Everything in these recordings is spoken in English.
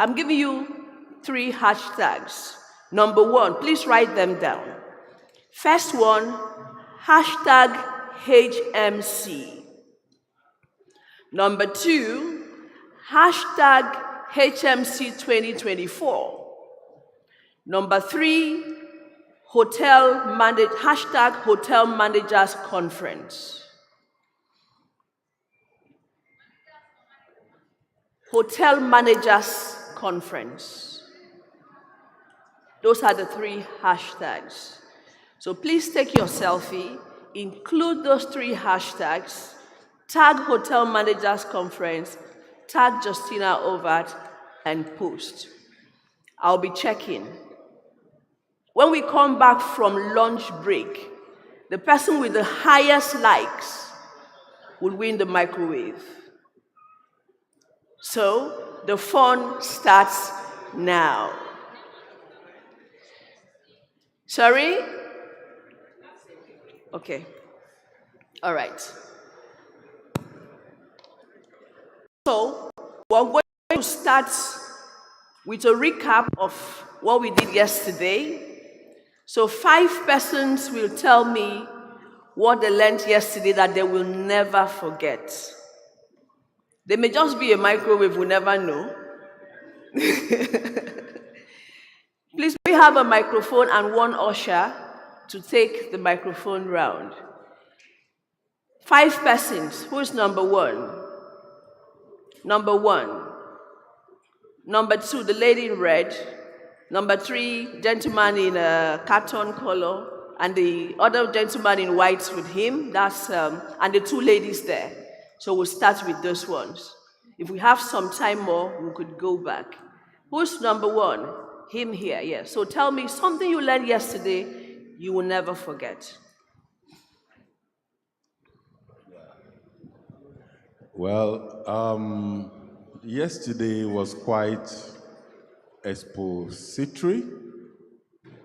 I'm giving you 3 hashtags. Number 1, please write them down. First one, hashtag HMC. Number 2, hashtag HMC 2024. Number 3, hashtag Hotel Managers Conference. Hotel Managers Conference. Those are the 3 hashtags. So please take your selfie, include those 3 hashtags, tag Hotel Managers Conference, tag Justina Ovat, and post. I'll be checking. When we come back from lunch break, the person with the highest likes will win the microwave. So the fun starts now. Sorry? Okay. All right. So we're going to start with a recap of what we did yesterday. So 5 persons will tell me what they learned yesterday that they will never forget. They may just be a microwave, we'll never know. Please, we have a microphone and 1 usher to take the microphone round. 5 persons. Who's number 1? Number 1. Number 2, the lady in red. Number 3, gentleman in a carton color, and the other gentleman in white with him. And the 2 ladies there. So we'll start with those ones. If we have some time more, we could go back. Who's number 1? Him here, yes. So tell me something you learned yesterday you will never forget. Well, yesterday was quite expository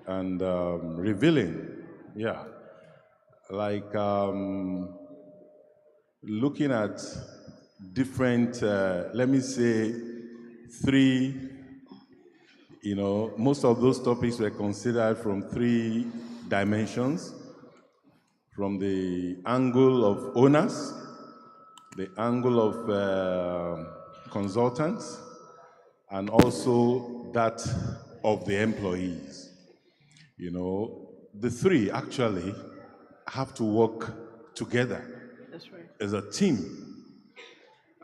and revealing. Yeah. Like looking at different, let me say, 3, most of those topics were considered from 3 dimensions, from the angle of owners, the angle of consultants, and also that of the employees. The 3 actually have to work together. That's right. As a team.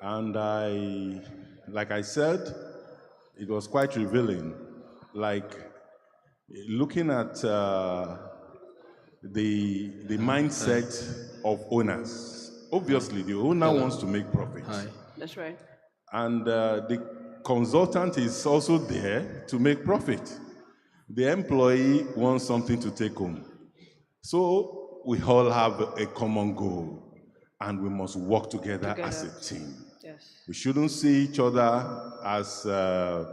And like I said, it was quite revealing. Like looking at the mindset of owners. Obviously, the owner wants to make profit. That's right. And the consultant is also there to make profit. The employee wants something to take home. So we all have a common goal, and we must work together as a team. Yes. We shouldn't see each other as, as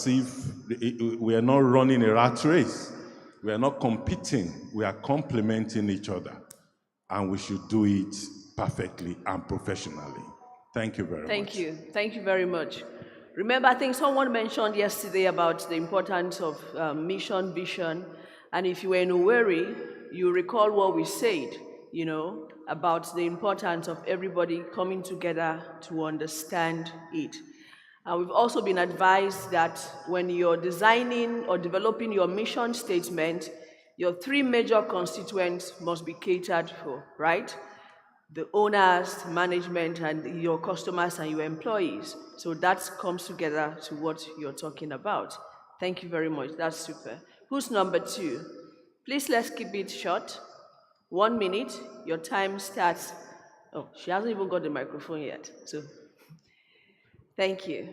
if we are not running a rat race. We are not competing. We are complementing each other. And we should do it perfectly and professionally. Thank you very much. Thank you. Thank you very much. Remember, I think someone mentioned yesterday about the importance of mission, vision. And if you were in Owerri, you recall what we said, about the importance of everybody coming together to understand it. And we've also been advised that when you're designing or developing your mission statement, your 3 major constituents must be catered for, right? The owners, management, and your customers and your employees. So that comes together to what you're talking about. Thank you very much. That's super. Who's number 2? Please, let's keep it short. 1 minute. Your time starts. Oh, she hasn't even got the microphone yet. So, thank you.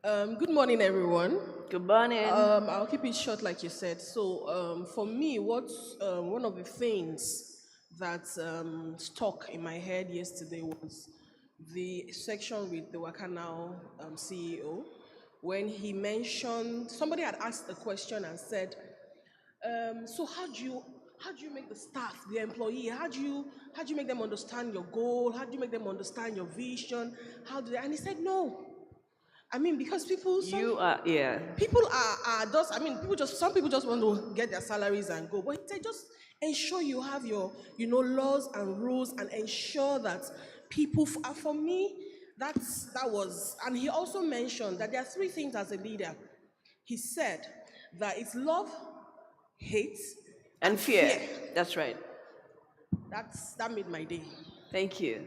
Good morning, everyone. Good morning. I'll keep it short, like you said. So, for me, what's one of the things that stuck in my head yesterday was the section with the Wakanow CEO, when he mentioned, somebody had asked a question and said, so how do you how do you make the staff, the employee, how do you make them understand your goal? How do you make them understand your vision? How do they? And he said, no. I mean, because You are, yeah. people are just, I mean, some people just want to get their salaries and go. But they just ensure you have your, laws and rules, and ensure that people, for me, that was, and he also mentioned that there are three things as a leader. He said that it's love, hate, And fear. That's right. That made my day. Thank you.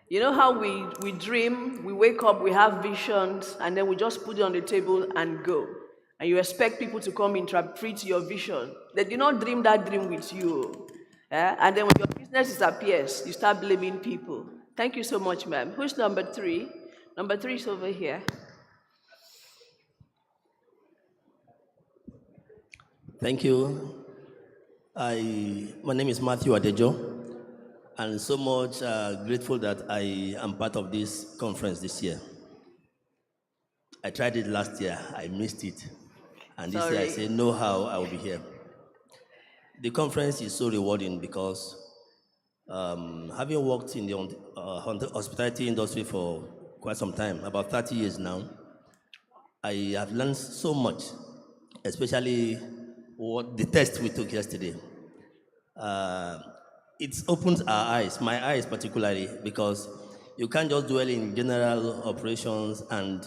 You know how we dream, we wake up, we have visions, and then we just put it on the table and go. And you expect people to come interpret your vision. They do not dream that dream with you. And then when your business disappears, you start blaming people. Thank you so much, ma'am. Who's number 3? Number 3 is over here. Thank you. My name is Matthew Adejo, and so much grateful that I am part of this conference this year. I tried it last year, I missed it. And this year I say, no how I will be here. The conference is so rewarding because having worked in the hospitality industry for quite some time, about 30 years now, I have learned so much, especially what the test we took yesterday. It opens our eyes, my eyes particularly, because you can't just dwell in general operations and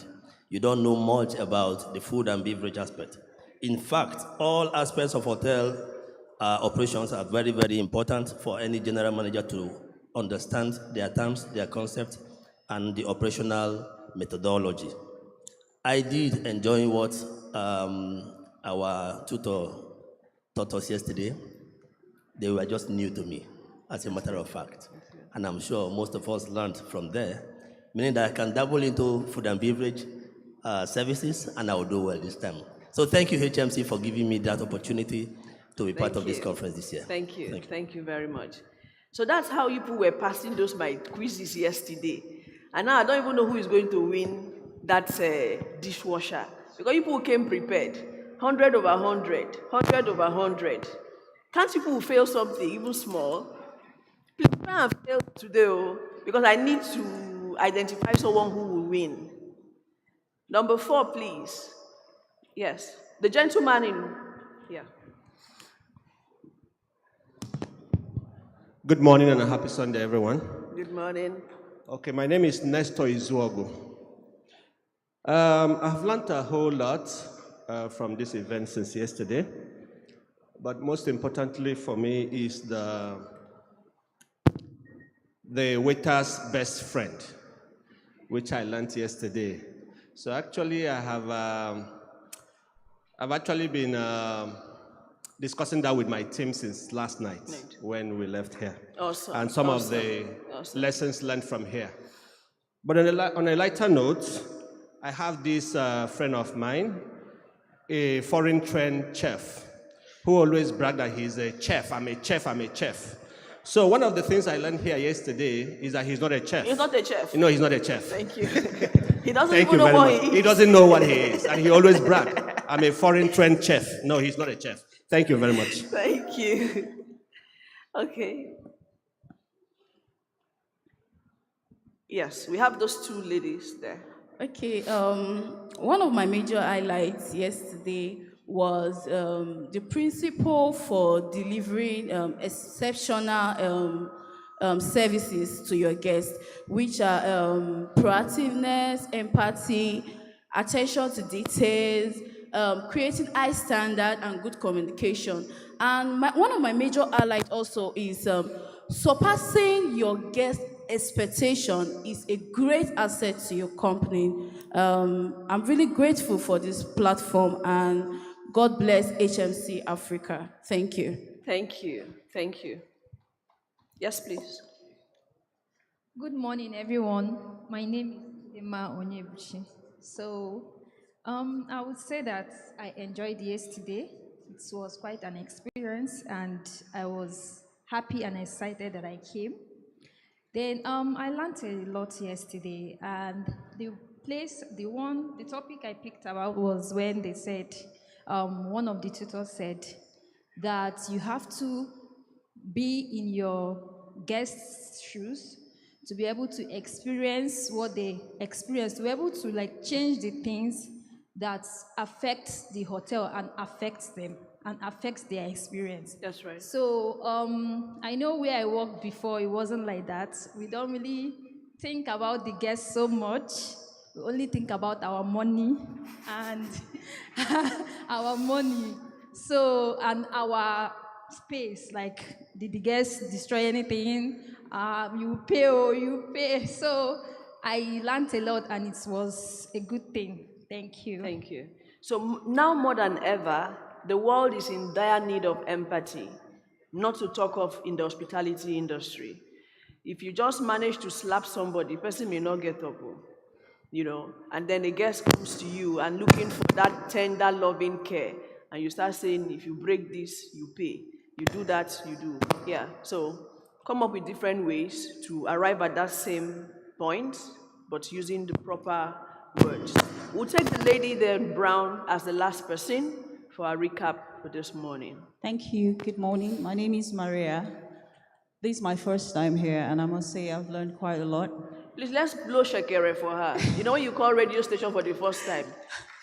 you don't know much about the food and beverage aspect. In fact, all aspects of hotel operations are very, very important for any general manager to understand their terms, their concepts, and the operational methodology. I did enjoy what our tutor taught us yesterday. They were just new to me, as a matter of fact. And I'm sure most of us learned from there, meaning that I can dabble into food and beverage services, and I will do well this time. So thank you, HMC, for giving me that opportunity to be part of this conference this year. Thank you. Thank you very much. So that's how you people were passing those my quizzes yesterday. And now I don't even know who is going to win that dishwasher. Because you people came prepared. 100 over 100, 100 over 100. Can't people fail something, even small? Please try and fail today, because I need to identify someone who will win. Number 4, please. Yes, the gentleman in here. Good morning and a happy Sunday, everyone. Good morning. Okay, my name is Nestor Izuogo. I've learned a whole lot from this event since yesterday, but most importantly for me is the waiter's best friend, which I learned yesterday. So actually, I've actually been discussing that with my team since last night when we left here. Awesome. And some of the lessons learned from here. But on a lighter note, I have this friend of mine, a foreign trained chef, who always bragged that he's a chef. I'm a chef, I'm a chef. So one of the things I learned here yesterday is that he's not a chef. He's not a chef? No, he's not a chef. Thank you. He doesn't Thank even you know very what much. he is. He doesn't know what he is, and he always bragged, I'm a foreign trained chef. No, he's not a chef. Thank you very much. Thank you. Okay. Yes, we have those two ladies there. Okay, one of my major highlights yesterday was the principle for delivering exceptional services to your guests, which are proactiveness, empathy, attention to details, creating high standard and good communication. And one of my major highlights also is surpassing your guest expectation is a great asset to your company. I'm really grateful for this platform, and God bless HMC Africa. Thank you. Thank you. Thank you. Yes, please. Good morning, everyone. My name is Emma Onyebuchi. So, I would say that I enjoyed yesterday. It was quite an experience, and I was happy and excited that I came. Then I learned a lot yesterday, and the topic I picked about was when they said, one of the tutors said that you have to be in your guests' shoes, to be able to experience what they experience, to be able to like change the things that affect the hotel and affects them and affects their experience. That's right. So I know where I worked before, it wasn't like that. We don't really think about the guests so much. We only think about our money and our money. So, and our space, like, did the guests destroy anything? You pay or you pay. So I learned a lot and it was a good thing. Thank you. Thank you. So now more than ever, the world is in dire need of empathy, not to talk of in the hospitality industry. If you just manage to slap somebody, the person may not get up, and then a guest comes to you and looking for that tender, loving care, and you start saying, if you break this, you pay. You do that, you do. Yeah, so come up with different ways to arrive at that same point, but using the proper words. We'll take the lady there in brown as the last person for our recap for this morning. Thank you. Good morning. My name is Maria. This is my first time here, and I must say I've learned quite a lot. Please, let's blow shekere for her. You know when you call radio station for the first time?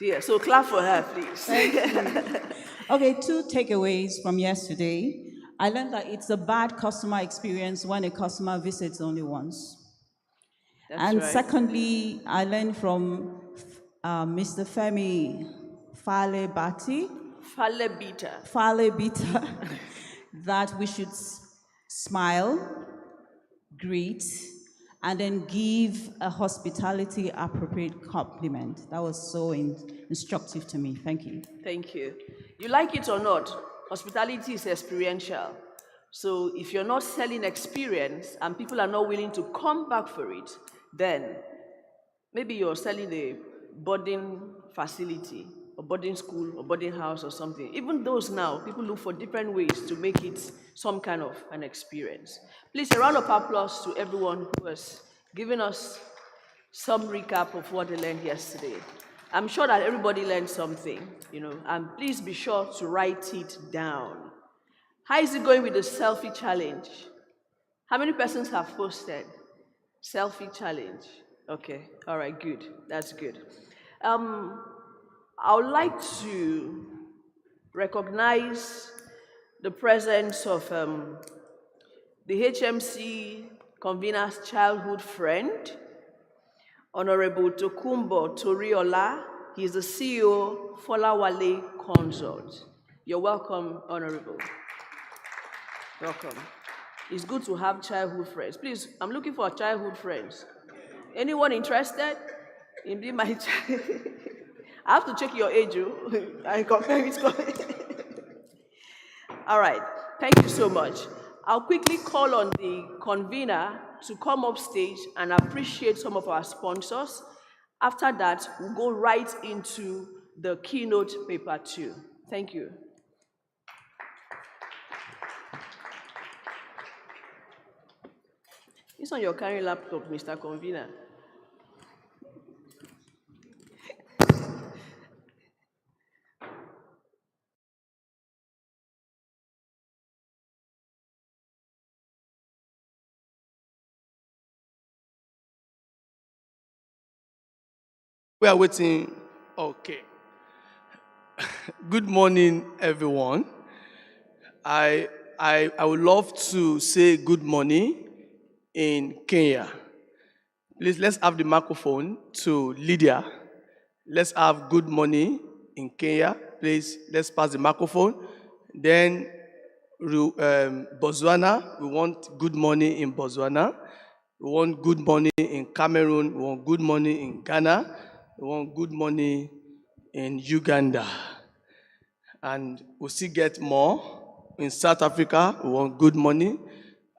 Yeah, so clap for her, please. Okay, 2 takeaways from yesterday. I learned that it's a bad customer experience when a customer visits only once. That's right. Secondly, I learned from Mr. Femi Falebati, Falebita, that we should smile, greet, and then give a hospitality appropriate compliment. That was so instructive to me. Thank you. Thank you. You like it or not, hospitality is experiential. So if you're not selling experience and people are not willing to come back for it, then maybe you're selling a boarding facility or boarding school or boarding house or something. Even those now, people look for different ways to make it some kind of an experience. Please, a round of applause to everyone who has given us some recap of what they learned yesterday. I'm sure that everybody learned something, and please be sure to write it down. How is it going with the selfie challenge? How many persons have posted? Selfie challenge. Okay, all right, good. That's good. I would like to recognize the presence of the HMC convener's childhood friend, Honorable Tokumbo Toriola. He is the CEO, Folawale Consult. You're welcome, Honorable. Welcome. It's good to have childhood friends. Please, I'm looking for childhood friends. Anyone interested in being my child? I have to check your age, I compare it. All right, thank you so much. I'll quickly call on the convener to come up stage and appreciate some of our sponsors. After that, we'll go right into the keynote paper 2. Thank you. It's on your carrying laptop, Mr. Convener. We are waiting. Okay. Good morning, everyone. I would love to say good morning in Kenya. Please, let's have the microphone to Lydia. Let's have good morning in Kenya. Please, let's pass the microphone. Then, Botswana, we want good morning in Botswana. We want good morning in Cameroon. We want good morning in Ghana. We want good morning in Uganda. And we'll still get more. In South Africa, we want good morning.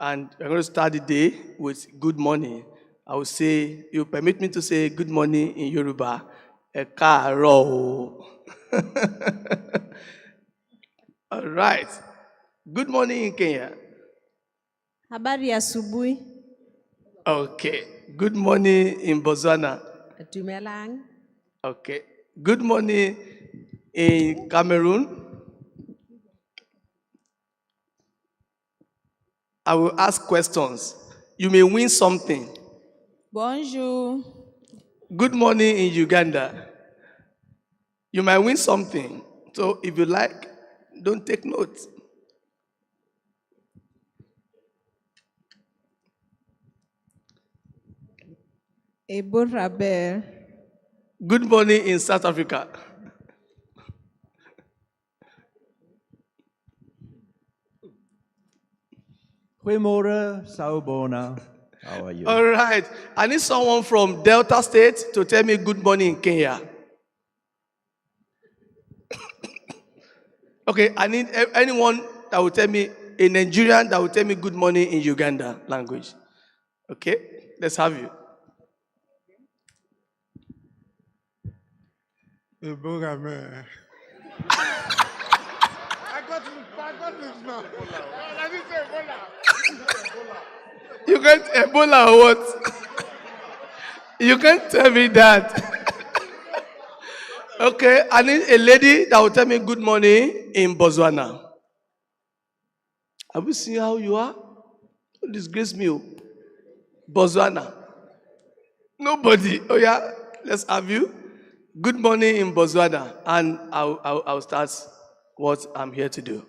And we're going to start the day with good morning. I will say, you permit me to say good morning in Yoruba. Ekaro. All right. Good morning in Kenya. Habari asubuhi. Okay. Good morning in Botswana. Dumelang. Okay. Good morning in Cameroon. I will ask questions. You may win something. Bonjour. Good morning in Uganda. You might win something. So if you like, don't take notes. Ebo Rabel. Good morning in South Africa. Goedemorgen, Sawubona. How are you? All right. I need someone from Delta State to tell me good morning in Kenya. Okay, I need anyone that will tell me, a Nigerian that will tell me good morning in Uganda language. Okay, let's have you. I got this now. I didn't say Ebola. You can't Ebola or what? You can't tell me that. Okay, I need a lady that will tell me good morning in Botswana. Have you seen how you are? Don't disgrace me. Botswana. Nobody. Oh yeah, let's have you. Good morning in Botswana, and I'll start what I'm here to do.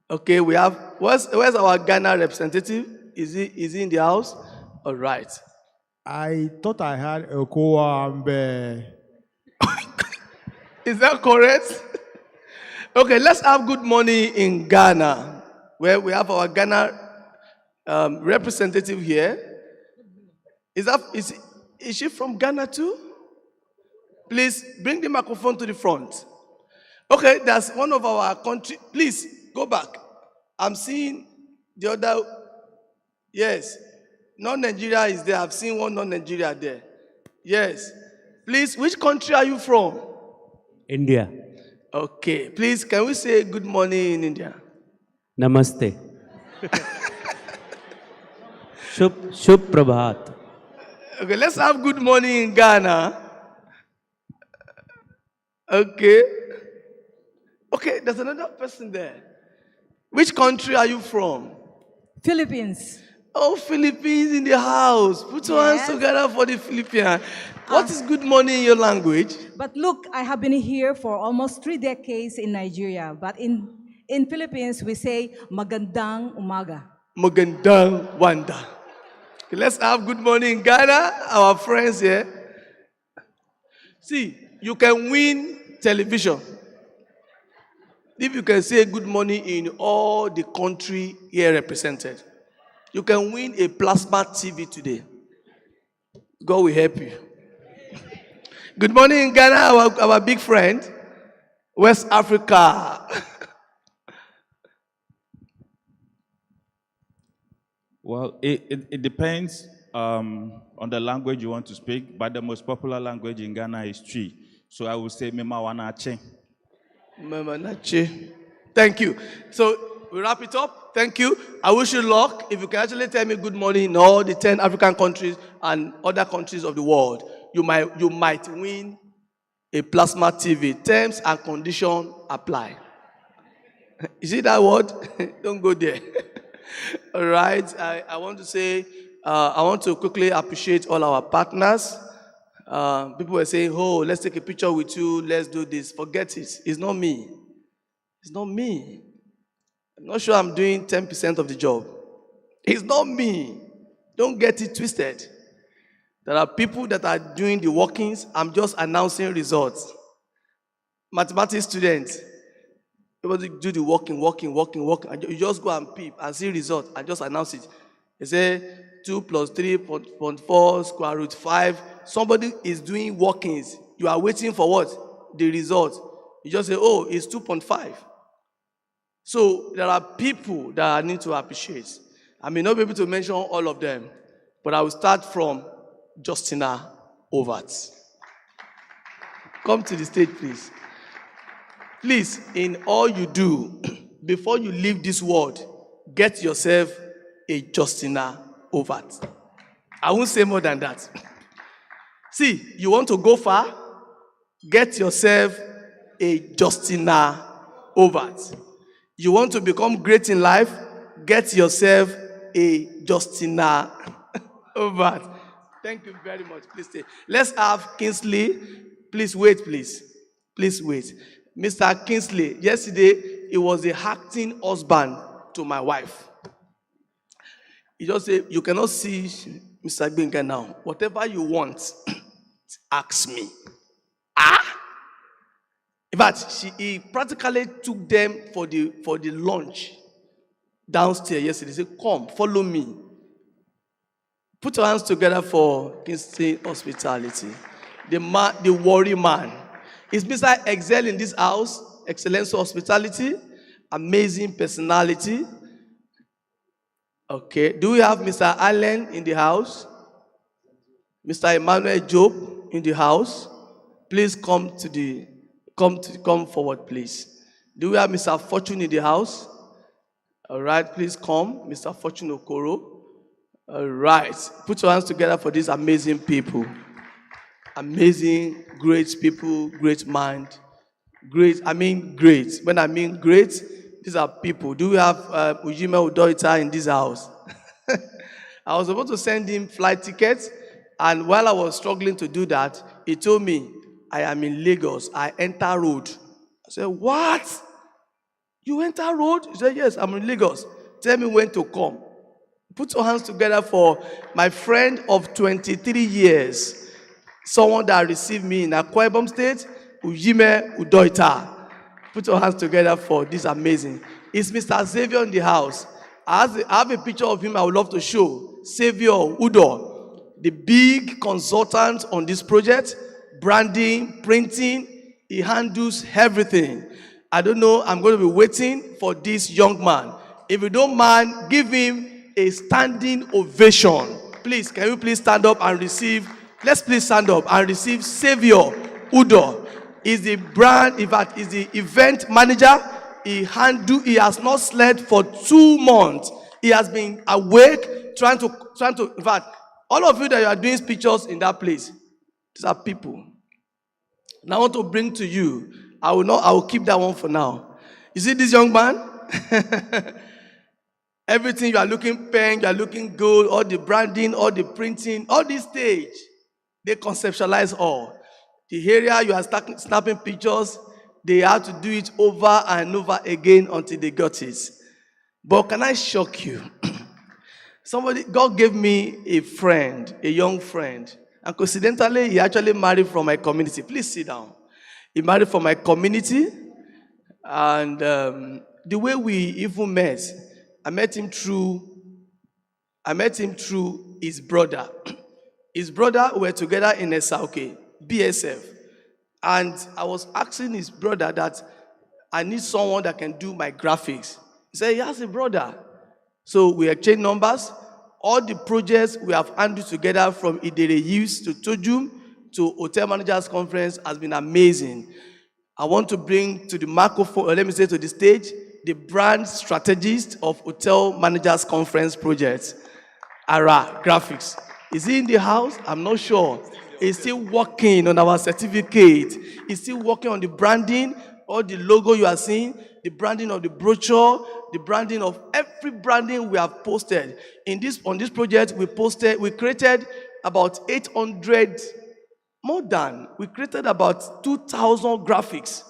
Okay, we have, where's our Ghana representative? Is he in the house? All right. I thought I had a Koambe. Is that correct? Okay, let's have good morning in Ghana, where we have our Ghana representative here. Is she from Ghana too? Please bring the microphone to the front. Okay, that's one of our country. Please go back. I'm seeing the other. Yes, non-Nigeria is there. I've seen one non-Nigeria there. Yes. Please, which country are you from? India. Okay. Please, can we say good morning in India? Namaste. Shubh Prabhat. Okay, let's have good morning in Ghana. Okay. Okay, there's another person there. Which country are you from? Philippines. Oh, Philippines in the house. Put your hands together for the Philippines. What is good morning in your language? But look, I have been here for almost 3 decades in Nigeria. But in Philippines, we say magandang umaga. Magandang wanda. Okay, let's have good morning in Ghana, our friends here. See, you can win television if you can say good morning in all the country here represented. You can win a plasma TV today. God will help you. Good morning in Ghana, our big friend, West Africa. Well, it depends on the language you want to speak, but the most popular language in Ghana is Twi. So I would say Mema Wanache. Mema Nache. Thank you. So we wrap it up. Thank you. I wish you luck. If you can actually tell me good morning in all the 10 African countries and other countries of the world, you might win a plasma TV. Terms and conditions apply. You see that word? Don't go there. All right. I want to say, I want to quickly appreciate all our partners. People were saying, oh, let's take a picture with you. Let's do this. Forget it. It's not me. It's not me. I'm not sure I'm doing 10% of the job. It's not me. Don't get it twisted. There are people that are doing the workings. I'm just announcing results. Mathematics students, able to do the working. And you just go and peep and see results and just announce it. They say 2 plus 3.4 square root 5. Somebody is doing workings. You are waiting for what? The result. You just say, oh, it's 2.5. So there are people that I need to appreciate. I may not be able to mention all of them, but I will start from Justina Overt. Come to the stage, please. Please, in all you do, before you leave this world, get yourself a Justina Overt. I won't say more than that. See, you want to go far? Get yourself a Justina Overt. You want to become great in life? Get yourself a Justina Obert. Thank you very much. Please stay. Let's have Kingsley. Please wait, please. Please wait. Mr. Kingsley, yesterday, he was a acting husband to my wife. He just said, you cannot see Mr. Gbenga now. Whatever you want, ask me. In fact, he practically took them for the lunch downstairs yesterday. He said, come, follow me. Put your hands together for Kingston Hospitality. The worry man. Is Mr. Excel in this house? Excellence Hospitality. Amazing personality. Okay. Do we have Mr. Allen in the house? Mr. Emmanuel Job in the house? Please come forward, please. Do we have Mr. Fortune in the house? All right, please come, Mr. Fortune Okoro. All right, put your hands together for these amazing people. Amazing, great people, great mind. Great, I mean great. When I mean great, these are people. Do we have Ujime Udoita in this house? I was about to send him flight tickets, and while I was struggling to do that, he told me, I am in Lagos. I enter road. I said, what? You enter road? He said, yes, I'm in Lagos. Tell me when to come. Put your hands together for my friend of 23 years. Someone that received me in Akwa Ibom State, Ujime Udoita. Put your hands together for this amazing. It's Mr. Xavier in the house. I have a picture of him I would love to show. Xavier Udo, the big consultant on this project. Branding, printing, he handles everything. I don't know, I'm going to be waiting for this young man. If you don't mind, give him a standing ovation. Please, can you please stand up and receive, let's please stand up and receive Xavier Udo. He's the brand, in fact, he's the event manager. He has not slept for 2 months. He has been awake, trying to, in fact, all of you that you are doing pictures in that place, these are people. Now I want to bring to you, I will keep that one for now. You see this young man? Everything, you are looking pen, you are looking gold, all the branding, all the printing, all this stage, they conceptualize all. The area you are snapping pictures, they have to do it over and over again until they got it. But can I shock you? God gave me a friend, a young friend. And coincidentally, he actually married from my community. Please sit down. He married from my community. And the way we even met, I met him through his brother. His brother were together in SRK, BSF. And I was asking his brother that I need someone that can do my graphics. He said, he has a brother. So we exchanged numbers. All the projects we have handled together, from Idere Youth to Tojum to Hotel Managers Conference, has been amazing. I want to bring to the microphone, or let me say to the stage, the brand strategist of Hotel Managers Conference project, Ara Graphics. Is he in the house? I'm not sure. He's still working on our certificate. He's still working on the branding, all the logo you are seeing, the branding of the brochure, the branding of every branding we have posted. On this project, we created about 800, we created about 2,000 graphics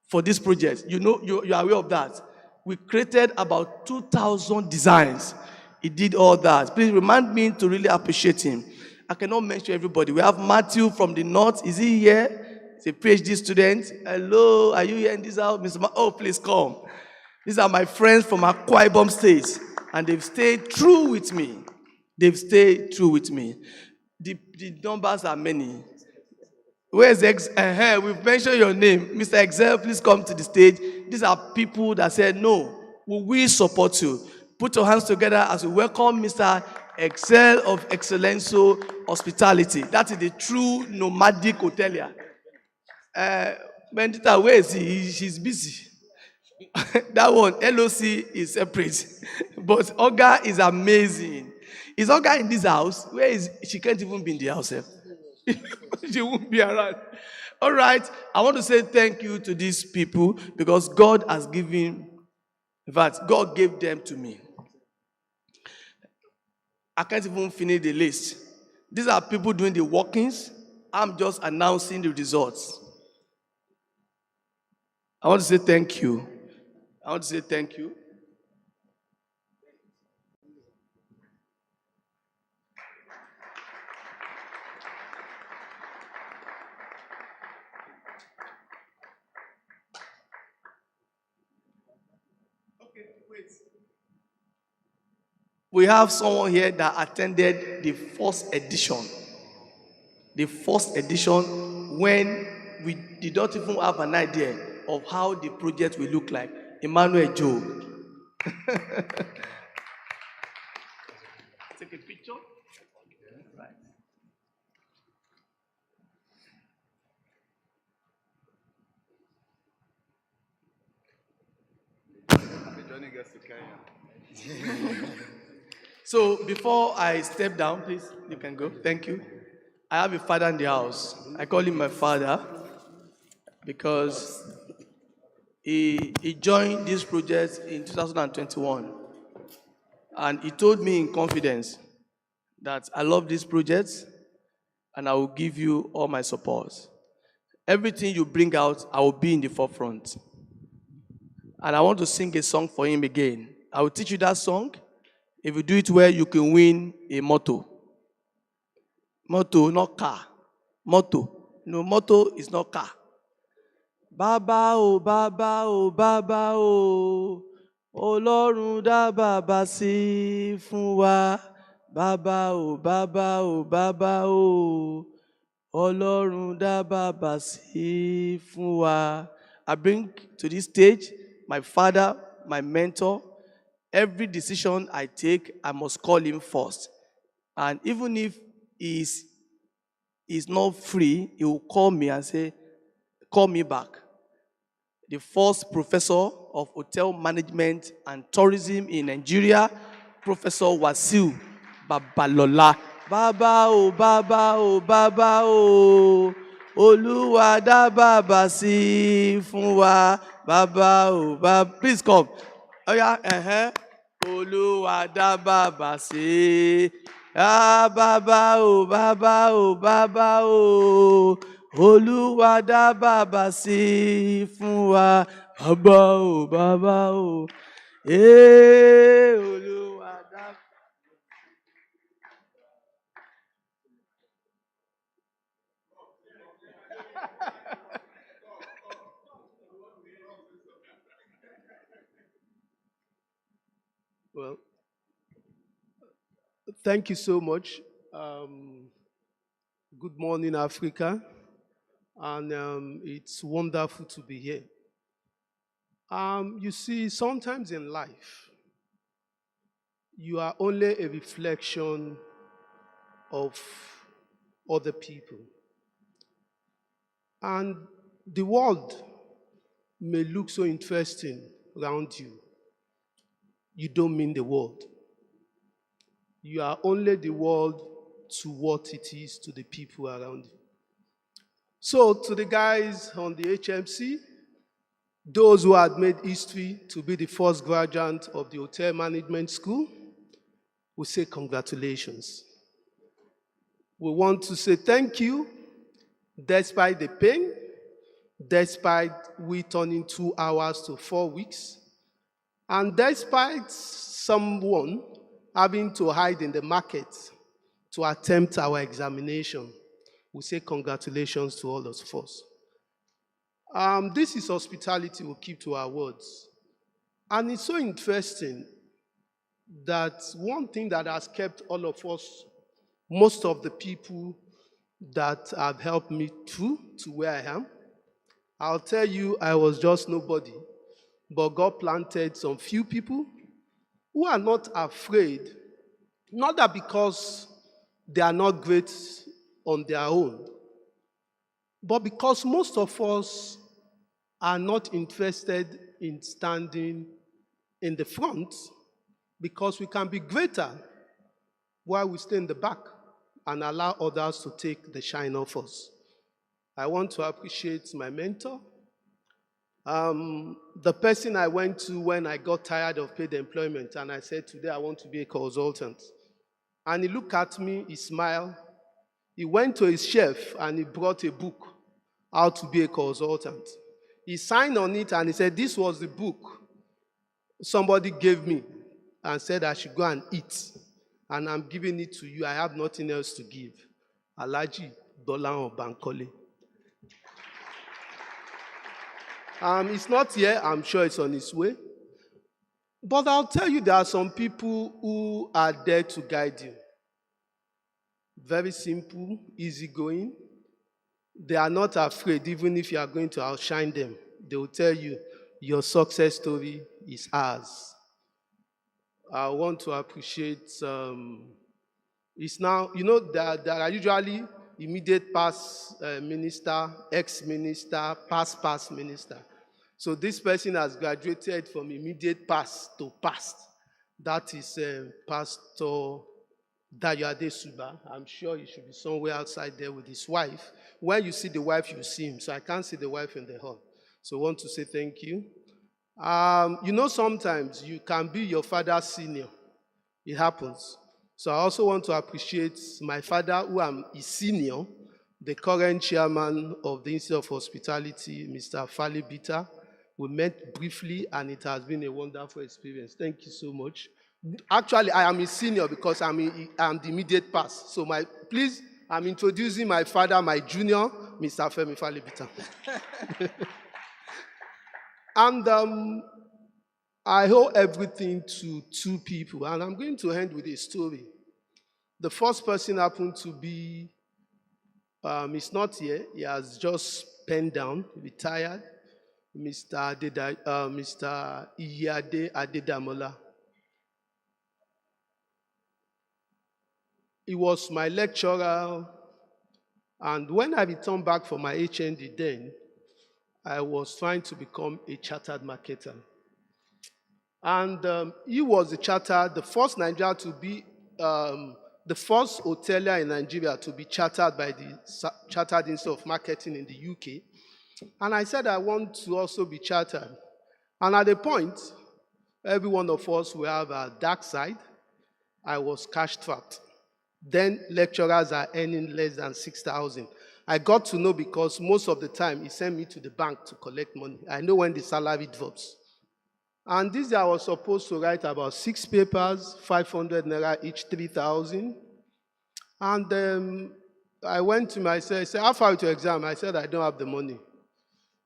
for this project. You know, you are aware of that. We created about 2,000 designs. He did all that. Please remind me to really appreciate him. I cannot mention everybody. We have Matthew from the north. Is he here? He's a PhD student. Hello, are you here in this house? Mr. Oh, please come. These are my friends from Akwa Ibom State, and they've stayed true with me. They've stayed true with me. The numbers are many. Where's we've mentioned your name. Mr. Excel, please come to the stage. These are people that said, no, we will support you. Put your hands together as we welcome Mr. Excel of Excellenso Hospitality. That is the true nomadic hotelier. Bendita, where is he? She's busy. That one, LOC is separate. But Olga is amazing. Is Olga in this house? Where is she? Can't even be in the house. She won't be around. All right. I want to say thank you to these people because God has given In fact, God gave them to me. I can't even finish the list. These are people doing the workings. I'm just announcing the results. I want to say thank you. I want to say thank you. We have someone here that attended the first edition. The first edition when we did not even have an idea of how the project will look like. Emmanuel Joe. Take a picture. Right. Joining us to Kenya. So before I step down, please, you can go. Thank you. I have a father in the house. I call him my father because he joined this project in 2021. And he told me in confidence that I love this project and I will give you all my support. Everything you bring out, I will be in the forefront. And I want to sing a song for him again. I will teach you that song. If you do it well, you can win a motto. Motto, not car. Motto. No, motto is not car. Baba o, Baba o, Baba o. Ọlọ́run dá bàbá sí fún wa. Baba o, Baba o, Baba o. Ọlọ́run dá bàbá sí fún wa. I bring to this stage my father, my mentor. Every decision I take, I must call him first. And even if he's not free, he will call me and say, call me back. The first professor of hotel management and tourism in Nigeria, Professor Wasiu Babalola. Baba o, Baba o, Baba o. Olúwa dá bàbá sí fún wa. Baba o, Baba. Please come. Oh yeah, Olúwa dá bàbá sí. Ah, Baba o, Baba o, Baba o. Olúwa dá bàbá sí fún wa. Baba o, Baba o. Olúwa dá. Well, thank you so much. Good morning, Africa. And it's wonderful to be here. You see, sometimes in life, you are only a reflection of other people. And the world may look so interesting around you. You don't mean the world. You are only the world to what it is to the people around you. So to the guys on the HMC, those who had made history to be the first graduate of the hotel management school, we say congratulations. We want to say thank you, despite the pain, despite we turning 2 hours to 4 weeks, and despite someone having to hide in the market to attempt our examination, we say congratulations to all of us. This is hospitality, we'll keep to our words. And it's so interesting that one thing that has kept all of us, most of the people that have helped me through to where I am, I'll tell you, I was just nobody. But God planted some few people who are not afraid, not that because they are not great on their own, but because most of us are not interested in standing in the front, because we can be greater while we stay in the back and allow others to take the shine off us. I want to appreciate my mentor, The person I went to when I got tired of paid employment, and I said, today I want to be a consultant. And he looked at me, he smiled. He went to his chef and he brought a book, How to Be a Consultant. He signed on it and he said, this was the book somebody gave me and said I should go and eat. And I'm giving it to you. I have nothing else to give. Alhaji Dolan Bankole. It's not here. I'm sure it's on its way. But I'll tell you, there are some people who are there to guide you. Very simple, easygoing. They are not afraid, even if you are going to outshine them. They will tell you, your success story is ours. I want to appreciate, it's now, you know, there are usually immediate past minister, ex-minister, past minister. So this person has graduated from immediate past to past. That is Pastor Dayode Suba. I'm sure he should be somewhere outside there with his wife. When you see the wife, you see him. So I can't see the wife in the hall. So I want to say thank you. You know, sometimes you can be your father's senior. It happens. So I also want to appreciate my father, who I'm his senior, the current chairman of the Institute of Hospitality, Mr. Fali Bita. We met briefly, and it has been a wonderful experience. Thank you so much. Actually, I am his senior because I'm the immediate past. So please, I'm introducing my father, my junior, Mr. Femi Fali Bita. And I owe everything to two people, and I'm going to end with a story. The first person happened to be, he's not here, he has just penned down, retired, Mr. Iyade Adedamola. He was my lecturer, and when I returned back from my HND then, I was trying to become a chartered marketer. And he was the first Nigerian to be, the first hotelier in Nigeria to be chartered by the Chartered Institute of Marketing in the UK. And I said I want to also be chartered. And at the point, every one of us will have a dark side. I was cash strapped. Then lecturers are earning less than 6,000. I got to know because most of the time he sent me to the bank to collect money. I know when the salary drops. And this year I was supposed to write about 6 papers, 500 naira each, 3,000. And I went to myself, he said, how far to exam? I said, I don't have the money.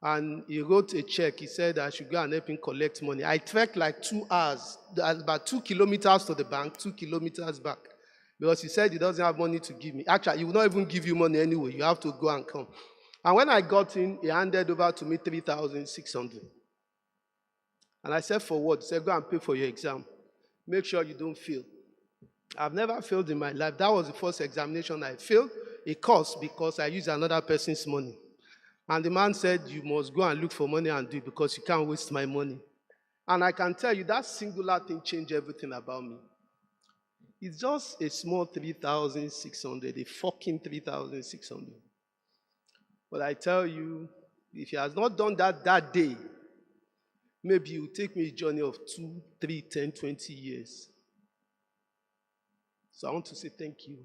And he wrote a check. He said I should go and help him collect money. I trekked like 2 hours, about 2 kilometers to the bank, 2 kilometers back. Because he said he doesn't have money to give me. Actually, he will not even give you money anyway. You have to go and come. And when I got in, he handed over to me 3,600. And I said, for what? He said, go and pay for your exam. Make sure you don't fail. I've never failed in my life. That was the first examination I failed. A course because I used another person's money. And the man said, you must go and look for money and do it because you can't waste my money. And I can tell you that singular thing changed everything about me. It's just a small 3,600, a fucking 3,600. But I tell you, if he has not done that day, maybe it will take me a journey of 2, 3, 10, 20 years. So I want to say thank you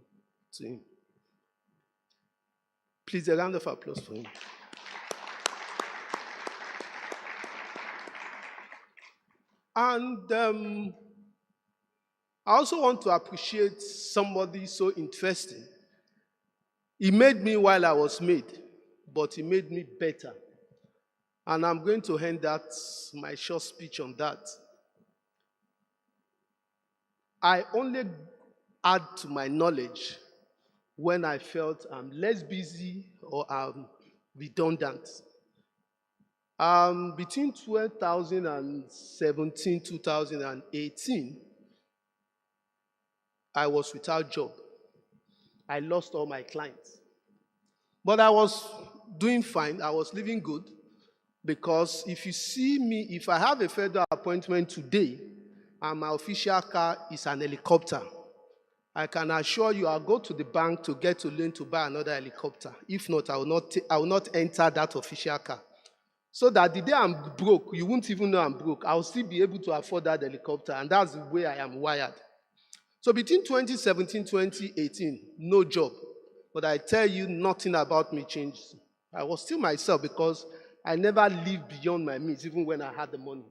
to him. Please, a round of applause for him. And I also want to appreciate somebody so interesting. He made me while I was made, but he made me better. And I'm going to end my short speech on that. I only add to my knowledge when I felt I'm less busy or I'm redundant. Between 2017, 2018, I was without job. I lost all my clients. But I was doing fine. I was living good. Because if you see me, if I have a federal appointment today, and my official car is an helicopter, I can assure you I'll go to the bank to get a loan to buy another helicopter. If not, I will not enter that official car. So that the day I'm broke, you won't even know I'm broke. I'll still be able to afford that helicopter, and that's the way I am wired. So between 2017 2018, no job. But I tell you, nothing about me changed. I was still myself because I never lived beyond my means, even when I had the money.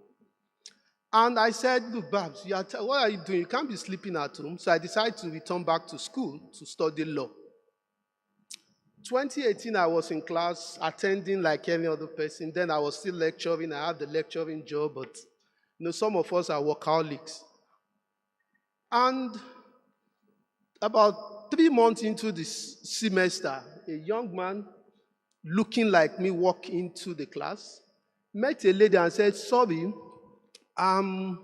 And I said, look, Babs, what are you doing? You can't be sleeping at home. So I decided to return back to school to study law. 2018, I was in class, attending like any other person. Then I was still lecturing. I had the lecturing job, but some of us are workaholics. And about 3 months into this semester, a young man looking like me walked into the class, met a lady and said, sorry, I'm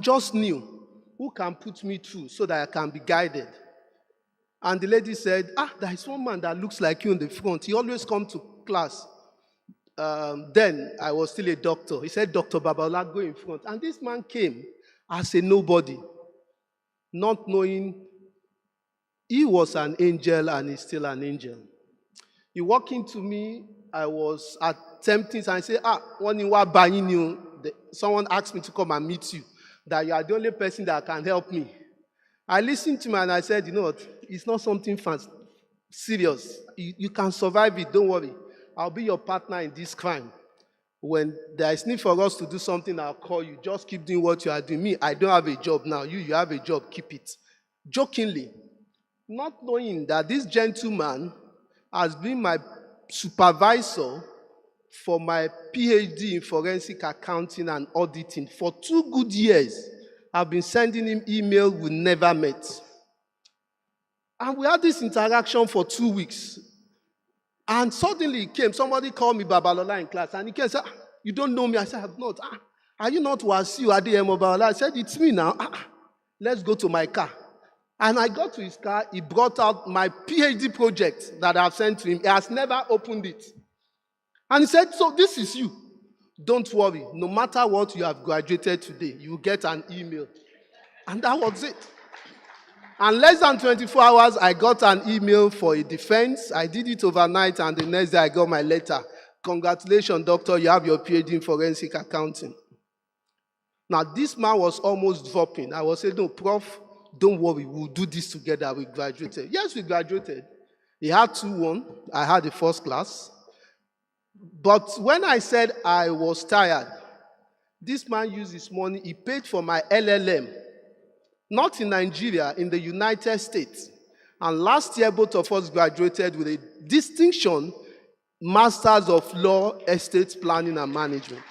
just new. Who can put me through so that I can be guided? And the lady said, there is one man that looks like you in the front. He always comes to class. Then I was still a doctor. He said, Dr. Babalola, go in front. And this man came as a nobody, not knowing he was an angel and he's still an angel. He walked into me. I was attempting, and I said, someone asked me to come and meet you, that you are the only person that can help me. I listened to him and I said, you know what, it's not something serious. You can survive it, don't worry. I'll be your partner in this crime. When there is need for us to do something, I'll call you. Just keep doing what you are doing. Me, I don't have a job now. You have a job, keep it. Jokingly, not knowing that this gentleman has been my supervisor for my PhD in forensic accounting and auditing for 2 good years. I've been sending him email, we never met. And we had this interaction for 2 weeks. And suddenly he came, somebody called me Babalola in class, and he came and said, you don't know me? I said, I'm not. Are you not Wasiu Adeyemo Babalola? I said, it's me now. Let's go to my car. And I got to his car, he brought out my PhD project that I've sent to him. He has never opened it. And he said, so this is you. Don't worry, no matter what you have graduated today, you will get an email. And that was it. And less than 24 hours, I got an email for a defense. I did it overnight, and the next day I got my letter. Congratulations, doctor, you have your PhD in forensic accounting. Now, this man was almost dropping. I was saying, no, Prof, don't worry, we'll do this together. We graduated. Yes, we graduated. He had 2-1. I had the first class. But when I said I was tired, this man used his money. He paid for my LLM, not in Nigeria, in the United States. And last year, both of us graduated with a distinction, Masters of Law, Estate Planning and Management.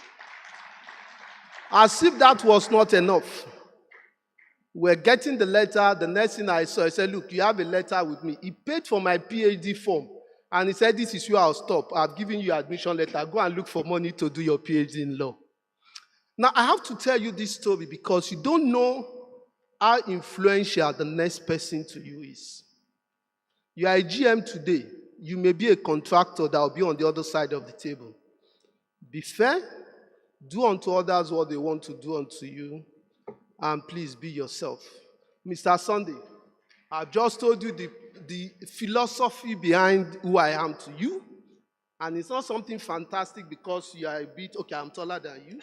As if that was not enough. We're getting the letter. The next thing I saw, I said, look, you have a letter with me. He paid for my PhD form. And he said, this is where I'll stop. I've given you admission letter. Go and look for money to do your PhD in law. Now, I have to tell you this story because you don't know how influential the next person to you is. You are a GM today. You may be a contractor that will be on the other side of the table. Be fair. Do unto others what they want to do unto you. And please be yourself. Mr. Sunday, I've just told you the philosophy behind who I am to you. And it's not something fantastic because you are a bit, okay, I'm taller than you.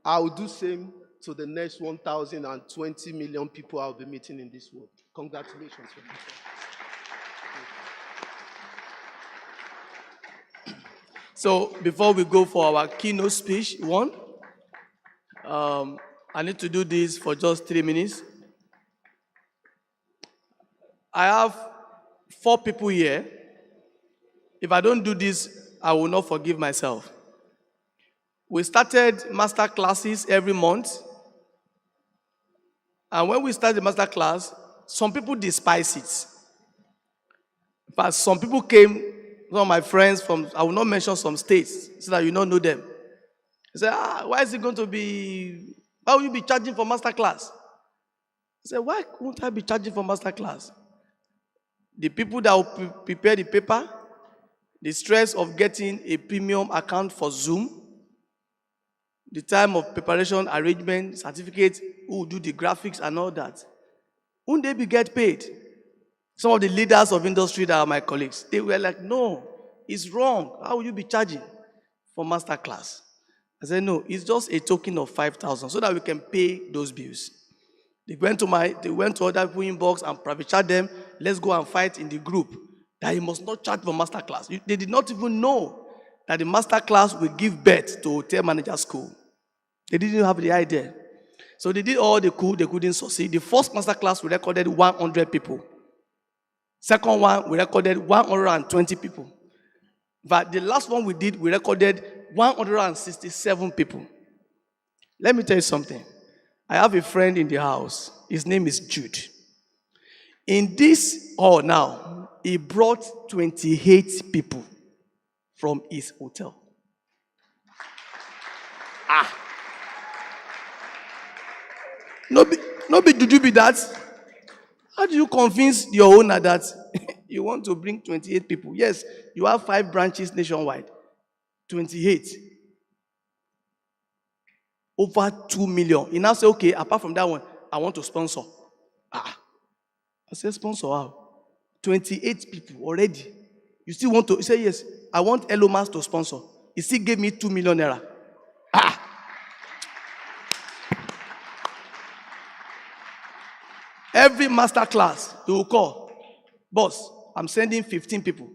I will do same to the next 1,020 million people I'll be meeting in this world. Congratulations. So before we go for our keynote speech, I need to do this for just 3 minutes. I have 4 people here. If I don't do this, I will not forgive myself. We started master classes every month. And when we started the master class, some people despise it. But some people came, some of my friends from, I will not mention some states so that you don't know them. They said, why is it going to be, why will you be charging for master class? I said, why won't I be charging for master class? The people that will prepare the paper, the stress of getting a premium account for Zoom, the time of preparation, arrangement, certificate, who will do the graphics and all that. Won't they be get paid? Some of the leaders of industry that are my colleagues, they were like, no, it's wrong. How will you be charging? for masterclass. I said, no, it's just a token of 5,000 so that we can pay those bills. They went to other people inbox and private chat them. Let's go and fight in the group that he must not charge for masterclass. They did not even know that the masterclass will give birth to hotel manager school. They didn't have the idea. So they did all they could. They couldn't succeed. The first masterclass we recorded 100 people. Second one we recorded 120 people. But the last one we did, we recorded 167 people. Let me tell you something. I have a friend in the house. His name is Jude. In this hall now, he brought 28 people from his hotel. No be did you be that? How do you convince your owner that you want to bring 28 people? Yes, you have 5 branches nationwide. 28. Over 2 million. He now say, okay, apart from that one, I want to sponsor. I said, sponsor how? 28 people already. You still want to? He said, yes, I want Elomas to sponsor. He still gave me 2 million naira. Every master class, he will call. Boss, I'm sending 15 people.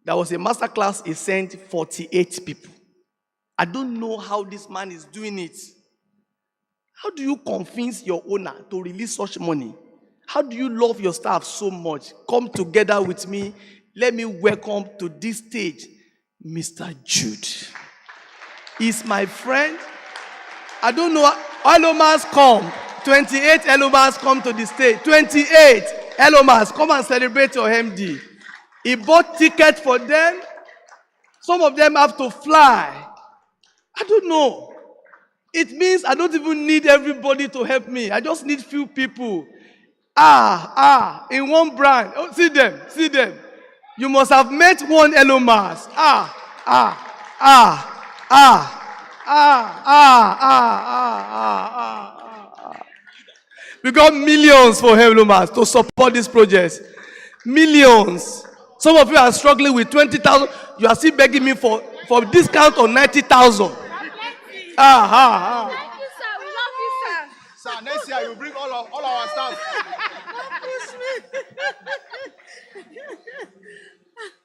There was a master class, he sent 48 people. I don't know how this man is doing it. How do you convince your owner to release such money? How do you love your staff so much? Come together with me. Let me welcome to this stage, Mr. Jude. He's my friend. I don't know. Elomas come. 28 Elomas come to the stage. 28 Elomas, come and celebrate your MD. He bought tickets for them. Some of them have to fly. I don't know. It means I don't even need everybody to help me. I just need few people. In one brand. Oh, see them. You must have met one Elomas. We got millions for Elomas to support this project. Millions. Some of you are struggling with 20,000. You are still begging me for discount on 90,000. Thank you, sir. We love you, sir. Sir, next year you bring all our staff. Don't push me.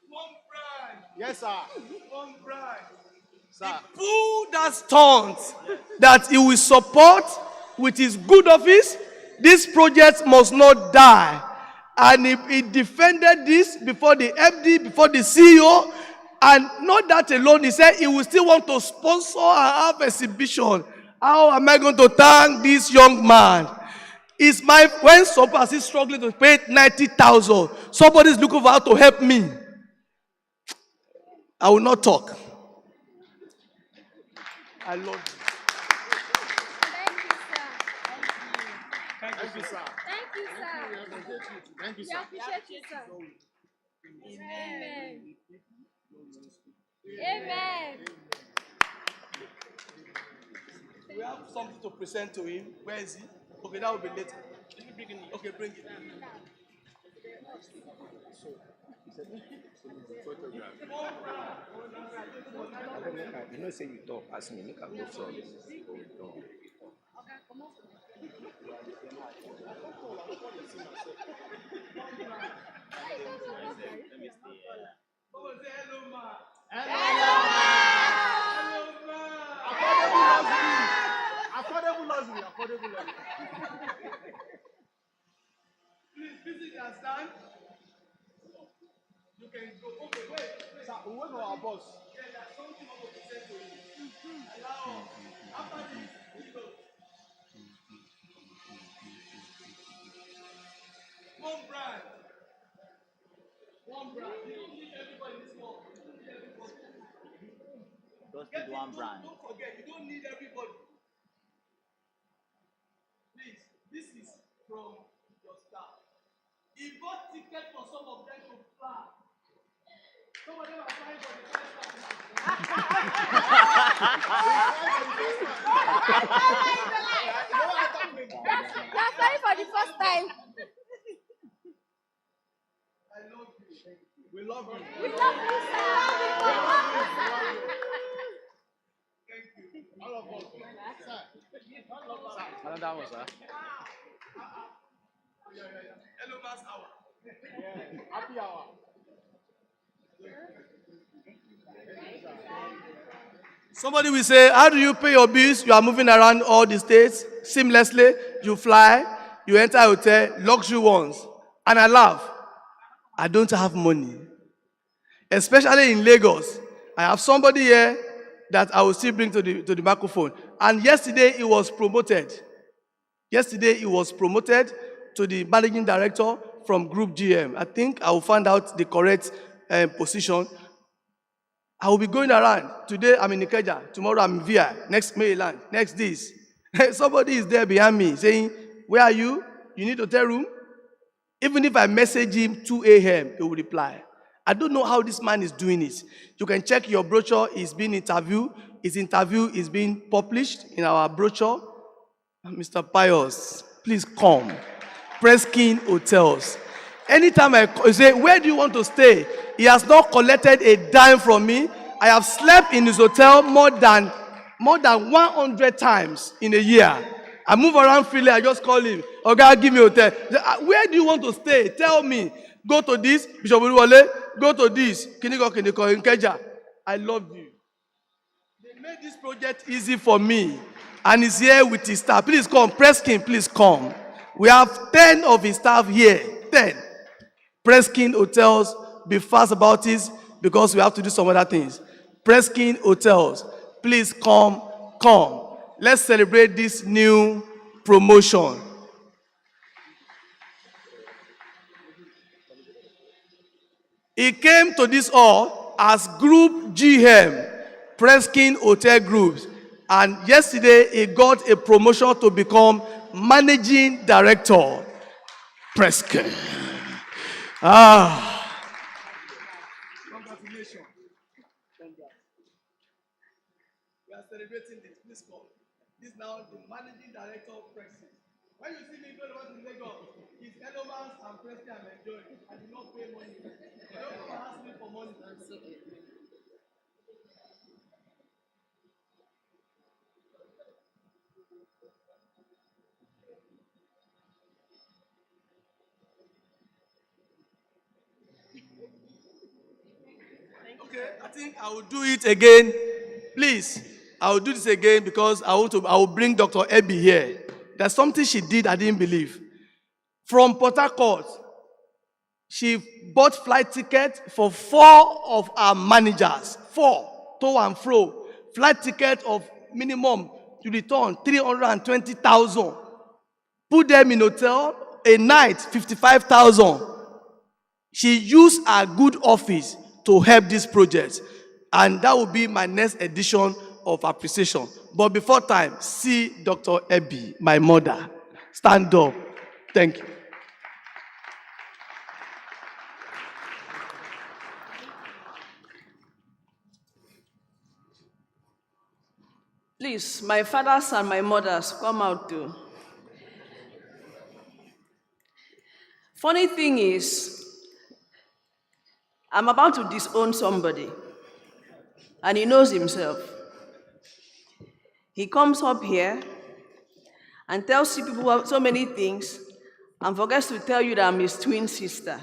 One brand. Yes, sir. One brand. Sir. Pull that stunt that he will support with his good office. This project must not die. And he defended this before the MD, before the CEO. And not that alone, he said he will still want to sponsor and have exhibition. How am I going to thank this young man? When somebody is struggling to pay 90,000, somebody is looking for how to help me. I will not talk. I love you. Thank you, sir. Thank you, sir. Thank you, We sir. appreciate you, sir. Amen. Amen. We have something to present to him. Where is he? Okay, that will be later. Let me bring it. Okay, bring it. You know, say you talk, ask me, make I go from. Affordable luxury. Please, you can stand. You can go. Okay, wait. Sir, we wait for our boss. Yeah, there's something I want to say to you. Allow. After this, you go. One brand. One brand. You don't need everybody in this world. You don't need everybody. Just need one brand. Don't forget, you don't need everybody. Please, this is from your staff. He bought tickets for some of them to fly. Some of them are flying for the first time. They're flying for the first time. I love you. We love you. We love you, sir. We love you, sir. that one, sir. Happy hour. Somebody will say, how do you pay your bills? You are moving around all the states seamlessly. You fly, you enter a hotel, luxury ones. And I laugh. I don't have money. Especially in Lagos. I have somebody here that I will still bring to the microphone. And yesterday he was promoted. Yesterday he was promoted to the managing director from Group GM. I think I will find out the correct position. I will be going around. Today I'm in Ikeja. Tomorrow I'm in VI. Next Maryland. Next this. Somebody is there behind me saying, where are you? You need hotel room? Even if I message him 2 a.m., he will reply. I don't know how this man is doing it. You can check your brochure. He's being interviewed. His interview is being published in our brochure. Mr. Pius, please come. Preskin Hotels. Anytime I say, where do you want to stay? He has not collected a dime from me. I have slept in his hotel more than 100 times in a year. I move around freely. I just call him. Okay, give me a hotel. Where do you want to stay? Tell me. Go to this, Bishop Oluwole. Go to this, Kiniko Nkeja. I love you. They made this project easy for me. And he's here with his staff. Please come. Preskin, please come. We have 10 of his staff here. 10. Preskin Hotels. Be fast about this because we have to do some other things. Preskin Hotels. Please come. Let's celebrate this new promotion. He came to this hall as Group GM, Preskin Hotel Groups. And yesterday, he got a promotion to become Managing Director, Preskin. Congratulations. We are celebrating this. Please come. This is now the Managing Director of Preskin. When you see me go over to Lagos, it's Elomas and Preskin I'm enjoying. I do not pay money. They don't come and ask me for money. Okay, I think I will do it again. Please, I will do this again because I will bring Dr. Ebby here. There's something she did I didn't believe. From Port Harcourt, she bought flight ticket for 4 of our managers. 4, to and fro. Flight ticket of minimum to return 320,000. Put them in hotel, a night 55,000. She used her good office to help this project. And that will be my next edition of appreciation. But before time, see Dr. Ebby, my mother. Stand up. Thank you. Please, my fathers and my mothers, come out too. Funny thing is, I'm about to disown somebody, and he knows himself. He comes up here and tells people so many things and forgets to tell you that I'm his twin sister.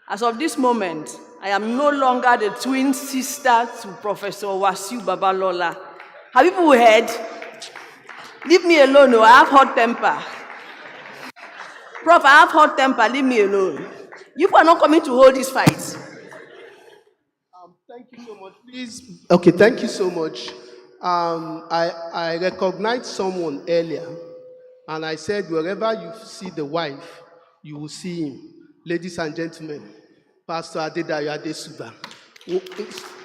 As of this moment, I am no longer the twin sister to Professor Wasiu Babalola. Have people heard? Leave me alone, I have hot temper. Prof, I have hot temper, leave me alone. You are not coming to hold this fight. Thank you so much. Please. Okay, thank you so much. I recognized someone earlier, and I said, wherever you see the wife, you will see him. Ladies and gentlemen, Pastor Adedayo Adesuba.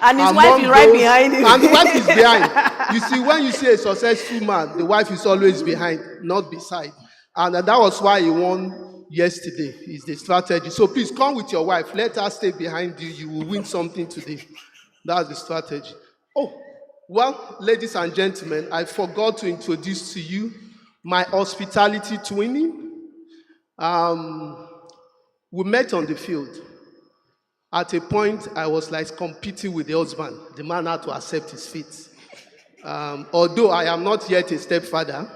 And his wife is right behind him. And the wife is behind. You see, when you see a successful man, the wife is always behind, not beside. And that was why he won yesterday, is the strategy. So please come with your wife. Let her stay behind you. You will win something today. That's the strategy. Oh, well, ladies and gentlemen, I forgot to introduce to you my hospitality twinning. We met on the field. At a point, I was like competing with the husband. The man had to accept his fate. Although I am not yet a stepfather,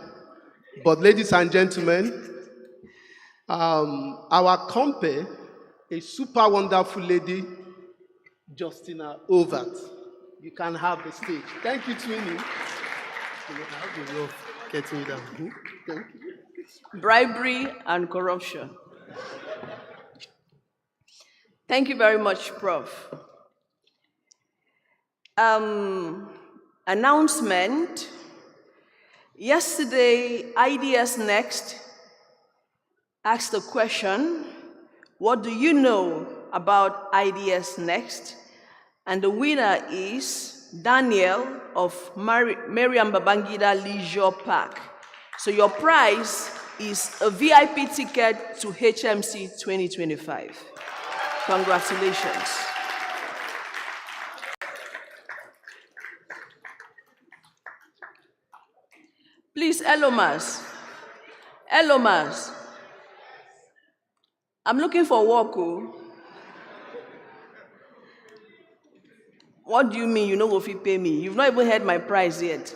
But ladies and gentlemen, our compare, a super wonderful lady, JustinaOvat. You can have the stage. Thank you, Twinnie. How do you getting down? Thank you. Bribery and corruption. Thank you very much, Prof. Announcement. Yesterday, IDS Next asked the question, what do you know about IDS Next? And the winner is Daniel of Miriam Babangida Leisure Park. So your prize is a VIP ticket to HMC 2025. Congratulations. Please, Elomas. Elomas. I'm looking for work. Oh. What do you mean you know if you pay me? You've not even heard my price yet.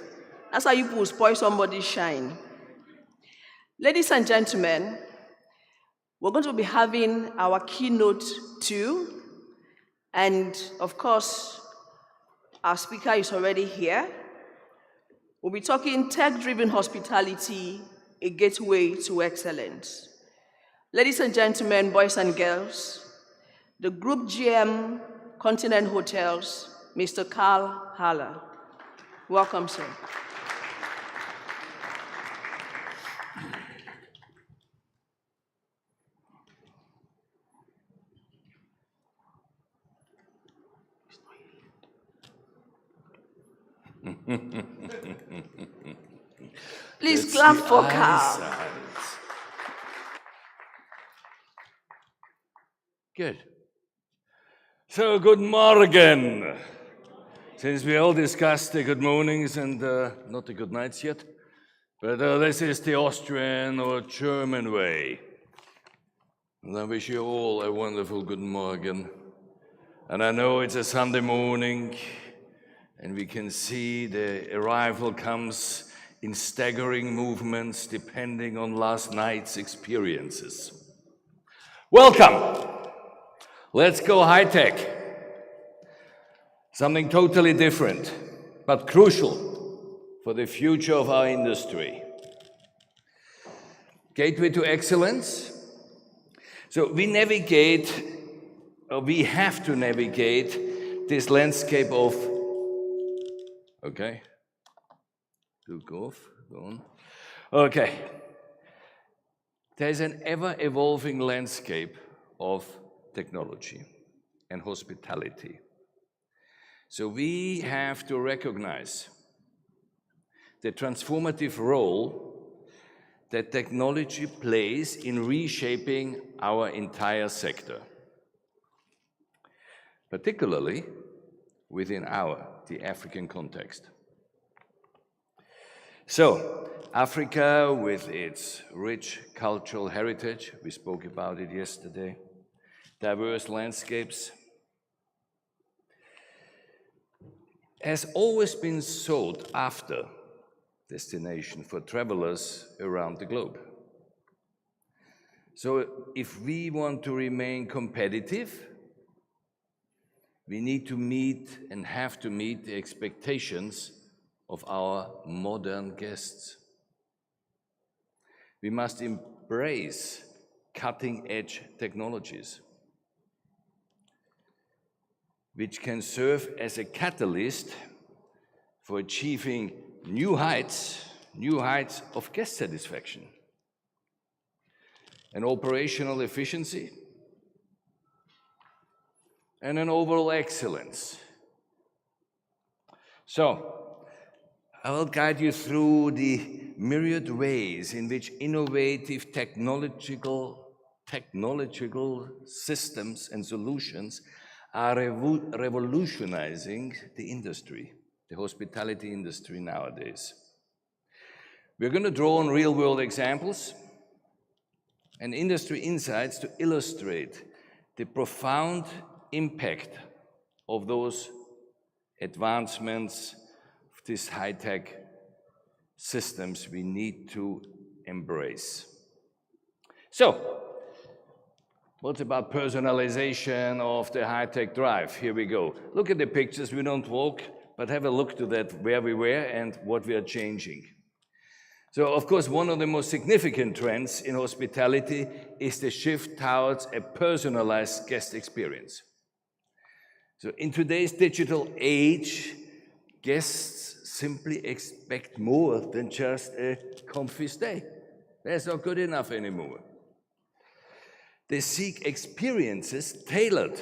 That's how you people spoil somebody's shine. Ladies and gentlemen, we're going to be having our keynote 2. And of course, our speaker is already here. We'll be talking tech-driven hospitality, a gateway to excellence. Ladies and gentlemen, boys and girls, the Group GM Continent Hotels, Mr. Carl Haller. Welcome, sir. Please clap for Carl. Good. So, good morning. Since we all discussed the good mornings and not the good nights yet, but this is the Austrian or German way. And I wish you all a wonderful good morning. And I know it's a Sunday morning, and we can see the arrival comes in staggering movements depending on last night's experiences. Welcome. Let's go high-tech. Something totally different, but crucial for the future of our industry. Gateway to excellence. So we have to navigate this landscape of, okay, go on. Okay. There's an ever-evolving landscape of technology and hospitality. So we have to recognize the transformative role that technology plays in reshaping our entire sector, particularly within the African context. So, Africa, with its rich cultural heritage, we spoke about it yesterday, diverse landscapes, has always been sought after destination for travelers around the globe. So if we want to remain competitive, we need to meet and have to meet the expectations of our modern guests. We must embrace cutting-edge technologies, which can serve as a catalyst for achieving new heights of guest satisfaction and operational efficiency and an overall excellence. So, I will guide you through the myriad ways in which innovative technological systems and solutions are revolutionizing the industry, the hospitality industry nowadays. We're going to draw on real-world examples and industry insights to illustrate the profound impact of those advancements, of these high-tech systems we need to embrace. So, what about personalization of the high-tech drive? Here we go. Look at the pictures. We don't walk, but have a look to that, where we were and what we are changing. So, of course, one of the most significant trends in hospitality is the shift towards a personalized guest experience. So, in today's digital age, guests simply expect more than just a comfy stay. That's not good enough anymore. They seek experiences tailored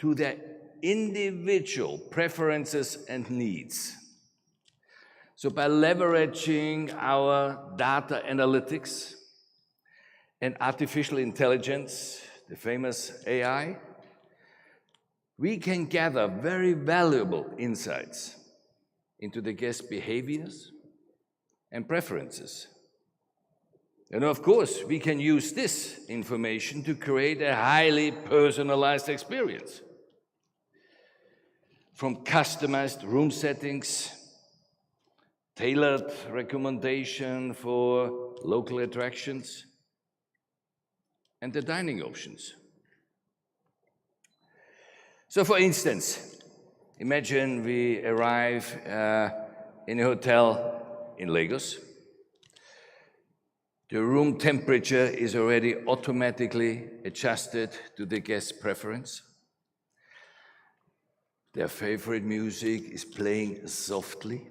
to their individual preferences and needs. So by leveraging our data analytics and artificial intelligence, the famous AI, we can gather very valuable insights into the guest behaviors and preferences. And of course, we can use this information to create a highly personalized experience. From customized room settings, tailored recommendation for local attractions, and the dining options. So for instance, imagine we arrive in a hotel in Lagos. The room temperature is already automatically adjusted to the guest's preference. Their favorite music is playing softly.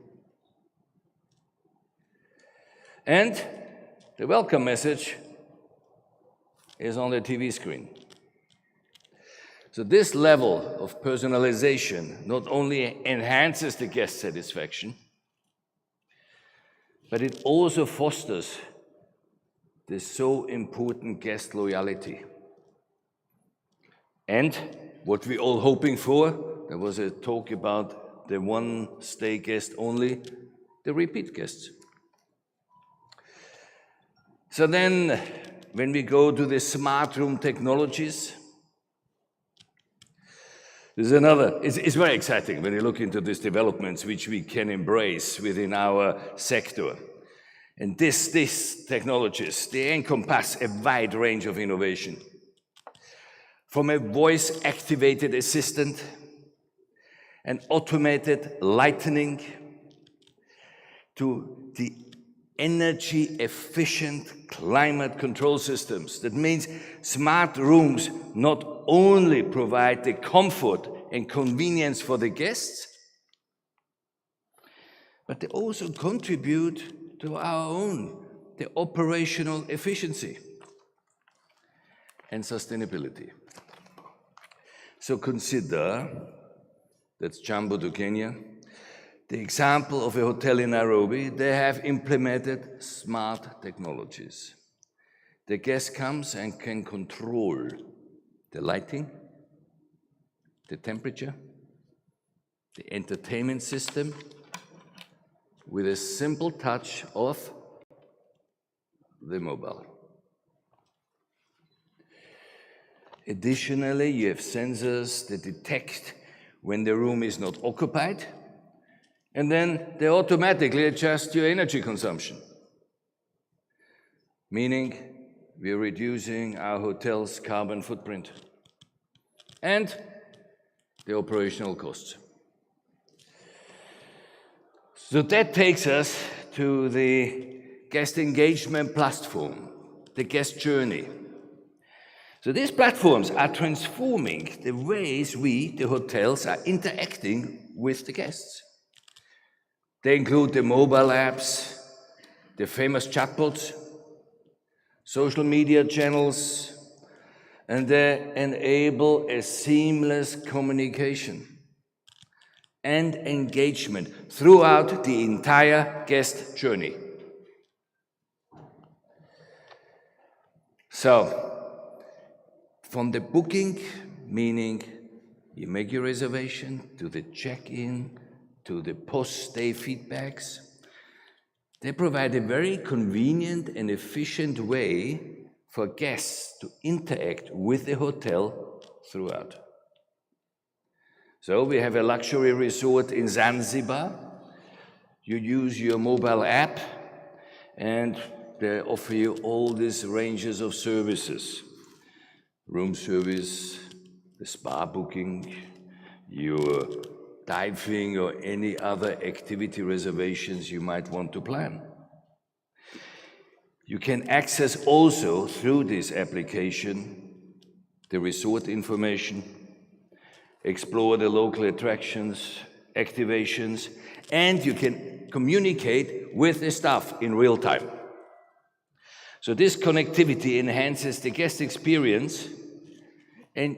And the welcome message is on the TV screen. So this level of personalization not only enhances the guest satisfaction, but it also fosters the so important guest loyalty. And what we're all hoping for, there was a talk about the one-stay guest only, the repeat guests. So then, when we go to the smart room technologies, there's another, it's very exciting when you look into these developments which we can embrace within our sector. And these technologies, they encompass a wide range of innovation. From a voice-activated assistant, an automated lighting, to the energy-efficient climate control systems. That means smart rooms not only provide the comfort and convenience for the guests, but they also contribute to our own, the operational efficiency and sustainability. So consider, that's Jambo to Kenya, the example of a hotel in Nairobi. They have implemented smart technologies. The guest comes and can control the lighting, the temperature, the entertainment system, with a simple touch of the mobile. Additionally, you have sensors that detect when the room is not occupied, and then they automatically adjust your energy consumption, meaning we're reducing our hotel's carbon footprint and the operational costs. So that takes us to the guest engagement platform, the guest journey. So these platforms are transforming the ways we, the hotels, are interacting with the guests. They include the mobile apps, the famous chatbots, social media channels, and they enable a seamless communication and engagement throughout the entire guest journey. So, from the booking, meaning you make your reservation, to the check-in, to the post-stay feedbacks, they provide a very convenient and efficient way for guests to interact with the hotel throughout. So we have a luxury resort in Zanzibar. You use your mobile app and they offer you all these ranges of services. Room service, the spa booking, your diving or any other activity reservations you might want to plan. You can access also through this application the resort information, explore the local attractions, activations, and you can communicate with the staff in real time. So this connectivity enhances the guest experience and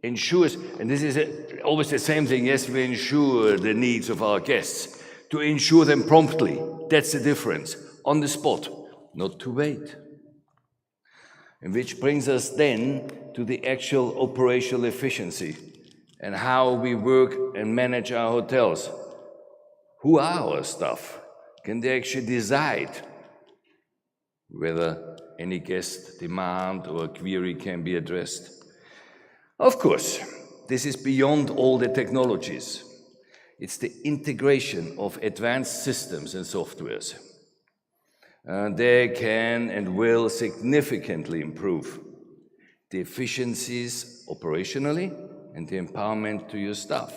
ensures, and this is always the same thing, yes, we ensure the needs of our guests, to ensure them promptly. That's the difference, on the spot, not to wait. And which brings us then to the actual operational efficiency and how we work and manage our hotels. Who are our staff? Can they actually decide whether any guest demand or query can be addressed? Of course, this is beyond all the technologies. It's the integration of advanced systems and softwares. They can and will significantly improve the efficiencies operationally and the empowerment to your staff.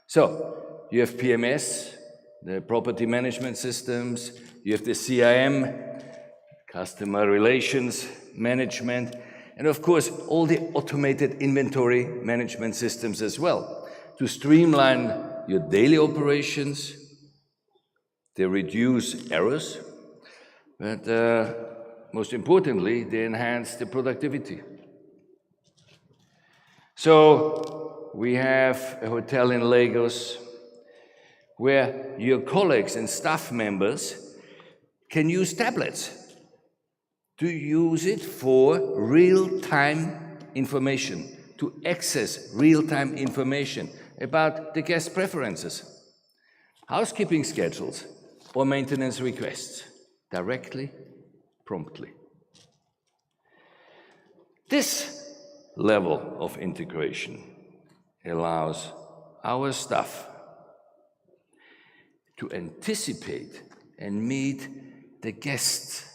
So, you have PMS, the property management systems, you have the CRM, customer relations management, and of course, all the automated inventory management systems as well, to streamline your daily operations, they reduce errors, but most importantly, they enhance the productivity. So, we have a hotel in Lagos where your colleagues and staff members can use tablets to use it for real-time information, to access real-time information about the guest preferences, housekeeping schedules, or maintenance requests, directly, promptly. This level of integration allows our staff to anticipate and meet the guests'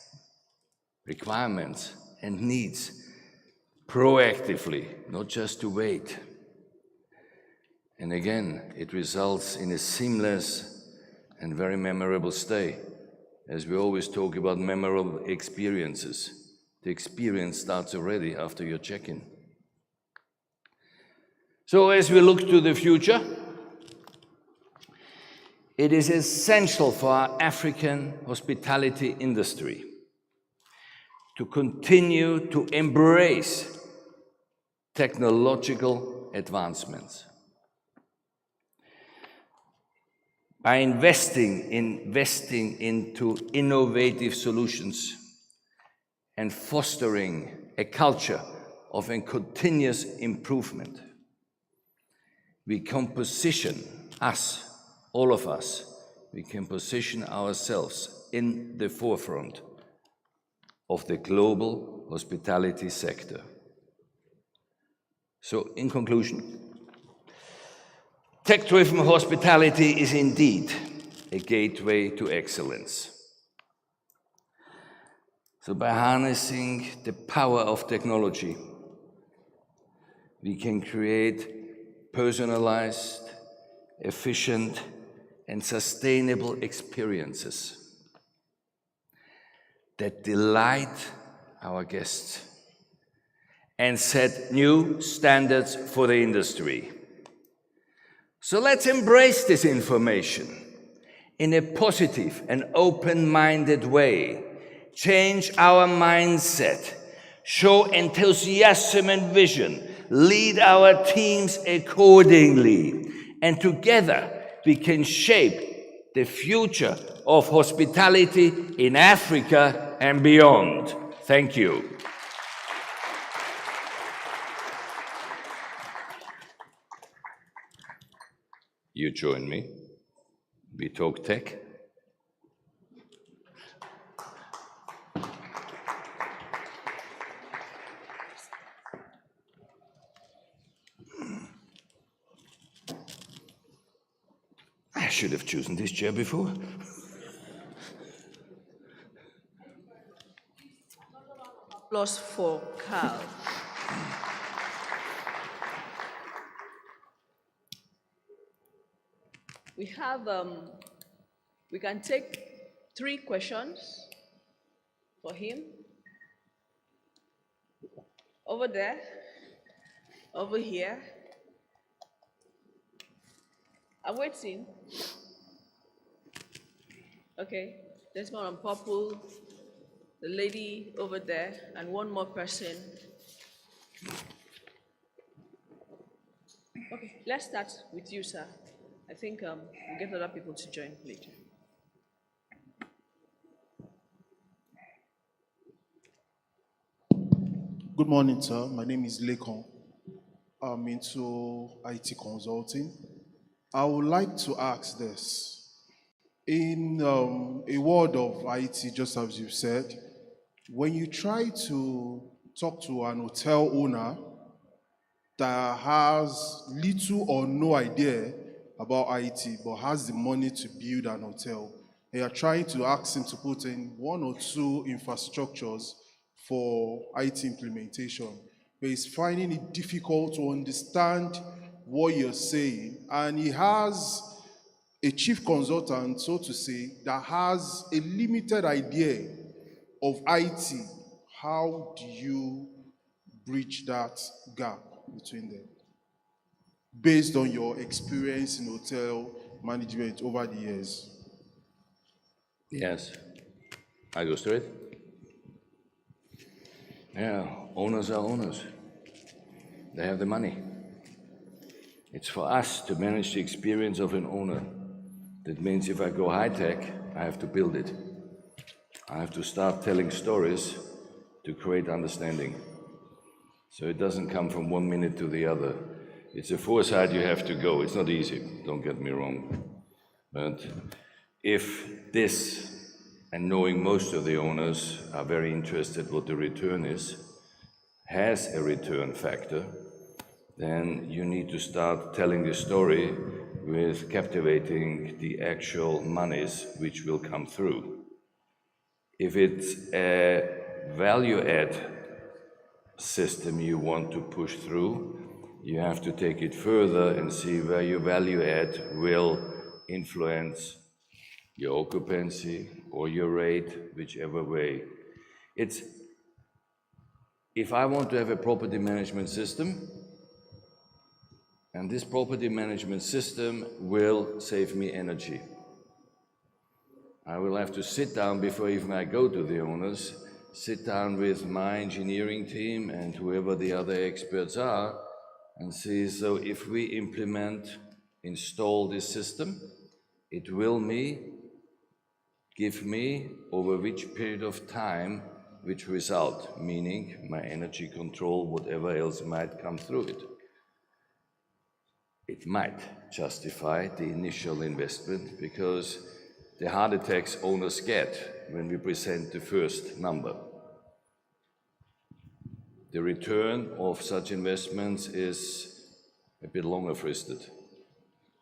requirements and needs proactively, not just to wait. And again, it results in a seamless and very memorable stay. As we always talk about memorable experiences, the experience starts already after your check-in. So as we look to the future, it is essential for our African hospitality industry to continue to embrace technological advancements. By investing into innovative solutions and fostering a culture of a continuous improvement, we can position us, all of us, we can position ourselves in the forefront of the global hospitality sector. So, in conclusion, tech-driven hospitality is indeed a gateway to excellence. So by harnessing the power of technology, we can create personalized, efficient, and sustainable experiences that delight our guests and set new standards for the industry. So let's embrace this information in a positive and open-minded way, change our mindset, show enthusiasm and vision, lead our teams accordingly, and together we can shape the future of hospitality in Africa and beyond. Thank you. You join me. We talk tech. I should have chosen this chair before. Applause for Carl. We have, we can take 3 questions for him. Over there, over here. I'm waiting. Okay, there's one on purple, the lady over there, and one more person. Okay, let's start with you, sir. I think we'll get other people to join later. Good morning, sir. My name is Lekon. I'm into IT consulting. I would like to ask this. In a world of IT, just as you said, when you try to talk to an hotel owner that has little or no idea about IT, but has the money to build an hotel, and you're trying to ask him to put in 1 or 2 infrastructures for IT implementation, but he's finding it difficult to understand what you're saying, and he has a chief consultant, so to say, that has a limited idea of IT. How do you bridge that gap between them, based on your experience in hotel management over the years? Yes. I go straight. Yeah, owners are owners. They have the money. It's for us to manage the experience of an owner. That means if I go high-tech, I have to build it. I have to start telling stories to create understanding. So it doesn't come from one minute to the other. It's a foresight you have to go. It's not easy, don't get me wrong. But if this, and knowing most of the owners are very interested what the return is, has a return factor, then you need to start telling the story with captivating the actual monies which will come through. If it's a value-add system you want to push through, you have to take it further and see where your value-add will influence your occupancy or your rate, whichever way. If I want to have a property management system, and this property management system will save me energy, I will have to sit down before even I go to the owners, sit down with my engineering team and whoever the other experts are, and see, so if we install this system, it will give me over which period of time which result, meaning my energy control, whatever else might come through it. It might justify the initial investment because the heart attacks owners get when we present the first number. The return of such investments is a bit longer fristed.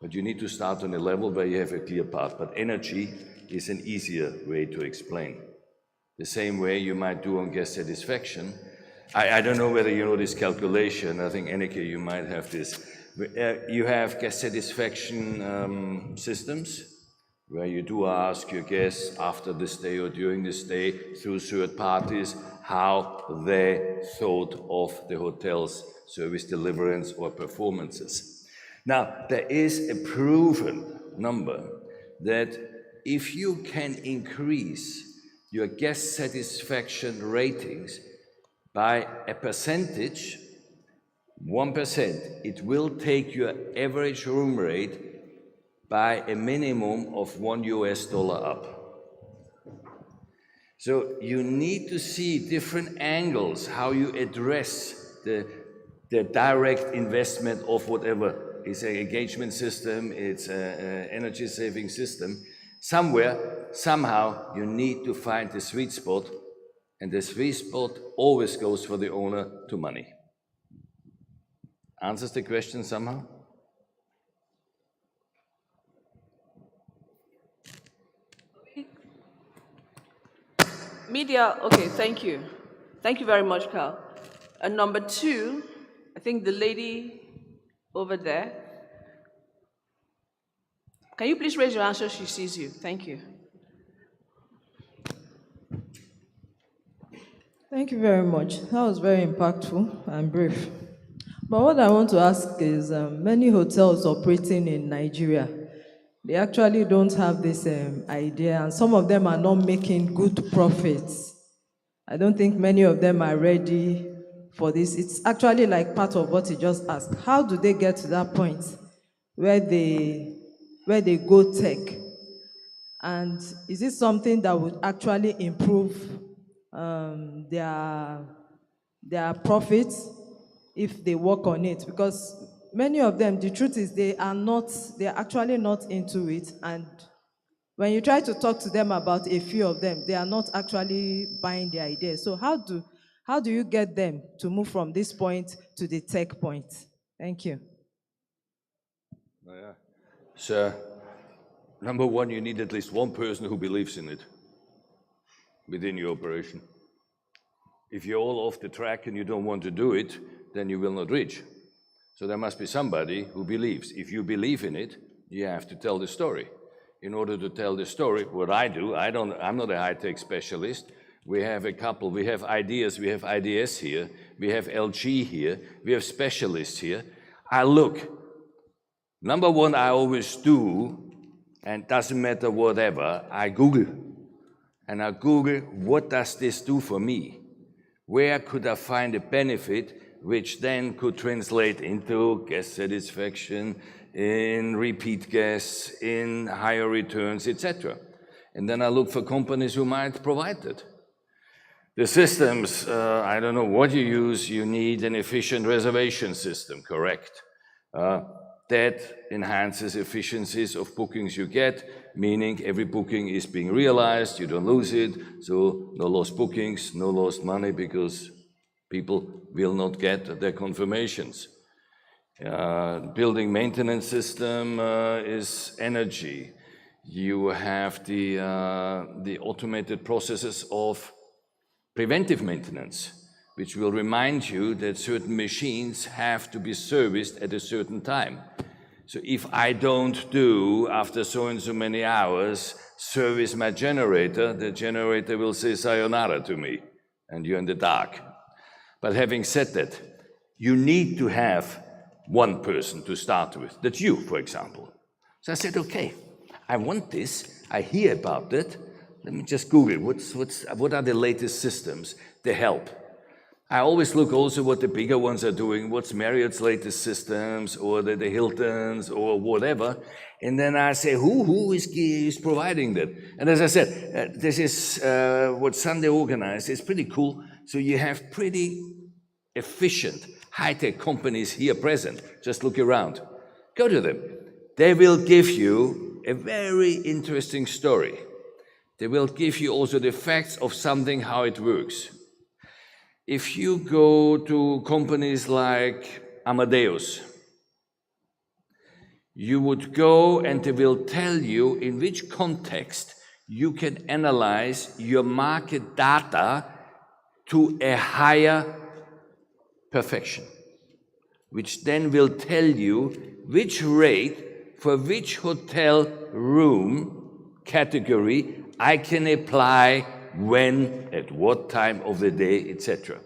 But you need to start on a level where you have a clear path. But energy is an easier way to explain. The same way you might do on guest satisfaction. I don't know whether you know this calculation. I think, Enneke, you might have this. You have guest satisfaction systems where you do ask your guests after the stay or during the stay through third parties how they thought of the hotel's service deliverance or performances. Now, there is a proven number that if you can increase your guest satisfaction ratings by a percentage, 1%, it will take your average room rate by a minimum of $1 up. So you need to see different angles, how you address the direct investment of whatever. It's an engagement system, it's an energy saving system. Somewhere, somehow, you need to find the sweet spot, and the sweet spot always goes for the owner to money. Answers the question somehow? Media, okay, thank you. Thank you very much, Carl. And number two, I think the lady over there. Can you please raise your hand so she sees you? Thank you. Thank you very much. That was very impactful and brief. But what I want to ask is, many hotels operating in Nigeria, they actually don't have this idea, and some of them are not making good profits. I don't think many of them are ready for this. It's actually like part of what you just asked. How do they get to that point where they go tech? And is it something that would actually improve their profits if they work on it? Because many of them, the truth is they're actually not into it, and when you try to talk to them about a few of them, they are not actually buying the idea. So how do you get them to move from this point to the tech point? Thank you. So, number one, you need at least one person who believes in it within your operation. If you're all off the track and you don't want to do it, then you will not reach. So there must be somebody who believes. If you believe in it, you have to tell the story. In order to tell the story, what I do, I'm not a high-tech specialist. We have ideas, we have IDS here, we have LG here, we have specialists here. I look. Number one, I always do, and doesn't matter whatever, I Google. And I Google, what does this do for me? Where could I find a benefit which then could translate into guest satisfaction, in repeat guests, in higher returns, etc. And then I look for companies who might provide that. The systems, I don't know what you use, you need an efficient reservation system, correct? That enhances efficiencies of bookings you get, meaning every booking is being realized, you don't lose it, so no lost bookings, no lost money, because people will not get their confirmations. Building maintenance system is energy. You have the automated processes of preventive maintenance, which will remind you that certain machines have to be serviced at a certain time. So if I don't do, after so and so many hours, service my generator, the generator will say sayonara to me, and you're in the dark. But having said that, you need to have one person to start with. That's you, for example. So I said, okay, I want this, I hear about it, let me just Google, what are the latest systems that help? I always look also what the bigger ones are doing, what's Marriott's latest systems, or the Hiltons, or whatever, and then I say, who is providing that? And as I said, this is what Sunday organized, it's pretty cool, so you have pretty efficient, high-tech companies here present. Just look around. Go to them. They will give you a very interesting story. They will give you also the facts of something, how it works. If you go to companies like Amadeus, you would go and they will tell you in which context you can analyze your market data to a higher perfection, which then will tell you which rate for which hotel room category I can apply when, at what time of the day, etc.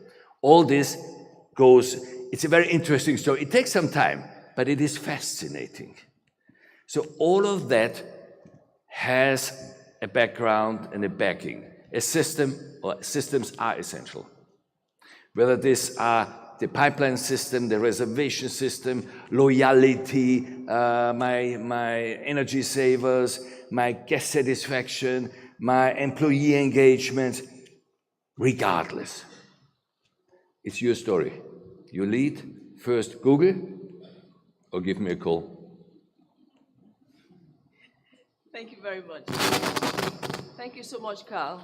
All this goes, it's a very interesting story. It takes some time, but it is fascinating. So all of that has a background and a backing. A system, or systems are essential. Whether these are the pipeline system, the reservation system, loyalty, my energy savers, my guest satisfaction, my employee engagement, regardless. It's your story. You lead, first Google, or give me a call. Thank you very much. Thank you so much, Carl.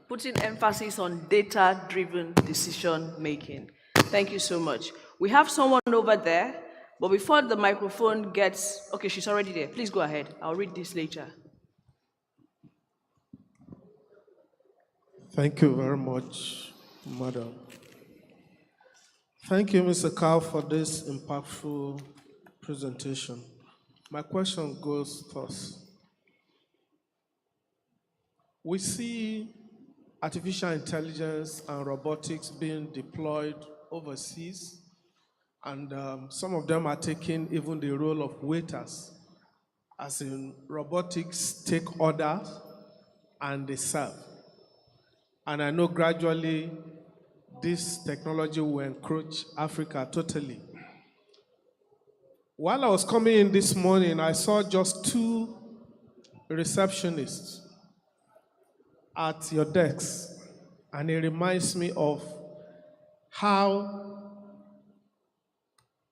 Putting emphasis on data-driven decision-making. Thank you so much. We have someone over there, but before the microphone gets, okay, she's already there. Please go ahead. I'll read this later. Thank you very much. Madam. Thank you, Mr. Carl, for this impactful presentation. My question goes thus. We see artificial intelligence and robotics being deployed overseas, and some of them are taking even the role of waiters, as in robotics take orders and they serve. And I know gradually this technology will encroach Africa totally. While I was coming in this morning, I saw just 2 receptionists at your desks, and it reminds me of how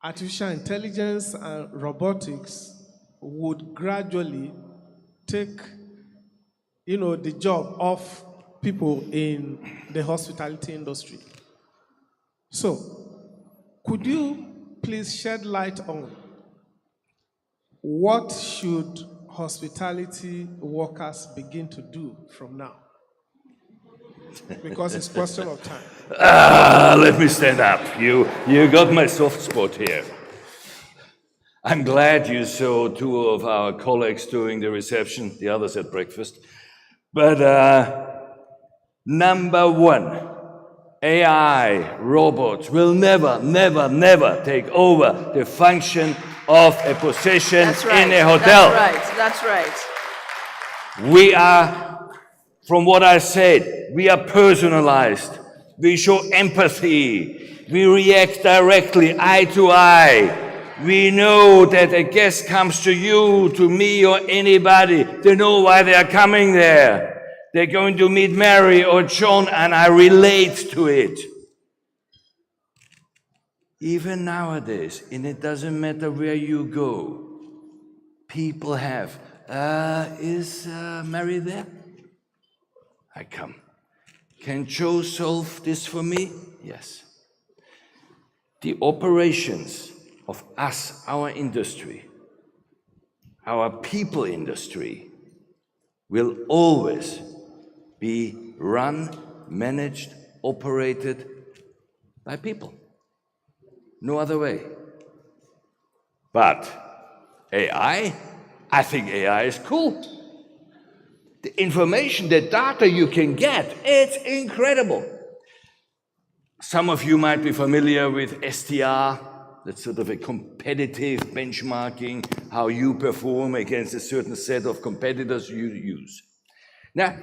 artificial intelligence and robotics would gradually take, the job of people in the hospitality industry. So, could you please shed light on what should hospitality workers begin to do from now? Because it's a question of time. Let me stand up. You got my soft spot here. I'm glad you saw 2 of our colleagues doing the reception, the others at breakfast. But number 1, AI, robots will never take over the function of a position in a hotel. That's right. We are, from what I said, we are personalized. We show empathy. We react directly, eye to eye. We know that a guest comes to you, to me, or anybody. They know why they are coming there. They're going to meet Mary or John, and I relate to it. Even nowadays, and it doesn't matter where you go, people have, is Mary there? I come. Can Joe solve this for me? Yes. The operations of us, our industry, our people industry, will always be run, managed, operated by people. No other way. But AI, I think AI is cool. The information, the data you can get, it's incredible. Some of you might be familiar with STR. That's sort of a competitive benchmarking, how you perform against a certain set of competitors you use. Now,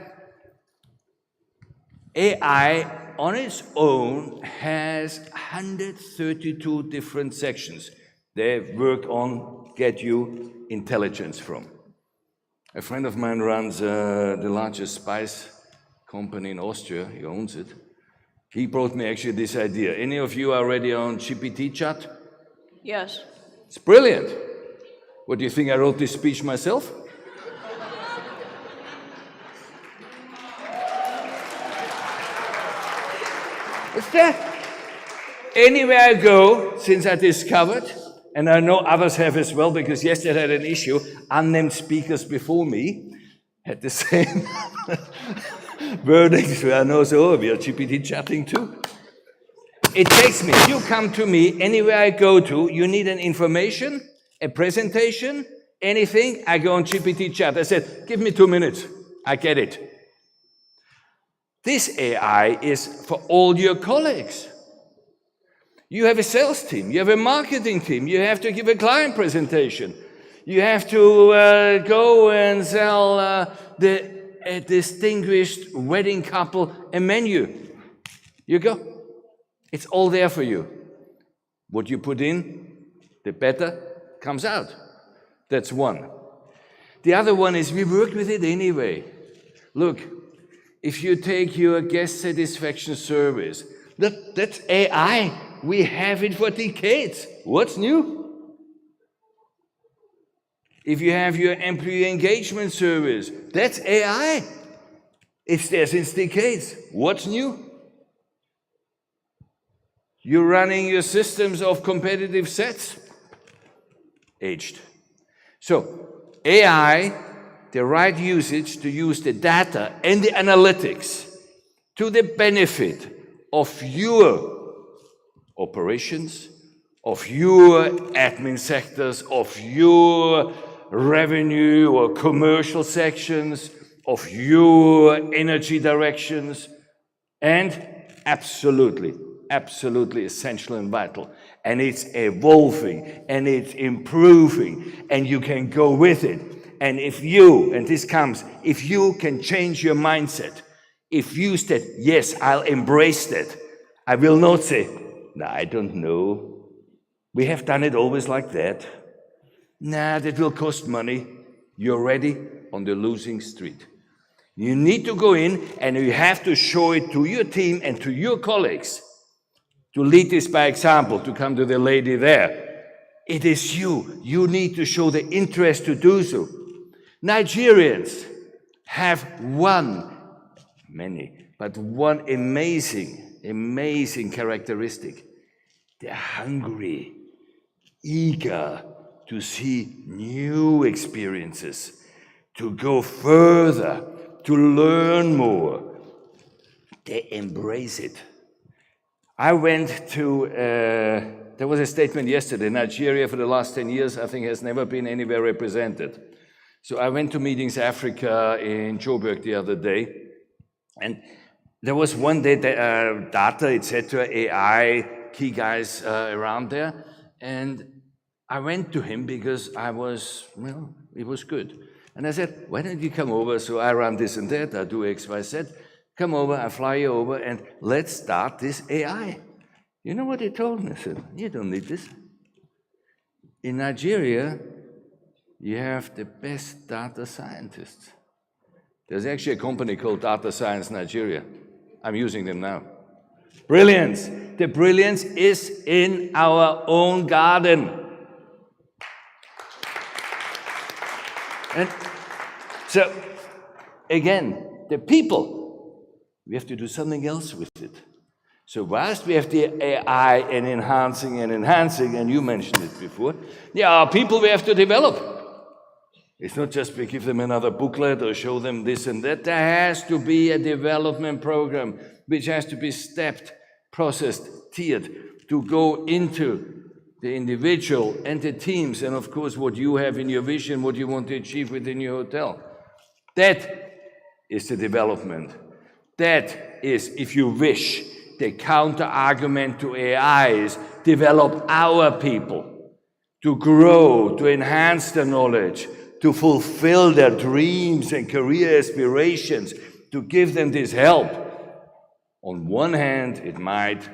AI on its own has 132 different sections they work on, get you intelligence from. A friend of mine runs the largest spice company in Austria, he owns it. He brought me actually this idea. Any of you are already on GPT chat? Yes. It's brilliant. What, do you think I wrote this speech myself? It's there. Anywhere I go, since I discovered, and I know others have as well, because yesterday I had an issue, unnamed speakers before me had the same wordings, where I know, so we are GPT chatting too. It takes me, you come to me, anywhere I go to, you need an information, a presentation, anything, I go on GPT chat. I said, give me 2 minutes, I get it. This AI is for all your colleagues. You have a sales team, you have a marketing team, you have to give a client presentation, you have to go and sell a distinguished wedding couple a menu. You go. It's all there for you. What you put in, the better comes out. That's one. The other one is we work with it anyway. Look, if you take your guest satisfaction surveys, that's AI. We have it for decades. What's new? If you have your employee engagement surveys, that's AI. It's there since decades. What's new? You're running your systems of competitive sets. Aged. So, AI, the right usage to use the data and the analytics to the benefit of your operations, of your admin sectors, of your revenue or commercial sections, of your energy directions, and absolutely essential and vital. And it's evolving, and it's improving, and you can go with it. And if you can change your mindset, if you said, yes, I'll embrace that, I will not say, no, I don't know. We have done it always like that. Nah, that will cost money. You're already on the losing street. You need to go in and you have to show it to your team and to your colleagues, to lead this by example, to come to the lady there. It is you. You need to show the interest to do so. Nigerians have one amazing characteristic. They're hungry, eager to see new experiences, to go further, to learn more. They embrace it. I went to, there was a statement yesterday, Nigeria for the last 10 years, I think, has never been anywhere represented. So I went to Meetings Africa in Joburg the other day, and there was one day data, etc., AI, key guys around there, and I went to him because it was good. And I said, why don't you come over? So I run this and that, I do X, Y, Z. Come over, I fly you over, and let's start this AI. You know what he told me? I said, you don't need this. In Nigeria, you have the best data scientists. There's actually a company called Data Science Nigeria. I'm using them now. Brilliance. The brilliance is in our own garden. And so, again, the people, we have to do something else with it. So whilst we have the AI and enhancing, and you mentioned it before, there are people we have to develop. It's not just we give them another booklet or show them this and that. There has to be a development program which has to be stepped, processed, tiered, to go into the individual and the teams, and of course what you have in your vision, what you want to achieve within your hotel. That is the development. That is, if you wish, the counter-argument to AI is develop our people to grow, to enhance their knowledge, to fulfill their dreams and career aspirations, to give them this help. On one hand, it might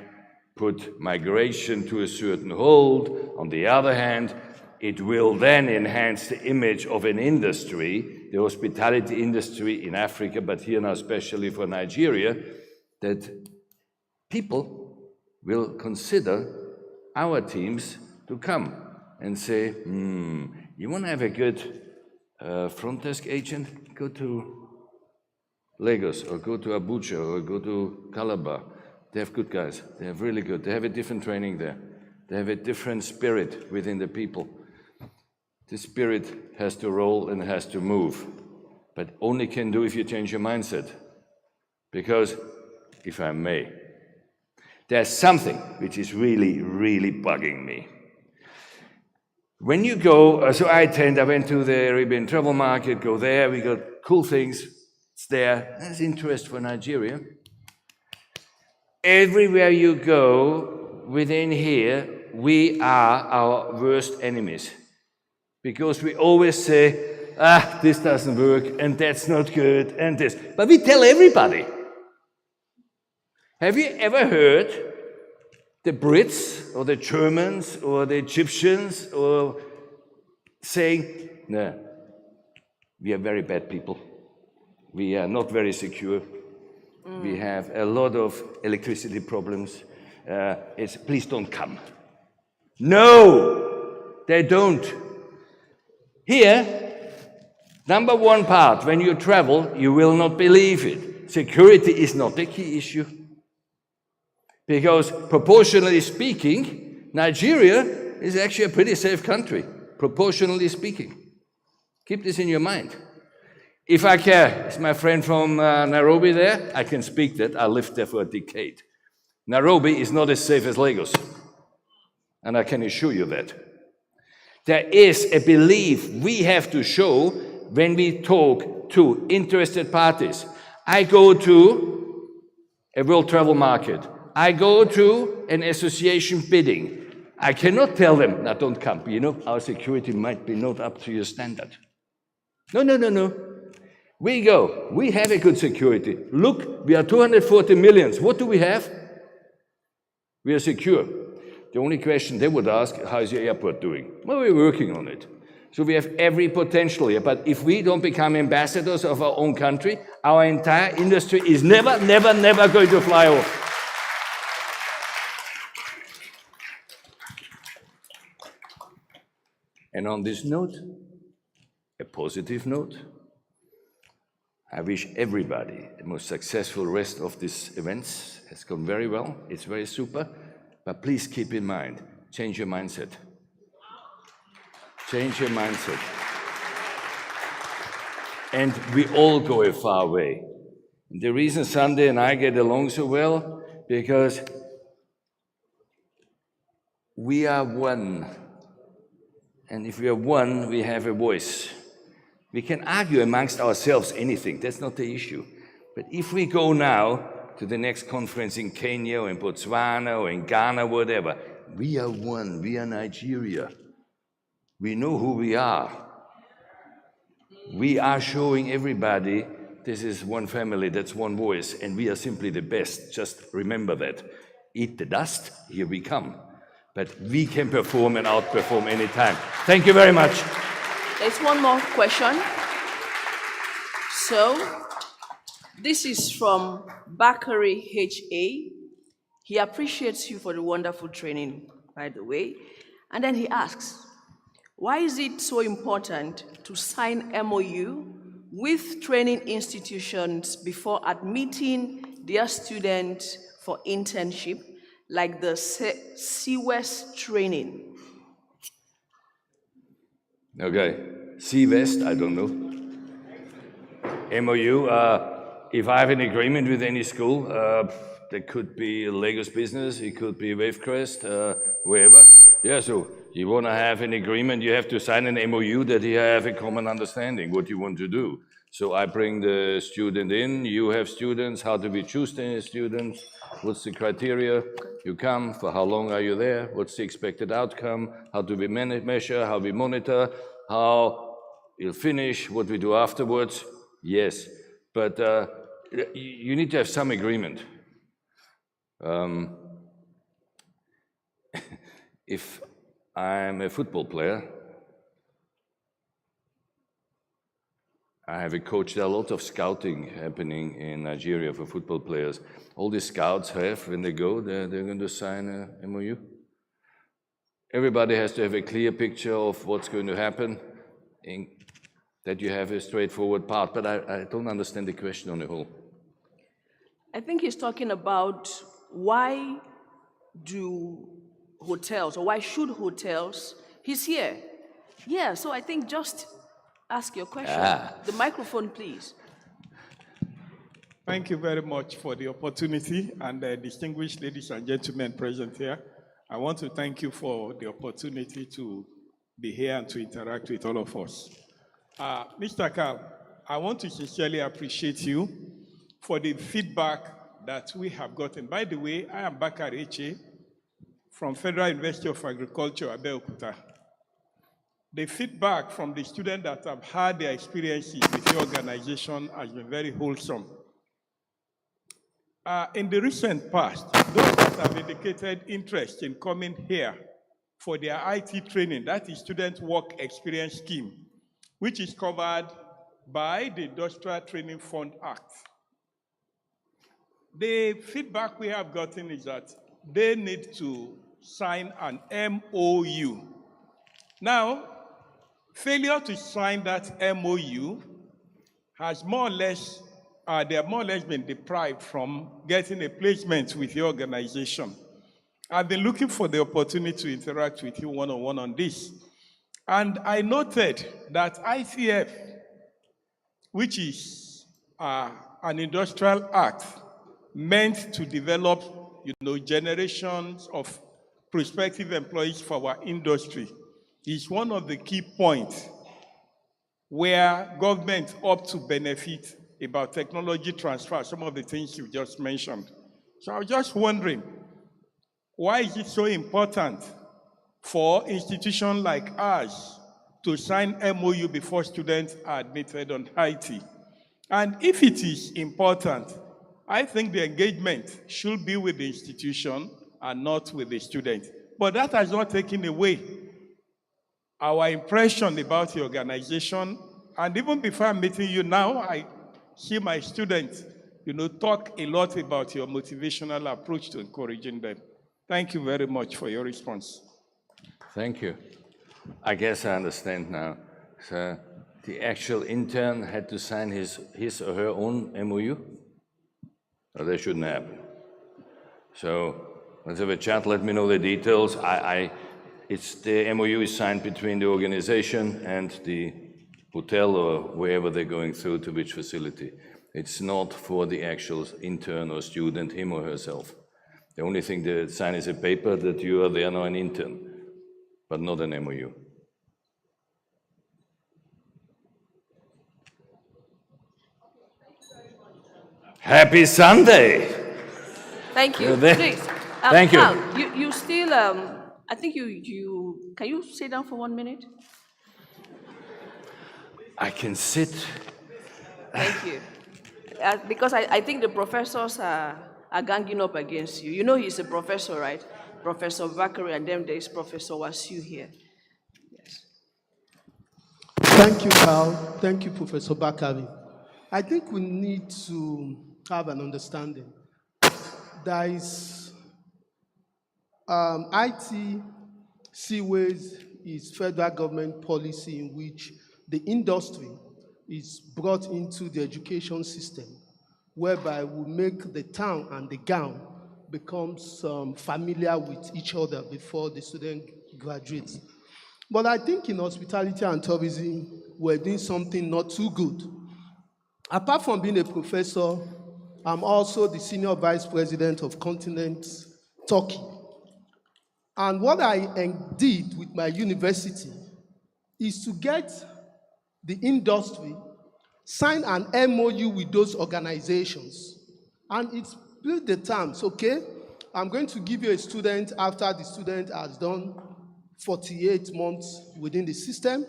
put migration to a certain hold. On the other hand, it will then enhance the image of an industry, the hospitality industry in Africa, but here now especially for Nigeria, that people will consider our teams to come and say, you want to have a good front desk agent? Go to Lagos, or go to Abuja, or go to Calabar. They have good guys. They have really good. They have a different training there. They have a different spirit within the people. The spirit has to roll and has to move, but only can do if you change your mindset. Because, if I may, there's something which is really, really bugging me. When you go, so I went to the Arabian travel market, go there, we got cool things, it's there, there's interest for Nigeria. Everywhere you go within here, we are our worst enemies. Because we always say, this doesn't work, and that's not good, and this. But we tell everybody. Have you ever heard the Brits, or the Germans, or the Egyptians, or saying, no, we are very bad people. We are not very secure. We have a lot of electricity problems. Please don't come. No, they don't. Here, number one part, when you travel, you will not believe it. Security is not the key issue. Because proportionally speaking, Nigeria is actually a pretty safe country, proportionally speaking. Keep this in your mind. If I care, is my friend from Nairobi there? I can speak that. I lived there for a decade. Nairobi is not as safe as Lagos, and I can assure you that. There is a belief we have to show when we talk to interested parties. I go to a world travel market. I go to an association bidding. I cannot tell them, now don't come. You know, our security might be not up to your standard. No. We go. We have a good security. Look, we are 240 millions. What do we have? We are secure. The only question they would ask, how is your airport doing? Well, we're working on it. So we have every potential here. But if we don't become ambassadors of our own country, our entire industry is never going to fly off. And on this note, a positive note, I wish everybody the most successful rest of these events. It's gone very well. It's very super. But please keep in mind, change your mindset. Change your mindset. And we all go a far way. And the reason Sunday and I get along so well, because we are one. And if we are one, we have a voice. We can argue amongst ourselves anything. That's not the issue. But if we go now to the next conference in Kenya or in Botswana or in Ghana, whatever, we are one. We are Nigeria. We know who we are. We are showing everybody this is one family, that's one voice, and we are simply the best. Just remember that. Eat the dust, here we come. But we can perform and outperform anytime. Thank you very much. There's one more question. So, this is from Bakari H.A. He appreciates you for the wonderful training, by the way. And then he asks, why is it so important to sign MOU with training institutions before admitting their students for internship, like the CWEST training? Okay, CWEST, I don't know. MOU, if I have an agreement with any school, that could be Lagos Business, it could be Wavecrest, wherever. Yeah, so you want to have an agreement, you have to sign an MOU that you have a common understanding what you want to do. So I bring the student in, you have students, how do we choose the students? What's the criteria? You come, for how long are you there? What's the expected outcome? How do we measure, how we monitor, how you'll finish, what we do afterwards? Yes, but you need to have some agreement. If I'm a football player, I have a coach. There are a lot of scouting happening in Nigeria for football players. All the scouts have, when they go, they're going to sign a MOU. Everybody has to have a clear picture of what's going to happen, that you have a straightforward path. But I don't understand the question on the whole. I think he's talking about why do hotels, or why should hotels, he's here. Yeah, so I think just ask your question. The microphone, please. Thank you very much for the opportunity, and distinguished ladies and gentlemen present here. I want to thank you for the opportunity to be here and to interact with all of us. Mr. Kab, I want to sincerely appreciate you for the feedback that we have gotten. By the way, I am Bakari Eche from Federal University of Agriculture, Abeokuta. The feedback from the students that have had their experiences with the organization has been very wholesome. In the recent past, those that have indicated interest in coming here for their IT training, that is Student Work Experience Scheme, which is covered by the Industrial Training Fund Act. The feedback we have gotten is that they need to sign an MOU. Now, failure to sign that MOU has more or less, they have more or less been deprived from getting a placement with the organization. I've been looking for the opportunity to interact with you one-on-one on this. And I noted that ICF, which is an industrial act meant to develop generations of prospective employees for our industry is one of the key points where government ought to benefit about technology transfer, some of the things you just mentioned. So I was just wondering, why is it so important for institutions like ours to sign MOU before students are admitted on IT? And if it is important, I think the engagement should be with the institution and not with the student. But that has not taken away our impression about the organization. And even before I'm meeting you now, I see my students, talk a lot about your motivational approach to encouraging them. Thank you very much for your response. Thank you. I guess I understand now. So the actual intern had to sign his or her own MOU? Or that shouldn't happen. So let's have a chat, let me know the details. It's the MOU is signed between the organization and the hotel or wherever they're going through, to which facility. It's not for the actual intern or student, him or herself. The only thing they sign is a paper that you are there now an intern, but not an MOU. Happy Sunday! Thank you. You're there. Please. Thank you. Carl, you still, I think can you sit down for 1 minute? I can sit. Thank you. Because I think the professors are ganging up against you. You know he's a professor, right? Professor Bakari, and then there's Professor Wasu here. Yes. Thank you, Carl. Thank you, Professor Bakari. I think we need to have an understanding. There is IT Seaways is federal government policy in which the industry is brought into the education system, whereby we make the town and the gown becomes familiar with each other before the student graduates. But I think in hospitality and tourism, we're doing something not too good. Apart from being a professor, I'm also the senior vice president of Continent Turkey. And what I did with my university is to get the industry sign an MOU with those organizations. And it's built the terms, okay? I'm going to give you a student after the student has done 48 months within the system.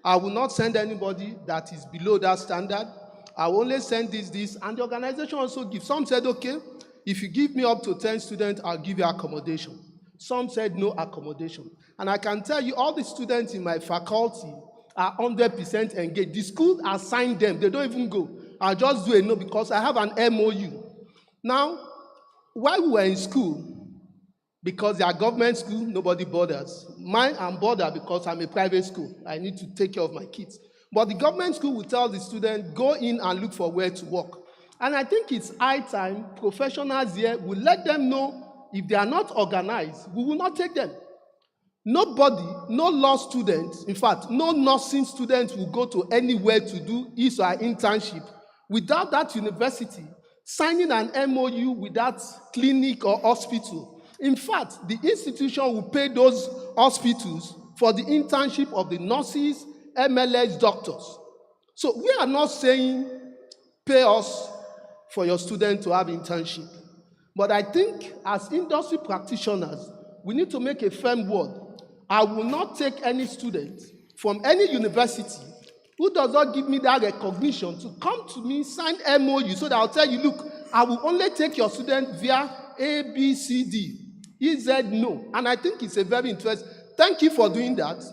I will not send anybody that is below that standard. I will only send this, and the organization also gives. Some said, okay, if you give me up to 10 students, I'll give you accommodation. Some said no accommodation. And I can tell you, all the students in my faculty are 100% engaged. The school assigned them. They don't even go. I'll just do a no because I have an MOU. Now, while we were in school, because they are government school, nobody bothers. Mine, I'm bothered because I'm a private school. I need to take care of my kids. But the government school will tell the student, go in and look for where to work. And I think it's high time professionals here will let them know if they are not organized, we will not take them. Nobody, no law student, in fact, no nursing student will go to anywhere to do his or her internship without that university signing an MOU with that clinic or hospital. In fact, the institution will pay those hospitals for the internship of the nurses, MLS, doctors. So we are not saying pay us for your student to have internship. But I think as industry practitioners, we need to make a firm word. I will not take any student from any university who does not give me that recognition to come to me, sign MOU, so that I'll tell you, look, I will only take your student via A, B, C, D. He said no. And I think it's a very interesting. Thank you for doing that.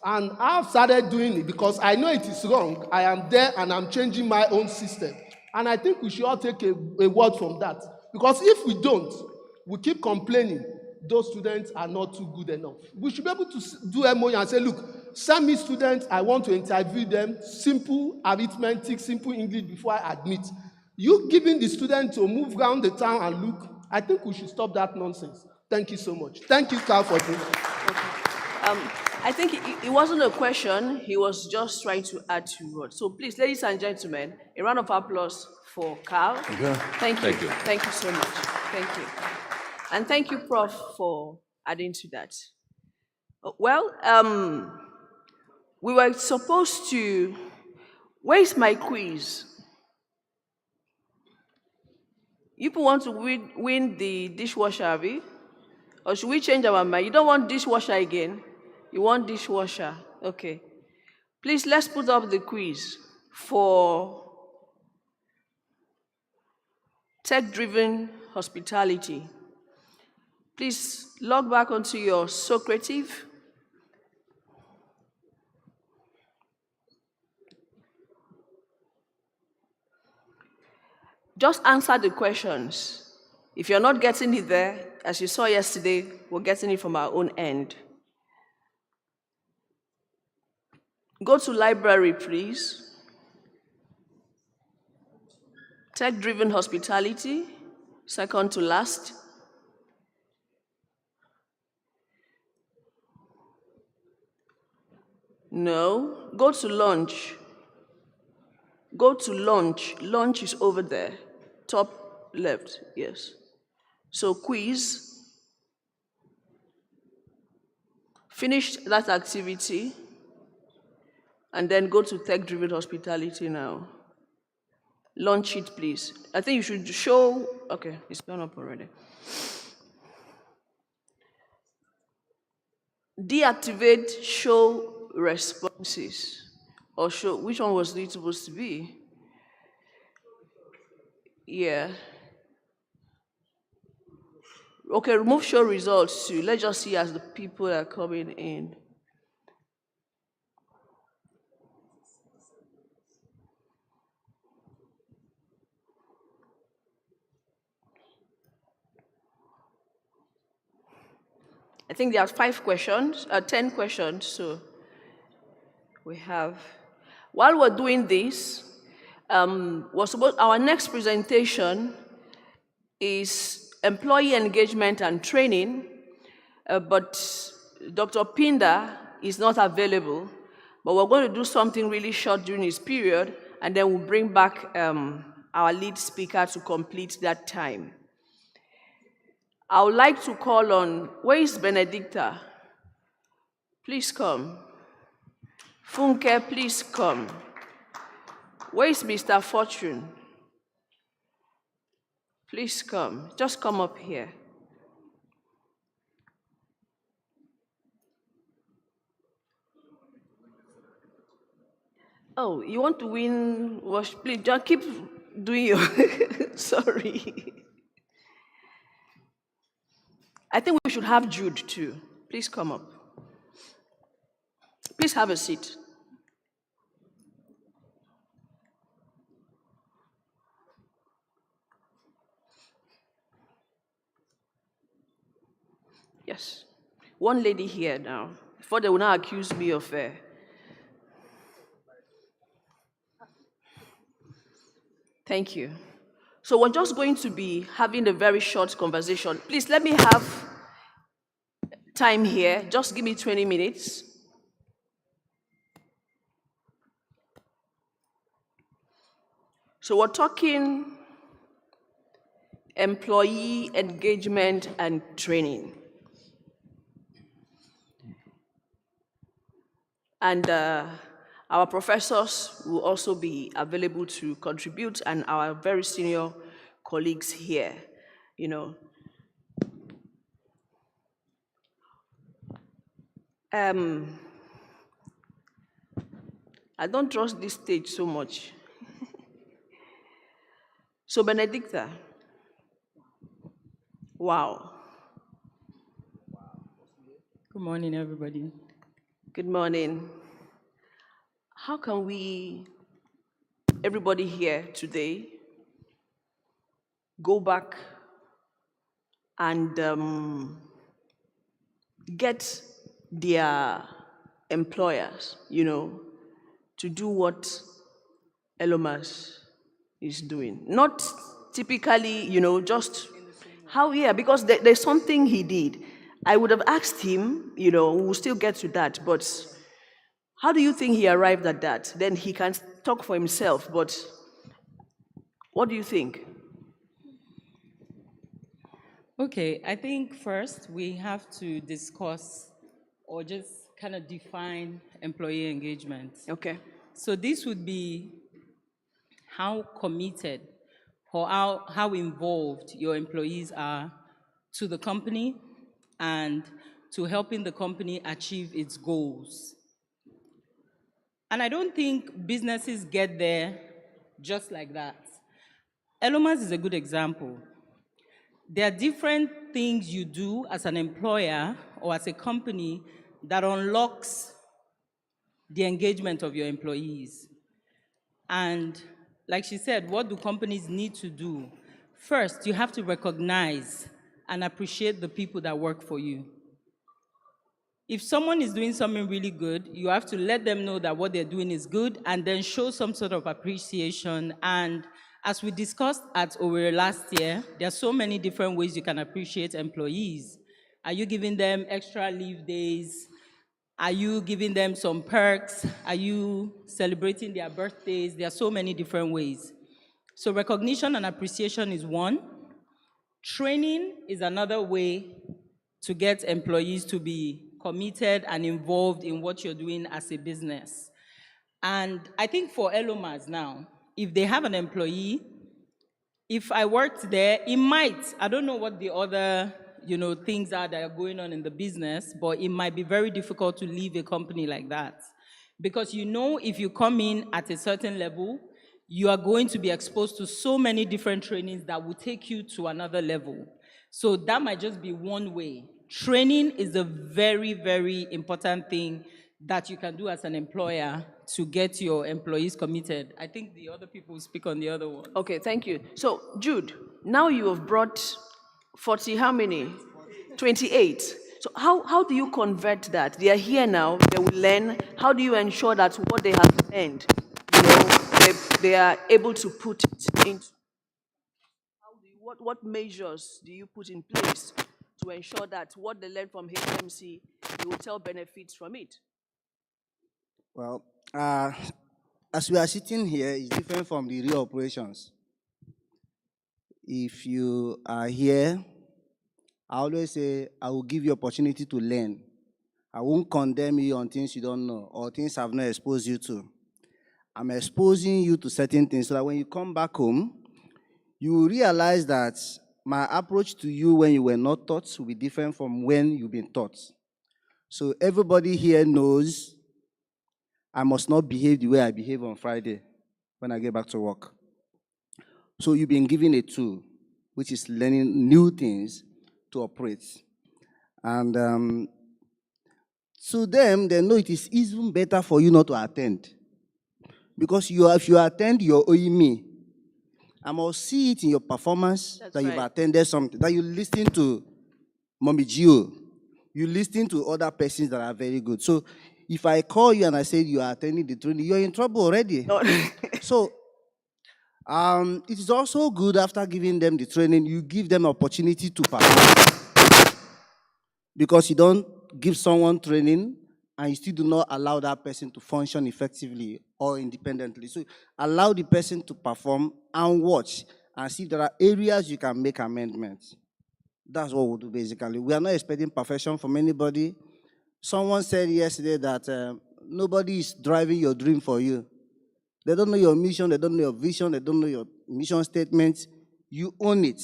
And I've started doing it because I know it is wrong. I am there and I'm changing my own system. And I think we should all take a word from that. Because if we don't, we keep complaining those students are not too good enough. We should be able to do MOU and say, look, send me students, I want to interview them, simple arithmetic, simple English before I admit. You giving the student to move around the town and look, I think we should stop that nonsense. Thank you so much. Thank you, Carl, for doing that. I think it wasn't a question, he was just trying to add to words. So please, ladies and gentlemen, a round of applause for Carl. Okay. Thank you. Thank you. Thank you so much. Thank you. And thank you, Prof, for adding to that. Well, we were supposed to. Where's my quiz? You people want to win the dishwasher, Abby? Or should we change our mind? You don't want dishwasher again? You want dishwasher? Okay. Please, let's put up the quiz for tech-driven hospitality. Please log back onto your Socrative. Just answer the questions. If you're not getting it there, as you saw yesterday, we're getting it from our own end. Go to library, please. Tech-driven hospitality, second to last. No, go to lunch. Go to lunch. Lunch is over there, top left, yes. So quiz. Finish that activity, and then go to tech-driven hospitality now. Launch it, please. I think you should show, okay, it's gone up already. Deactivate show responses. Or show, which one was it supposed to be? Yeah. Okay, remove show results too. Let's just see as the people are coming in. I think there are 10 questions, so we have. While we're doing this, our next presentation is employee engagement and training, but Dr. Pinda is not available, but we're going to do something really short during his period, and then we'll bring back our lead speaker to complete that time. I would like to call on, where is Benedicta? Please come. Funke, please come. Where is Mr. Fortune? Please come. Just come up here. Oh, you want to win? Please, just keep doing your. Sorry. I think we should have Jude too. Please come up. Please have a seat. Yes. One lady here now, before they will not accuse me of Thank you. So we're just going to be having a very short conversation. Please let me have time here. Just give me 20 minutes. So we're talking employee engagement and training. And our professors will also be available to contribute, and our very senior colleagues here, you know. I don't trust this stage so much. So Benedicta, wow. Good morning, everybody. Good morning. How can we, everybody here today, go back and get their employers, you know, to do what Elomas is doing? Not typically, you know, just how, yeah, because there's something he did. I would have asked him, you know, we'll still get to that, but how do you think he arrived at that? Then he can talk for himself, but what do you think? Okay, I think first we have to discuss or just kind of define employee engagement. Okay. So this would be how committed or how involved your employees are to the company and to helping the company achieve its goals. And I don't think businesses get there just like that. Elomas is a good example. There are different things you do as an employer or as a company that unlocks the engagement of your employees. And like she said, what do companies need to do? First, you have to recognize and appreciate the people that work for you. If someone is doing something really good, you have to let them know that what they're doing is good and then show some sort of appreciation. And as we discussed at Owerri last year, there are so many different ways you can appreciate employees. Are you giving them extra leave days? Are you giving them some perks? Are you celebrating their birthdays? There are so many different ways. So recognition and appreciation is one. Training is another way to get employees to be committed and involved in what you're doing as a business. And I think for Elomas now, if they have an employee, if I worked there, it might, I don't know what the other things are that are going on in the business, but it might be very difficult to leave a company like that. Because if you come in at a certain level, you are going to be exposed to so many different trainings that will take you to another level. So that might just be one way. Training is a very, very important thing that you can do as an employer to get your employees committed. I think the other people will speak on the other one. Okay, thank you. So, Jude, now you have brought 40, how many? 28. So how do you convert that? They are here now, they will learn. How do you ensure that what they have learned, they are able to put it into? What measures do you put in place to ensure that what they learn from HMC, the hotel benefits from it? Well, as we are sitting here, it's different from the real operations. If you are here, I always say, I will give you opportunity to learn. I won't condemn you on things you don't know or things I've not exposed you to. I'm exposing you to certain things so that when you come back home, you will realize that my approach to you when you were not taught will be different from when you've been taught. So everybody here knows I must not behave the way I behave on Friday when I get back to work. So you've been given a tool, which is learning new things to operate. And to them, they know it is even better for you not to attend. Because if you attend, you're owing me. I must see it in your performance that you've attended something, that you listen to Mommy Gio, you listen to other persons that are very good. So if I call you and I say you are attending the training, you're in trouble already. So it is also good after giving them the training, you give them opportunity to perform. Because you don't give someone training and you still do not allow that person to function effectively or independently. So allow the person to perform and watch and see if there are areas you can make amendments. That's what we'll do basically. We are not expecting perfection from anybody. Someone said yesterday that nobody is driving your dream for you. They don't know your mission, they don't know your vision, they don't know your mission statement. You own it.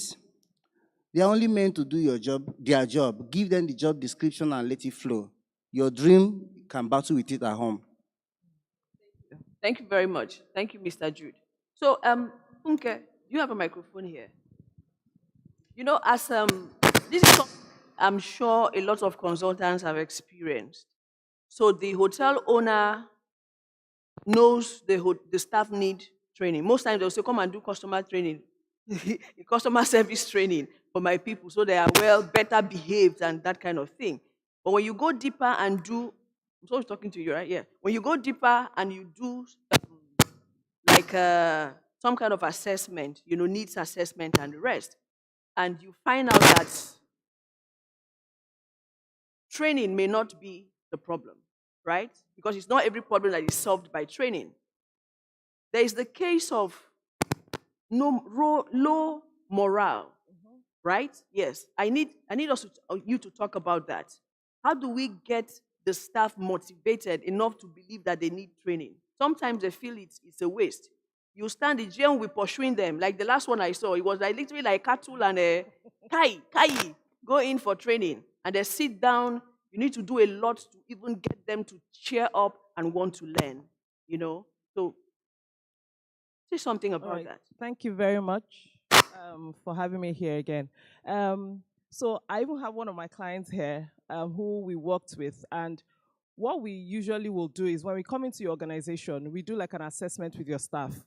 They are only meant to do their job. Give them the job description and let it flow. Your dream, you can battle with it at home. Thank you very much. Thank you, Mr. Jude. So, Funke, you have a microphone here. As this is something I'm sure a lot of consultants have experienced. So the hotel owner knows the staff need training. Most times they'll say, come and do customer training, customer service training for my people so they are better behaved and that kind of thing. But when you go deeper and do, I'm supposed to be talking to you, right? Yeah. When you go deeper and you do some kind of assessment, needs assessment and the rest, and you find out that training may not be the problem, right? Because it's not every problem that is solved by training. There is the case of low morale right? Yes. I need you to talk about that. How do we get the staff motivated enough to believe that they need training? Sometimes they feel it's a waste. You stand, the GM will be pursuing them. Like the last one I saw, it was like literally like cattle and kai, go in for training. And they sit down. You need to do a lot to even get them to cheer up and want to learn, So say something about that. Thank you very much for having me here again. So I even have one of my clients here who we worked with, and what we usually will do is when we come into your organization, we do like an assessment with your staff.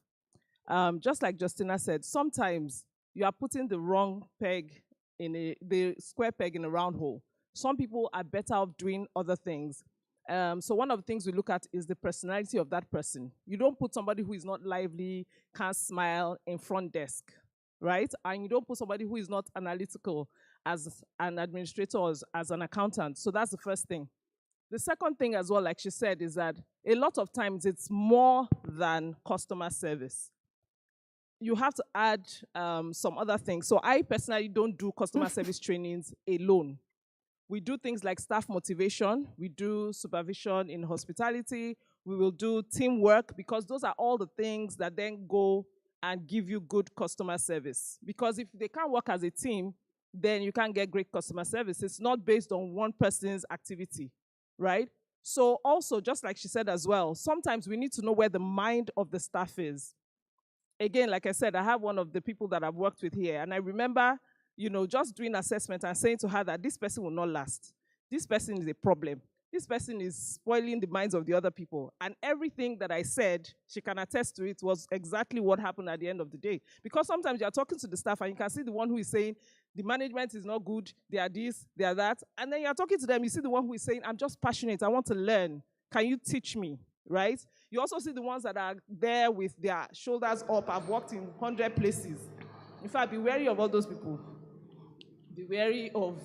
Just like Justina said, sometimes you are putting the wrong peg the square peg in a round hole. Some people are better off doing other things. So one of the things we look at is the personality of that person. You don't put somebody who is not lively, can't smile in front desk, right? And you don't put somebody who is not analytical as an administrator or as an accountant. So that's the first thing. The second thing as well, like she said, is that a lot of times it's more than customer service. You have to add some other things. So I personally don't do customer service trainings alone. We do things like staff motivation. We do supervision in hospitality. We will do teamwork, because those are all the things that then go and give you good customer service. Because if they can't work as a team, then you can't get great customer service. It's not based on one person's activity, right? So also, just like she said as well, sometimes we need to know where the mind of the staff is. Again, like I said, I have one of the people that I've worked with here, and I remember, just doing assessment and saying to her that this person will not last. This person is a problem. This person is spoiling the minds of the other people. And everything that I said, she can attest to it, was exactly what happened at the end of the day. Because sometimes you're talking to the staff and you can see the one who is saying, the management is not good, they are this, they are that. And then you're talking to them, you see the one who is saying, I'm just passionate, I want to learn. Can you teach me, right? You also see the ones that are there with their shoulders up. I've worked in 100 places. In fact, be wary of all those people. Be wary of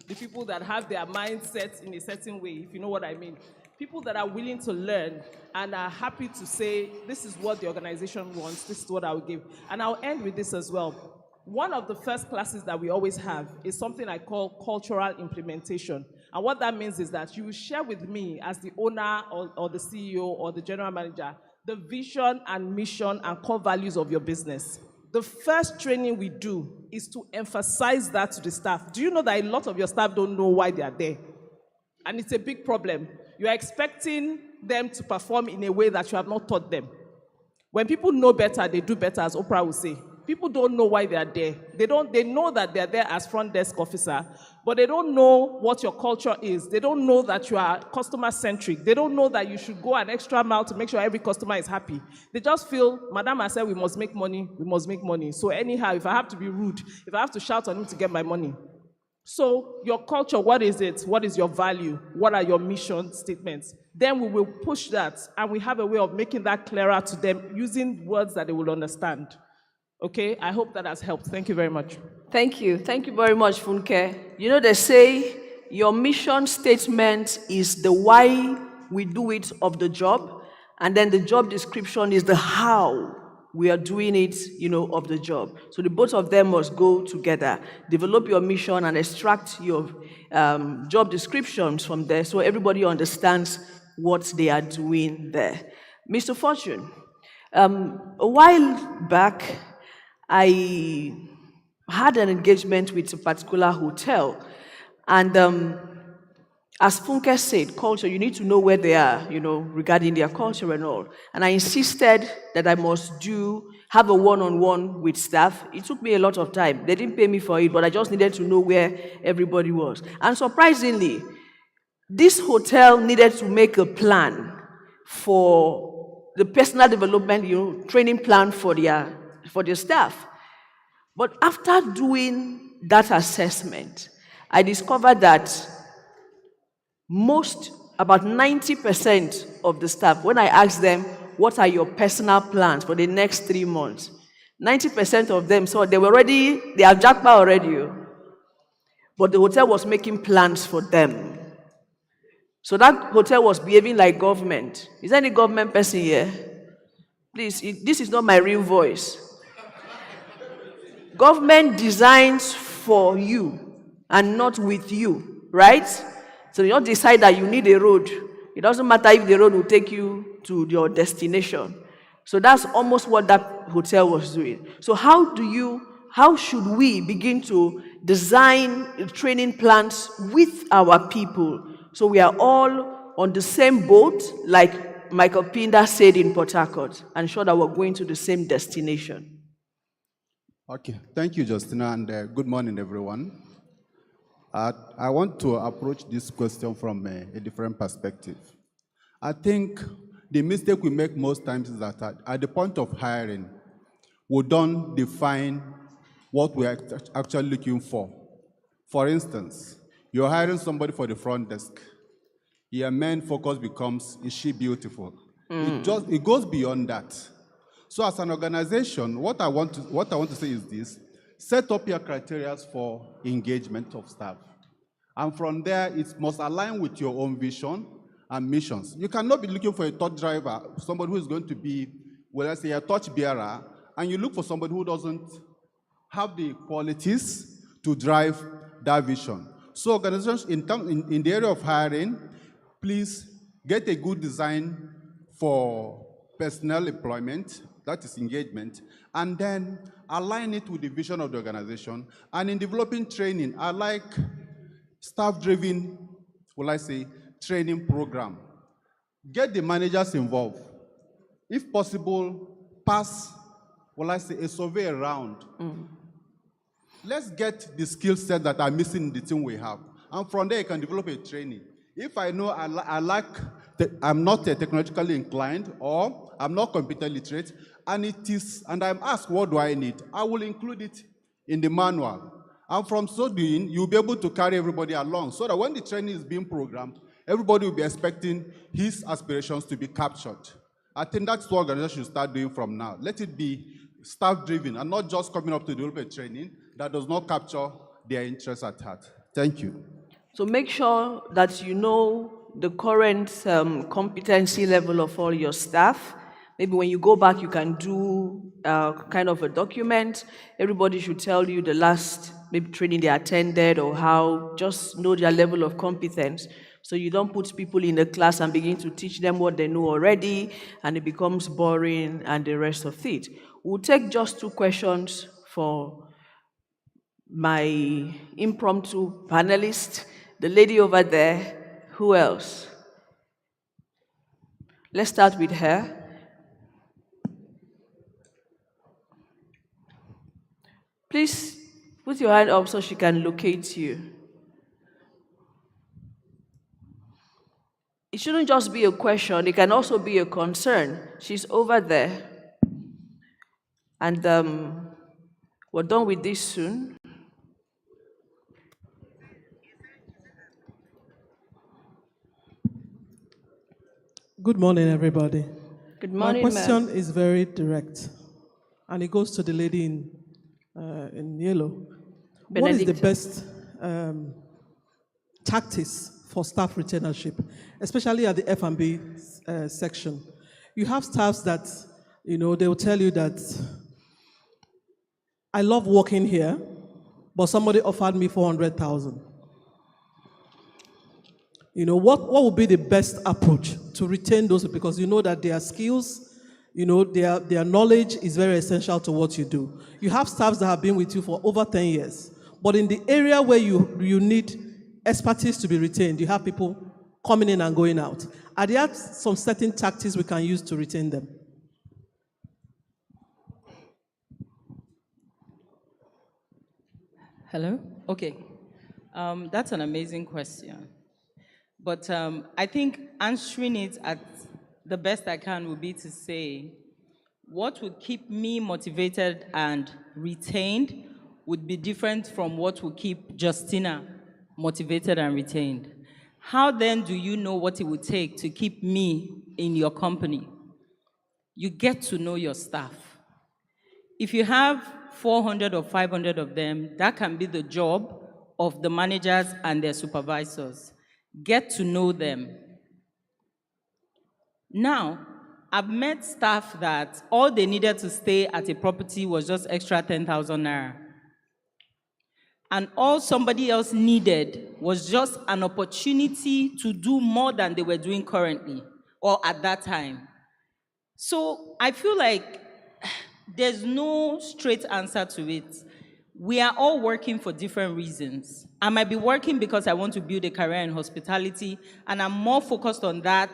the people that have their mindset in a certain way, if you know what I mean. People that are willing to learn and are happy to say, this is what the organization wants, this is what I will give. And I'll end with this as well. One of the first classes that we always have is something I call cultural implementation. And what that means is that you will share with me as the owner or the CEO or the general manager the vision and mission and core values of your business. The first training we do is to emphasize that to the staff. Do you know that a lot of your staff don't know why they are there? And it's a big problem. You are expecting them to perform in a way that you have not taught them. When people know better, they do better, as Oprah would say. People don't know why they are there. They know that they're there as front desk officer, but they don't know what your culture is. They don't know that you are customer-centric. They don't know that you should go an extra mile to make sure every customer is happy. They just feel, Madam has said we must make money, we must make money. So anyhow, if I have to be rude, if I have to shout on him to get my money. So your culture, what is it? What is your value? What are your mission statements? Then we will push that, and we have a way of making that clearer to them using words that they will understand. Okay, I hope that has helped. Thank you very much. Thank you. Thank you very much, Funke. They say your mission statement is the why we do it of the job, and then the job description is the how we are doing it, of the job. So the both of them must go together. Develop your mission and extract your job descriptions from there so everybody understands what they are doing there. Mr. Fortune, a while back, I had an engagement with a particular hotel, and as Funke said, culture, you need to know where they are, regarding their culture and all. And I insisted that I must have a one-on-one with staff. It took me a lot of time. They didn't pay me for it, but I just needed to know where everybody was. And surprisingly, this hotel needed to make a plan for the personal development, training plan for their staff. But after doing that assessment, I discovered that about 90% of the staff, when I asked them, what are your personal plans for the next 3 months? 90% of them, so they are jackpot already. But the hotel was making plans for them. So that hotel was behaving like government. Is there any government person here? Please, this is not my real voice. Government designs for you and not with you, right? So you don't decide that you need a road. It doesn't matter if the road will take you to your destination. So that's almost what that hotel was doing. So how should we begin to design training plans with our people so we are all on the same boat, like Michael Pinda said in Port Harcourt, and ensure that we're going to the same destination? Okay, thank you, Justina, and good morning, everyone. I want to approach this question from a different perspective. I think the mistake we make most times is that at the point of hiring, we don't define what we are actually looking for. For instance, you're hiring somebody for the front desk. Your main focus becomes, is she beautiful? It goes beyond that. So as an organization, what I want to say is this: set up your criteria for engagement of staff. And from there, it must align with your own vision and missions. You cannot be looking for a touch driver, somebody who is going to be, well, let's say a torch bearer, and you look for somebody who doesn't have the qualities to drive that vision. So organizations in the area of hiring, please get a good design for personnel employment, that is engagement, and then align it with the vision of the organization. And in developing training, I like staff-driven, will I say, training program. Get the managers involved. If possible, pass, will I say, a survey around. Let's get the skill set that are missing in the team we have. And from there, you can develop a training. If I know I'm not technologically inclined, or I'm not computer literate, and I'm asked, what do I need? I will include it in the manual. And from so doing, you'll be able to carry everybody along so that when the training is being programmed, everybody will be expecting his aspirations to be captured. I think that's what organizations should start doing from now. Let it be staff-driven and not just coming up to develop a training that does not capture their interests at heart. Thank you. So make sure that you know the current competency level of all your staff. Maybe when you go back, you can do kind of a document. Everybody should tell you the last maybe training they attended or how, just know their level of competence. So you don't put people in a class and begin to teach them what they know already, and it becomes boring and the rest of it. We'll take just 2 questions for my impromptu panelist. The lady over there, who else? Let's start with her. Please put your hand up so she can locate you. It shouldn't just be a question, it can also be a concern. She's over there. And we're done with this soon. Good morning, everybody. Good morning, My question is very direct, and it goes to the lady in yellow. What is the best tactics for staff retainership, especially at the F&B section? You have staffs that, they will tell you that, I love working here, but somebody offered me 400,000. What would be the best approach to retain those? Because you know that their skills, their knowledge is very essential to what you do. You have staffs that have been with you for over 10 years, but in the area where you need expertise to be retained, you have people coming in and going out. Are there some certain tactics we can use to retain them? Hello? Okay. That's an amazing question. But I think answering it at the best I can would be to say, what would keep me motivated and retained would be different from what would keep Justina motivated and retained. How then do you know what it would take to keep me in your company? You get to know your staff. If you have 400 or 500 of them, that can be the job of the managers and their supervisors. Get to know them. Now, I've met staff that all they needed to stay at a property was just extra 10,000 naira. and all somebody else needed was just an opportunity to do more than they were doing currently or at that time. So I feel like there's no straight answer to it. We are all working for different reasons. I might be working because I want to build a career in hospitality, and I'm more focused on that,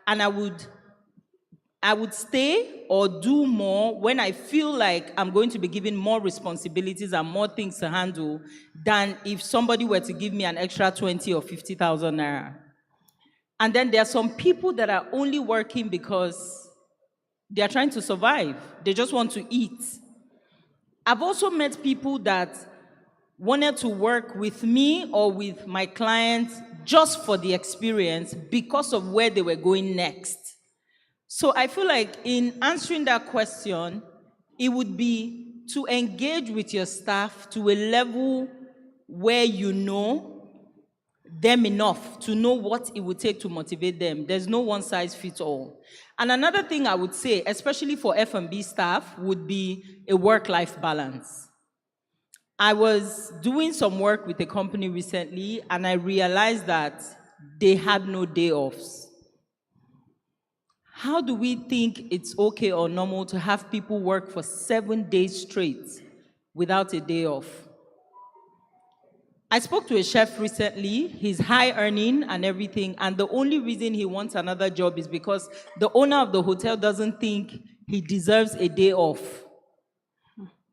and I would stay or do more when I feel like I'm going to be given more responsibilities and more things to handle than if somebody were to give me an extra 20 or 50,000 naira. And then there are some people that are only working because they are trying to survive. They just want to eat. I've also met people that wanted to work with me or with my clients just for the experience because of where they were going next. So I feel like in answering that question, it would be to engage with your staff to a level where you know them enough to know what it would take to motivate them. There's no one size fits all. And another thing I would say, especially for F&B staff, would be a work-life balance. I was doing some work with a company recently, and I realized that they had no day offs. How do we think it's okay or normal to have people work for 7 days straight without a day off? I spoke to a chef recently. He's high earning and everything, and the only reason he wants another job is because the owner of the hotel doesn't think he deserves a day off.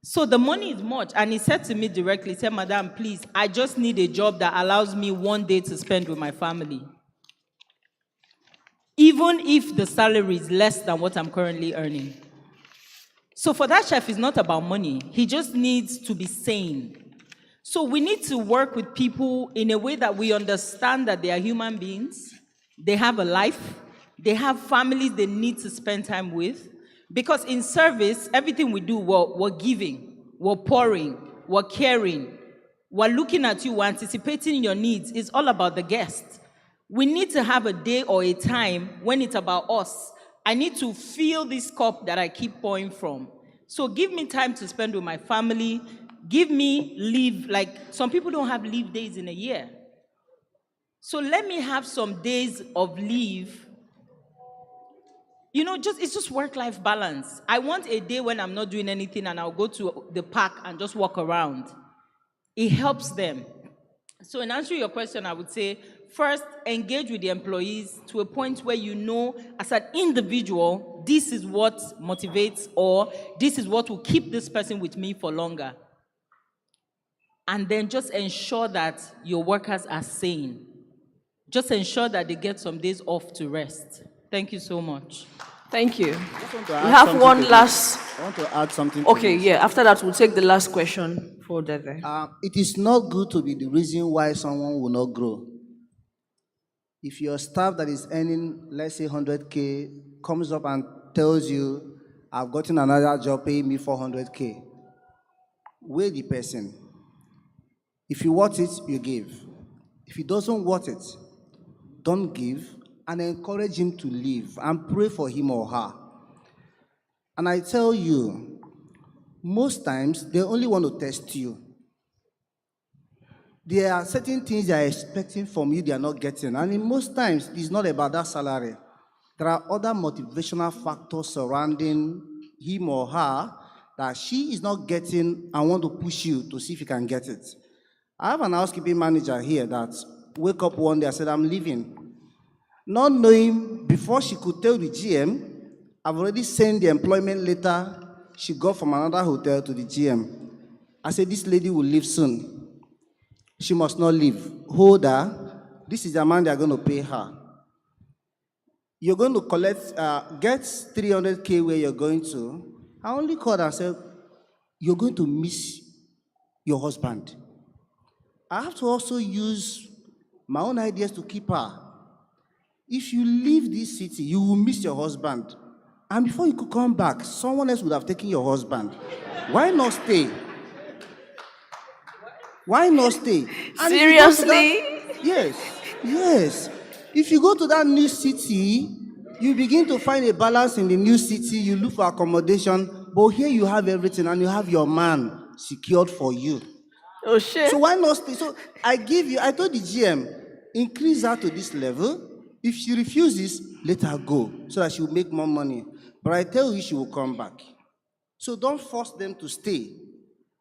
So the money is much, and he said to me directly, he said, "Madam, please, I just need a job that allows me 1 day to spend with my family. Even if the salary is less than what I'm currently earning." So for that chef, it's not about money. He just needs to be sane. So we need to work with people in a way that we understand that they are human beings, they have a life, they have families they need to spend time with. Because in service, everything we do, we're giving, we're pouring, we're caring, we're looking at you, we're anticipating your needs. It's all about the guest. We need to have a day or a time when it's about us. I need to fill this cup that I keep pouring from. So give me time to spend with my family. Give me leave, like some people don't have leave days in a year. So let me have some days of leave. You know, it's just work-life balance. I want a day when I'm not doing anything and I'll go to the park and just walk around. It helps them. So in answering your question, I would say, first, engage with the employees to a point where you know, as an individual, this is what motivates or this is what will keep this person with me for longer. And then just ensure that your workers are sane. Just ensure that they get some days off to rest. Thank you so much. Thank you. We have one last. I want to add something. Okay, yeah. After that, we'll take the last question for Dede. It is not good to be the reason why someone will not grow. If your staff that is earning, let's say 100K, comes up and tells you, "I've gotten another job paying me 400K," weigh the person. If you want it, you give. If he doesn't want it, don't give, and encourage him to leave and pray for him or her. And I tell you, most times they only want to test you. There are certain things they are expecting from you they are not getting, and in most times it's not about that salary. There are other motivational factors surrounding him or her that she is not getting and want to push you to see if you can get it. I have an housekeeping manager here that wake up one day and said, "I'm leaving." Not knowing, before she could tell the GM, I've already sent the employment letter she got from another hotel to the GM. I said, "This lady will leave soon. She must not leave. Hold her. This is the amount they're going to pay her. You're going to collect, get 300K where you're going to." I only called her and said, "You're going to miss your husband." I have to also use my own ideas to keep her. If you leave this city, you will miss your husband. And before you could come back, someone else would have taken your husband. Why not stay? Why not stay? And seriously? Yes. If you go to that new city, you begin to find a balance in the new city, you look for accommodation, but here you have everything and you have your man secured for you. Oh, shit. So why not stay? So I told the GM, increase her to this level. If she refuses, let her go so that she will make more money. But I tell you, she will come back. So don't force them to stay.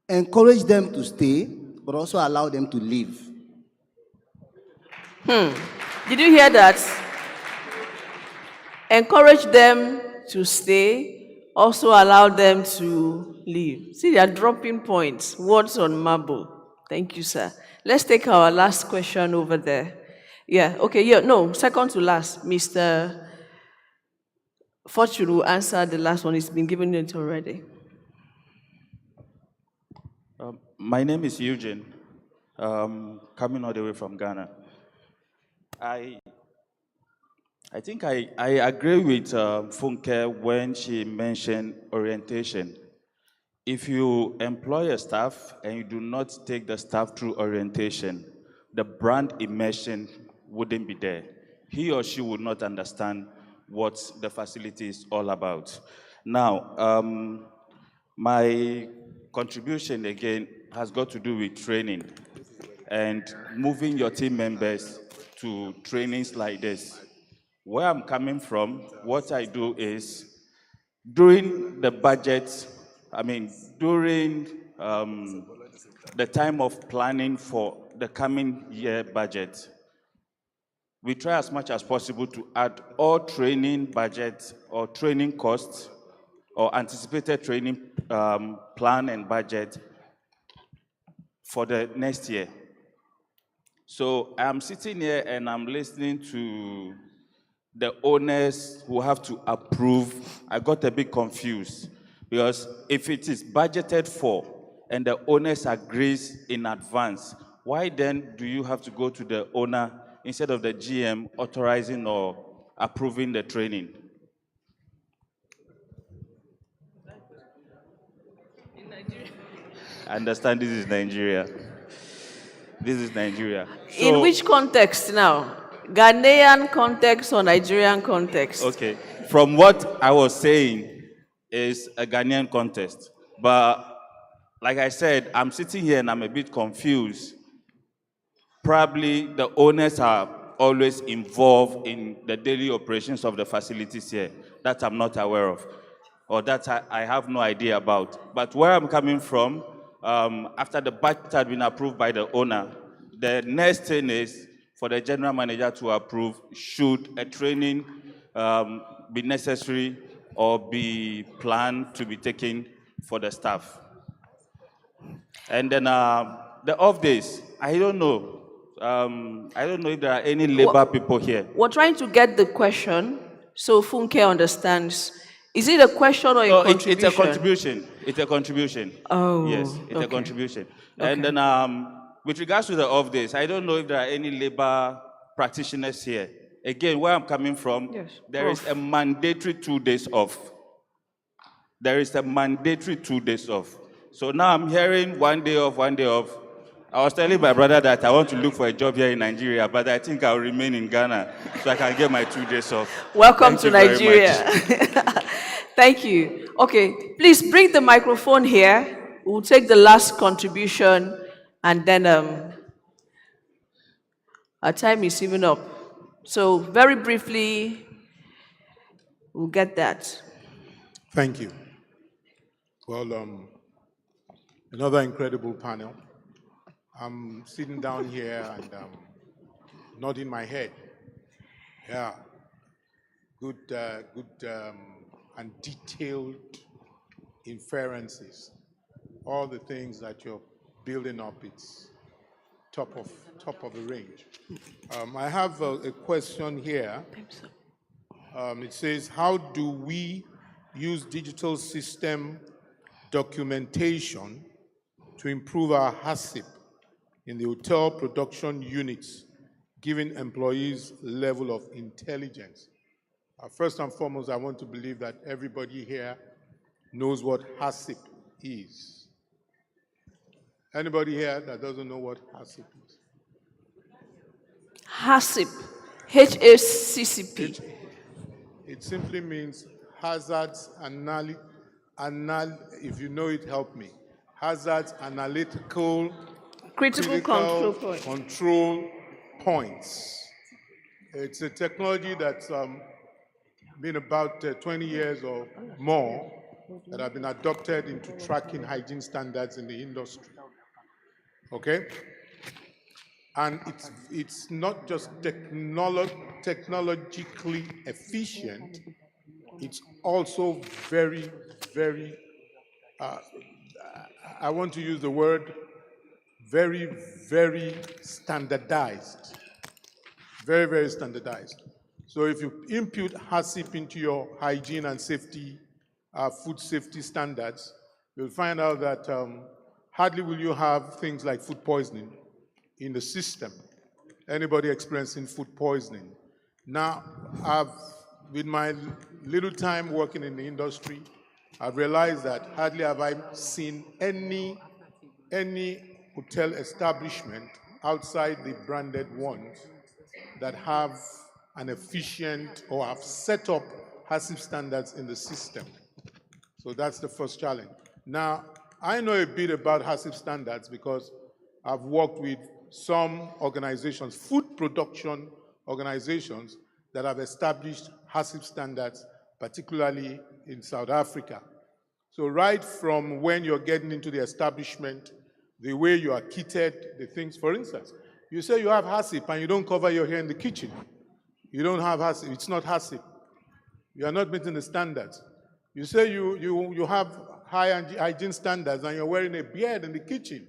Encourage them to stay, but also allow them to leave. Did you hear that? Encourage them to stay, also allow them to leave. See, they are dropping points, words on marble. Thank you, sir. Let's take our last question over there. Yeah, okay, yeah, no, second to last. Mr. Fortune will answer the last one. It's been given it already. My name is Eugene, coming all the way from Ghana. I think I agree with Funke when she mentioned orientation. If you employ a staff and you do not take the staff through orientation, the brand immersion wouldn't be there. He or she would not understand what the facility is all about. Now, my contribution again has got to do with training and moving your team members to trainings like this. Where I'm coming from, what I do is during the budget, during the time of planning for the coming year budget, we try as much as possible to add all training budget or training costs or anticipated training plan and budget for the next year. So I'm sitting here and I'm listening to the owners who have to approve. I got a bit confused because if it is budgeted for and the owners agrees in advance, why then do you have to go to the owner instead of the GM authorizing or approving the training? I understand this is Nigeria. This is Nigeria. In which context now? Ghanaian context or Nigerian context? Okay. From what I was saying is a Ghanaian context. But like I said, I'm sitting here and I'm a bit confused. Probably the owners are always involved in the daily operations of the facilities here. That I'm not aware of, or that I have no idea about. But where I'm coming from, after the budget had been approved by the owner, the next thing is for the general manager to approve should a training be necessary or be planned to be taken for the staff. And then the off days, I don't know. I don't know if there are any labor people here. We're trying to get the question so Funke understands. Is it a question or a contribution? It's a contribution. It's a contribution. Oh, yes, it's a contribution. Okay. And then with regards to the off days, I don't know if there are any labor practitioners here. Again, where I'm coming from, there is a mandatory 2 days off. There is a mandatory 2 days off. So now I'm hearing 1 day off, 1 day off. I was telling my brother that I want to look for a job here in Nigeria, but I think I'll remain in Ghana so I can get my 2 days off. Welcome to Nigeria. Thank you. Okay, please bring the microphone here. We'll take the last contribution, and then our time is even up. So very briefly, we'll get that. Thank you. Well, another incredible panel. I'm sitting down here and nodding my head. Yeah, good and detailed inferences. All the things that you're building up, it's top of the range. I have a question here. It says, how do we use digital system documentation to improve our HACCP in the hotel production units, giving employees level of intelligence? First and foremost, I want to believe that everybody here knows what HACCP is. Anybody here that doesn't know what HACCP is? HACCP, H-A-C-C-P. It simply means hazards if you know it, help me. Hazards analytical Critical control point. control points. It's a technology that's been about 20 years or more that have been adopted into tracking hygiene standards in the industry. Okay? And it's not just technologically efficient, it's also very, very, I want to use the word, very, very standardized. Very, very standardized. So if you impute HACCP into your hygiene and safety, food safety standards, you'll find out that hardly will you have things like food poisoning in the system. Anybody experiencing food poisoning. Now, with my little time working in the industry, I've realized that hardly have I seen any hotel establishment outside the branded ones that have an efficient or have set up HACCP standards in the system. So that's the first challenge. Now, I know a bit about HACCP standards because I've worked with some organizations, food production organizations, that have established HACCP standards, particularly in South Africa. So right from when you're getting into the establishment, the way you are kitted, the things, for instance, you say you have HACCP and you don't cover your hair in the kitchen. You don't have HACCP, it's not HACCP. You are not meeting the standards. You say you have high hygiene standards and you're wearing a beard in the kitchen.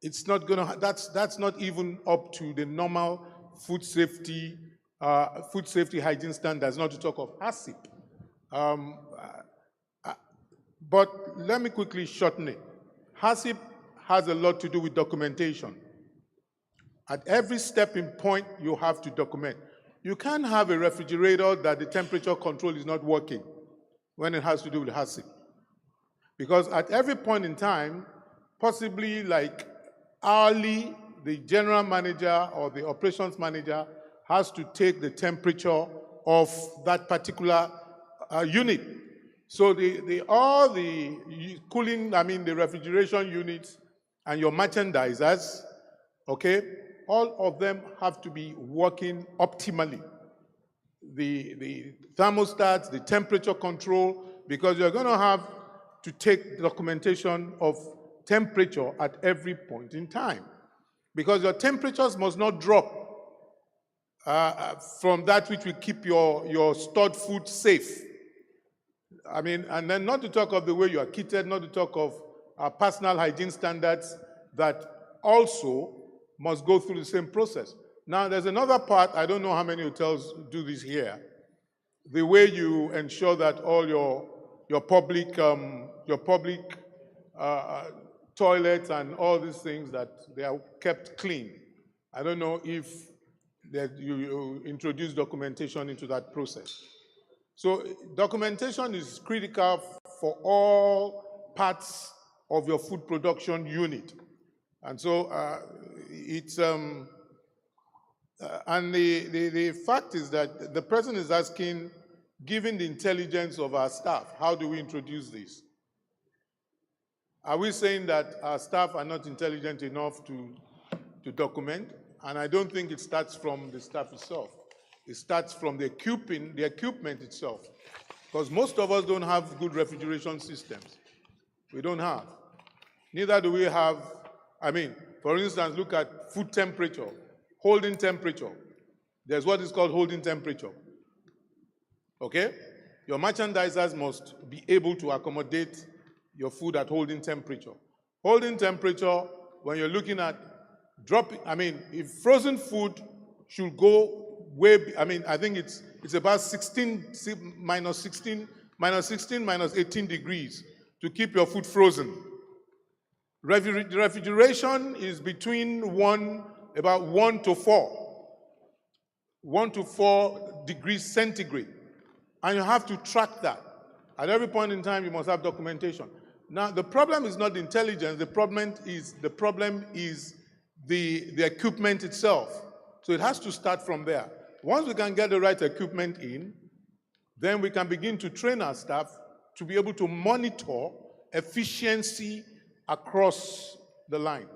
It's not gonna, that's not even up to the normal food safety hygiene standards, not to talk of HACCP. But let me quickly shorten it. HACCP has a lot to do with documentation. At every stepping point, you have to document. You can't have a refrigerator that the temperature control is not working when it has to do with HACCP. Because at every point in time, possibly like hourly, the general manager or the operations manager has to take the temperature of that particular unit. So all the cooling, the refrigeration units and your merchandisers, okay, all of them have to be working optimally. The thermostats, the temperature control, because you're going to have to take documentation of temperature at every point in time. Because your temperatures must not drop from that which will keep your stored food safe. And then not to talk of the way you are kitted, not to talk of personal hygiene standards that also must go through the same process. Now, there's another part, I don't know how many hotels do this here, the way you ensure that all your public toilets and all these things, that they are kept clean. I don't know if you introduce documentation into that process. So documentation is critical for all parts of your food production unit. And so and the fact is that the president is asking, given the intelligence of our staff, how do we introduce this? Are we saying that our staff are not intelligent enough to document? And I don't think it starts from the staff itself. It starts from the equipment itself. Because most of us don't have good refrigeration systems. We don't have. Neither do we have, for instance, look at food temperature, holding temperature. There's what is called holding temperature. Okay? Your merchandisers must be able to accommodate your food at holding temperature. Holding temperature, when you're looking at dropping, if frozen food should go way, I think it's about minus 18 degrees to keep your food frozen. Refrigeration is between about 1 to 4. 1 to 4 degrees centigrade. And you have to track that. At every point in time, you must have documentation. Now, the problem is not intelligence. The problem is the equipment itself. So it has to start from there. Once we can get the right equipment in, then we can begin to train our staff to be able to monitor efficiency across the line.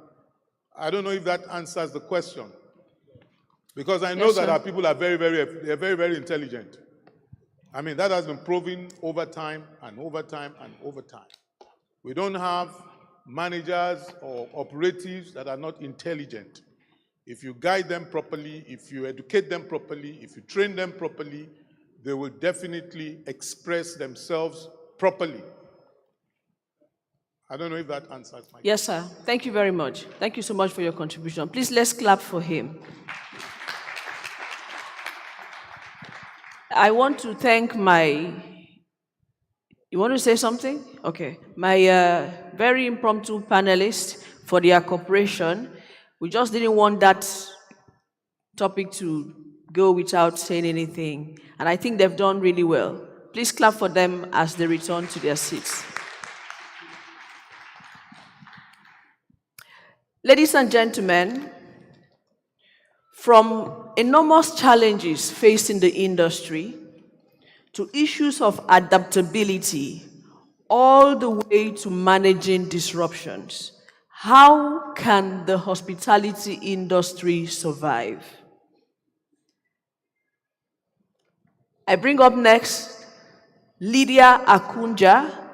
I don't know if that answers the question. Because I know Yes, that sir. our people are they're very, very intelligent. I mean, that has been proven over time and over time and over time. We don't have managers or operatives that are not intelligent. If you guide them properly, if you educate them properly, if you train them properly, they will definitely express themselves properly. I don't know if that answers my question. Yes, sir. Thank you very much. Thank you so much for your contribution. Please, let's clap for him. I want to thank my... You want to say something? Okay. My very impromptu panelists for their cooperation. We just didn't want that topic to go without saying anything. And I think they've done really well. Please clap for them as they return to their seats. Ladies and gentlemen, from enormous challenges facing the industry to issues of adaptability, all the way to managing disruptions, how can the hospitality industry survive? I bring up next Lydia Akunja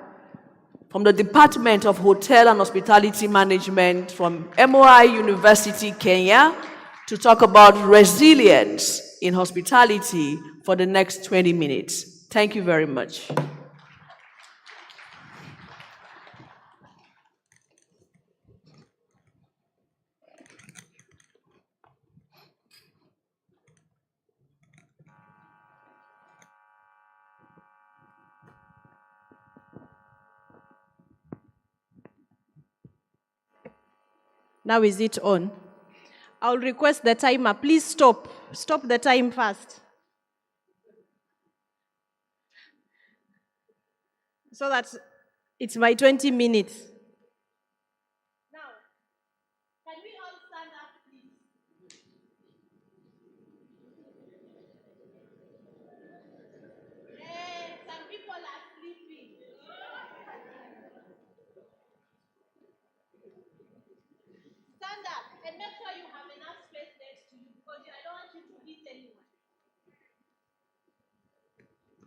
from the Department of Hotel and Hospitality Management from MOI University, Kenya, to talk about resilience in hospitality for the next 20 minutes. Thank you very much. Now is it on? I'll request the timer, please stop. Stop the time fast. So that it's my 20 minutes. Now, can we all stand up, please? Some people are sleeping. Stand up and make sure you have enough space next to you because I don't want you to hit anyone.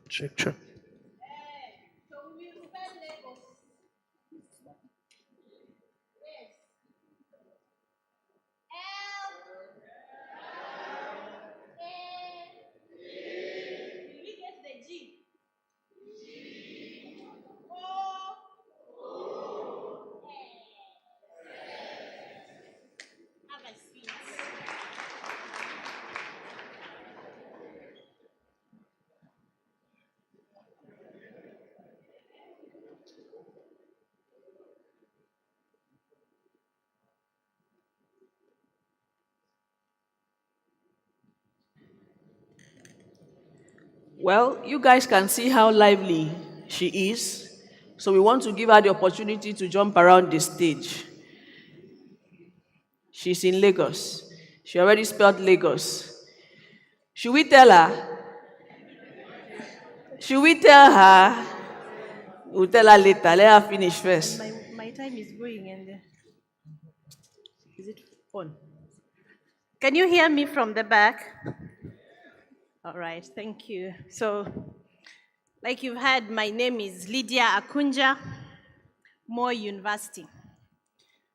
Check, check. So we will spell Lagos. Yes. L. A. Will we get the G? O. Have a seat. Well, you guys can see how lively she is. So we want to give her the opportunity to jump around the stage. She's in Lagos. She already spelled Lagos. Should we tell her? Should we tell her? We'll tell her later. Let her finish first. My time is going and is it on? Can you hear me from the back? All right, thank you. So, like you've heard, my name is Lydia Akunja, Moi University.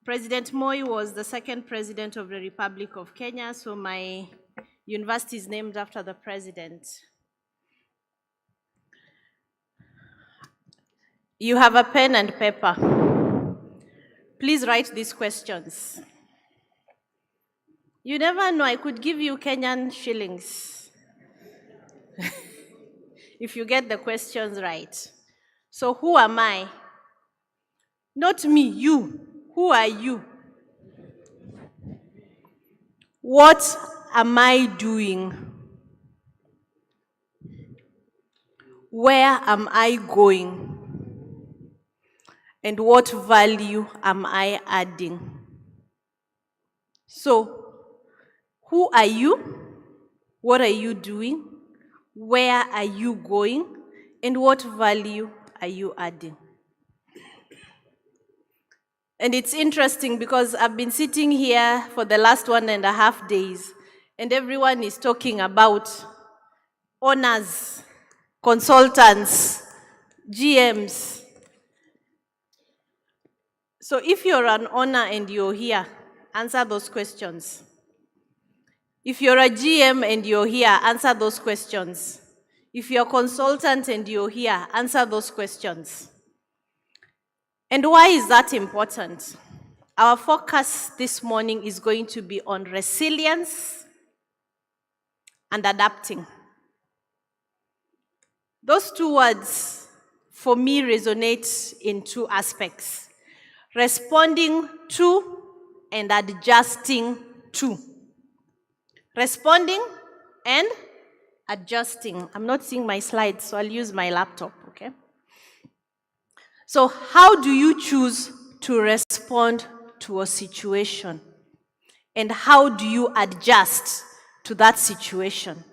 President Moi was the second president of the Republic of Kenya, so my university is named after the president. You have a pen and paper. Please write these questions. You never know, I could give you Kenyan shillings if you get the questions right. So who am I? Not me, you. Who are you? What am I doing? Where am I going? And what value am I adding? So, who are you? What are you doing? Where are you going? And what value are you adding? And it's interesting because I've been sitting here for the last 1.5 days, and everyone is talking about owners, consultants, GMs. So if you're an owner and you're here, answer those questions. If you're a GM and you're here, answer those questions. If you're a consultant and you're here, answer those questions. And why is that important? Our focus this morning is going to be on resilience and adapting. Those two words, for me, resonate in two aspects: responding to and adjusting to. Responding and adjusting. I'm not seeing my slides, so I'll use my laptop, okay? So how do you choose to respond to a situation? And how do you adjust to that situation?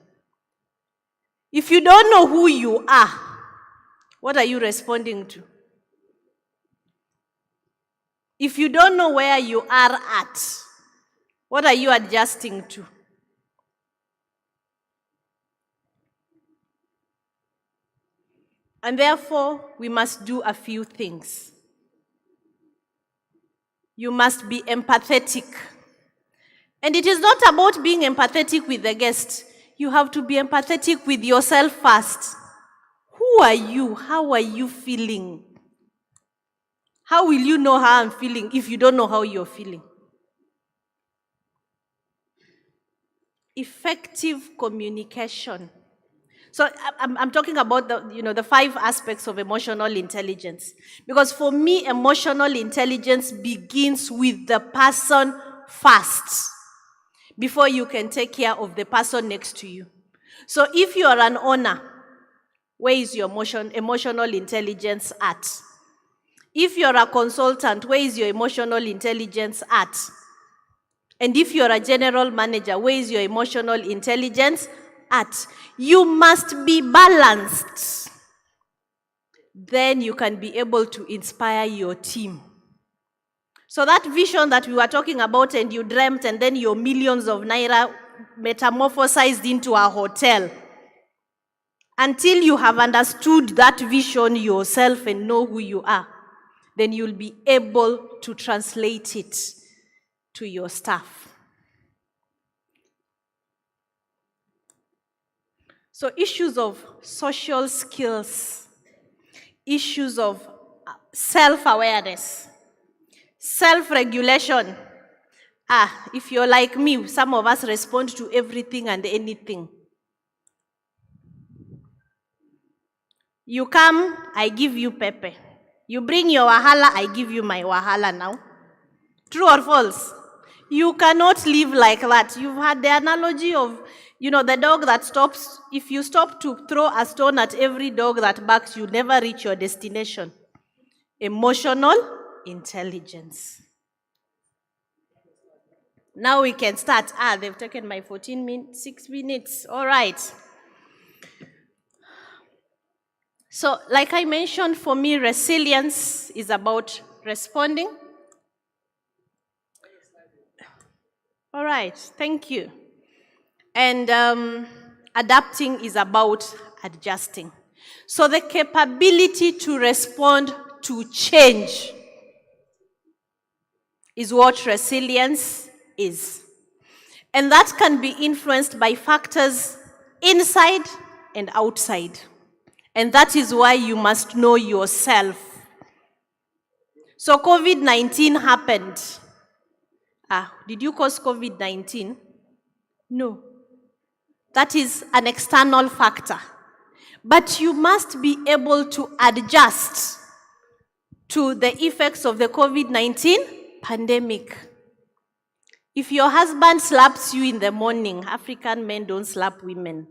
If you don't know who you are, what are you responding to? If you don't know where you are at, what are you adjusting to? And therefore, we must do a few things. You must be empathetic. And it is not about being empathetic with the guest. You have to be empathetic with yourself first. Who are you? How are you feeling? How will you know how I'm feeling if you don't know how you're feeling? Effective communication. So I'm talking about the 5 aspects of emotional intelligence. Because for me, emotional intelligence begins with the person first, before you can take care of the person next to you. So if you are an owner, where is your emotional intelligence at? If you're a consultant, where is your emotional intelligence at? And if you're a general manager, where is your emotional intelligence at? You must be balanced. Then you can be able to inspire your team. So that vision that we were talking about and you dreamt, and then your millions of naira metamorphosized into a hotel. Until you have understood that vision yourself and know who you are, then you'll be able to translate it to your staff. So issues of social skills, issues of self-awareness, self-regulation. If you're like me, some of us respond to everything and anything. You come, I give you pepper. You bring your wahala, I give you my wahala now. True or false? You cannot live like that. You've had the analogy of, the dog that stops. If you stop to throw a stone at every dog that barks, you never reach your destination. Emotional intelligence. Now we can start. They've taken my 6 minutes. All right. So, like I mentioned, for me, resilience is about responding. All right, thank you. And adapting is about adjusting. So the capability to respond to change is what resilience is. And that can be influenced by factors inside and outside. And that is why you must know yourself. So COVID-19 happened. Did you cause COVID-19? No. That is an external factor. But you must be able to adjust to the effects of the COVID-19 pandemic. If your husband slaps you in the morning, African men don't slap women.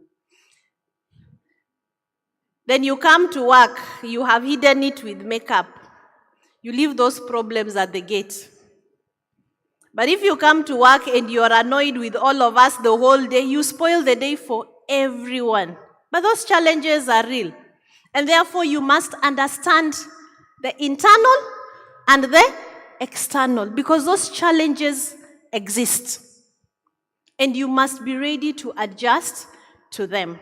Then you come to work, you have hidden it with makeup. You leave those problems at the gate. But if you come to work and you're annoyed with all of us the whole day, you spoil the day for everyone. But those challenges are real. And therefore, you must understand the internal and the external, because those challenges exist. And you must be ready to adjust to them.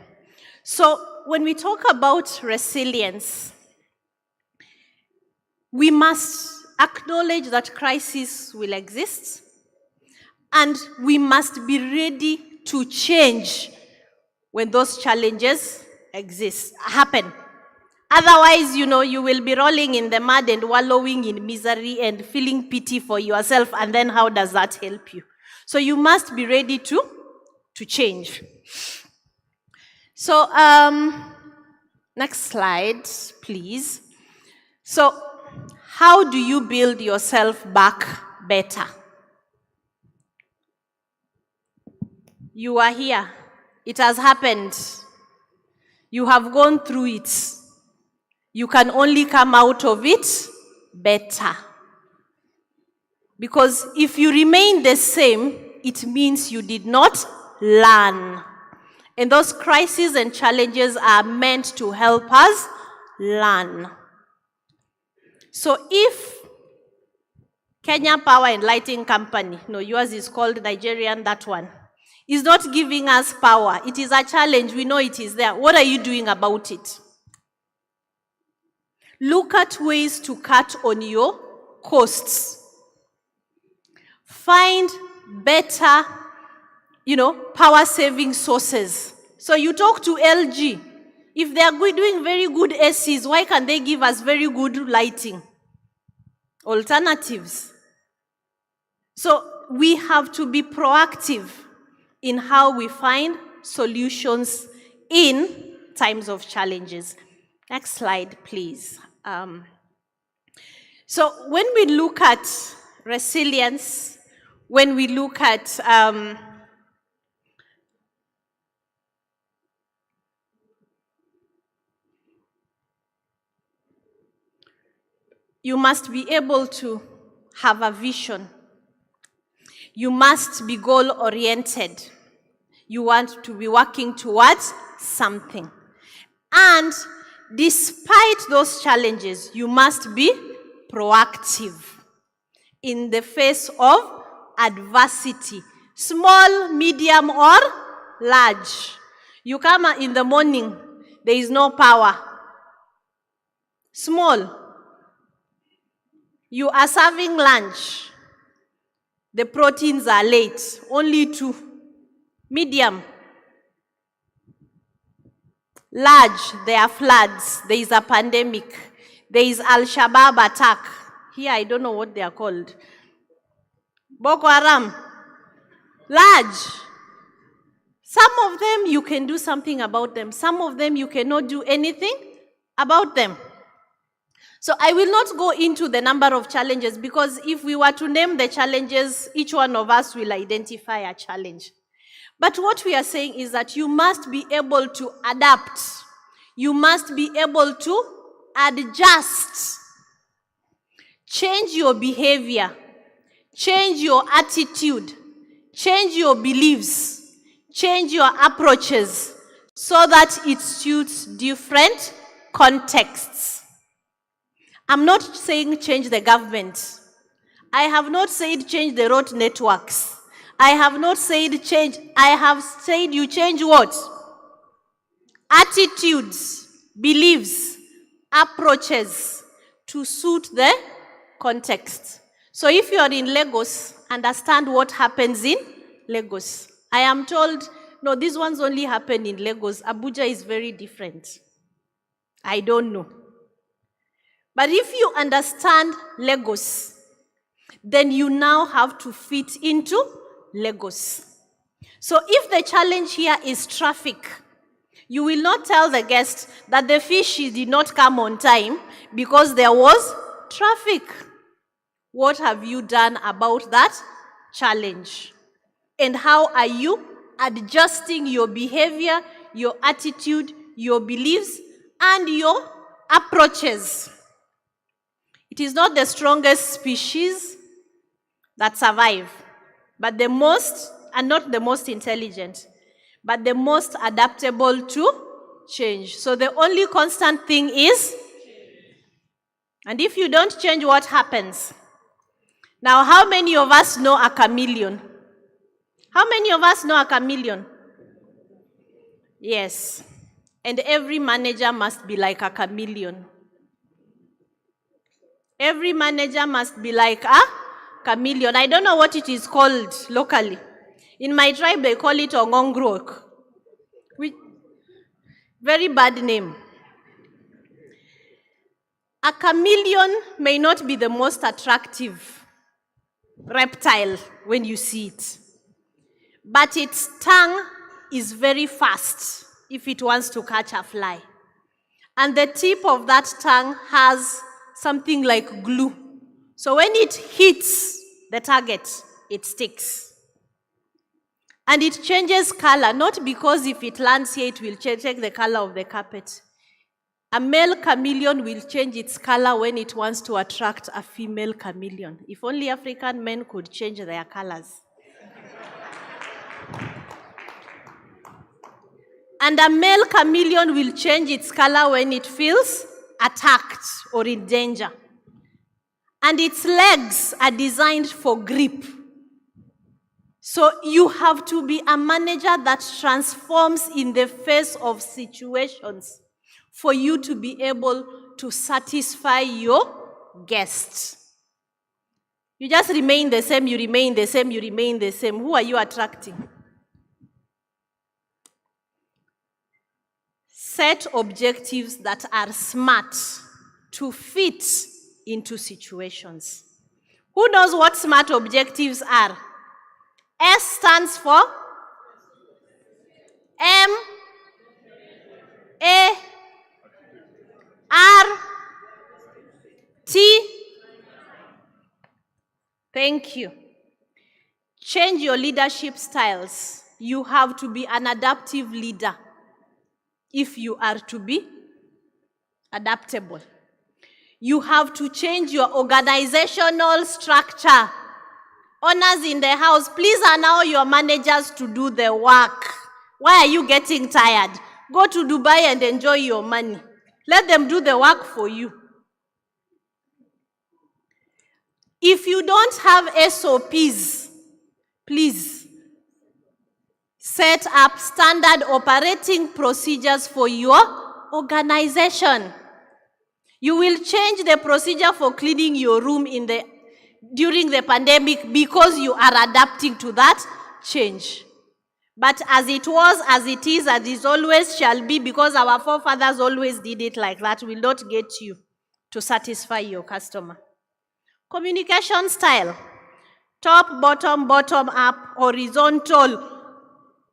So when we talk about resilience, we must acknowledge that crisis will exist, and we must be ready to change when those challenges happen. Otherwise, you will be rolling in the mud and wallowing in misery and feeling pity for yourself, and then how does that help you? So you must be ready to change. So, next slide, please. So, how do you build yourself back better? You are here. It has happened. You have gone through it. You can only come out of it better. Because if you remain the same, it means you did not learn. And those crises and challenges are meant to help us learn. So if Kenya Power and Lighting Company, no, yours is called Nigerian, that one, is not giving us power, it is a challenge, we know it is there. What are you doing about it? Look at ways to cut on your costs. Find better, power saving sources. So you talk to LG. If they are doing very good ACs, why can't they give us very good lighting? Alternatives. So we have to be proactive in how we find solutions in times of challenges. Next slide, please. So when we look at resilience, when we look at you must be able to have a vision. You must be goal-oriented. You want to be working towards something. And despite those challenges, you must be proactive in the face of adversity, small, medium, or large. You come in the morning, there is no power. Small. You are serving lunch. The proteins are late, only 2. Medium. Large, there are floods. There is a pandemic. There is Al-Shabaab attack. Here, I don't know what they are called. Boko Haram. Large. Some of them, you can do something about them. Some of them, you cannot do anything about them. So I will not go into the number of challenges, because if we were to name the challenges, each one of us will identify a challenge. But what we are saying is that you must be able to adapt. You must be able to adjust. Change your behavior. Change your attitude. Change your beliefs. Change your approaches so that it suits different contexts. I'm not saying change the government. I have not said change the road networks. I have not said change. I have said you change what? Attitudes, beliefs, approaches to suit the context. So if you are in Lagos, understand what happens in Lagos. I am told, no, these ones only happen in Lagos. Abuja is very different. I don't know. But if you understand Lagos, then you now have to fit into Lagos. So if the challenge here is traffic, you will not tell the guest that the fish did not come on time because there was traffic. What have you done about that challenge? And how are you adjusting your behavior, your attitude, your beliefs, and your approaches? It is not the strongest species that survive, but the most, and not the most intelligent, but the most adaptable to change. So the only constant thing is, and if you don't change, what happens? Now, how many of us know a chameleon? How many of us know a chameleon? Yes. And every manager must be like a chameleon. Every manager must be like a chameleon. I don't know what it is called locally. In my tribe, they call it Ongongrok. Very bad name. A chameleon may not be the most attractive reptile when you see it, but its tongue is very fast if it wants to catch a fly. And the tip of that tongue has something like glue. So when it hits the target, it sticks. And it changes color, not because if it lands here, it will change the color of the carpet. A male chameleon will change its color when it wants to attract a female chameleon. If only African men could change their colors. And a male chameleon will change its color when it feels attacked or in danger. And its legs are designed for grip. So you have to be a manager that transforms in the face of situations for you to be able to satisfy your guests. You just remain the same, you remain the same, you remain the same. Who are you attracting? Set objectives that are smart to fit into situations. Who knows what smart objectives are? S stands for M, A, R, T. Thank you. Change your leadership styles. You have to be an adaptive leader if you are to be adaptable. You have to change your organizational structure. Owners in the house, please allow your managers to do the work. Why are you getting tired? Go to Dubai and enjoy your money. Let them do the work for you. If you don't have SOPs, please set up standard operating procedures for your organization. You will change the procedure for cleaning your room during the pandemic because you are adapting to that change. But as it was, as it is, as it always shall be, because our forefathers always did it like that, will not get you to satisfy your customer. Communication style. Top, bottom, bottom up, horizontal.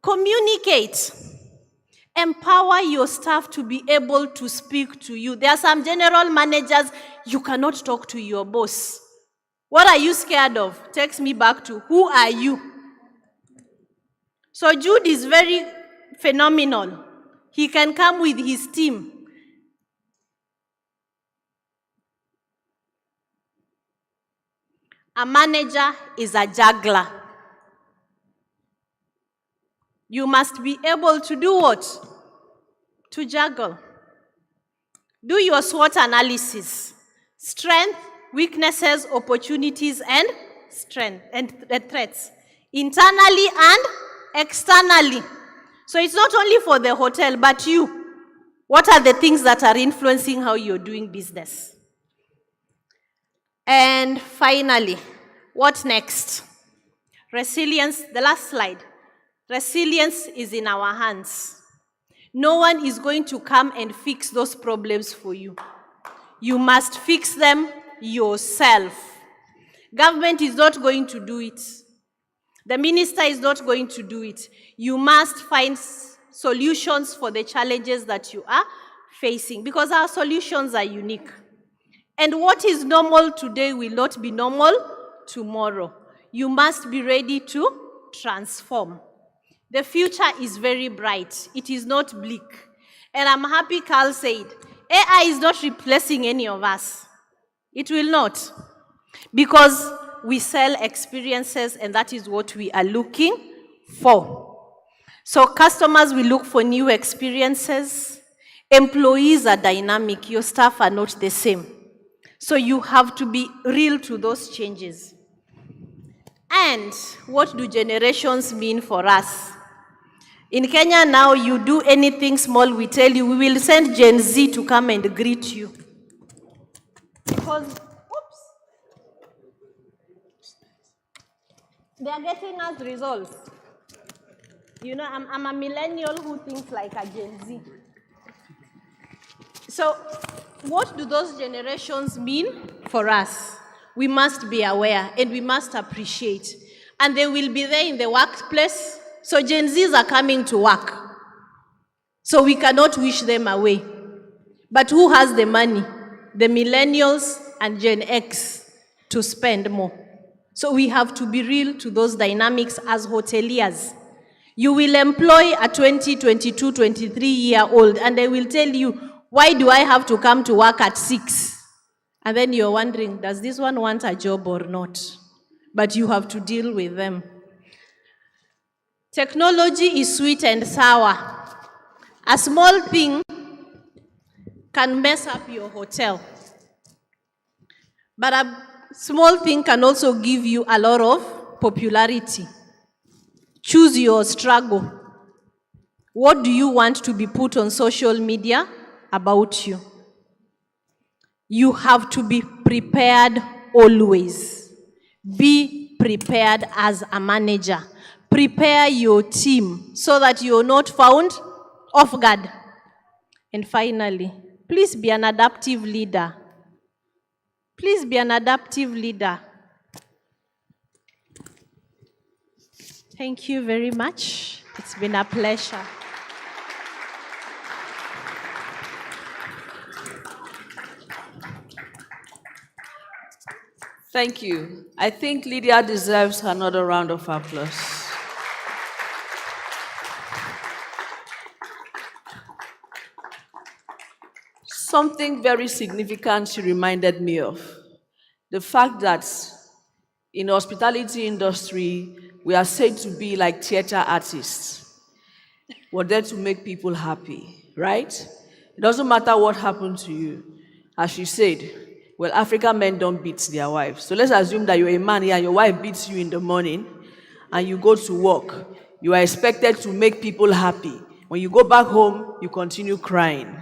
Communicate. Empower your staff to be able to speak to you. There are some general managers, you cannot talk to your boss. What are you scared of? Takes me back to, who are you? So Jude is very phenomenal. He can come with his team. A manager is a juggler. You must be able to do what? To juggle. Do your SWOT analysis. Strength, weaknesses, opportunities, and threats. Internally and externally. So it's not only for the hotel, but you. What are the things that are influencing how you're doing business? And finally, what next? Resilience, the last slide. Resilience is in our hands. No one is going to come and fix those problems for you. You must fix them yourself. Government is not going to do it. The minister is not going to do it. You must find solutions for the challenges that you are facing, because our solutions are unique. And what is normal today will not be normal tomorrow. You must be ready to transform. The future is very bright. It is not bleak. And I'm happy Carl said, AI is not replacing any of us. It will not. Because we sell experiences, and that is what we are looking for. So customers will look for new experiences. Employees are dynamic. Your staff are not the same. So you have to be real to those changes. And what do generations mean for us? In Kenya now, you do anything small, we tell you, we will send Gen Z to come and greet you. Because, they are getting us results. You know, I'm a millennial who thinks like a Gen Z. So, what do those generations mean for us? We must be aware and we must appreciate. And they will be there in the workplace. So Gen Zs are coming to work. So we cannot wish them away. But who has the money? The millennials and Gen X to spend more. So we have to be real to those dynamics as hoteliers. You will employ a 20, 22, 23-year-old and they will tell you, why do I have to come to work at 6? And then you're wondering, does this one want a job or not? But you have to deal with them. Technology is sweet and sour. A small thing can mess up your hotel. But a small thing can also give you a lot of popularity. Choose your struggle. What do you want to be put on social media about you? You have to be prepared always. Be prepared as a manager. Prepare your team so that you're not found off guard. And finally, please be an adaptive leader. Please be an adaptive leader. Thank you very much. It's been a pleasure. Thank you. I think Lydia deserves another round of applause. Something very significant she reminded me of. The fact that in the hospitality industry, we are said to be like theater artists. We're there to make people happy, right? It doesn't matter what happened to you. As she said, well, African men don't beat their wives. So let's assume that you're a man here and your wife beats you in the morning and you go to work. You are expected to make people happy. When you go back home, you continue crying.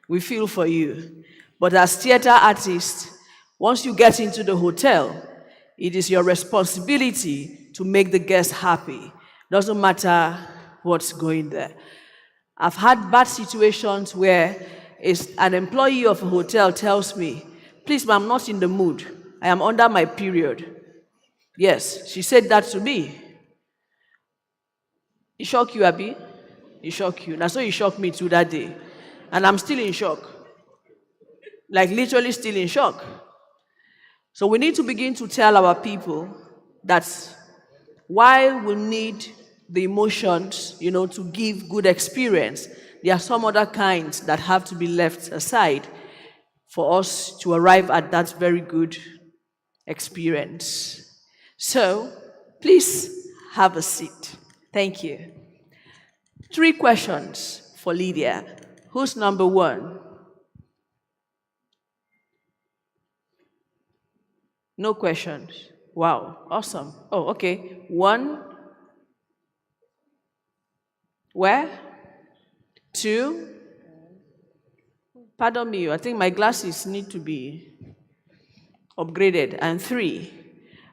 We feel for you. But as theater artists, once you get into the hotel, it is your responsibility to make the guests happy. Doesn't matter what's going there. I've had bad situations where an employee of a hotel tells me, please, ma'am, I'm not in the mood. I am under my period. Yes, she said that to me. It shocked you, Abi? It shocked you. That's why it shocked me too that day. And I'm still in shock. Like literally still in shock. So we need to begin to tell our people that while we need the emotions, to give good experience, there are some other kinds that have to be left aside for us to arrive at that very good experience. So, please have a seat. Thank you. 3 questions for Lydia. Who's number 1? No questions. Wow, awesome. Oh, okay. 1. Where? 2. Pardon me, I think my glasses need to be upgraded. And 3.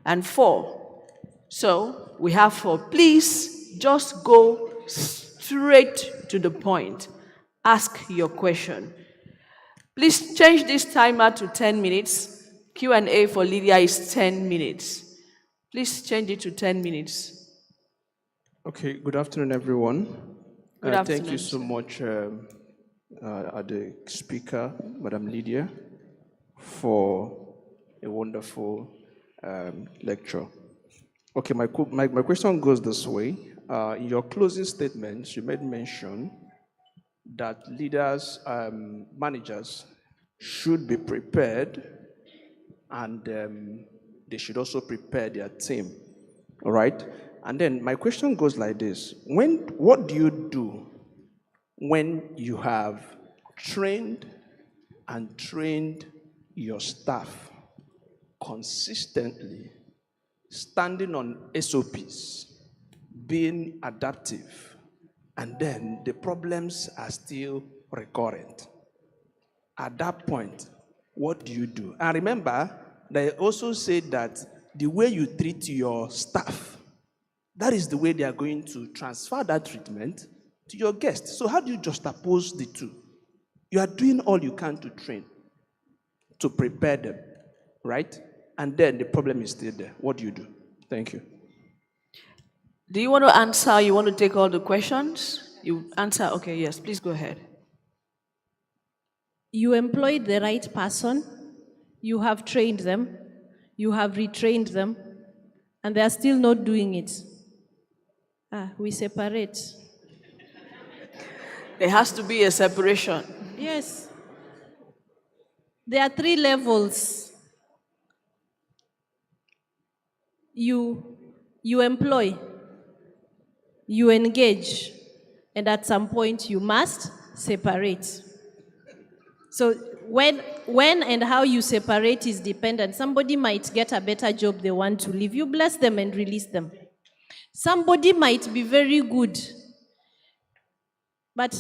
And 4. So, we have 4. Please just go straight to the point. Ask your question. Please change this timer to 10 minutes. Q&A for Lydia is 10 minutes. Please change it to 10 minutes. Okay, good afternoon, everyone. Good afternoon. Thank you so much, the speaker, Madam Lydia, for a wonderful lecture. Okay, my question goes this way. In your closing statements, you made mention that leaders, managers should be prepared and they should also prepare their team, all right? And then my question goes like this. What do you do when you have trained your staff consistently standing on SOPs, being adaptive, and then the problems are still recurrent. At that point, what do you do? And remember, they also said that the way you treat your staff, that is the way they are going to transfer that treatment to your guests. So how do you juxtapose the two? You are doing all you can to train, to prepare them, right? And then the problem is still there. What do you do? Thank you. Do you want to answer? You want to take all the questions? You answer? Okay, yes, please go ahead. You employed the right person, you have trained them, you have retrained them, and they are still not doing it. We separate. There has to be a separation. Yes. There are 3 levels. You employ, you engage, and at some point you must separate. So when and how you separate is dependent. Somebody might get a better job, they want to leave. You bless them and release them. Somebody might be very good, but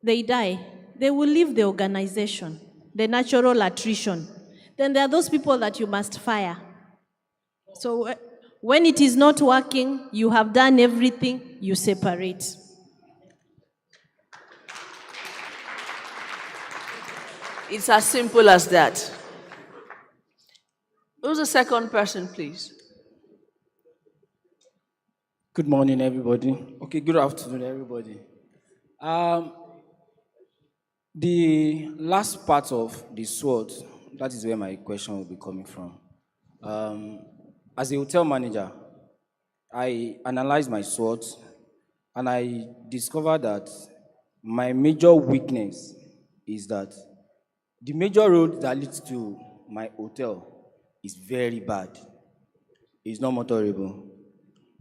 they die. They will leave the organization, the natural attrition. Then there are those people that you must fire. So when it is not working, you have done everything, you separate. It's as simple as that. Who's the second person, please? Good morning, everybody. Okay, good afternoon, everybody. The last part of the SWOT, that is where my question will be coming from. As a hotel manager, I analyzed my SWOT and I discovered that my major weakness is that the major road that leads to my hotel is very bad. It's not motorable.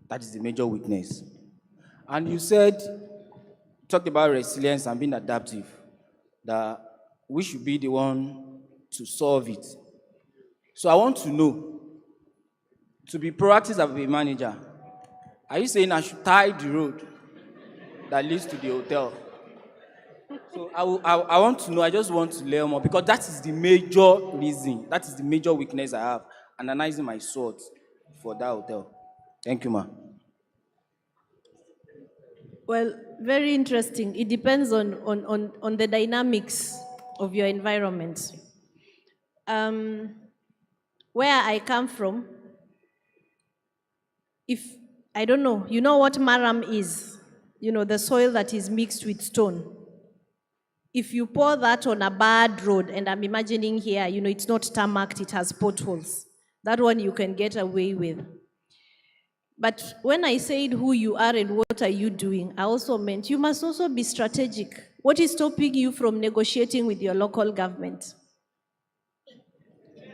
That is the major weakness. And you talked about resilience and being adaptive, that we should be the one to solve it. So I want to know, to be proactive as a manager, are you saying I should tie the road that leads to the hotel? So I want to know, I just want to learn more, because that is the major reason, that is the major weakness I have, analyzing my SWOT for that hotel. Thank you, ma. Well, very interesting. It depends on the dynamics of your environment. Where I come from, I don't know, you know what maram is? The soil that is mixed with stone. If you pour that on a bad road, and I'm imagining here, it's not tarmacked, it has potholes. That one you can get away with. But when I said who you are and what are you doing, I also meant you must also be strategic. What is stopping you from negotiating with your local government?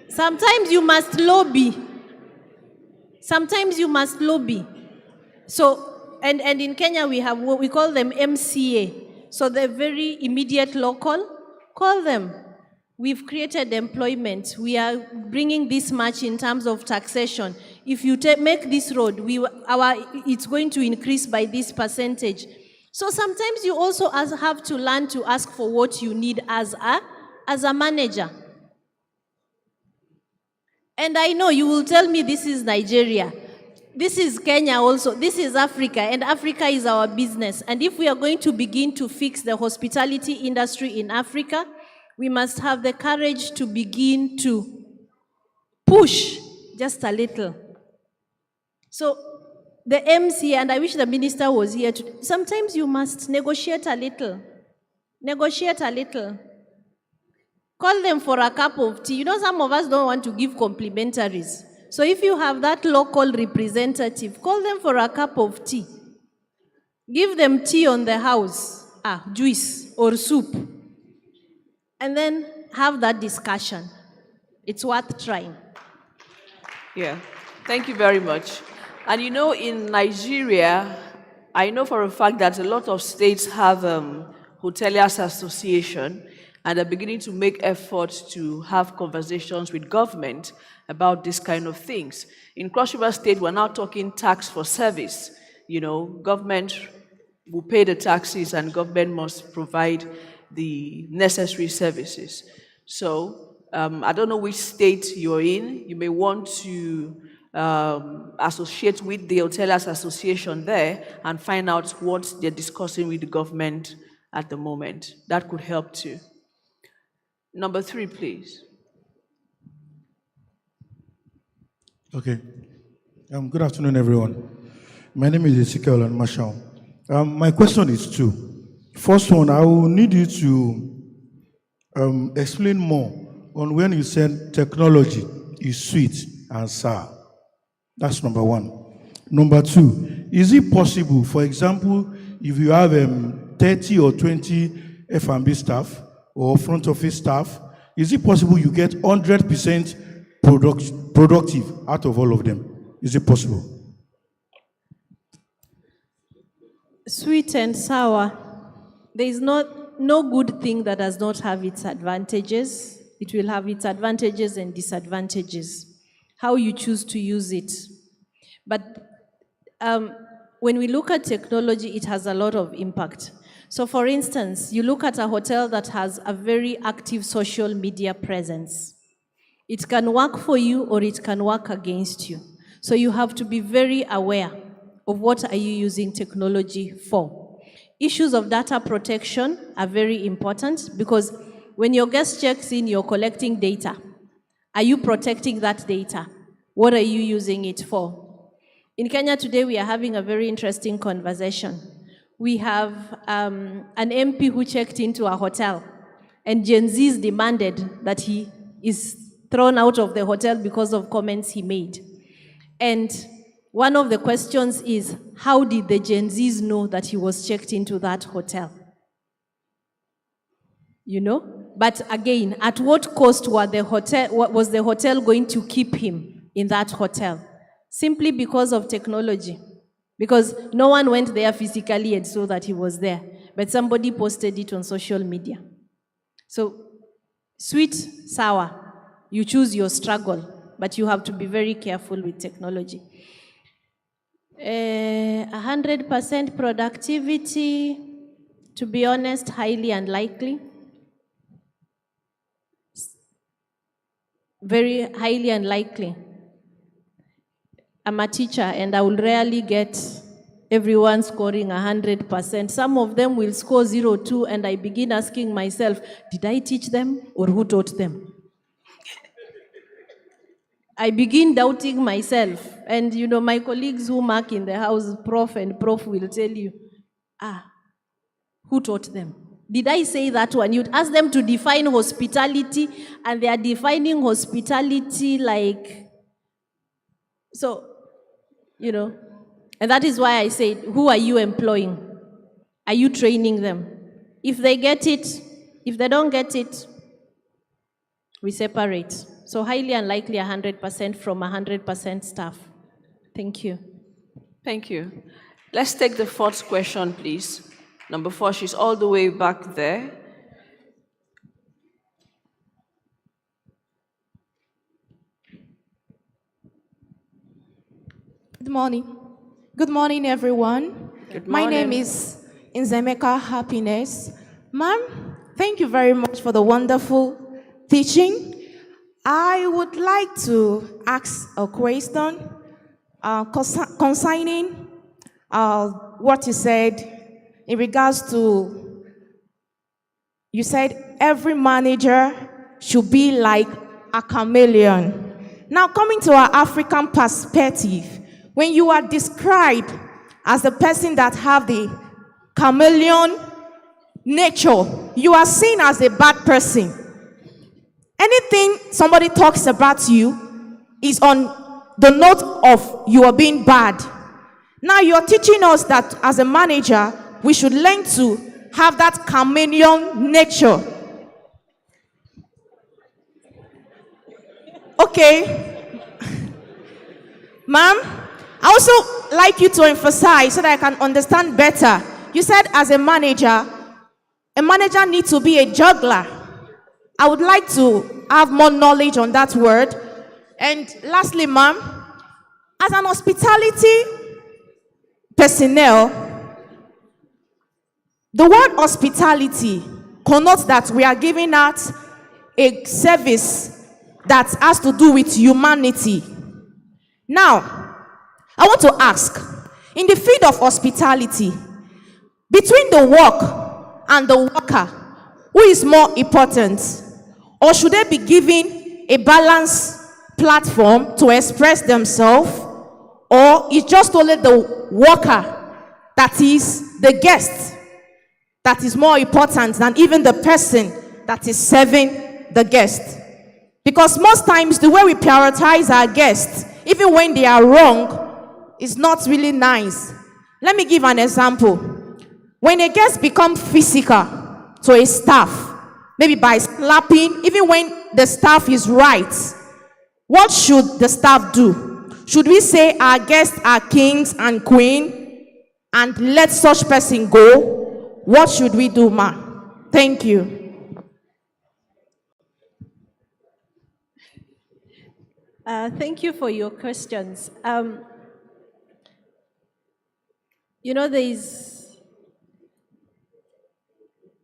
Sometimes you must lobby. Sometimes you must lobby. So, and in Kenya we have what we call them MCA. So they're very immediate local. Call them. We've created employment. We are bringing this much in terms of taxation. If you make this road, it's going to increase by this percentage. So sometimes you also have to learn to ask for what you need as a manager. And I know you will tell me this is Nigeria. This is Kenya also. This is Africa, and Africa is our business. And if we are going to begin to fix the hospitality industry in Africa, we must have the courage to begin to push just a little. So the MC, and I wish the minister was here, sometimes you must negotiate a little. Negotiate a little. Call them for a cup of tea. Some of us don't want to give complimentaries. So if you have that local representative, call them for a cup of tea. Give them tea on the house, juice or soup. And then have that discussion. It's worth trying. Yeah, thank you very much. And in Nigeria, I know for a fact that a lot of states have hoteliers association, and are beginning to make efforts to have conversations with government about this kind of things. In Cross River State, we're now talking tax for service. You know, government will pay the taxes and government must provide the necessary services. So I don't know which state you're in. You may want to associate with the Hoteliers Association there and find out what they're discussing with the government at the moment. That could help too. Number 3, please. Okay. Good afternoon, everyone. My name is Ezekiel and Marshall. My question is 2. First one, I will need you to explain more on when you said technology is sweet and sour. That's number 1. Number 2, is it possible, for example, if you have 30 or 20 F&B staff or front office staff, is it possible you get 100% productive out of all of them? Is it possible? Sweet and sour. There is no good thing that does not have its advantages. It will have its advantages and disadvantages. How you choose to use it. But when we look at technology, it has a lot of impact. So for instance, you look at a hotel that has a very active social media presence. It can work for you or it can work against you. So you have to be very aware of what are you using technology for. Issues of data protection are very important because when your guest checks in, you're collecting data. Are you protecting that data? What are you using it for? In Kenya today, we are having a very interesting conversation. We have an MP who checked into a hotel, and Gen Zs demanded that he is thrown out of the hotel because of comments he made. And one of the questions is, how did the Gen Zs know that he was checked into that hotel? You know? But again, at what cost was the hotel going to keep him in that hotel? Simply because of technology. Because no one went there physically and saw that he was there, but somebody posted it on social media. So, sweet, sour, you choose your struggle, but you have to be very careful with technology. 100% productivity, to be honest, highly unlikely. Very highly unlikely. I'm a teacher and I will rarely get everyone scoring 100%. Some of them will score 0.2 and I begin asking myself, did I teach them or who taught them? I begin doubting myself. And you know, my colleagues who mark in the house, prof will tell you, who taught them? Did I say that one? You'd ask them to define hospitality and they are defining hospitality like, so, you know, and that is why I said, who are you employing? Are you training them? If they get it, if they don't get it, we separate. So highly unlikely 100% from 100% staff. Thank you. Thank you. Let's take the 4th question, please. Number 4, she's all the way back there. Good morning. Good morning, everyone. Good My morning. name is Nzemeka Happiness. Ma'am, thank you very much for the wonderful teaching. I would like to ask a question concerning what you said in regards to, you said every manager should be like a chameleon. Now, coming to our African perspective, when you are described as the person that have the chameleon nature, you are seen as a bad person. Anything somebody talks about you is on the note of you are being bad. Now you're teaching us that as a manager, we should learn to have that chameleon nature. Okay. Ma'am, I also like you to emphasize so that I can understand better. You said as a manager needs to be a juggler. I would like to have more knowledge on that word. And lastly, ma'am, as an hospitality personnel, the word hospitality connotes that we are giving out a service that has to do with humanity. Now, I want to ask, in the field of hospitality, between the work and the worker, who is more important? Or should they be given a balanced platform to express themselves? Or is just only the worker, that is the guest, that is more important than even the person that is serving the guest? Because most times the way we prioritize our guests, even when they are wrong, is not really nice. Let me give an example. When a guest becomes physical to a staff, maybe by slapping, even when the staff is right, what should the staff do? Should we say our guests are kings and queens and let such person go? What should we do, ma? Thank you. Thank you for your questions. There is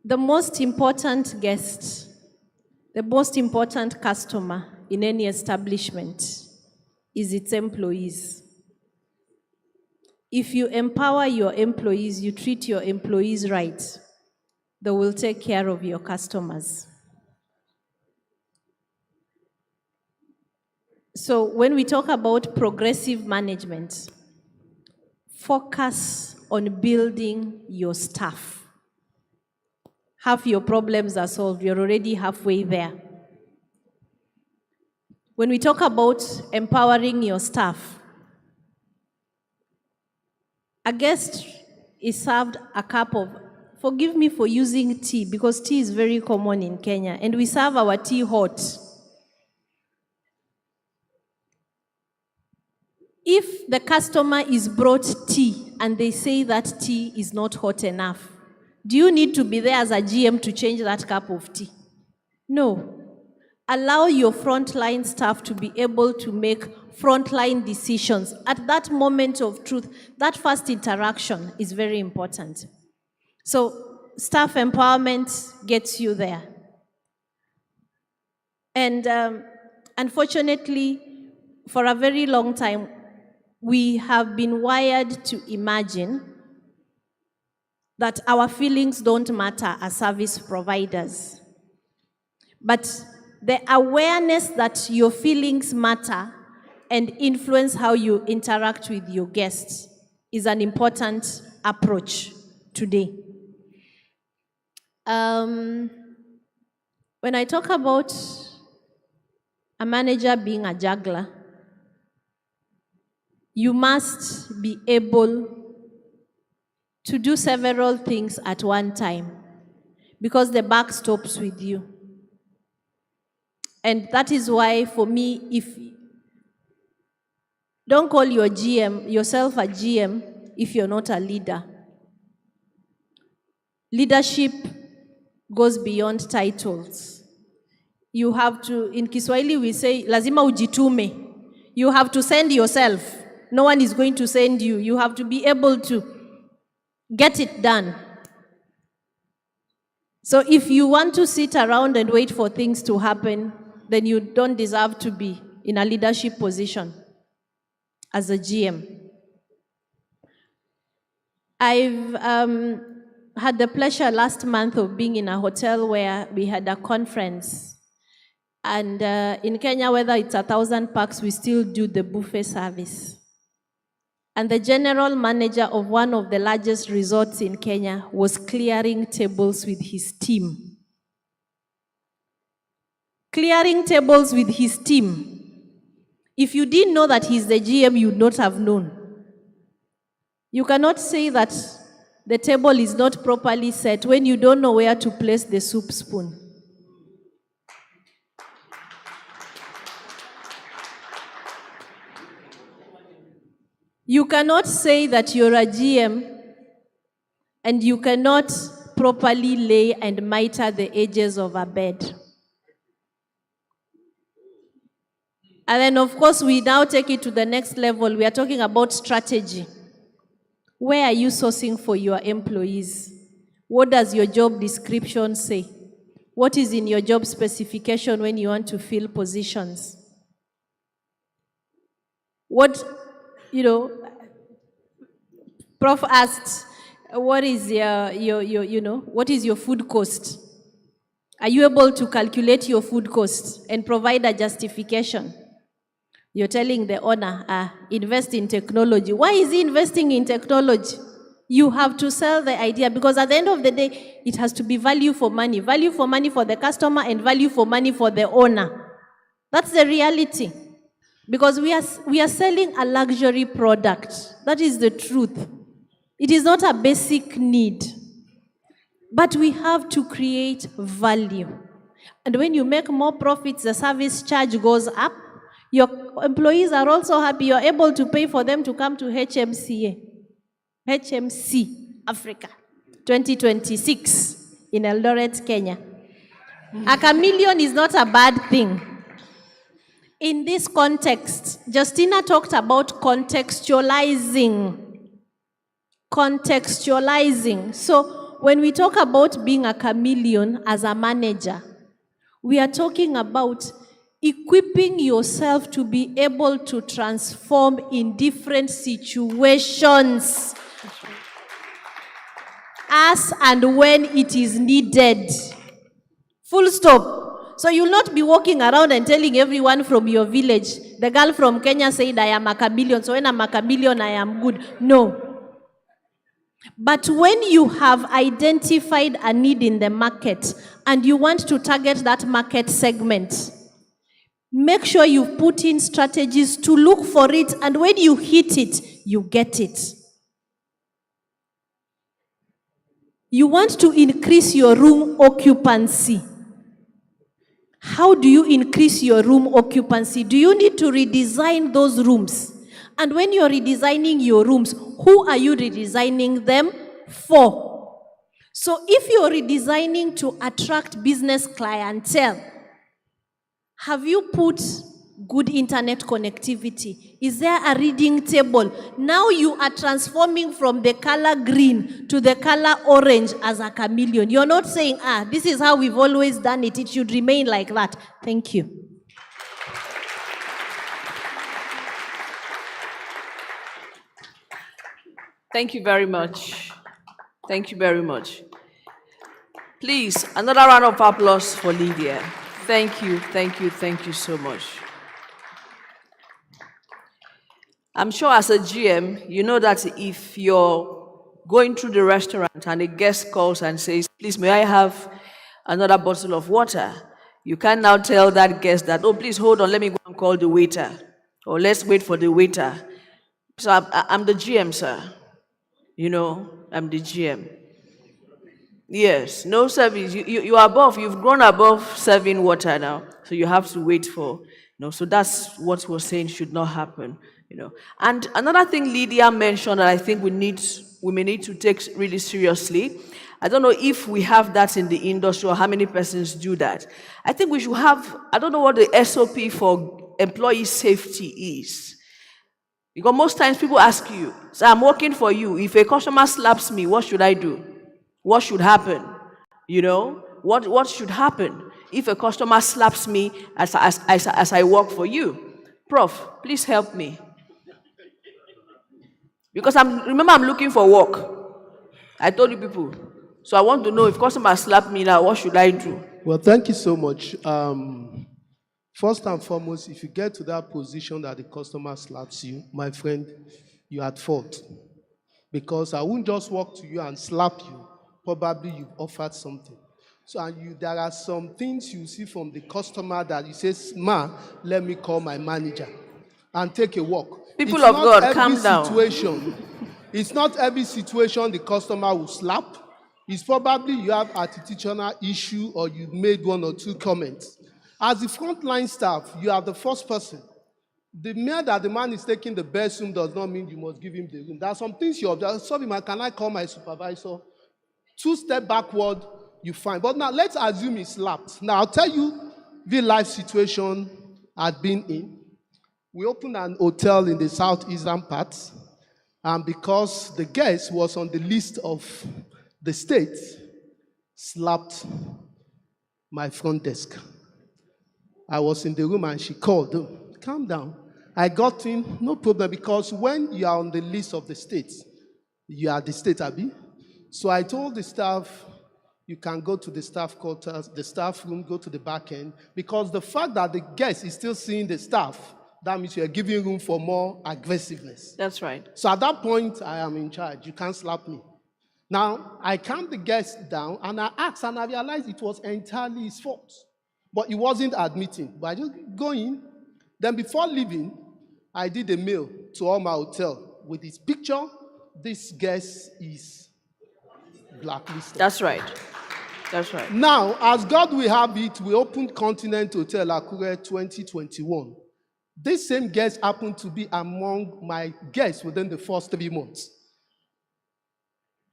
the most important guest, the most important customer in any establishment is its employees. If you empower your employees, you treat your employees right, they will take care of your customers. So when we talk about progressive management, focus on building your staff. Half your problems are solved. You're already halfway there. When we talk about empowering your staff, a guest is served a cup of, forgive me for using tea, because tea is very common in Kenya, and we serve our tea hot. If the customer is brought tea and they say that tea is not hot enough, do you need to be there as a GM to change that cup of tea? No. Allow your frontline staff to be able to make frontline decisions. At that moment of truth, that first interaction is very important. So staff empowerment gets you there. And unfortunately, for a very long time, we have been wired to imagine that our feelings don't matter as service providers. But the awareness that your feelings matter and influence how you interact with your guests is an important approach today. When I talk about a manager being a juggler, you must be able to do several things at one time, because the buck stops with you. And that is why, for me, don't call yourself a GM if you're not a leader. Leadership goes beyond titles. You have to, in Kiswahili we say, lazima ujitume. You have to send yourself. No one is going to send you. You have to be able to get it done. So if you want to sit around and wait for things to happen, then you don't deserve to be in a leadership position as a GM. I've had the pleasure last month of being in a hotel where we had a conference. And in Kenya, whether it's 1,000 pax, we still do the buffet service. And the general manager of one of the largest resorts in Kenya was clearing tables with his team. Clearing tables with his team. If you didn't know that he's the GM, you would not have known. You cannot say that the table is not properly set when you don't know where to place the soup spoon. You cannot say that you're a GM and you cannot properly lay and mitre the edges of a bed. And then, of course, we now take it to the next level. We are talking about strategy. Where are you sourcing for your employees? What does your job description say? What is in your job specification when you want to fill positions? What, Prof asked, what is what is your food cost? Are you able to calculate your food cost and provide a justification? You're telling the owner, invest in technology. Why is he investing in technology? You have to sell the idea, because at the end of the day, it has to be value for money for the customer and value for money for the owner. That's the reality. Because we are selling a luxury product. That is the truth. It is not a basic need. But we have to create value. And when you make more profits, the service charge goes up. Your employees are also happy. You're able to pay for them to come to HMC Africa 2026 in Eldoret, Kenya. A chameleon is not a bad thing. In this context, Justina talked about contextualizing. So when we talk about being a chameleon as a manager, we are talking about equipping yourself to be able to transform in different situations as and when it is needed. Full stop. So you'll not be walking around and telling everyone from your village, the girl from Kenya said, I am a chameleon, so when I'm a chameleon, I am good. No. But when you have identified a need in the market and you want to target that market segment, make sure you put in strategies to look for it, and when you hit it, you get it. You want to increase your room occupancy. How do you increase your room occupancy? Do you need to redesign those rooms? And when you're redesigning your rooms, who are you redesigning them for? So if you're redesigning to attract business clientele, have you put good internet connectivity? Is there a reading table? Now you are transforming from the color green to the color orange as a chameleon. You're not saying, this is how we've always done it. It should remain like that. Thank you. Thank you very much. Thank you very much. Please, another round of applause for Lydia. Thank you so much. I'm sure as a GM, you know that if you're going through the restaurant and a guest calls and says, please, may I have another bottle of water? You can now tell that guest that, oh, please hold on, let me go and call the waiter. Or let's wait for the waiter. So I'm the GM, sir. I'm the GM. Yes, no service. You are above, you've grown above serving water now. So you have to wait for, so that's what we're saying should not happen. And another thing Lydia mentioned that I think we may need to take really seriously. I don't know if we have that in the industry or how many persons do that. I think we should have, I don't know what the SOP for employee safety is. Because most times people ask you, so I'm working for you. If a customer slaps me, what should I do? What should happen? What should happen if a customer slaps me as I work for you? Prof, please help me. Because remember I'm looking for work. I told you people. So I want to know if customers slap me now, what should I do? Well, thank you so much. First and foremost, if you get to that position that the customer slaps you, my friend, you're at fault. Because I won't just walk to you and slap you. Probably you've offered something. So there are some things you see from the customer that you say, ma, let me call my manager and take a walk. People of God, calm down. It's not every situation the customer will slap. It's probably you have attitudinal issue or you made one or two comments. As the frontline staff, you are the first person. The mere that the man is taking the best room does not mean you must give him the room. There are some things you observe. Sorry, man, can I call my supervisor? 2 steps backward, you find. But now let's assume he slapped. Now I'll tell you the life situation I've been in. We opened an hotel in the southeastern part, and because the guest was on the list of the state, slapped my front desk. I was in the room and she called, "Oh, calm down." I got in, no problem, because when you are on the list of the states, you are the state, Abi. So I told the staff, you can go to the staff quarters, the staff room, go to the back end, because the fact that the guest is still seeing the staff, that means you are giving room for more aggressiveness. That's right. So at that point, I am in charge. You can't slap me. Now, I calmed the guest down, and I asked, and I realized it was entirely his fault. But he wasn't admitting. But I just go in. Then before leaving, I did a mail to all my hotel with his picture. This guest is blacklisted. That's right. That's right. Now, as God will have it, we opened Continent Hotel Akure 2021. This same guest happened to be among my guests within the first 3 months.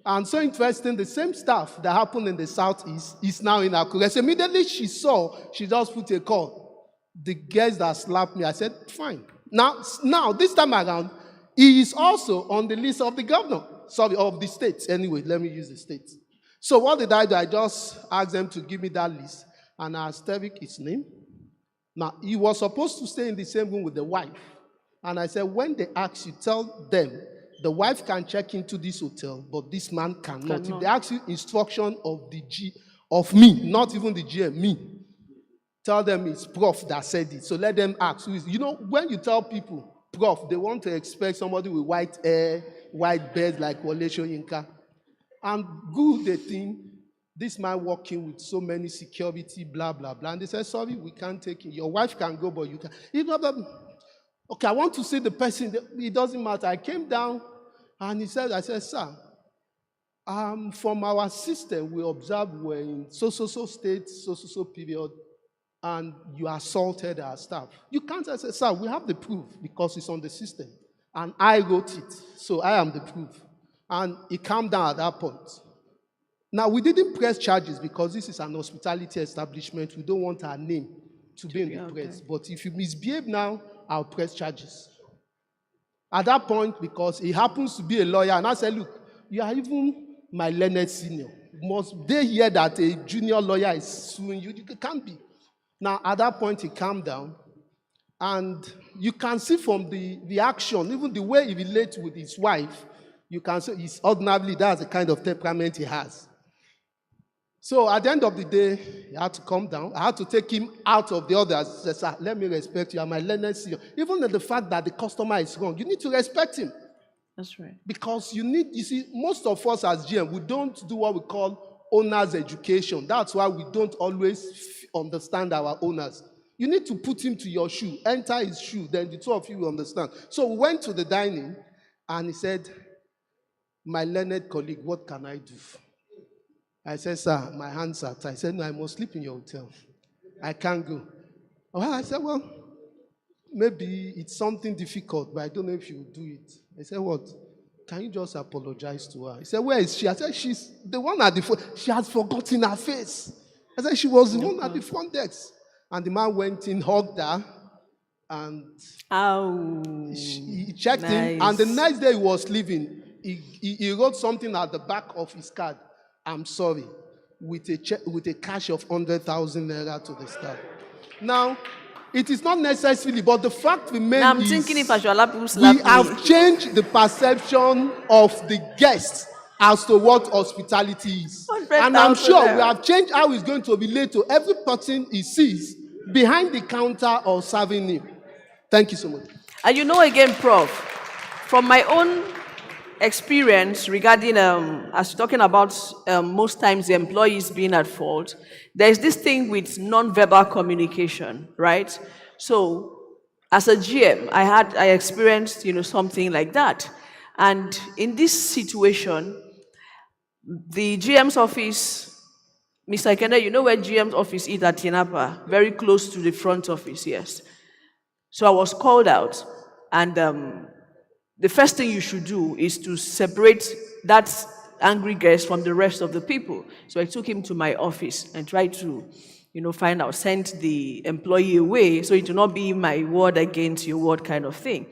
And so interesting, the same stuff that happened in the southeast is now in Akure. So immediately she saw, she just put a call. The guest that slapped me, I said, fine. Now this time around, he is also on the list of the governor. Sorry, of the states. Anyway, let me use the states. So what did I do? I just asked them to give me that list. And I asked Eric his name. Now, he was supposed to stay in the same room with the wife. And I said, when they ask you, tell them the wife can check into this hotel, but this man cannot. If they ask you instruction of me, not even the GM, me, tell them it's Prof that said it. So let them ask who is. You know, when you tell people Prof, they want to expect somebody with white hair, white beard like Wole Soyinka. And good, they think, this man working with so many security, blah, blah, blah. And they said, sorry, we can't take it. Your wife can go, but you can. Okay, I want to see the person. It doesn't matter. I came down, and I said, sir, from our system, we observed we're in so-so-so state, so-so-so period, and you assaulted our staff. You can't say, sir, we have the proof because it's on the system. And I wrote it, so I am the proof. And he calmed down at that point. Now, we didn't press charges because this is an hospitality establishment. We don't want our name to be in the press. But if you misbehave now, I'll press charges. At that point, because he happens to be a lawyer, and I said, look, you are even my learned senior. Must they hear that a junior lawyer is suing you? You can't be. Now, at that point, he calmed down. And you can see from the action, even the way he relates with his wife, you can see he's ordinarily, that's the kind of temperament he has. So at the end of the day, he had to calm down. I had to take him out of the others. I said, sir, let me respect you. I'm my learned senior. Even the fact that the customer is wrong, you need to respect him. That's right. Because you see, most of us as GM, we don't do what we call owner's education. That's why we don't always understand our owners. You need to put him to your shoe, enter his shoe, then the two of you will understand. So we went to the dining, and he said, my learned colleague, what can I do? I said, sir, my hands are tied. I said, no, I must sleep in your hotel. I can't go. Well, I said, well, maybe it's something difficult, but I don't know if you will do it. I said, what? Can you just apologize to her? He said, where is she? I said, she's the one at the front. She has forgotten her face. I said, she was the one at the front desk. And the man went in, hugged her, and he checked him. And the next day he was leaving, he wrote something at the back of his card. I'm sorry, with a cash of 100,000 naira to the staff. Now, it is not necessarily, but the fact remains I'm thinking if I should allow people to slap me. We have changed the perception of the guests as to what hospitality is. And I'm sure we have changed how he's going to relate to every person he sees behind the counter or serving him. Thank you so much. And you know, again, Prof, from my own experience regarding, as you're talking about most times the employees being at fault, there's this thing with non-verbal communication, right? So as a GM, I experienced, something like that. And in this situation, the GM's office, Mr. Ikene, you know where GM's office is at Tinapa? Very close to the front office, yes. So I was called out, and the first thing you should do is to separate that angry guest from the rest of the people. So I took him to my office and tried to, find out, sent the employee away, so it will not be my word against your word kind of thing.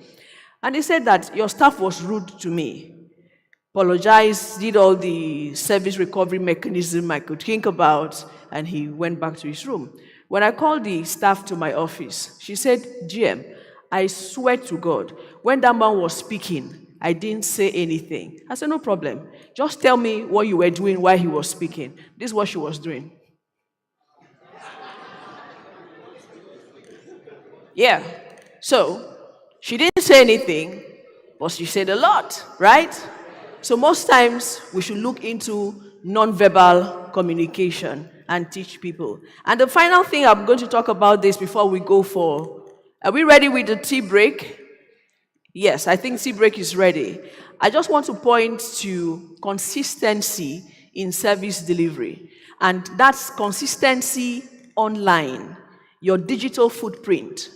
And he said that your staff was rude to me. Apologized, did all the service recovery mechanism I could think about, and he went back to his room. When I called the staff to my office, she said, GM, I swear to God, when that man was speaking, I didn't say anything. I said, no problem. Just tell me what you were doing while he was speaking. This is what she was doing. Yeah. So, she didn't say anything, but she said a lot, right? So most times, we should look into non-verbal communication and teach people. And the final thing I'm going to talk about this before we go for, are we ready with the tea break? Yes, I think tea break is ready. I just want to point to consistency in service delivery. And that's consistency online, your digital footprint.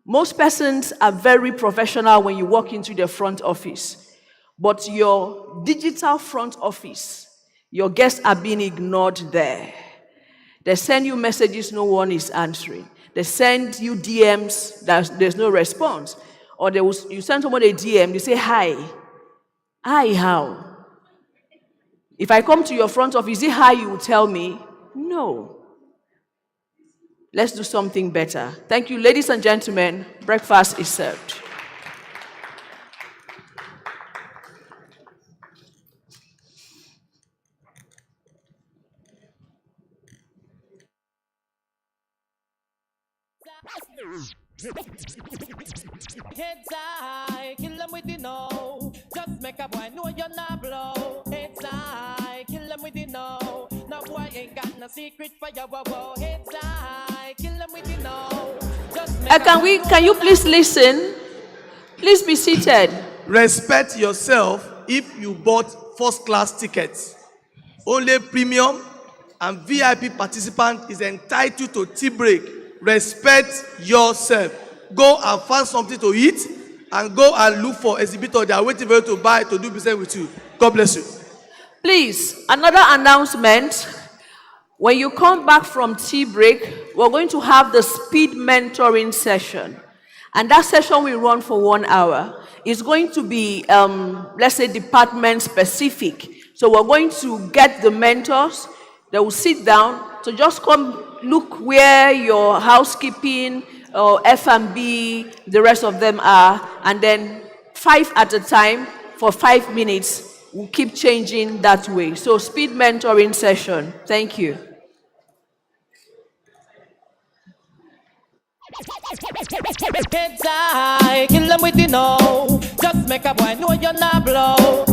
Most persons are very professional when you walk into the front office. But your digital front office, your guests are being ignored there. They send you messages no one is answering. They send you DMs, there's no response. Or you send someone a DM, they say, hi. Hi, how? If I come to your front office, is it hi you will tell me? No. Let's do something better. Thank you, ladies and gentlemen. Breakfast is served. Heads high, kill them with the no. Just make a boy know you're not blow. Heads high, kill them with the no. No boy ain't got no secret for your wow. Heads high, kill them with the no. Just make Can you please listen? Please be seated. Respect yourself if you bought first-class tickets. Only premium and VIP participant is entitled to tea break. Respect yourself. Go and find something to eat and go and look for exhibitors. They are waiting for you to buy to do business with you. God bless you. Please, another announcement. When you come back from tea break, we're going to have the speed mentoring session. And that session will run for 1 hour. It's going to be, let's say, department specific. So we're going to get the mentors. They will sit down. So just come look where your housekeeping or F&B, the rest of them are. And then 5 at a time for 5 minutes. We'll keep changing that way. So speed mentoring session. Thank you. Heads high, kill them with the no. Just make a boy know you're not blow.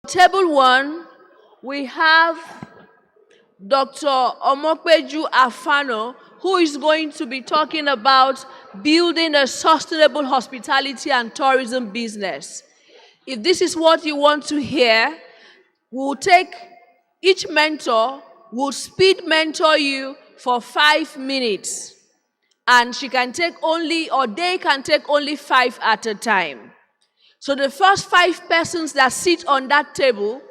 Table 1, we have Dr. Omokpeju Afano, who is going to be talking about building a sustainable hospitality and tourism business. If this is what you want to hear, we'll take each mentor will speed mentor you for 5 minutes. And she can take only, or they can take only 5 at a time. So the first 5 persons that sit on that table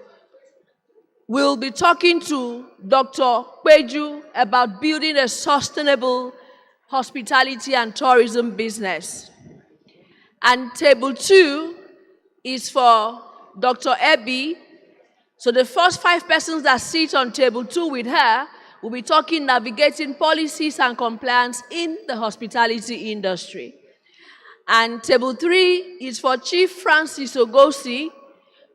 will be talking to Dr. Peju about building a sustainable hospitality and tourism business. And table 2 is for Dr. Ebi. So the first 5 persons that sit on table 2 with her will be talking navigating policies and compliance in the hospitality industry. And table 3 is for Chief Francis Ogosi,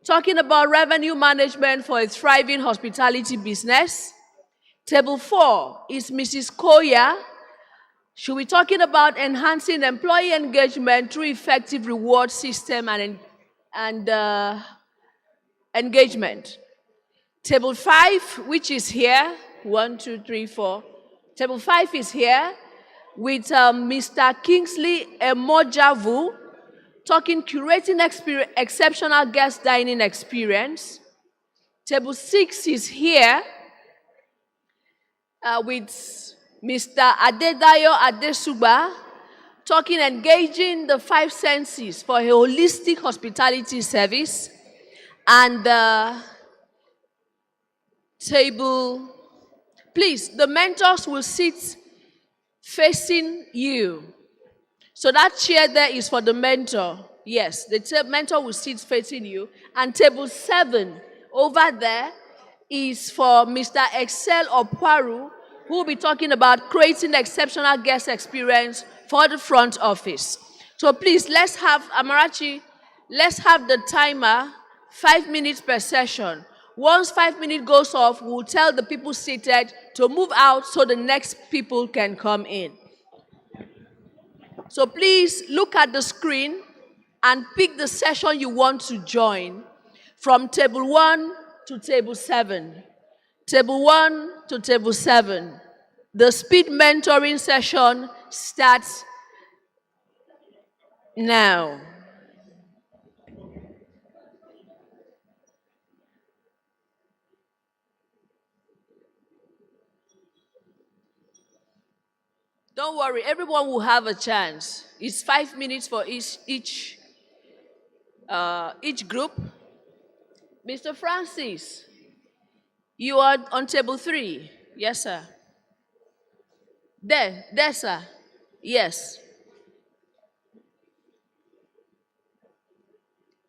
talking about revenue management for a thriving hospitality business. Table 4 is Mrs. Koya. She'll be talking about enhancing employee engagement through effective reward system and engagement. Table 5, which is here, 1, 2, 3, 4. Table 5 is here with Mr. Kingsley Emojavu, talking curating exceptional guest dining experience. Table 6 is here with Mr. Adedayo Adesuba, talking engaging the 5 senses for a holistic hospitality service. And table, please, the mentors will sit facing you. So that chair there is for the mentor. Yes, the mentor will sit facing you. And table 7 over there is for Mr. Excel Opwaru, who will be talking about creating exceptional guest experience for the front office. So please, let's have, Amarachi, let's have the timer, 5 minutes per session. Once 5 minutes goes off, we'll tell the people seated to move out so the next people can come in. So please look at the screen and pick the session you want to join from table 1 to table 7. Table 1 to table 7. The speed mentoring session starts now. Don't worry, everyone will have a chance. It's 5 minutes for each group. Mr. Francis, you are on table 3. Yes, sir. There, sir. Yes.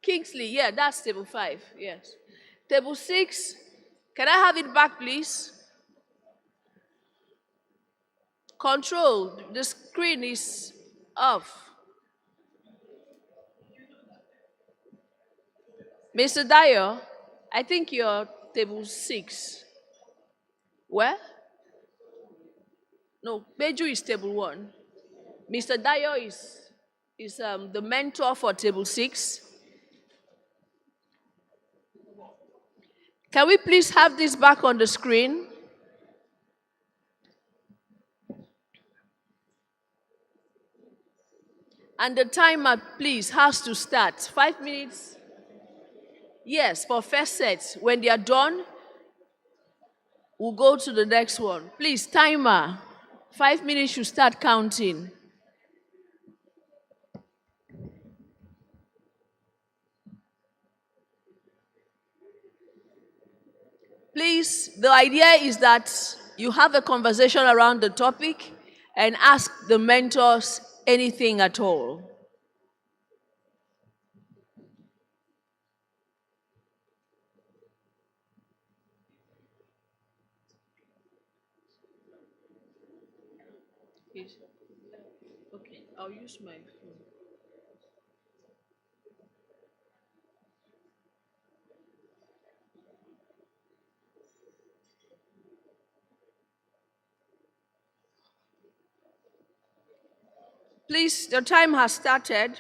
Kingsley, yeah, that's table 5. Yes. Table 6, can I have it back, please? Control, the screen is off. Mr. Dyer, I think you're table 6. Where? No, Beju is table 1. Mr. Dyer is the mentor for table 6. Can we please have this back on the screen? And the timer, please, has to start. 5 minutes. Yes, for first set. When they are done, we'll go to the next one. Please, timer. 5 minutes should start counting. Please, the idea is that you have a conversation around the topic and ask the mentors anything at all. Okay, I'll use my phone. Please, the time has started.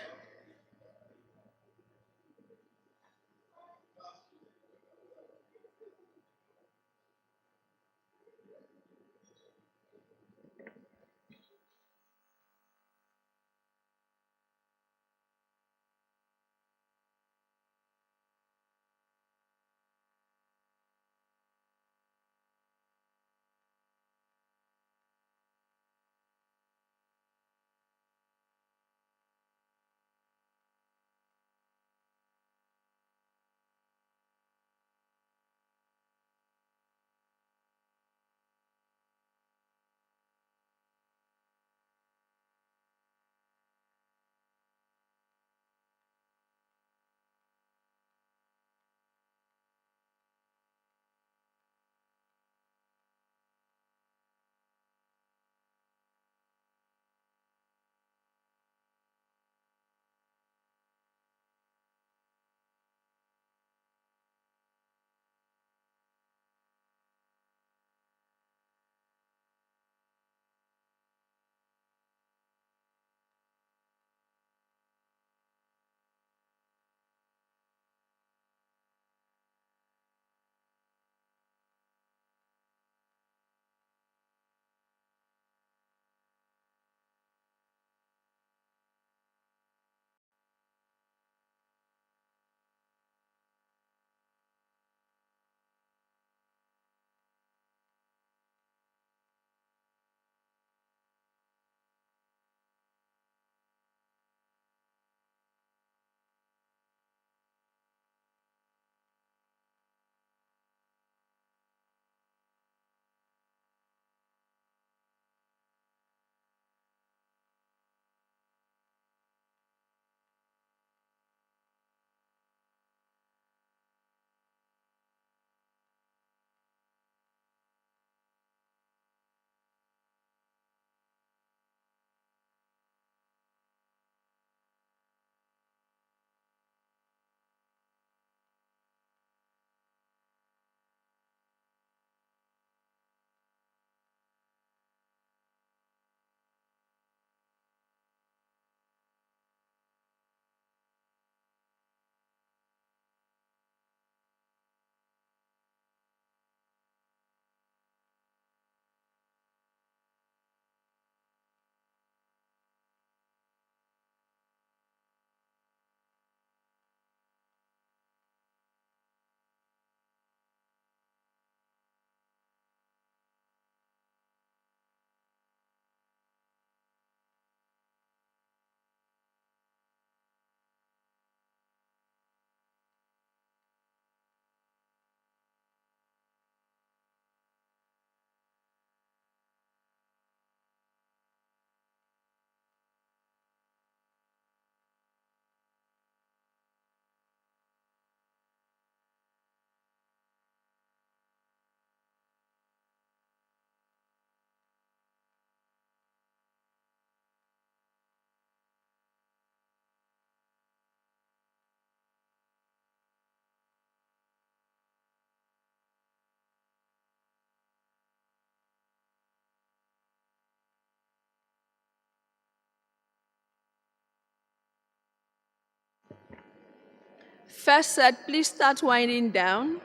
First set, please start winding down.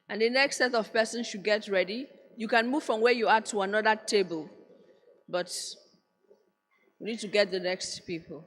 And the next set of persons should get ready. You can move from where you are to another table, but we need to get the next people.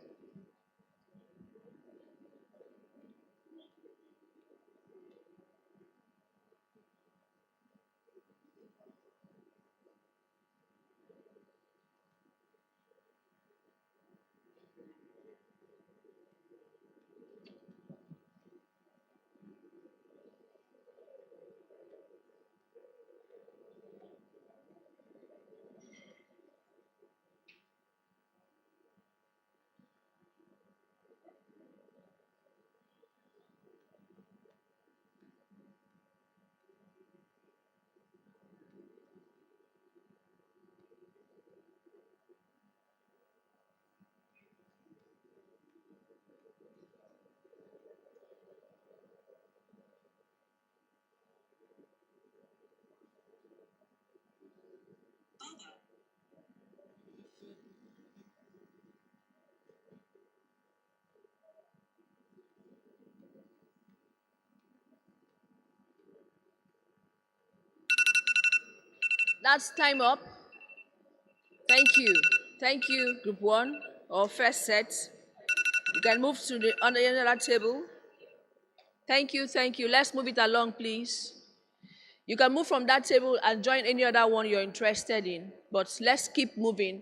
That's time up. Thank you. Thank you, group one, or first set. You can move to the other table. Thank you, thank you. Let's move it along, please. You can move from that table and join any other one you're interested in, but let's keep moving.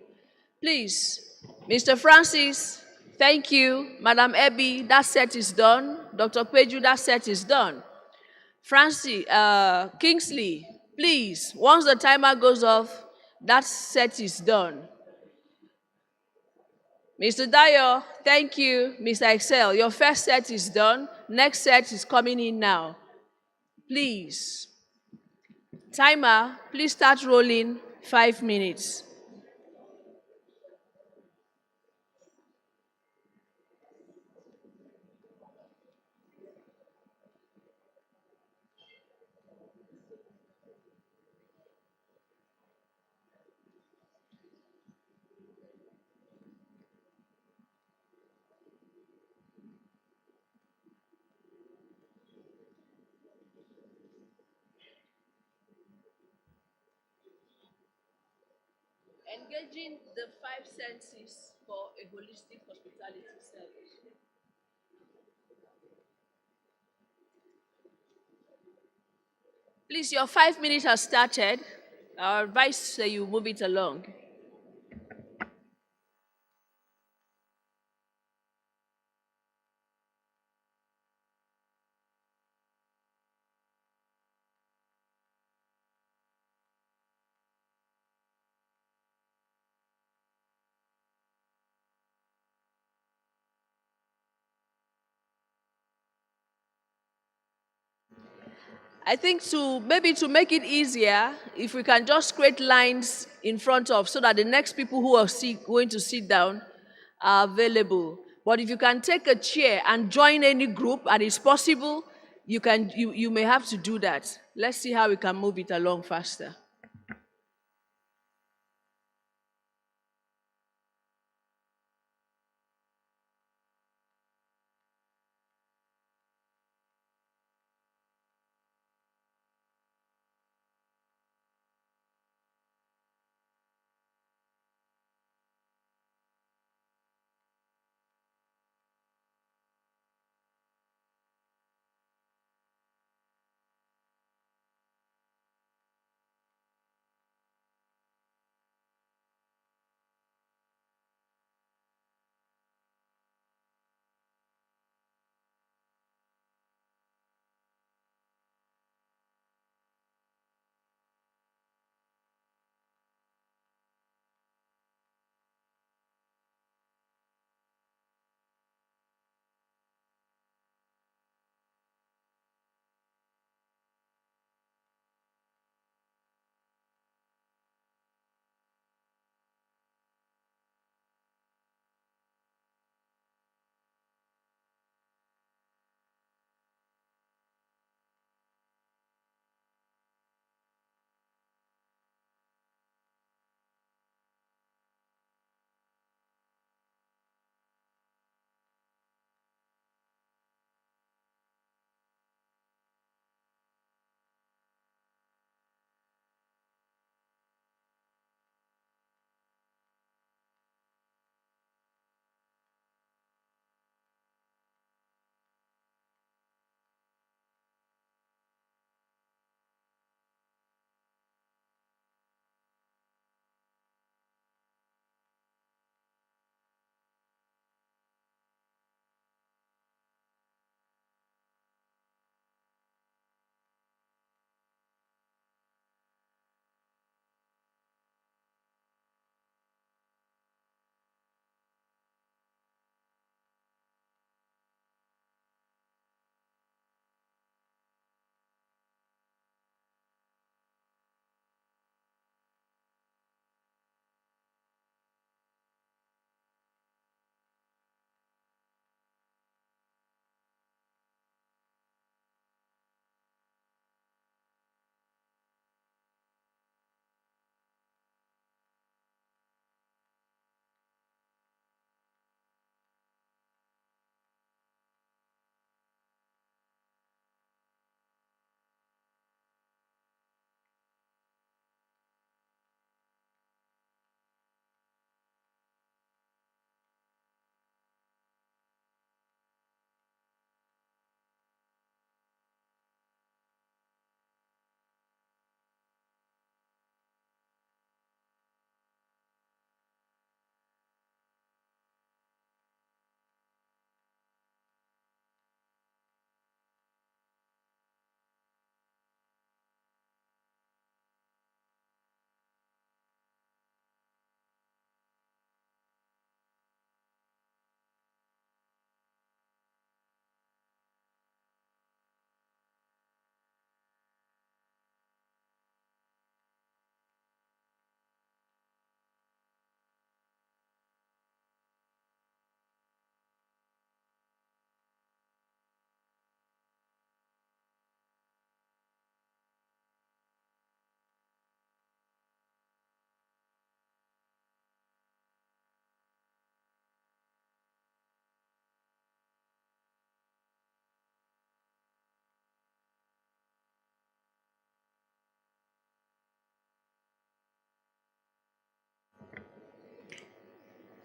Please, Mr. Francis, thank you. Madam Ebby, that set is done. Dr. Peju, that set is done. Francis, Kingsley, please, once the timer goes off, that set is done. Mr. Dayo, thank you. Mr. Excel, your first set is done. Next set is coming in now. Please. Timer, please start rolling 5 minutes. Engaging the 5 senses for a holistic hospitality service. Please, your 5 minutes has started. Our advice that you move it along. I think maybe to make it easier, if we can just create lines in front of so that the next people who are going to sit down are available. But if you can take a chair and join any group and it's possible, you may have to do that. Let's see how we can move it along faster.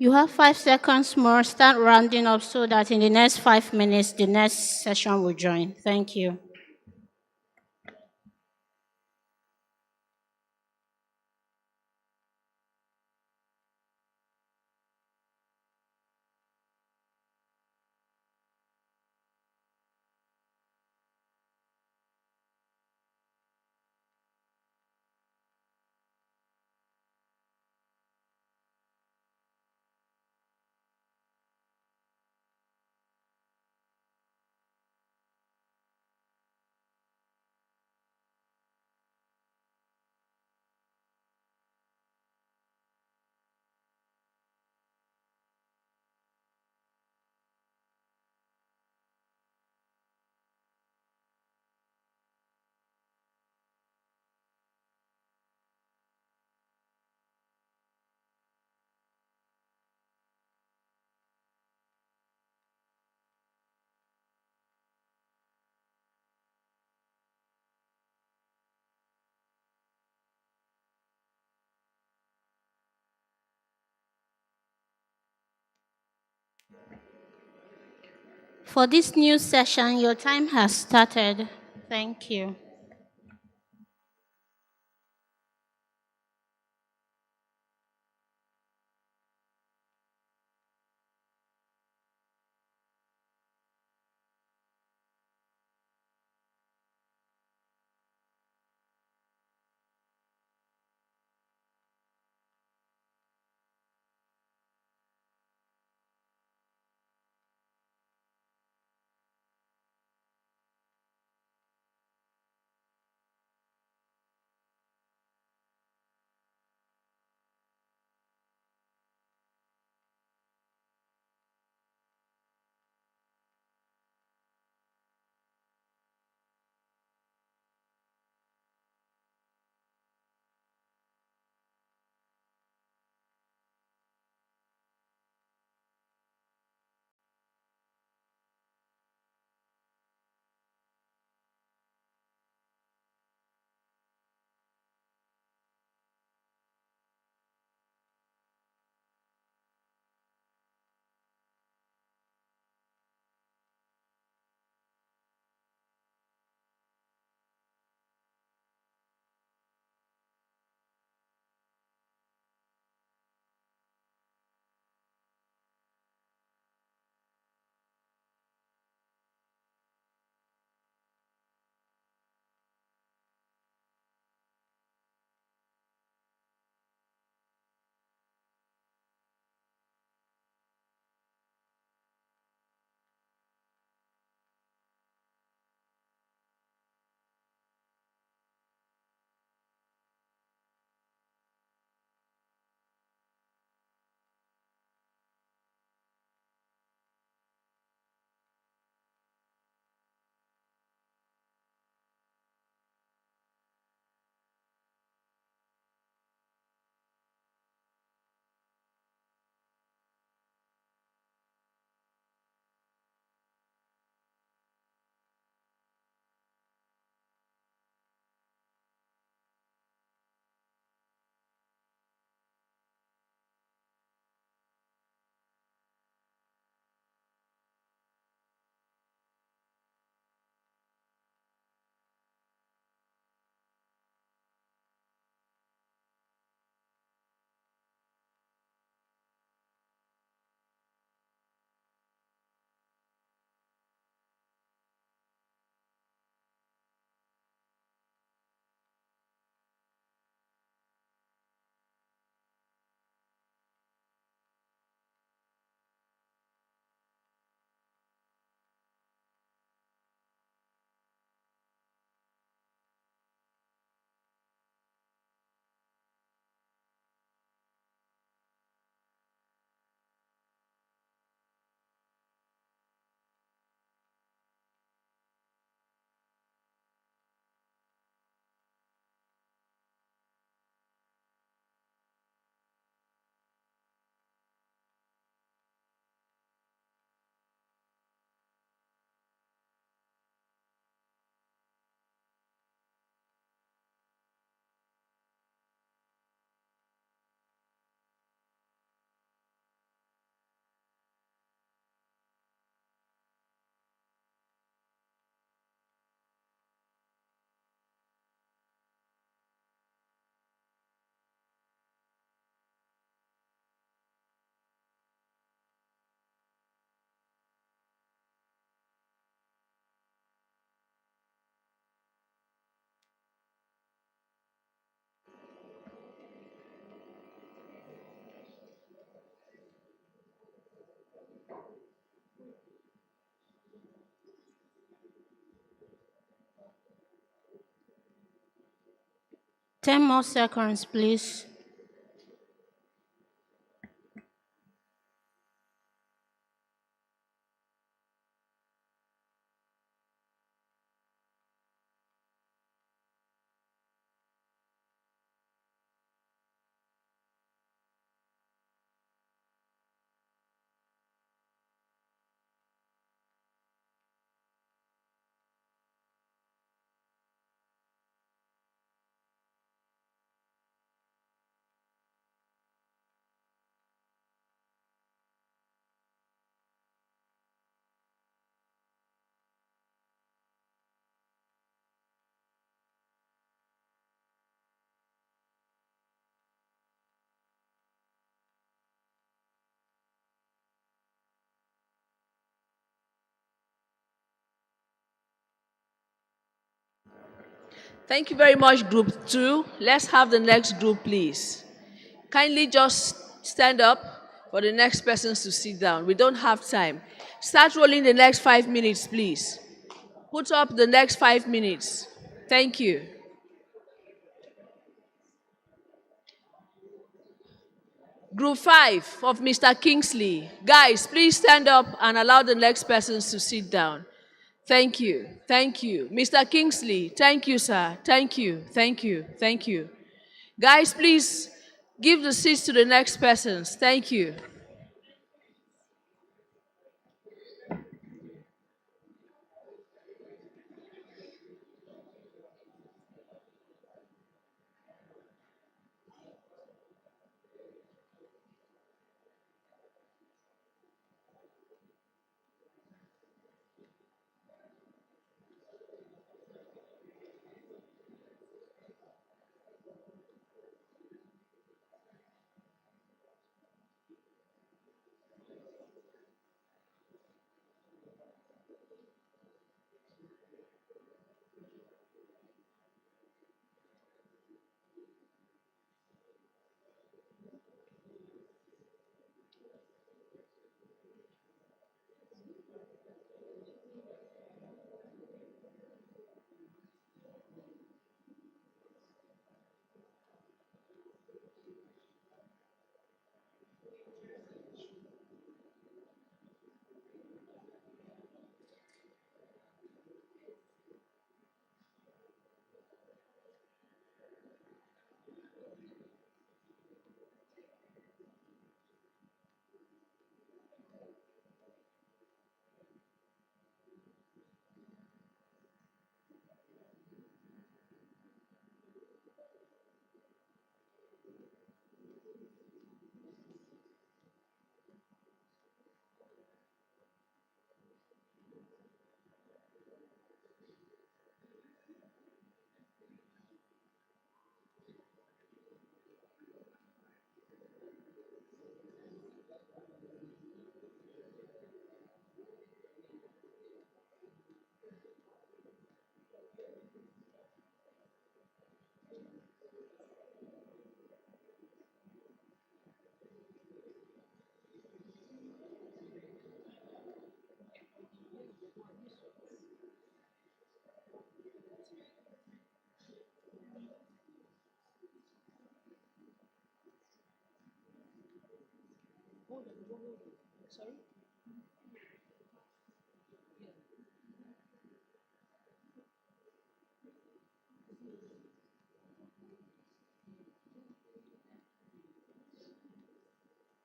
You have 5 seconds more. Start rounding up so that in the next 5 minutes, the next session will join. Thank you. For this new session, your time has started. Thank you. Ten more seconds, please. Thank you very much, Group 2. Let's have the next group, please. Kindly just stand up for the next persons to sit down. We don't have time. Start rolling the next 5 minutes, please. Put up the next 5 minutes. Thank you. Group 5 of Mr. Kingsley. Guys, please stand up and allow the next persons to sit down. Thank you. Thank you. Mr. Kingsley, thank you, sir. Thank you. Thank you. Thank you. Guys, please give the seats to the next persons. Thank you. Sorry?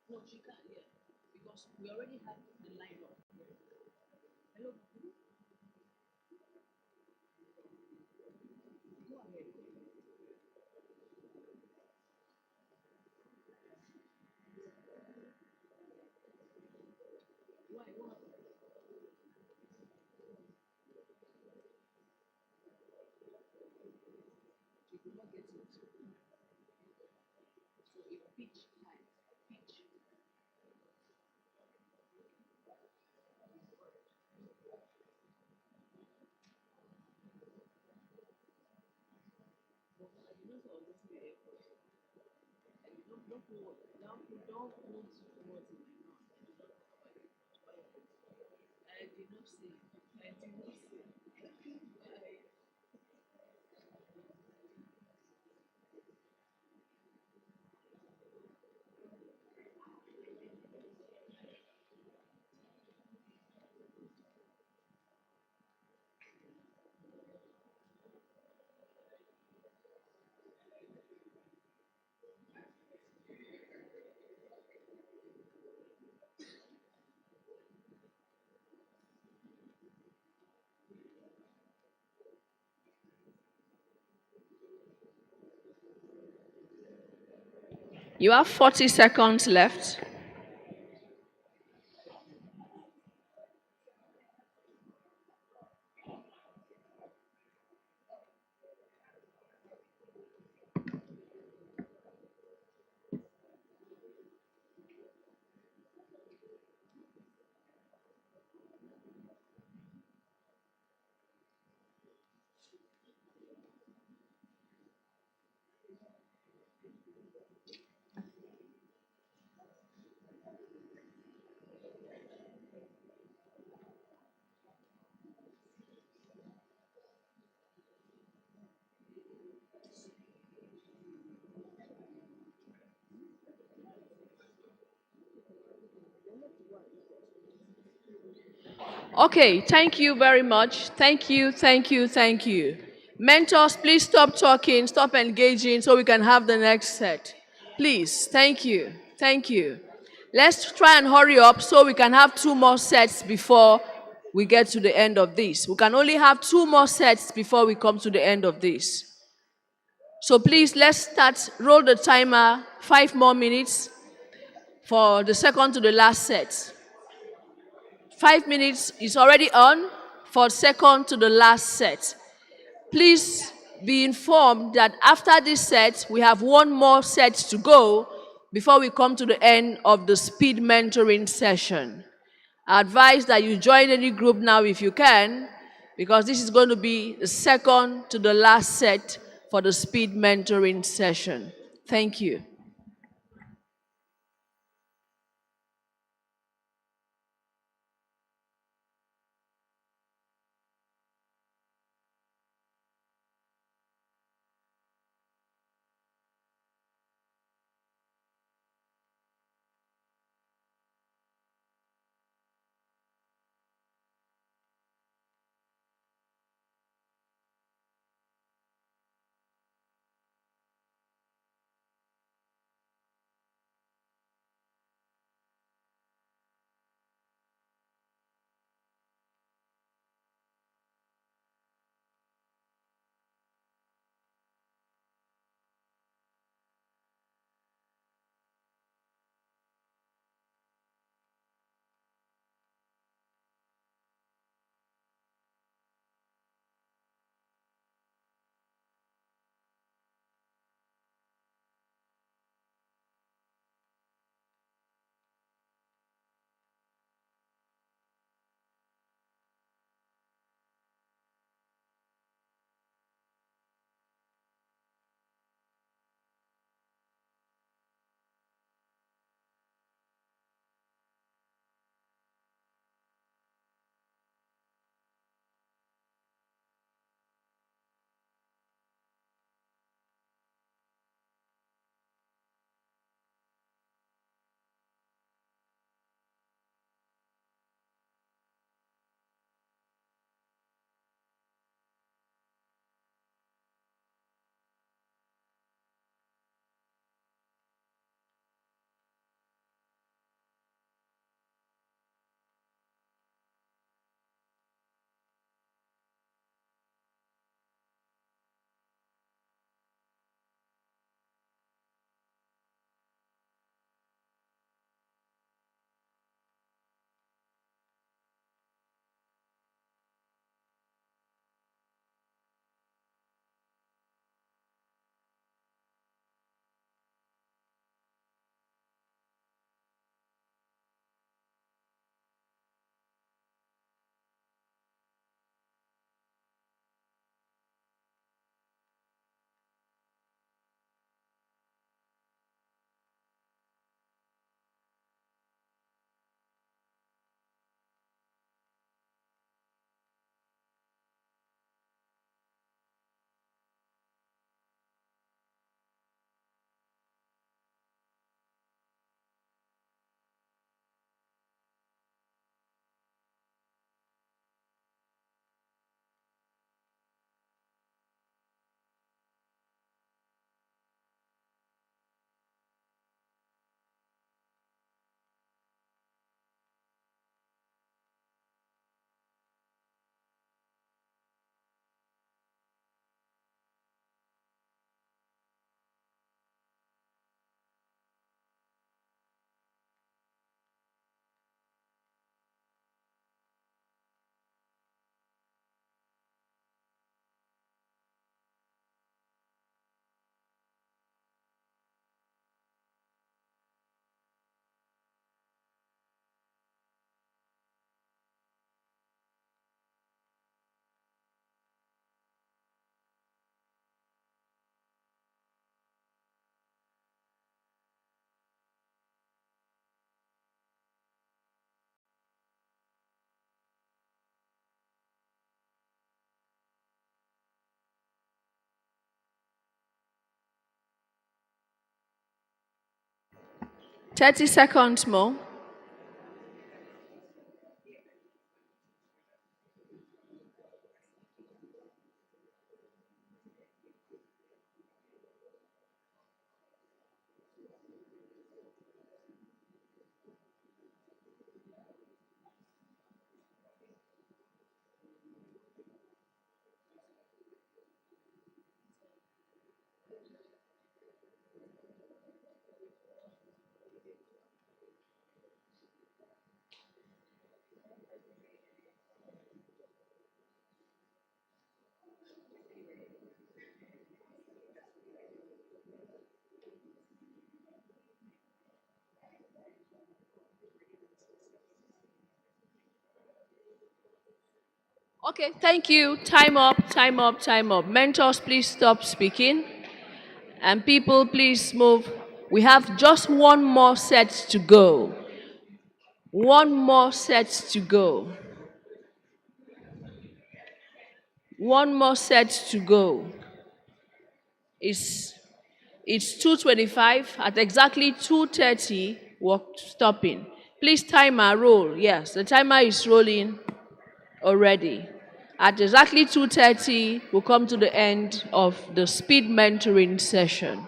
No, she can't, yeah. Because we already have the line up. Hello? Go ahead. Why? What? She could not get it. So it pitch time. Pitch. But you know, so this is the airport. And you don't put, don't put words in my mouth. I do not talk about it. You have 40 seconds left. Okay, thank you very much. Thank you, thank you, thank you. Mentors, please stop talking, stop engaging so we can have the next set. Please, thank you, thank you. Let's try and hurry up so we can have 2 more sets before we get to the end of this. We can only have 2 more sets before we come to the end of this. So please, let's start, roll the timer, 5 more minutes for the second to the last set. 5 minutes is already on for second to the last set. Please be informed that after this set, we have 1 more set to go before we come to the end of the speed mentoring session. I advise that you join any group now if you can, because this is going to be the second to the last set for the speed mentoring session. Thank you. 30 seconds more. Okay, thank you. Time up, time up, time up. Mentors, please stop speaking. And people, please move. We have just one more set to go. One more set to go. One more set to go. It's 2:25. At exactly 2:30, we're stopping. Please timer roll. Yes, the timer is rolling already. At exactly 2:30, we'll come to the end of the speed mentoring session.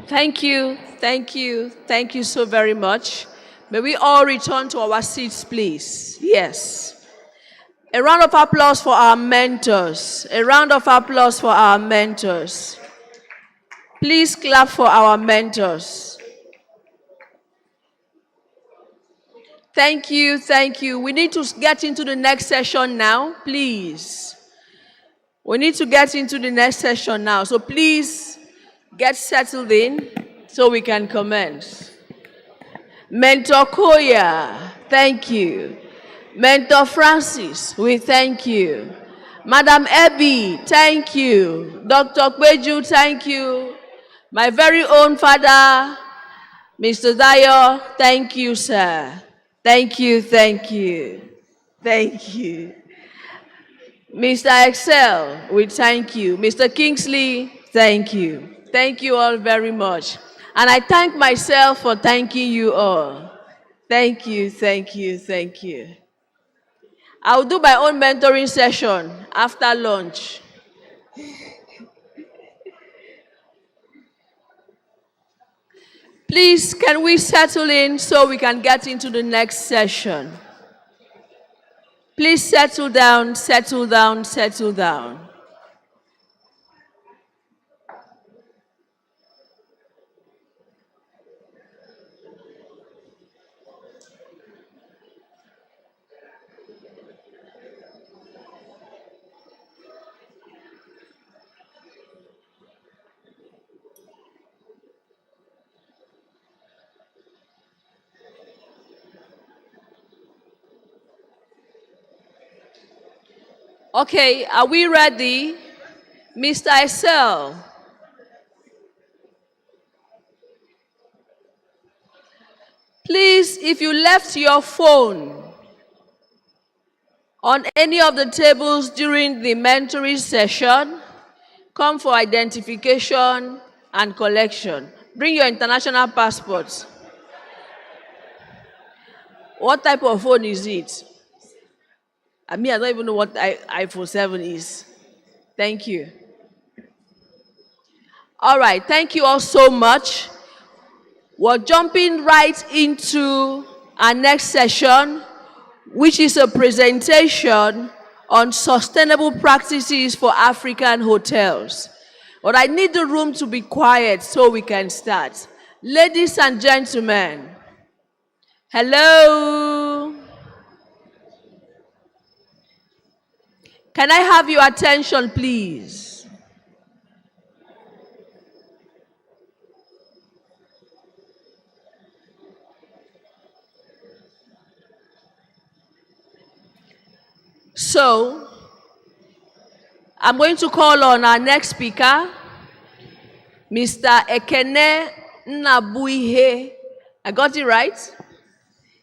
Thank you, thank you, thank you so very much. May we all return to our seats, please. Yes. A round of applause for our mentors. A round of applause for our mentors. Please clap for our mentors. Thank you, thank you. We need to get into the next session now, please. We need to get into the next session now, so please get settled in so we can commence. Mentor Koya, thank you. Mentor Francis, we thank you. Madam Ebby, thank you. Dr. Kweju, thank you. My very own father, Mr. Dayo, thank you, sir. Thank you, thank you. Thank you. Mr. Excel, we thank you. Mr. Kingsley, thank you. Thank you all very much. And I thank myself for thanking you all. Thank you, thank you, thank you. I'll do my own mentoring session after lunch. Please, can we settle in so we can get into the next session? Please settle down, settle down, settle down. Okay, are we ready? Mr. Excel. Please, if you left your phone on any of the tables during the mentoring session, come for identification and collection. Bring your international passports. What type of phone is it? I don't even know what iPhone 7 is. Thank you. All right, thank you all so much. We're jumping right into our next session, which is a presentation on sustainable practices for African hotels. But I need the room to be quiet so we can start. Ladies and gentlemen, hello. Can I have your attention, please? So, I'm going to call on our next speaker, Mr. Ekene Nnabuihe. I got it right?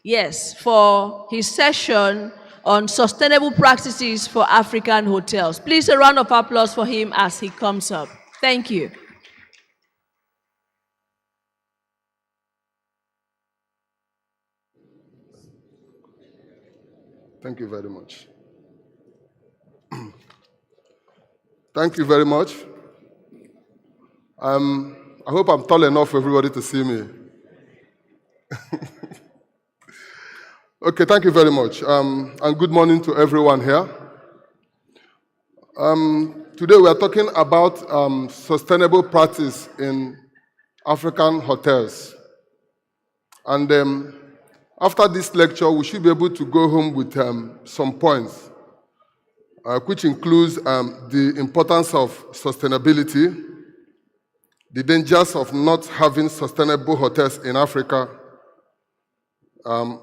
Yes, for his session on sustainable practices for African hotels. Please, a round of applause for him as he comes up. Thank you. Thank you very much. Thank you very much. I hope I'm tall enough for everybody to see me. Okay, thank you very much. And good morning to everyone here. Today we are talking about sustainable practice in African hotels. And after this lecture, we should be able to go home with some points, which includes the importance of sustainability, the dangers of not having sustainable hotels in Africa,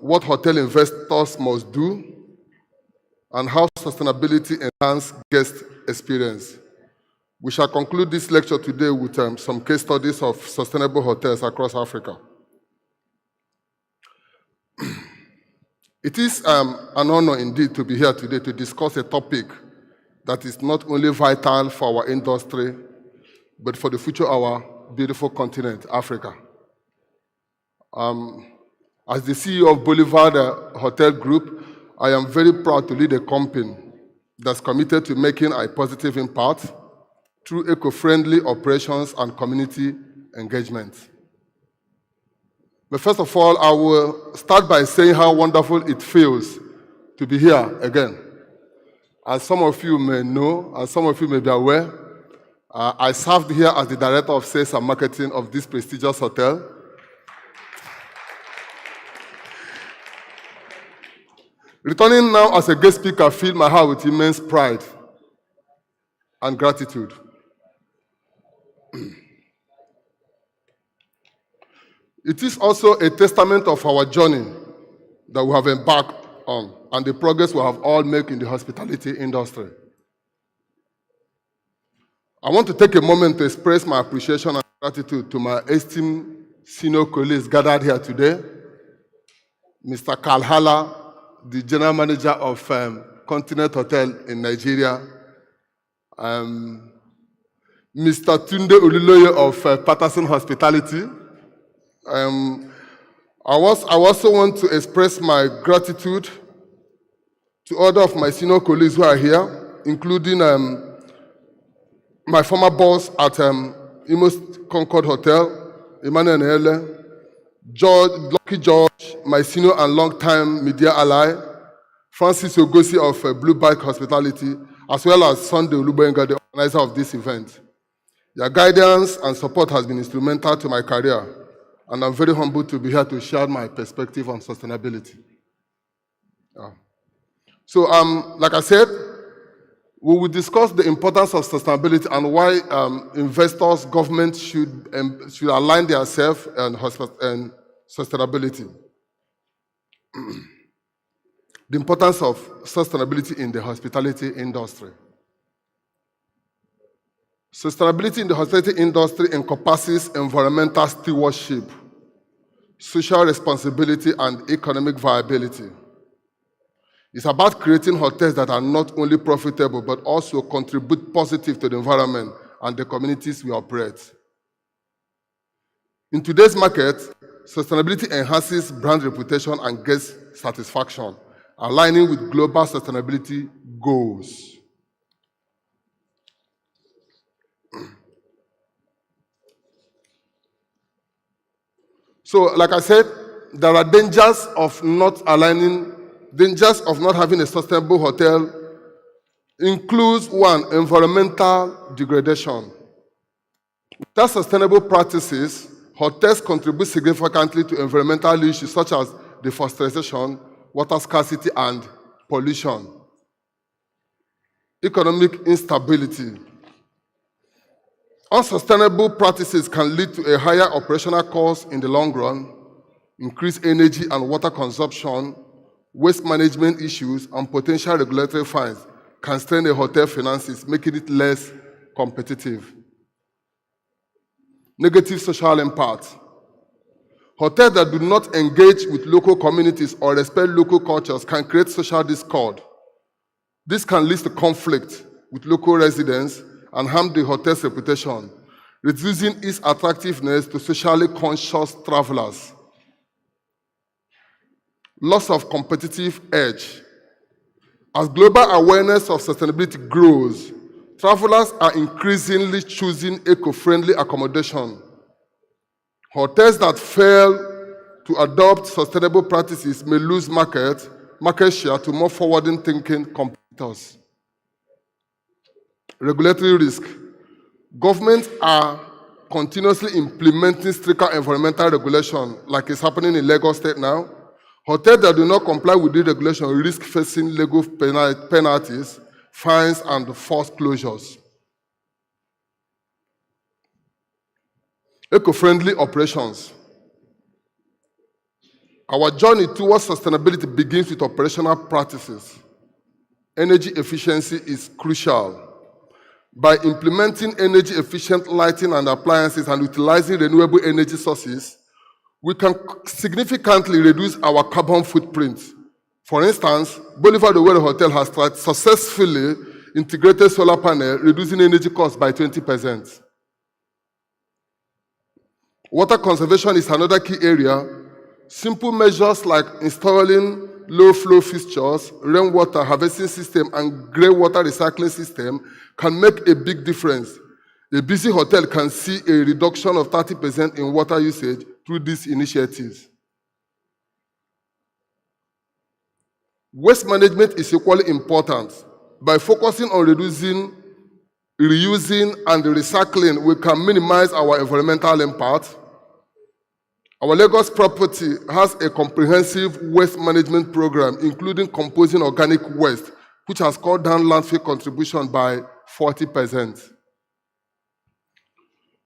what hotel investors must do, and how sustainability enhances guest experience. We shall conclude this lecture today with some case studies of sustainable hotels across Africa. It is an honor indeed to be here today to discuss a topic that is not only vital for our industry, but for the future of our beautiful continent, Africa. As the CEO of Boulevard Hotel Group, I am very proud to lead a company that's committed to making a positive impact through eco-friendly operations and community engagement. But first of all, I will start by saying how wonderful it feels to be here again. As some of you may know, as some of you may be aware, I served here as the Director of Sales and Marketing of this prestigious hotel. Returning now as a guest speaker filled my heart with immense pride and gratitude. It is also a testament of our journey that we have embarked on and the progress we have all made in the hospitality industry. I want to take a moment to express my appreciation and gratitude to my esteemed senior colleagues gathered here today. Mr. Karl Haller, the General Manager of Continent Hotel in Nigeria, Mr. Tunde Oluloye of Patterson Hospitality. I also want to express my gratitude to other of my senior colleagues who are here, including my former boss at Imo Concord Hotel, Emmanuel Nele, Lucky George, my senior and long-time media ally, Francis Ogosi of Blue Bike Hospitality, as well as Sunday Olubenga, the organizer of this event. Your guidance and support has been instrumental to my career, and I'm very humbled to be here to share my perspective on sustainability. So, like I said, we will discuss the importance of sustainability and why investors, governments should align themselves and sustainability. The importance of sustainability in the hospitality industry. Sustainability in the hospitality industry encompasses environmental stewardship, social responsibility, and economic viability. It's about creating hotels that are not only profitable, but also contribute positive to the environment and the communities we operate. In today's market, sustainability enhances brand reputation and guest satisfaction, aligning with global sustainability goals. So, like I said, there are dangers of not having a sustainable hotel. Includes one, environmental degradation. Without sustainable practices, hotels contribute significantly to environmental issues such as deforestation, water scarcity, and pollution. Economic instability. Unsustainable practices can lead to a higher operational cost in the long run, increased energy and water consumption, waste management issues, and potential regulatory fines can strain a hotel finances, making it less competitive. Negative social impact. Hotels that do not engage with local communities or respect local cultures can create social discord. This can lead to conflict with local residents and harm the hotel's reputation, reducing its attractiveness to socially conscious travelers. Loss of competitive edge. As global awareness of sustainability grows, travelers are increasingly choosing eco-friendly accommodation. Hotels that fail to adopt sustainable practices may lose market share to more forward-thinking competitors. Regulatory risk. Governments are continuously implementing stricter environmental regulation, like is happening in Lagos State now. Hotels that do not comply with the regulation risk facing legal penalties, fines, and forced closures. Eco-friendly operations. Our journey towards sustainability begins with operational practices. Energy efficiency is crucial. By implementing energy-efficient lighting and appliances and utilizing renewable energy sources, we can significantly reduce our carbon footprint. For instance, Boulevard Owerri Hotel has successfully integrated solar panel, reducing energy costs by 20%. Water conservation is another key area. Simple measures like installing low-flow fixtures, rainwater harvesting system, and grey water recycling system can make a big difference. A busy hotel can see a reduction of 30% in water usage through these initiatives. Waste management is equally important. By focusing on reducing, reusing, and recycling, we can minimize our environmental impact. Our Lagos property has a comprehensive waste management program, including composing organic waste, which has cut down landfill contribution by 40%.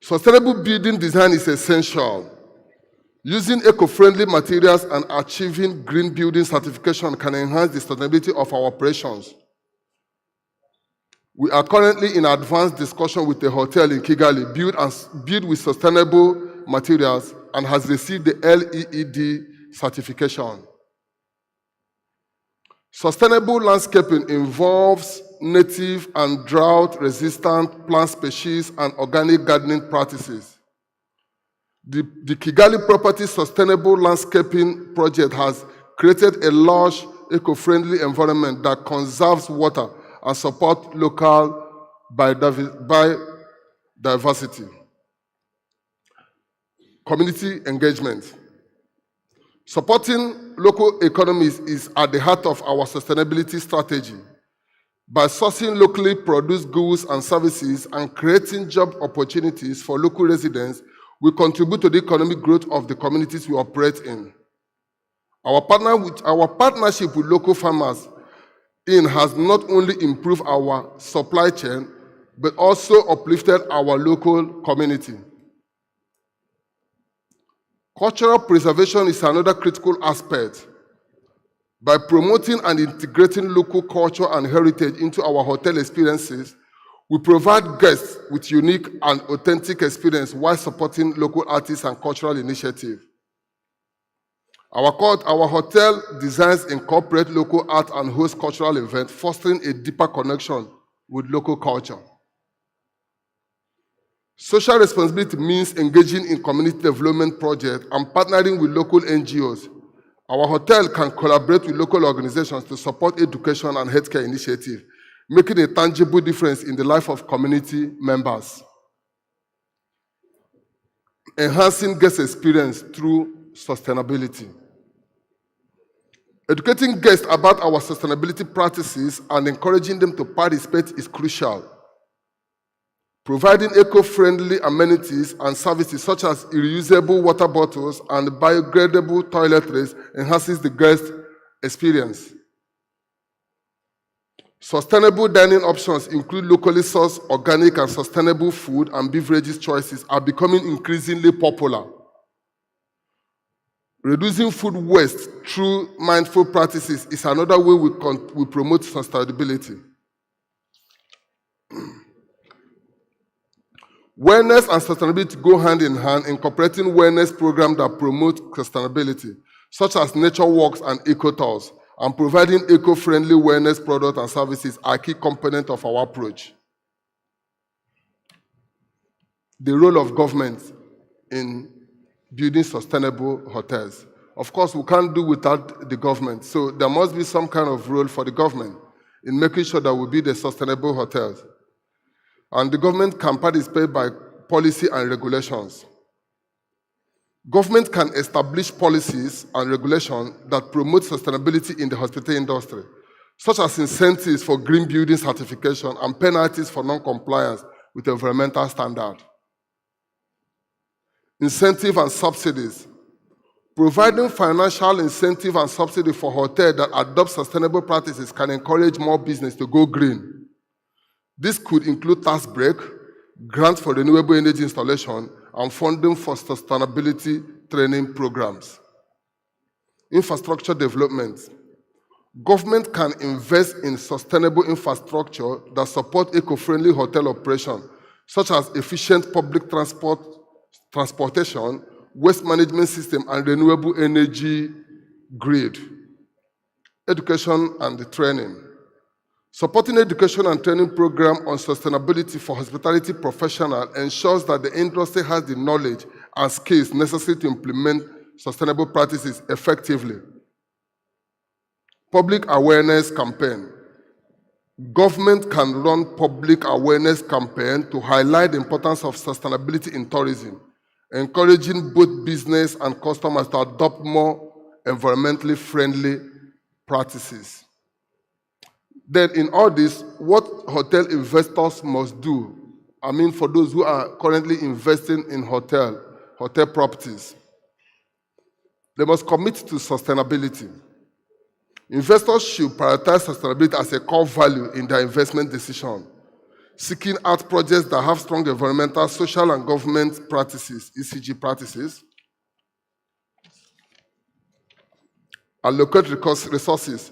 Sustainable building design is essential. Using eco-friendly materials and achieving green building certification can enhance the sustainability of our operations. We are currently in advanced discussion with a hotel in Kigali built with sustainable materials and has received the LEED certification. Sustainable landscaping involves native and drought-resistant plant species and organic gardening practices. The Kigali Property Sustainable Landscaping Project has created a large eco-friendly environment that conserves water and supports local biodiversity. Community engagement. Supporting local economies is at the heart of our sustainability strategy. By sourcing locally produced goods and services and creating job opportunities for local residents, we contribute to the economic growth of the communities we operate in. Our partnership with local farmers has not only improved our supply chain, but also uplifted our local community. Cultural preservation is another critical aspect. By promoting and integrating local culture and heritage into our hotel experiences, we provide guests with unique and authentic experience while supporting local artists and cultural initiatives. Our hotel designs incorporate local art and host cultural events, fostering a deeper connection with local culture. Social responsibility means engaging in community development projects and partnering with local NGOs. Our hotel can collaborate with local organizations to support education and healthcare initiatives, making a tangible difference in the life of community members. Enhancing guest experience through sustainability. Educating guests about our sustainability practices and encouraging them to participate is crucial. Providing eco-friendly amenities and services such as reusable water bottles and biodegradable toiletries enhances the guest experience. Sustainable dining options include locally sourced, organic, and sustainable food and beverages choices are becoming increasingly popular. Reducing food waste through mindful practices is another way we promote sustainability. Wellness and sustainability go hand in hand, incorporating wellness programs that promote sustainability, such as nature walks and eco-tours, and providing eco-friendly wellness products and services are a key component of our approach. The role of government in building sustainable hotels. Of course, we can't do without the government, so there must be some kind of role for the government in making sure that we build a sustainable hotels. And the government can participate by policy and regulations. Government can establish policies and regulations that promote sustainability in the hospitality industry, such as incentives for green building certification and penalties for non-compliance with environmental standards. Incentive and subsidies. Providing financial incentive and subsidy for hotels that adopt sustainable practices can encourage more business to go green. This could include tax break, grants for renewable energy installation, and funding for sustainability training programs. Infrastructure development. Government can invest in sustainable infrastructure that support eco-friendly hotel operation, such as efficient public transportation, waste management system, and renewable energy grid. Education and training. Supporting education and training program on sustainability for hospitality professionals ensures that the industry has the knowledge and skills necessary to implement sustainable practices effectively. Public awareness campaign. Government can run public awareness campaign to highlight the importance of sustainability in tourism, encouraging both business and customers to adopt more environmentally friendly practices. Then in all this, what hotel investors must do, for those who are currently investing in hotel properties, they must commit to sustainability. Investors should prioritize sustainability as a core value in their investment decision, seeking out projects that have strong environmental, social, and government practices, ESG practices. Allocate resources.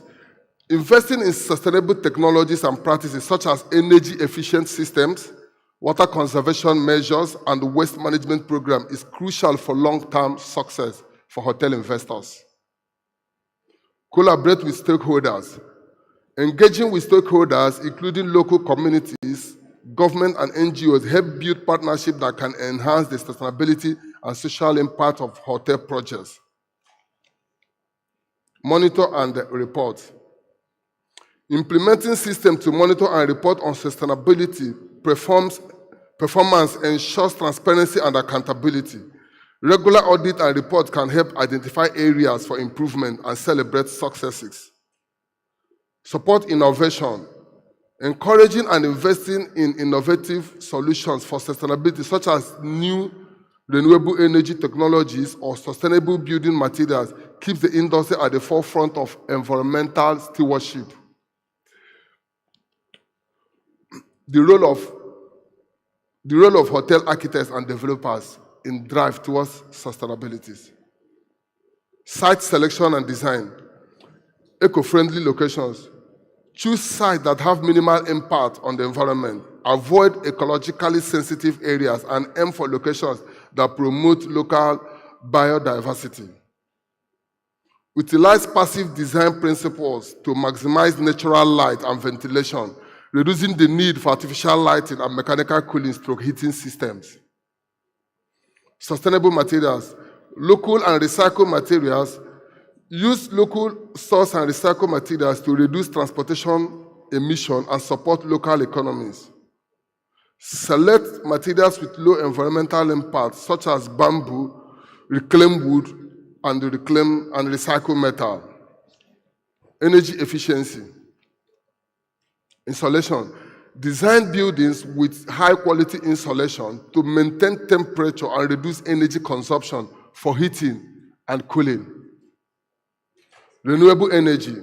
Investing in sustainable technologies and practices such as energy-efficient systems, water conservation measures, and waste management program is crucial for long-term success for hotel investors. Collaborate with stakeholders. Engaging with stakeholders, including local communities, government, and NGOs, help build partnerships that can enhance the sustainability and social impact of hotel projects. Monitor and report. Implementing systems to monitor and report on sustainability performance ensures transparency and accountability. Regular audit and report can help identify areas for improvement and celebrate successes. Support innovation. Encouraging and investing in innovative solutions for sustainability, such as new renewable energy technologies or sustainable building materials, keeps the industry at the forefront of environmental stewardship. The role of hotel architects and developers in drive towards sustainability. Site selection and design. Eco-friendly locations. Choose sites that have minimal impact on the environment. Avoid ecologically sensitive areas and aim for locations that promote local biodiversity. Utilize passive design principles to maximize natural light and ventilation, reducing the need for artificial lighting and mechanical cooling stroke heating systems. Sustainable materials. Local and recycled materials. Use local source and recycled materials to reduce transportation emission and support local economies. Select materials with low environmental impact, such as bamboo, reclaimed wood, and recycled metal. Energy efficiency. Insulation. Design buildings with high-quality insulation to maintain temperature and reduce energy consumption for heating and cooling. Renewable energy.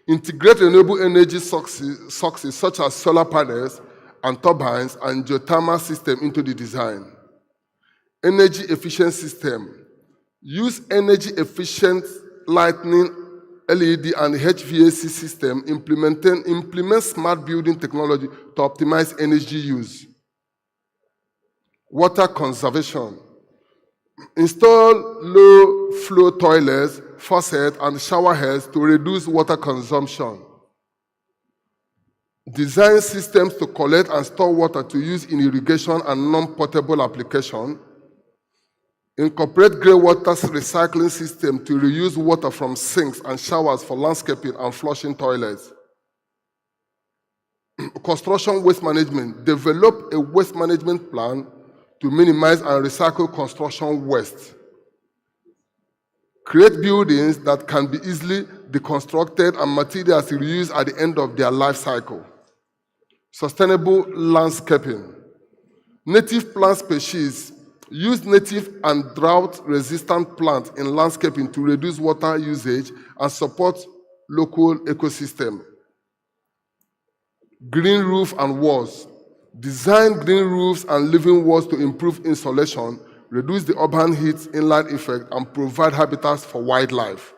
Integrate renewable energy sources such as solar panels and turbines and geothermal system into the design. Energy efficient system. Use energy efficient lighting, LED and HVAC system. Implement smart building technology to optimize energy use. Water conservation. Install low flow toilets, faucets, and shower heads to reduce water consumption. Design systems to collect and store water to use in irrigation and non-potable application. Incorporate grey water recycling system to reuse water from sinks and showers for landscaping and flushing toilets. Construction waste management. Develop a waste management plan to minimize and recycle construction waste. Create buildings that can be easily deconstructed and materials reused at the end of their life cycle. Sustainable landscaping. Native plant species. Use native and drought-resistant plants in landscaping to reduce water usage and support local ecosystem. Green roof and walls. Design green roofs and living walls to improve insulation, reduce the urban heat inland effect, and provide habitats for wildlife.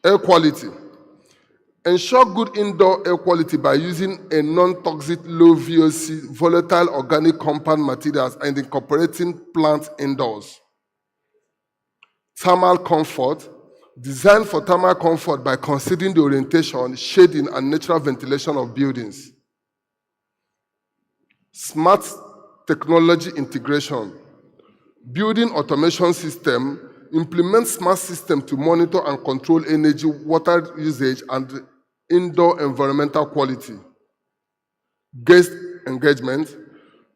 Air quality. Ensure good indoor air quality by using a non-toxic, low VOC, volatile organic compound materials and incorporating plants indoors. Thermal comfort. Design for thermal comfort by considering the orientation, shading, and natural ventilation of buildings. Smart technology integration. building automation system, implement smart system to monitor and control energy, water usage, and indoor environmental quality. Guest engagement,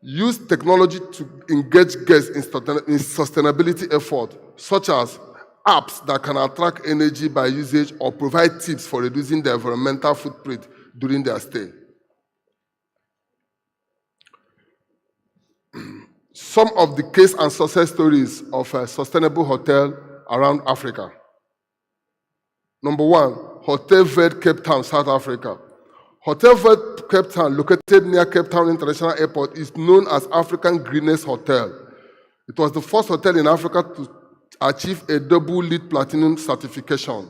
use technology to engage guests in sustainability effort, such as apps that can attract energy by usage or provide tips for reducing their environmental footprint during their stay. Some of the case and success stories of a sustainable hotel around Africa. Number one, Hotel Verde, Cape Town, South Africa. Hotel Verde, Cape Town, located near Cape Town International Airport, is known as Africa's greenest hotel. It was the first hotel in Africa to achieve a double LEED Platinum certification.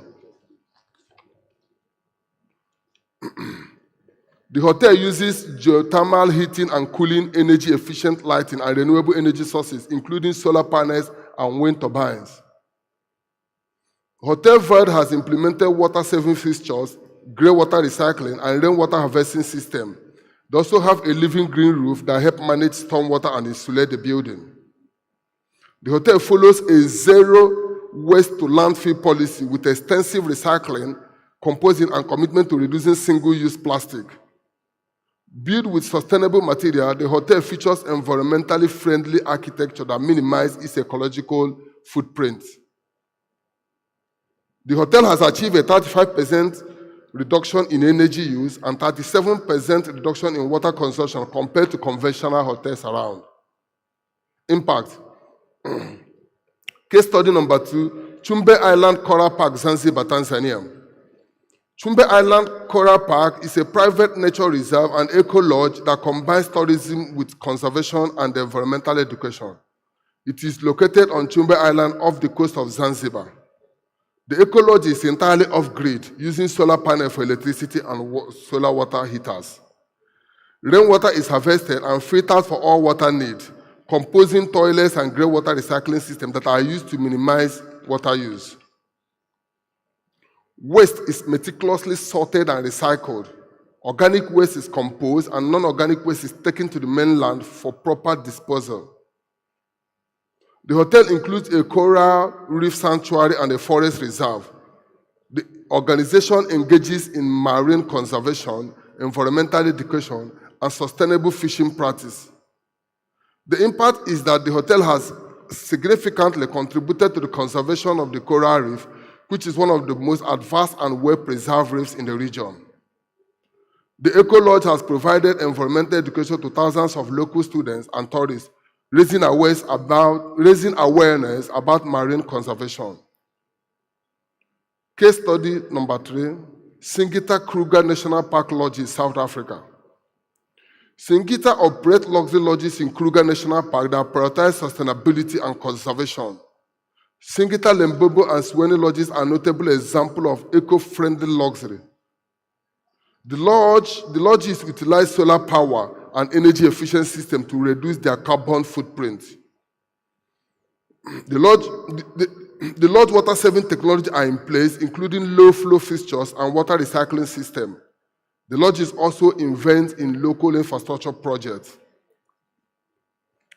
The hotel uses geothermal heating and cooling, energy-efficient lighting, and renewable energy sources, including solar panels and wind turbines. Hotel Verde has implemented water-saving fixtures, grey water recycling, and rainwater harvesting system. They also have a living green roof that helps manage stormwater and insulate the building. The hotel follows a zero waste to landfill policy with extensive recycling, composting, and commitment to reducing single-use plastic. Built with sustainable material, the hotel features environmentally friendly architecture that minimizes its ecological footprint. The hotel has achieved a 35% reduction in energy use and 37% reduction in water consumption compared to conventional hotels around. Impact. Case study number 2, Chumbe Island Coral Park, Zanzibar, Tanzania. Chumbe Island Coral Park is a private nature reserve and eco-lodge that combines tourism with conservation and environmental education. It is located on Chumbe Island off the coast of Zanzibar. The eco-lodge is entirely off-grid, using solar panels for electricity and solar water heaters. Rainwater is harvested and filtered for all water needs, composing toilets and grey water recycling systems that are used to minimize water use. Waste is meticulously sorted and recycled. Organic waste is composed and non-organic waste is taken to the mainland for proper disposal. The hotel includes a coral reef sanctuary and a forest reserve. The organization engages in marine conservation, environmental education, and sustainable fishing practice. The impact is that the hotel has significantly contributed to the conservation of the coral reef, which is one of the most advanced and well-preserved reefs in the region. The Eco Lodge has provided environmental education to thousands of local students and tourists, raising awareness about marine conservation. Case study number 3, Singita Kruger National Park Lodges, South Africa. Singita operates luxury lodges in Kruger National Park that prioritize sustainability and conservation. Singita, Limpopo, and Sweni lodges are notable examples of eco-friendly luxury. The lodges utilize solar power and energy-efficient systems to reduce their carbon footprint. The lodge water-saving technology are in place, including low-flow fixtures and water recycling system. The lodges also invest in local infrastructure projects.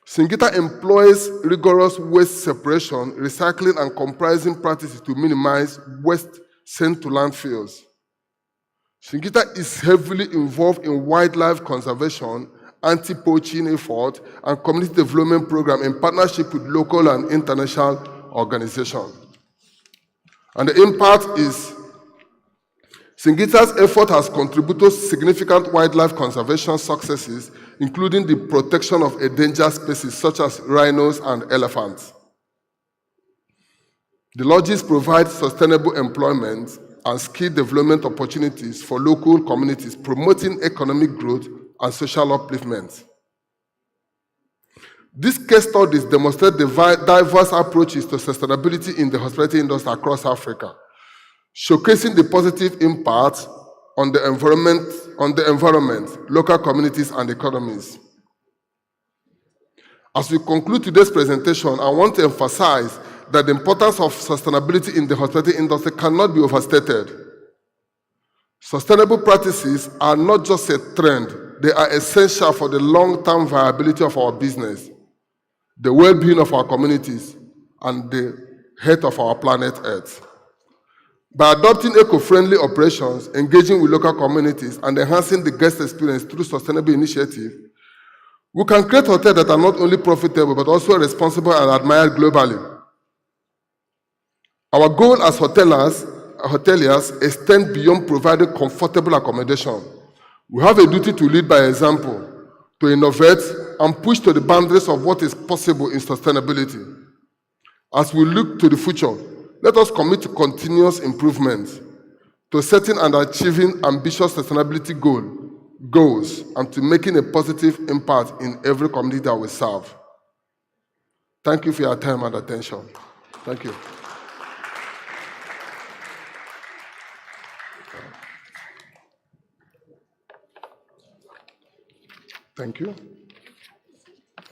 Singita employs rigorous waste separation, recycling, and comprising practices to minimize waste sent to landfills. Singita is heavily involved in wildlife conservation, anti-poaching effort, and community development program in partnership with local and international organizations. And the impact is Singita's effort has contributed to significant wildlife conservation successes, including the protection of endangered species such as rhinos and elephants. The lodges provide sustainable employment and skill development opportunities for local communities, promoting economic growth and social upliftment. These case studies demonstrate the diverse approaches to sustainability in the hospitality industry across Africa, showcasing the positive impact on the environment, local communities, and economies. As we conclude today's presentation, I want to emphasize that the importance of sustainability in the hospitality industry cannot be overstated. Sustainable practices are not just a trend, they are essential for the long-term viability of our business. the well-being of our communities, and the health of our planet Earth. By adopting eco-friendly operations, engaging with local communities, and enhancing the guest experience through sustainable initiatives, we can create hotels that are not only profitable, but also responsible and admired globally. Our goal as hoteliers extend beyond providing comfortable accommodation. We have a duty to lead by example, to innovate and push to the boundaries of what is possible in sustainability. As we look to the future, let us commit to continuous improvement, to setting and achieving ambitious sustainability goals, and to making a positive impact in every community that we serve. Thank you for your time and attention. Thank you. Thank you.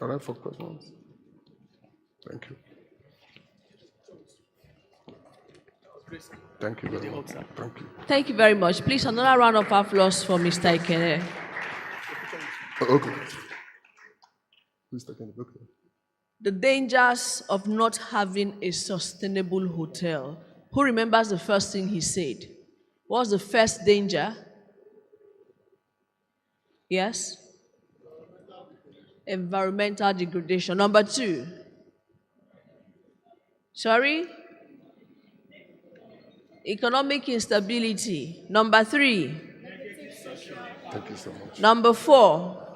All right, for questions. Thank you. Thank you very much. Thank you. Thank you very much. Please, another round of applause for Mr. Ikene. Okay. Mr. Ikene, okay. The dangers of not having a sustainable hotel. Who remembers the first thing he said? What was the first danger? Yes? Environmental degradation. Number 2. Sorry? Economic instability. Number 3. Thank you so much. Number 4.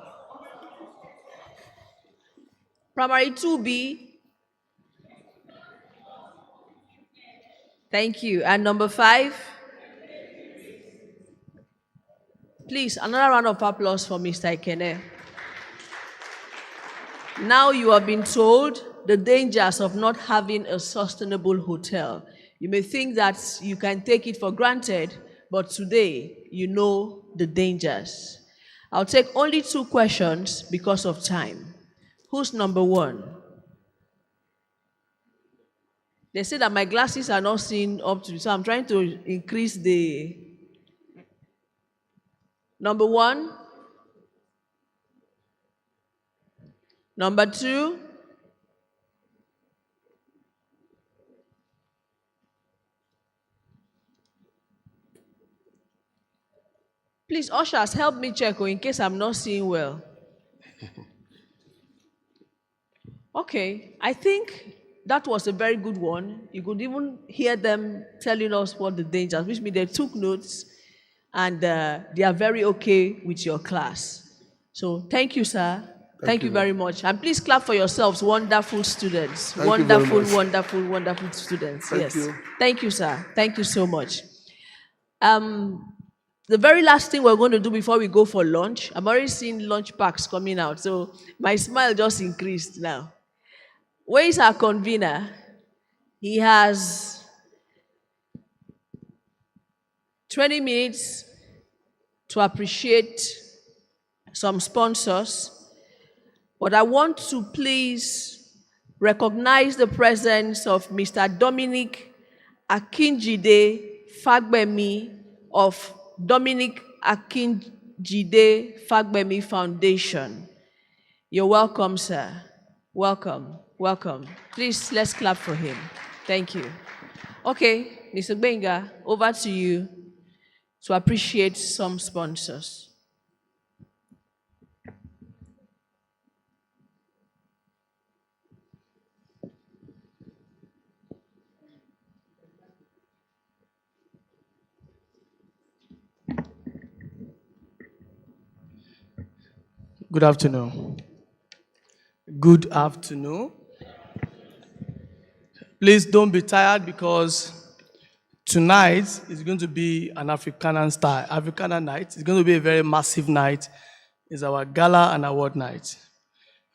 Primary 2B. Thank you. And number 5. Please, another round of applause for Mr. Ikene. Now you have been told the dangers of not having a sustainable hotel. You may think that you can take it for granted, but today you know the dangers. I'll take only 2 questions because of time. Who's number 1? They say that my glasses are not seeing up to, so I'm trying to increase the... Number 1? Number 2? Please, ushers, help me check in case I'm not seeing well. Okay, I think that was a very good one. You could even hear them telling us what the dangers, which means they took notes and they are very okay with your class. So thank you, sir. Thank you very much. And please clap for yourselves, wonderful students. Wonderful students. Thank you. Thank you, sir. Thank you so much. The very last thing we're going to do before we go for lunch, I'm already seeing lunch packs coming out, so my smile just increased now. Where is our convener? He has 20 minutes to appreciate some sponsors, but I want to please recognize the presence of Mr. Dominic Akinjide Fagbemi of Dominic Akinjide Fagbemi Foundation. You're welcome, sir. Welcome, welcome. Please, let's clap for him. Thank you. Okay, Mr. Benga, over to you to appreciate some sponsors. Good afternoon. Good afternoon. Please don't be tired because tonight is going to be an Africana night. It's going to be a very massive night. It's our gala and award night.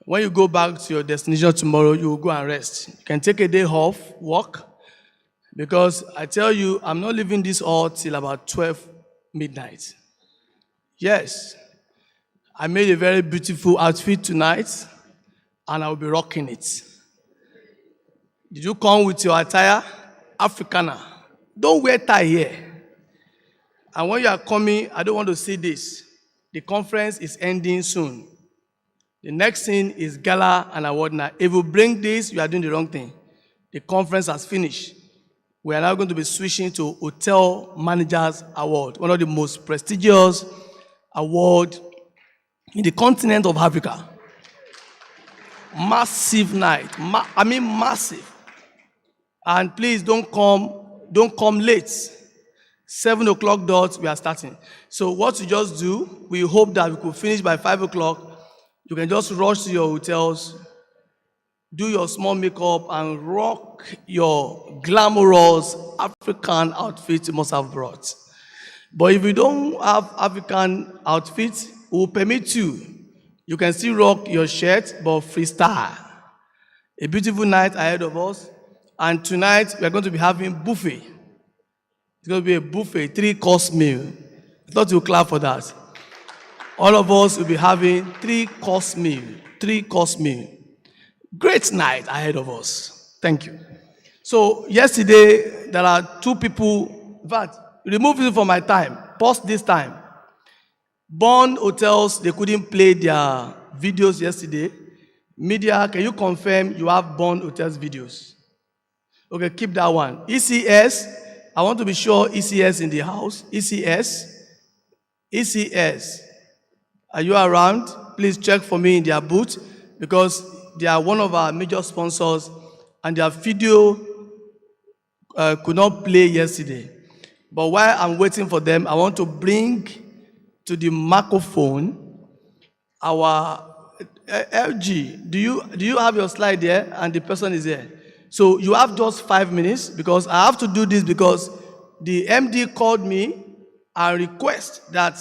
When you go back to your destination tomorrow, you will go and rest. You can take a day off, work, because I tell you, I'm not leaving this hall till about 12 midnight. Yes. I made a very beautiful outfit tonight, and I will be rocking it. Did you come with your attire? Africana. Don't wear tie here. And when you are coming, I don't want to see this. The conference is ending soon. The next thing is gala and award night. If you bring this, you are doing the wrong thing. The conference has finished. We are now going to be switching to Hotel Managers Award, one of the most prestigious awards in the continent of Africa. Massive night. Massive. And please don't come late. 7 o'clock dot, we are starting. So what you just do, we hope that we could finish by 5 o'clock. You can just rush to your hotels, do your small makeup, and rock your glamorous African outfit you must have brought. But if you don't have African outfit, we will permit you. You can still rock your shirt, but freestyle. A beautiful night ahead of us. And tonight, we are going to be having buffet. It's going to be a buffet, 3-course meal. I thought you would clap for that. All of us will be having 3-course meal. 3-course meal. Great night ahead of us. Thank you. So yesterday, there are 2 people, in fact, remove it from my time. Pause this time. Bond Hotels, they couldn't play their videos yesterday. Media, can you confirm you have Bond Hotels videos? Okay, keep that one. ECS, I want to be sure ECS in the house. ECS, are you around? Please check for me in their booth because they are one of our major sponsors and their video could not play yesterday. But while I'm waiting for them, I want to bring to the microphone our LG. Do you have your slide there? And the person is there. So you have just 5 minutes because I have to do this because the MD called me and request that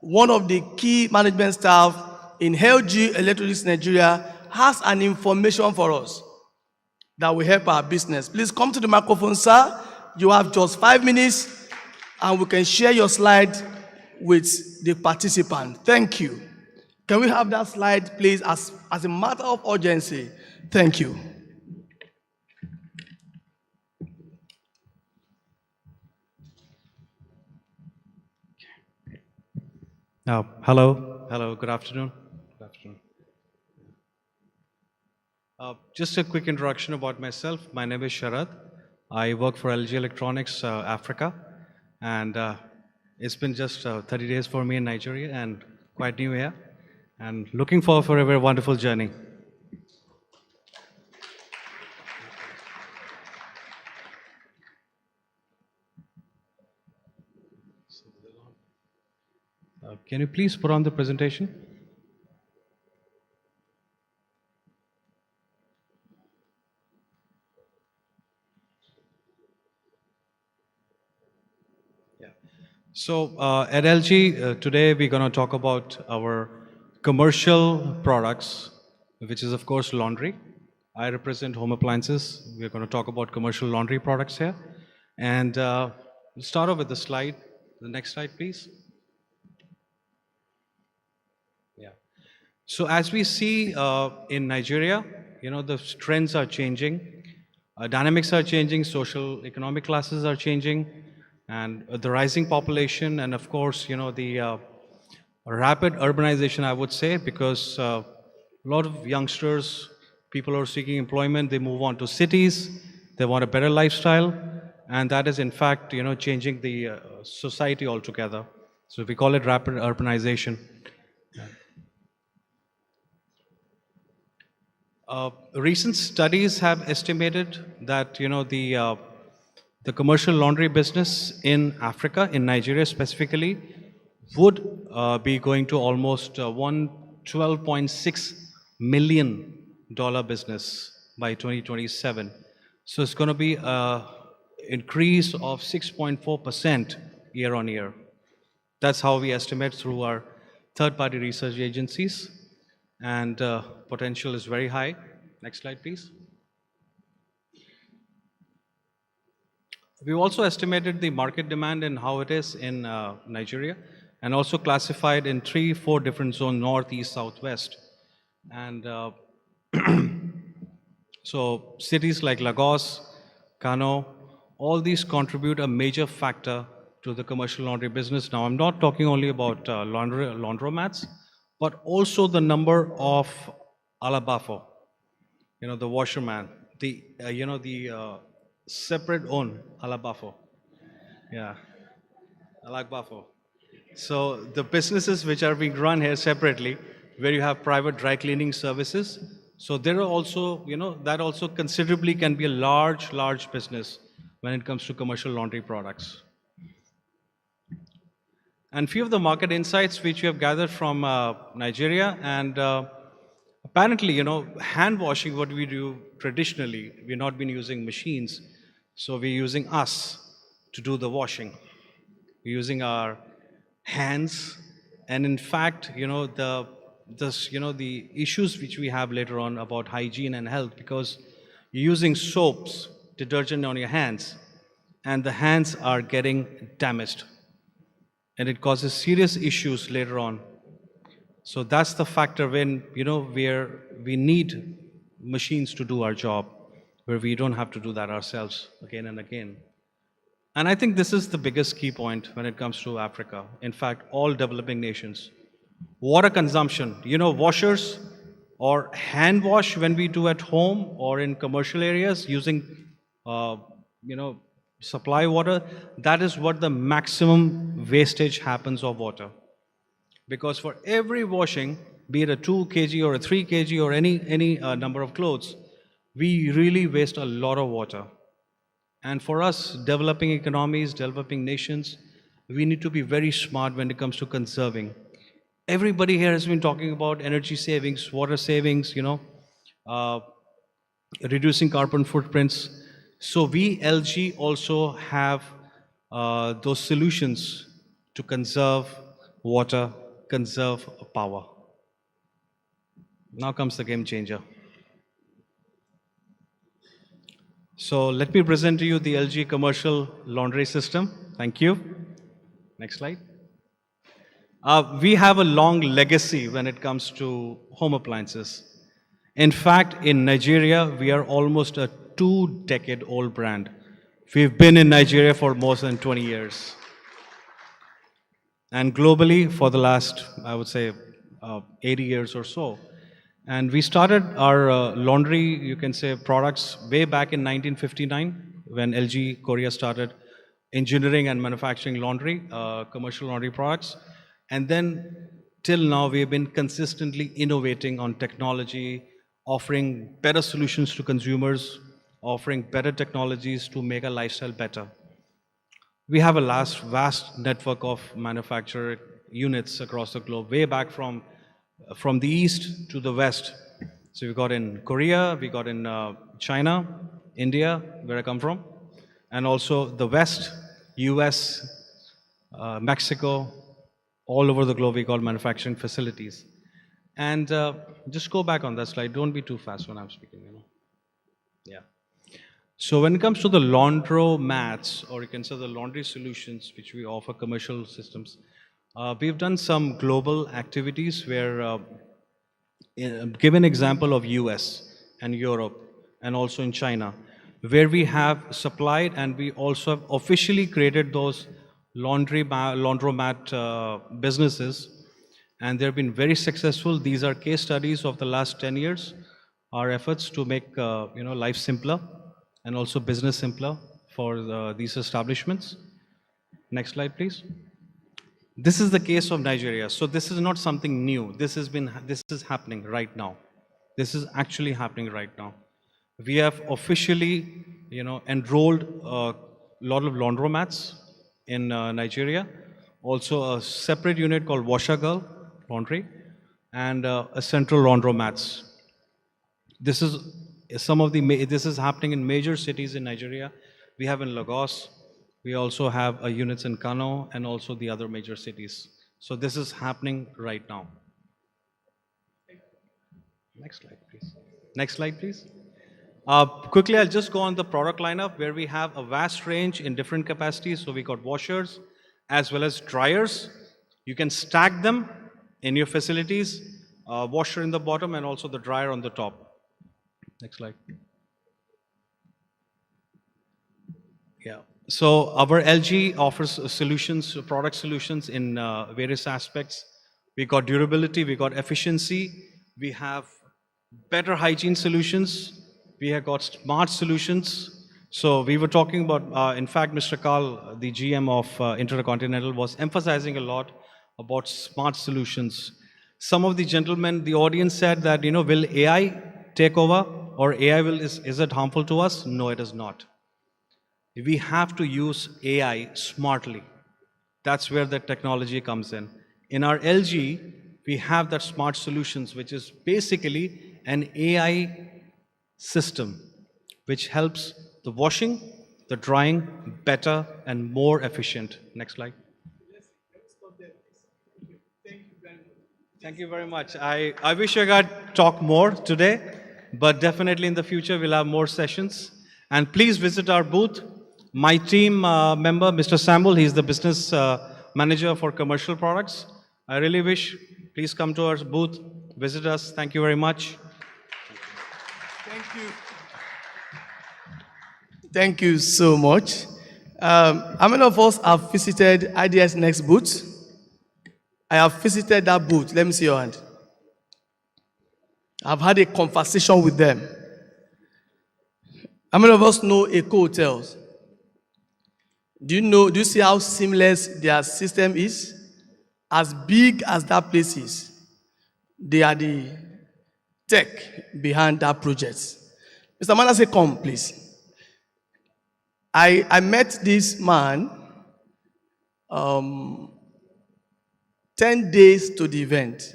one of the key management staff in LG Electronics Nigeria has an information for us that will help our business. Please come to the microphone, sir. You have just 5 minutes and we can share your slide with the participant. Thank you. Can we have that slide, please, as a matter of urgency? Thank you. Hello, good afternoon. Just a quick introduction about myself. My name is Sharad. I work for LG Electronics Africa, and it's been just 30 days for me in Nigeria and quite new here, and looking forward for a very wonderful journey. Can you please put on the presentation? So at LG, today we're going to talk about our commercial products, which is of course laundry. I represent home appliances. We're going to talk about commercial laundry products here. And we'll start off with the slide. The next slide, please. Yeah. So as we see in Nigeria, the trends are changing. Dynamics are changing. Social economic classes are changing. And the rising population, and of course, the rapid urbanization, I would say, because a lot of youngsters, people who are seeking employment, they move on to cities, they want a better lifestyle, and that is in fact, changing the society altogether. So we call it rapid urbanization. Recent studies have estimated that, the commercial laundry business in Africa, in Nigeria specifically, would be going to almost $12.6 million business by 2027. So it's going to be an increase of 6.4% year on year. That's how we estimate through our third-party research agencies, and potential is very high. Next slide, please. We've also estimated the market demand and how it is in Nigeria, and also classified in 3-4 different zones: north, east, south, west. And so cities like Lagos, Kano, all these contribute a major factor to the commercial laundry business. Now, I'm not talking only about laundromats, but also the number of alabafo, the washerman, the separate own alabafo. Yeah, alabafo. So the businesses which are being run here separately, where you have private dry cleaning services, so there are also, that also considerably can be a large business when it comes to commercial laundry products. And few of the market insights which we have gathered from Nigeria, and apparently, hand washing, what we do traditionally, we've not been using machines, so we're using us to do the washing. We're using our hands, and in fact, the issues which we have later on about hygiene and health, because you're using soaps, detergent on your hands, and the hands are getting damaged, and it causes serious issues later on. So that's the factor when, where we need machines to do our job, where we don't have to do that ourselves again and again. And I think this is the biggest key point when it comes to Africa. In fact, all developing nations. Water consumption, washers or hand wash when we do at home or in commercial areas using, supply water, that is what the maximum wastage happens of water. Because for every washing, be it a 2 kg or a 3 kg or any number of clothes, we really waste a lot of water. And for us, developing economies, developing nations, we need to be very smart when it comes to conserving. Everybody here has been talking about energy savings, water savings, reducing carbon footprints. So we, LG, also have those solutions to conserve water, conserve power. Now comes the game changer. So let me present to you the LG commercial laundry system. Thank you. Next slide. We have a long legacy when it comes to home appliances. In fact, in Nigeria, we are almost a 2-decade-old brand. We've been in Nigeria for more than 20 years. And globally for the last, I would say, 80 years or so. And we started our laundry, you can say, products way back in 1959 when LG Korea started engineering and manufacturing laundry, commercial laundry products. And then till now, we have been consistently innovating on technology, offering better solutions to consumers, offering better technologies to make our lifestyle better. We have a vast network of manufacturer units across the globe, way back from the east to the west. So we got in Korea, we got in China, India, where I come from, and also the west, US, Mexico, all over the globe we got manufacturing facilities. And just go back on that slide, don't be too fast when I'm speaking, Yeah. So when it comes to the laundromats, or you can say the laundry solutions which we offer commercial systems, we've done some global activities where, give an example of US and Europe and also in China, where we have supplied and we also have officially created those laundromat businesses, and they've been very successful. These are case studies of the last 10 years, our efforts to make life simpler and also business simpler for these establishments. Next slide, please. This is the case of Nigeria. So this is not something new. This is happening right now. This is actually happening right now. We have officially, enrolled a lot of laundromats in Nigeria. Also a separate unit called Washer Girl Laundry, and a central laundromats. This is this is happening in major cities in Nigeria. We have in Lagos. We also have units in Kano and also the other major cities. So this is happening right now. Next slide, please. Next slide, please. Quickly, I'll just go on the product lineup where we have a vast range in different capacities. So we got washers as well as dryers. You can stack them in your facilities, washer in the bottom and also the dryer on the top. Next slide. Yeah. So our LG offers solutions, product solutions in various aspects. we got durability, we got efficiency, we have better hygiene solutions, we have got smart solutions. So we were talking about, in fact, Mr. Carl, the GM of Intercontinental, was emphasizing a lot about smart solutions. Some of the gentlemen, the audience said that, will AI take over, or AI is it harmful to us? No, it is not. We have to use AI smartly. That's where the technology comes in. In our LG, we have that smart solutions, which is basically an AI system, which helps the washing, the drying better and more efficient. Next slide. Thank you very much. I wish I could talk more today, but definitely in the future we'll have more sessions. And please visit our booth. My team member, Mr. Samuel, he's the business manager for commercial products. I really wish, please come to our booth, visit us. Thank you very much. Thank you. Thank you so much. How many of us have visited IDS Next booth? I have visited that booth. Let me see your hand. I've had a conversation with them. How many of us know Eco Hotels? Do you see how seamless their system is? As big as that place is, they are the tech behind that project. Mr. Manasseh, come, please. I met this man 10 days to the event.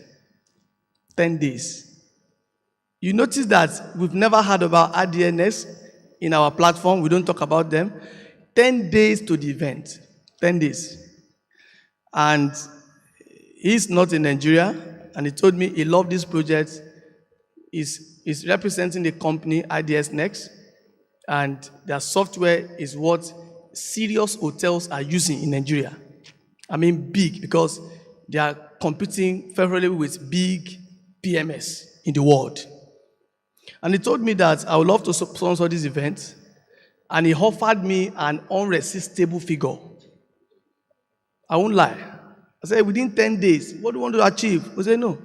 10 days. You notice that we've never heard about RDNS in our platform. We don't talk about them. 10 days to the event. 10 days. And he's not in Nigeria, and he told me he loved this project. He's representing the company IDS Next, and their software is what serious hotels are using in Nigeria. I mean big, because they are competing favorably with big PMS in the world. And he told me that I would love to sponsor this event, and he offered me an unresistible figure. I won't lie. I said, within 10 days, what do you want to achieve? He said, no.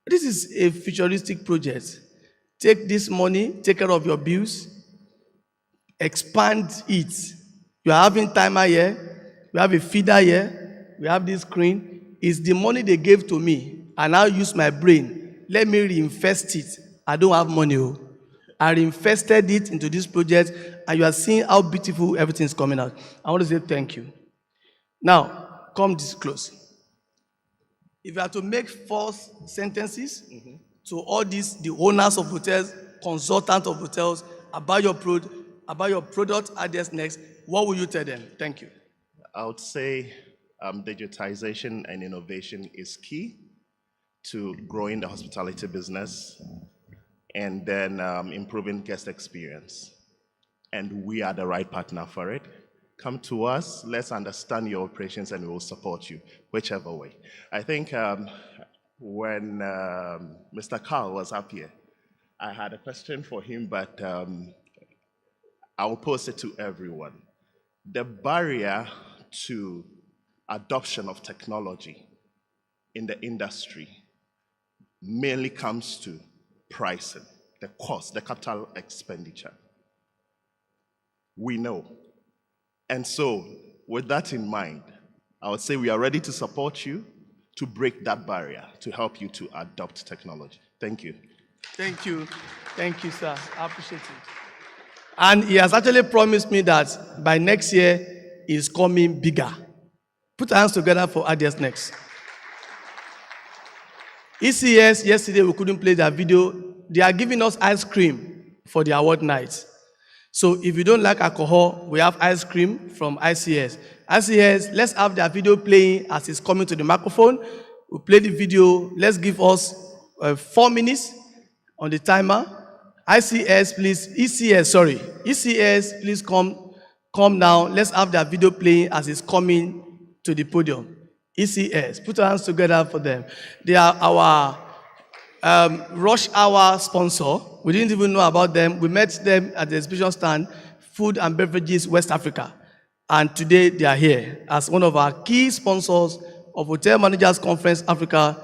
This is a futuristic project. Take this money, take care of your bills, expand it. You are having timer here, we have a feeder here, we have this screen. It's the money they gave to me. I now use my brain. Let me reinvest it. I don't have money. I reinvested it into this project, and you are seeing how beautiful everything is coming out. I want to say thank you. Now, come this close. If you are to make false sentences to all these, the owners of hotels, consultants of hotels, about your product IDS Next, what will you tell them? Thank you. I would say digitization and innovation is key to growing the hospitality business and then improving guest experience. And we are the right partner for it. Come to us, let's understand your operations, and we will support you, whichever way. I think when Mr. Carl was up here, I had a question for him, but I will pose it to everyone. The barrier to adoption of technology in the industry mainly comes to pricing, the cost, the capital expenditure. We know. And so, with that in mind, I would say we are ready to support you to break that barrier, to help you to adopt technology. Thank you. Thank you. Thank you, sir. I appreciate it. And he has actually promised me that by next year, he's coming bigger. Put our hands together for IDS Next. ECS, yesterday we couldn't play that video. They are giving us ice cream for the award night. So if you don't like alcohol, we have ice cream from ICS. ICS, let's have their video playing as it's coming to the microphone. We'll play the video. Let's give us 4 minutes on the timer. ICS, please. ECS, sorry. ECS, please come down. Let's have their video playing as it's coming to the podium. ECS, put our hands together for them. They are our rush hour sponsor. We didn't even know about them. We met them at the exhibition stand, Food and Beverages West Africa. And today they are here as one of our key sponsors of Hotel Managers Conference Africa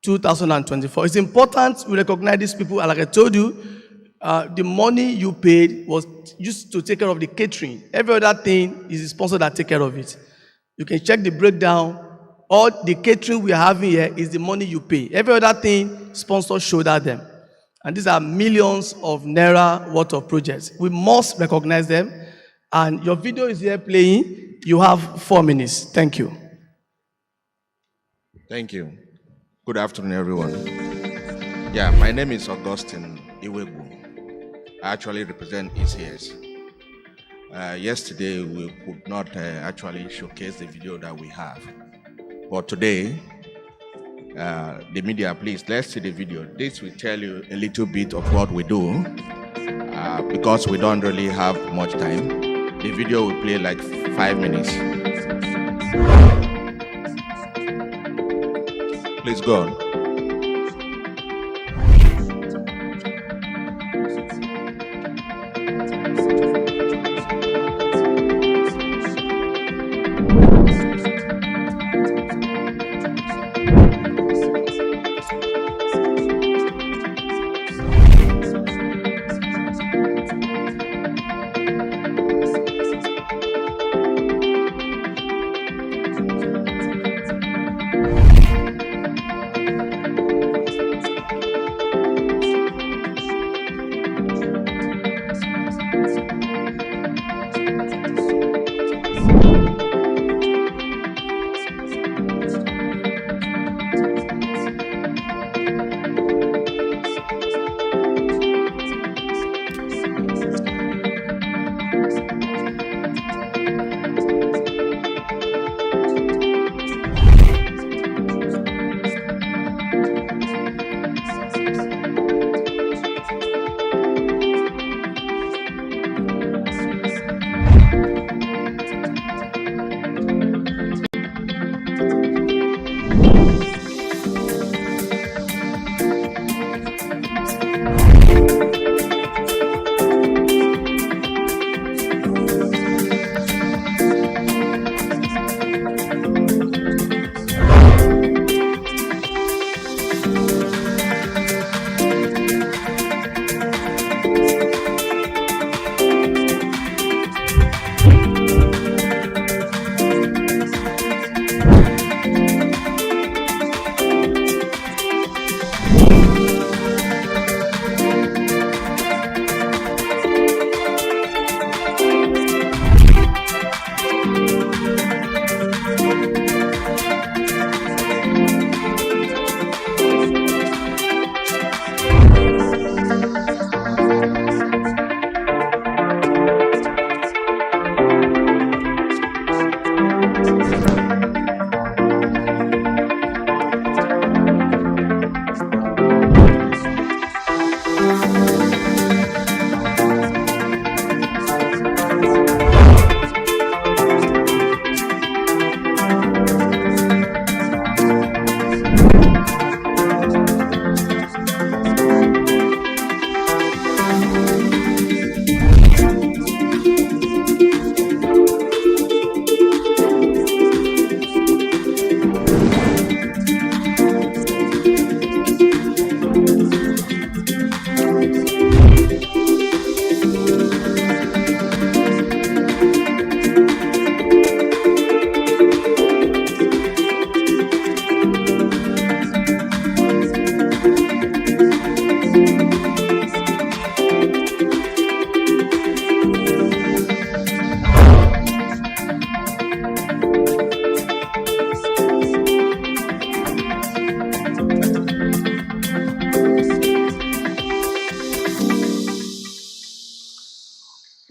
2024. It's important we recognize these people, and like I told you, the money you paid was used to take care of the catering. Every other thing is the sponsor that take care of it. You can check the breakdown. All the catering we are having here is the money you pay. Every other thing, sponsors shoulder them. And these are millions of naira worth of projects. We must recognize them. And your video is here playing. You have 4 minutes. Thank you. Thank you. Good afternoon, everyone. Yeah, my name is Augustine Iwegu. I actually represent ECS. Yesterday, we could not actually showcase the video that we have. But today, the media, please, let's see the video. This will tell you a little bit of what we do because we don't really have much time. The video will play like 5 minutes. Please go on.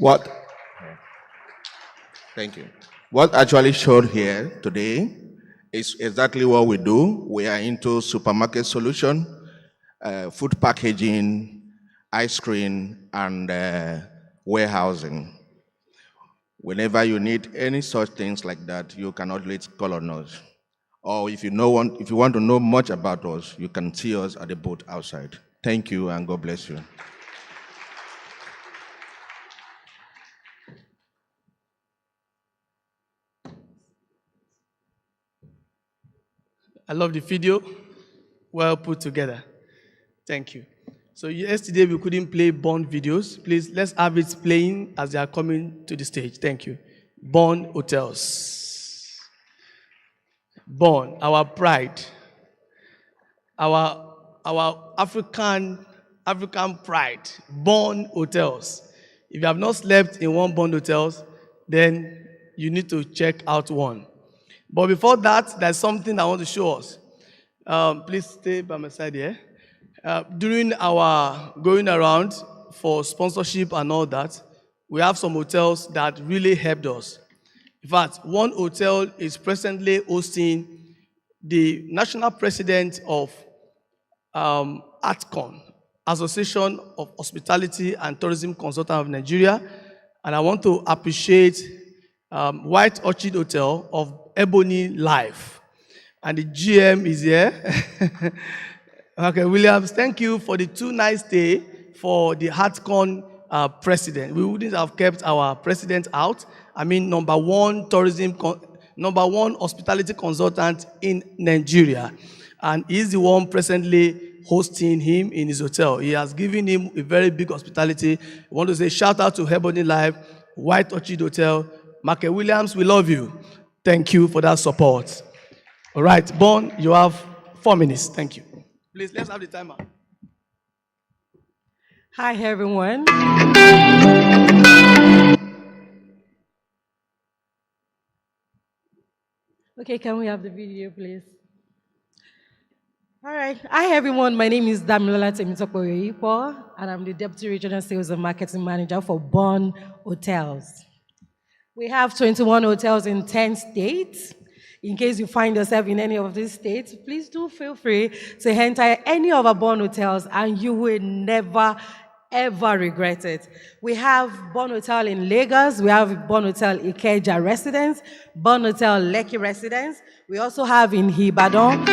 What? Thank you. What actually showed here today is exactly what we do. We are into supermarket solution, food packaging, ice cream, and warehousing. Whenever you need any such things like that, you can always call on us. Or if you want to know much about us, you can see us at the booth outside. Thank you, and God bless you. I love the video. Well put together. Thank you. So yesterday we couldn't play Bond videos. Please, let's have it playing as they are coming to the stage. Thank you. Bond Hotels. Bond, our pride. Our African pride. Bond Hotels. If you have not slept in one Bond Hotels, then you need to check out one. But before that, there's something I want to show us. Please stay by my side here. During our going around for sponsorship and all that, we have some hotels that really helped us. In fact, one hotel is presently hosting the national president of ATCON, Association of Hospitality and Tourism Consultants of Nigeria, and I want to appreciate White Orchid Hotel of Ebony Life. And the GM is here. Okay, Williams, thank you for the 2-night stay for the ATCON president. We wouldn't have kept our president out. I mean, number one hospitality consultant in Nigeria. And he's the one presently hosting him in his hotel. He has given him a very big hospitality. I want to say shout out to Ebony Life, White Orchid Hotel. Market Williams, we love you. Thank you for that support. All right, Bon, you have 4 minutes. Thank you. Please, let's have the timer. Hi, everyone. Okay, can we have the video, please? All right. Hi, everyone. My name is Damilola Temitopo, and I'm the Deputy Regional Sales and Marketing Manager for Bon Hotels. We have 21 hotels in 10 states. In case you find yourself in any of these states, please do feel free to enter any of our Bon Hotels, and you will never, ever regret it. We have Bon Hotel in Lagos. We have Bon Hotel Ikeja Residence, Bon Hotel Lekki Residence. We also have in Ibadan.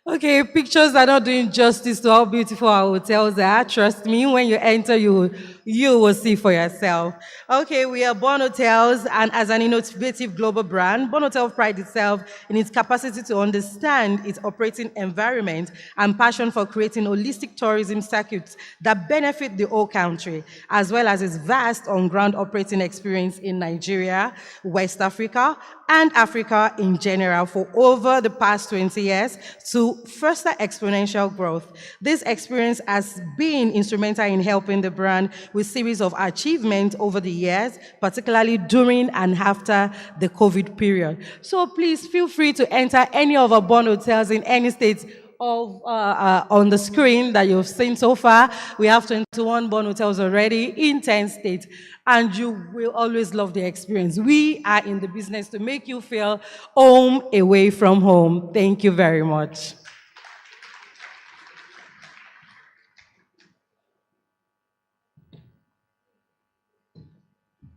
Okay, pictures are not doing justice to how beautiful our hotels are. Trust me, when you enter, you will see for yourself. Okay, we are Bon Hotels, and as an innovative global brand, Bon Hotel prides itself in its capacity to understand its operating environment and passion for creating holistic tourism circuits that benefit the whole country, as well as its vast on-ground operating experience in Nigeria, West Africa, and Africa in general for over the past 20 years to foster exponential growth. This experience has been instrumental in helping the brand with series of achievements over the years, particularly during and after the COVID period. So please feel free to enter any of our Bon Hotels in any state of, on the screen that you've seen so far. We have 21 Bon Hotels already in 10 states, and you will always love the experience. We are in the business to make you feel home away from home. Thank you very much.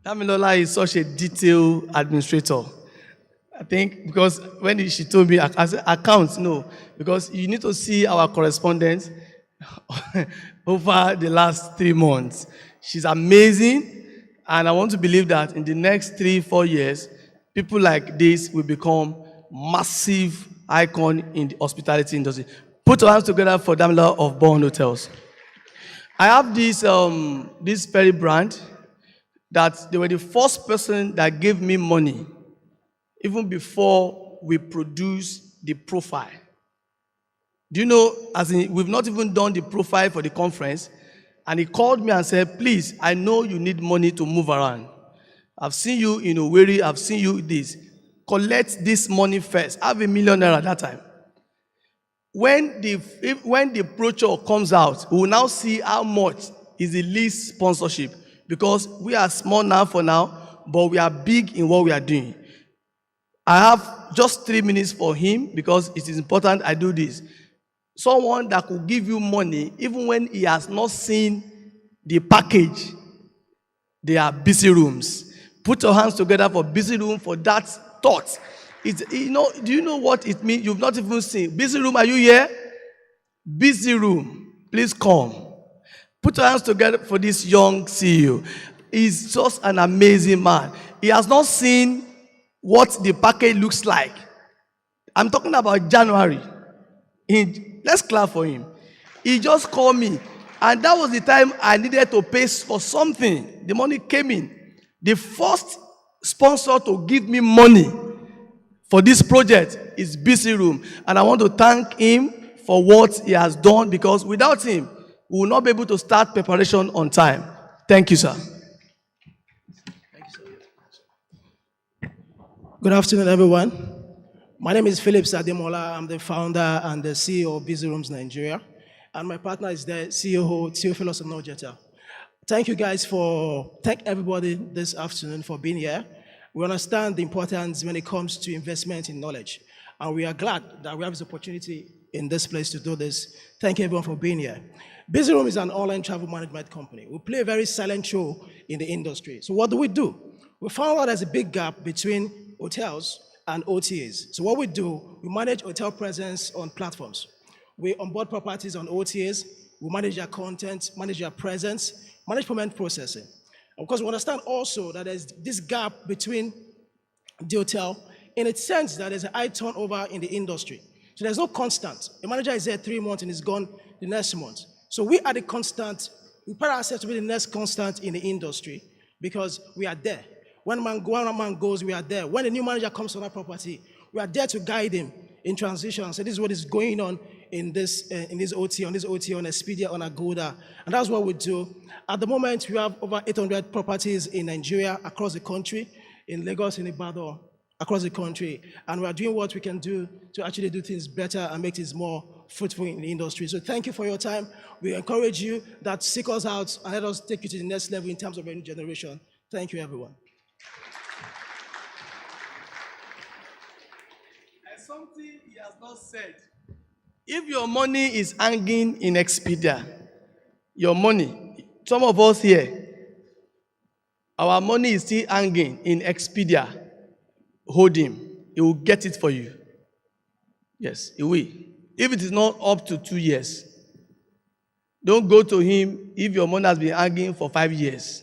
Damilola is such a detailed administrator. I think because when she told me, I said, accounts, no. Because you need to see our correspondence over the last 3 months. She's amazing. And I want to believe that in the next 3-4 years, people like this will become massive icon in the hospitality industry. Put your hands together for Damla of Bond Hotels. I have this Ferry brand that they were the first person that gave me money even before we produced the profile. Do you know, as in, we've not even done the profile for the conference, and he called me and said, please, I know you need money to move around. I've seen you in Owerri, I've seen you this. Collect this money first. I have $1 million at that time. When the brochure comes out, we will now see how much is the least sponsorship, because we are small now for now, but we are big in what we are doing. I have just 3 minutes for him because it is important I do this. Someone that could give you money even when he has not seen the package. They are busy rooms. Put your hands together for busy room for that thought. Do you know what it means? You've not even seen. Busy room, are you here? Busy room, please come. Put your hands together for this young CEO. He's just an amazing man. He has not seen what the package looks like. I'm talking about January. Let's clap for him. He just called me, and that was the time I needed to pay for something. The money came in. The first sponsor to give me money for this project is Busy Room, and I want to thank him for what he has done, because without him, we will not be able to start preparation on time. Thank you, sir. Good afternoon, everyone. My name is Philip Sademola. I'm the founder and the CEO of Busy Rooms Nigeria. And my partner is the CEO, Theophilus Onojeta. Thank you guys thank everybody this afternoon for being here. We understand the importance when it comes to investment in knowledge. And we are glad that we have this opportunity in this place to do this. Thank you everyone for being here. Busy Room is an online travel management company. We play a very silent role in the industry. So what do? We found out there's a big gap between hotels and OTAs. So what we do, we manage hotel presence on platforms. We onboard properties on OTAs, we manage their content, manage their presence, manage payment processing. Of course, we understand also that there's this gap between the hotel in a sense that there's a high turnover in the industry. So there's no constant. A manager is there 3 months and is gone the next month. So we are the constant, we prepare ourselves to be the next constant in the industry because we are there. When one man goes, we are there. When a new manager comes on our property, we are there to guide him in transition. So this is what is going on in this OTA, on Expedia, on Agoda. And that's what we do. At the moment, we have over 800 properties in Nigeria, across the country, in Lagos, in Ibadan, across the country. And we are doing what we can do to actually do things better and make things more fruitful in the industry. So thank you for your time. We encourage you that seek us out and let us take you to the next level in terms of a new generation. Thank you, everyone. Something he has not said. If your money is hanging in Expedia, your money, some of us here, our money is still hanging in Expedia. Hold him. He will get it for you. Yes, he will. If it is not up to 2 years, don't go to him if your money has been hanging for 5 years.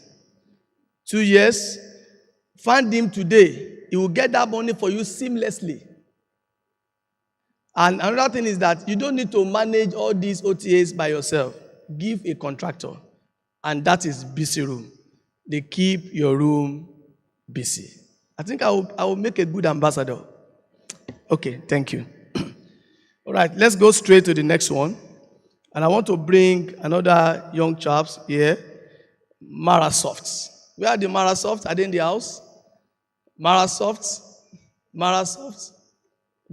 2 years, find him today. He will get that money for you seamlessly. And another thing is that you don't need to manage all these OTAs by yourself. Give a contractor. And that is Busy Room. They keep your room busy. I think I will make a good ambassador. Okay, thank you. All right, let's go straight to the next one. And I want to bring another young chaps here, Marasofts. Where are the Marasofts? Are they in the house? Marasofts? Marasofts?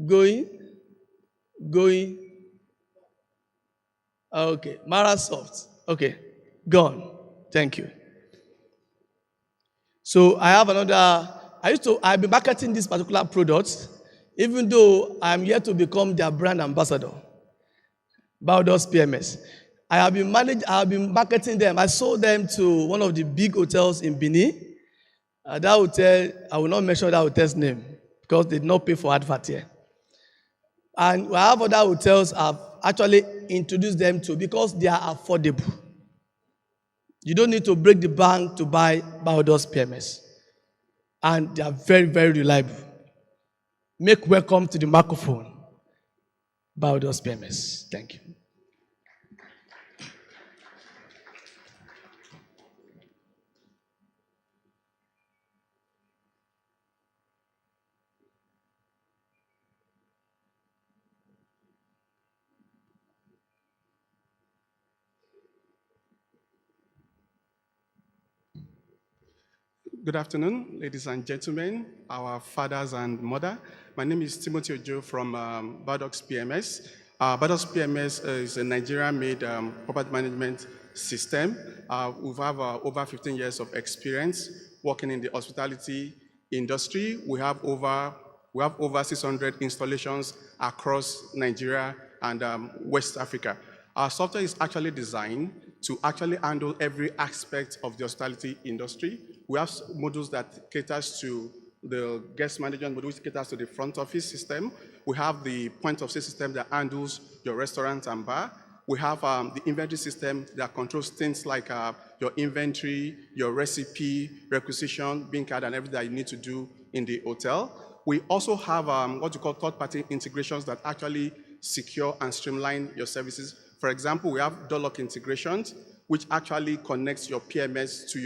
Going? Okay, Marasoft. Okay, gone. Thank you. So I have another. I've been marketing this particular product, even though I'm yet to become their brand ambassador. Baudos PMS. I have been marketing them. I sold them to one of the big hotels in Benin. That hotel, I will not mention that hotel's name because they did not pay for advert here. And we have other hotels I've actually introduced them to because they are affordable. You don't need to break the bank to buy Biodos PMS. And they are very, very reliable. Make welcome to the microphone, Biodos PMS. Thank you. Good afternoon, ladies and gentlemen, our fathers and mother. My name is Timothy Ojo from Biodos PMS. Biodos PMS is a Nigerian-made property management system. We have over 15 years of experience working in the hospitality industry. We have over 600 installations across Nigeria and West Africa. Our software is actually designed to actually handle every aspect of the hospitality industry. We have modules that caters to the guest management module, which caters to the front office system. We have the point of sale system that handles your restaurant and bar. We have the inventory system that controls things like your inventory, your recipe, requisition, bin card, and everything that you need to do in the hotel. We also have what you call third-party integrations that actually secure and streamline your services. For example, we have door lock integrations, which actually connects your PMS to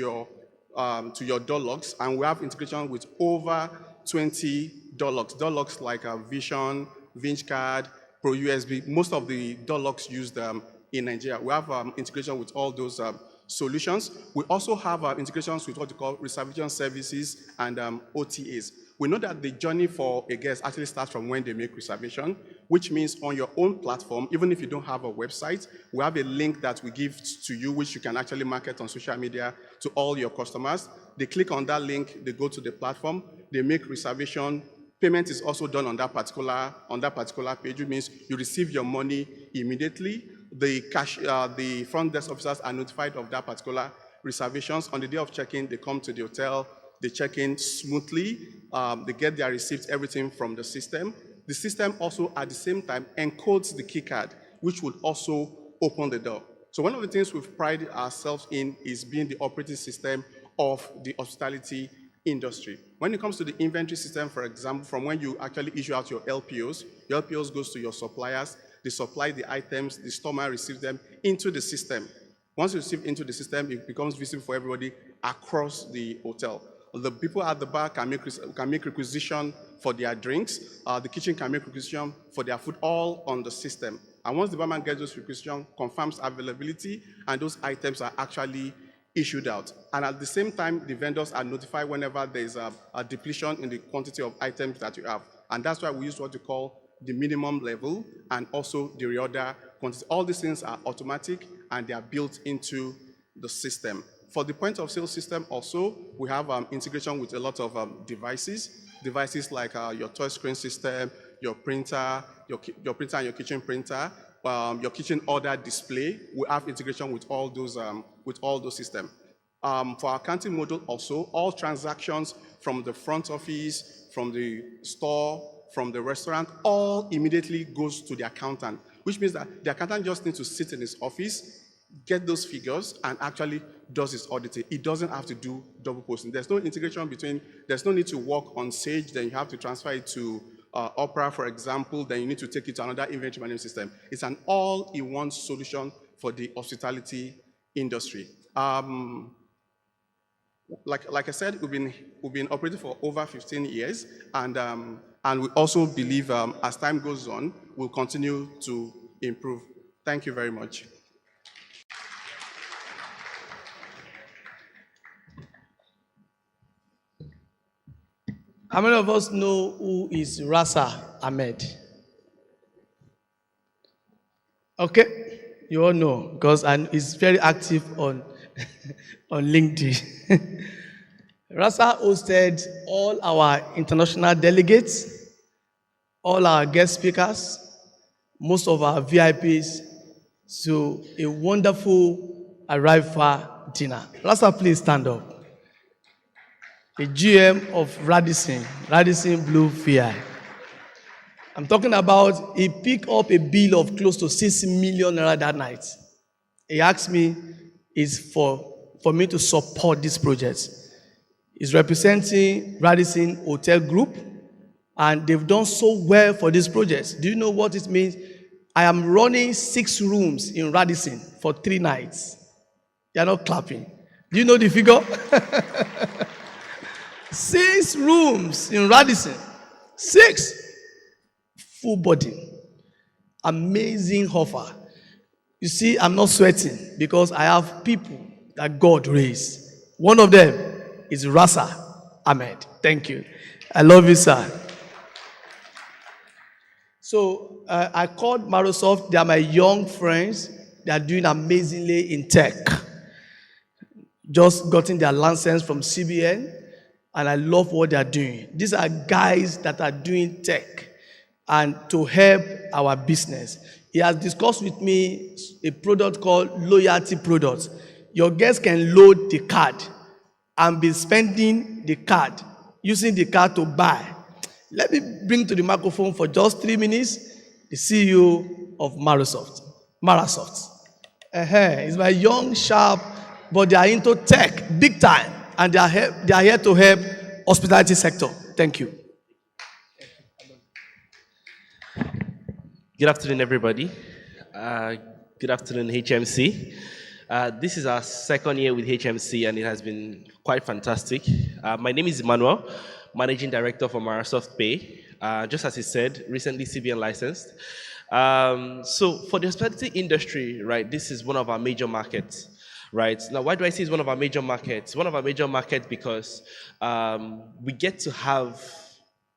your door locks, and we have integration with over 20 door locks like Vision, VinCard, Pro USB. Most of the door locks used in Nigeria. We have integration with all those solutions. We also have integrations with what we call reservation services and OTAs. We know that the journey for a guest actually starts from when they make reservation, which means on your own platform, even if you don't have a website, we have a link that we give to you, which you can actually market on social media to all your customers. They click on that link, they go to the platform, they make reservation. Payment is also done on that particular page, which means you receive your money immediately. The front desk officers are notified of that particular reservations. On the day of check-in, they come to the hotel, they check in smoothly, they get their receipts, everything from the system. The system also, at the same time, encodes the key card, which would also open the door. So one of the things we've prided ourselves in is being the operating system of the hospitality industry. When it comes to the inventory system, for example, from when you actually issue out your LPOs goes to your suppliers, they supply the items, the store man receives them into the system. Once you receive into the system, it becomes visible for everybody across the hotel. The people at the bar can make requisition for their drinks. The kitchen can make requisition for their food, all on the system. And once the barman gets those requisitions, confirms availability, and those items are actually issued out. And at the same time, the vendors are notified whenever there's a depletion in the quantity of items that you have. And that's why we use what we call the minimum level and also the reorder quantity. All these things are automatic and they are built into the system. For the point of sale system also, we have integration with a lot of devices like your touch screen system, your printer, your printer and your kitchen printer, your kitchen order display. We have integration with all those systems. For our accounting module also, all transactions from the front office, from the store, from the restaurant, all immediately goes to the accountant, which means that the accountant just needs to sit in his office, get those figures, and actually does his auditing. It doesn't have to do double posting. There's no integration there's no need to work on Sage, then you have to transfer it to Opera, for example, then you need to take it to another inventory management system. It's an all-in-one solution for the hospitality industry. Like I said, we've been operating for over 15 years, and we also believe as time goes on, we'll continue to improve. Thank you very much. How many of us know who is Rasa Ahmed? Okay, you all know, because he's very active on LinkedIn. Rasa hosted all our international delegates, all our guest speakers, most of our VIPs, to a wonderful arrival dinner. Rasa, please stand up. the GM of Radisson Blue VI. I'm talking about he picked up a bill of close to 6 million naira that night. He asked me, is for me to support this project. He's representing Radisson Hotel Group, and they've done so well for this project. Do you know what it means? I am running 6 rooms in Radisson for 3 nights. You're not clapping. Do you know the figure? 6 rooms in Radisson. 6. Full body. Amazing offer. You see, I'm not sweating because I have people that God raised. One of them is Rasa Ahmed. Thank you. I love you, sir. So I called Microsoft. They are my young friends. They are doing amazingly in tech. Just gotten their license from CBN, and I love what they are doing. These are guys that are doing tech and to help our business. He has discussed with me a product called Loyalty Products. Your guests can load the card and be spending the card, using the card to buy. Let me bring to the microphone for just 3 minutes the CEO of Microsoft. He's my young, sharp, but they are into tech, big time, and they are here to help hospitality sector. Thank you. Good afternoon, everybody. Good afternoon, HMC. This is our second year with HMC, and it has been quite fantastic. My name is Emmanuel, Managing Director for Microsoft Pay. Just as he said, recently CBN licensed. So for the hospitality industry, right, this is one of our major markets. Right. Now, why do I say it's one of our major markets? One of our major markets because we get to have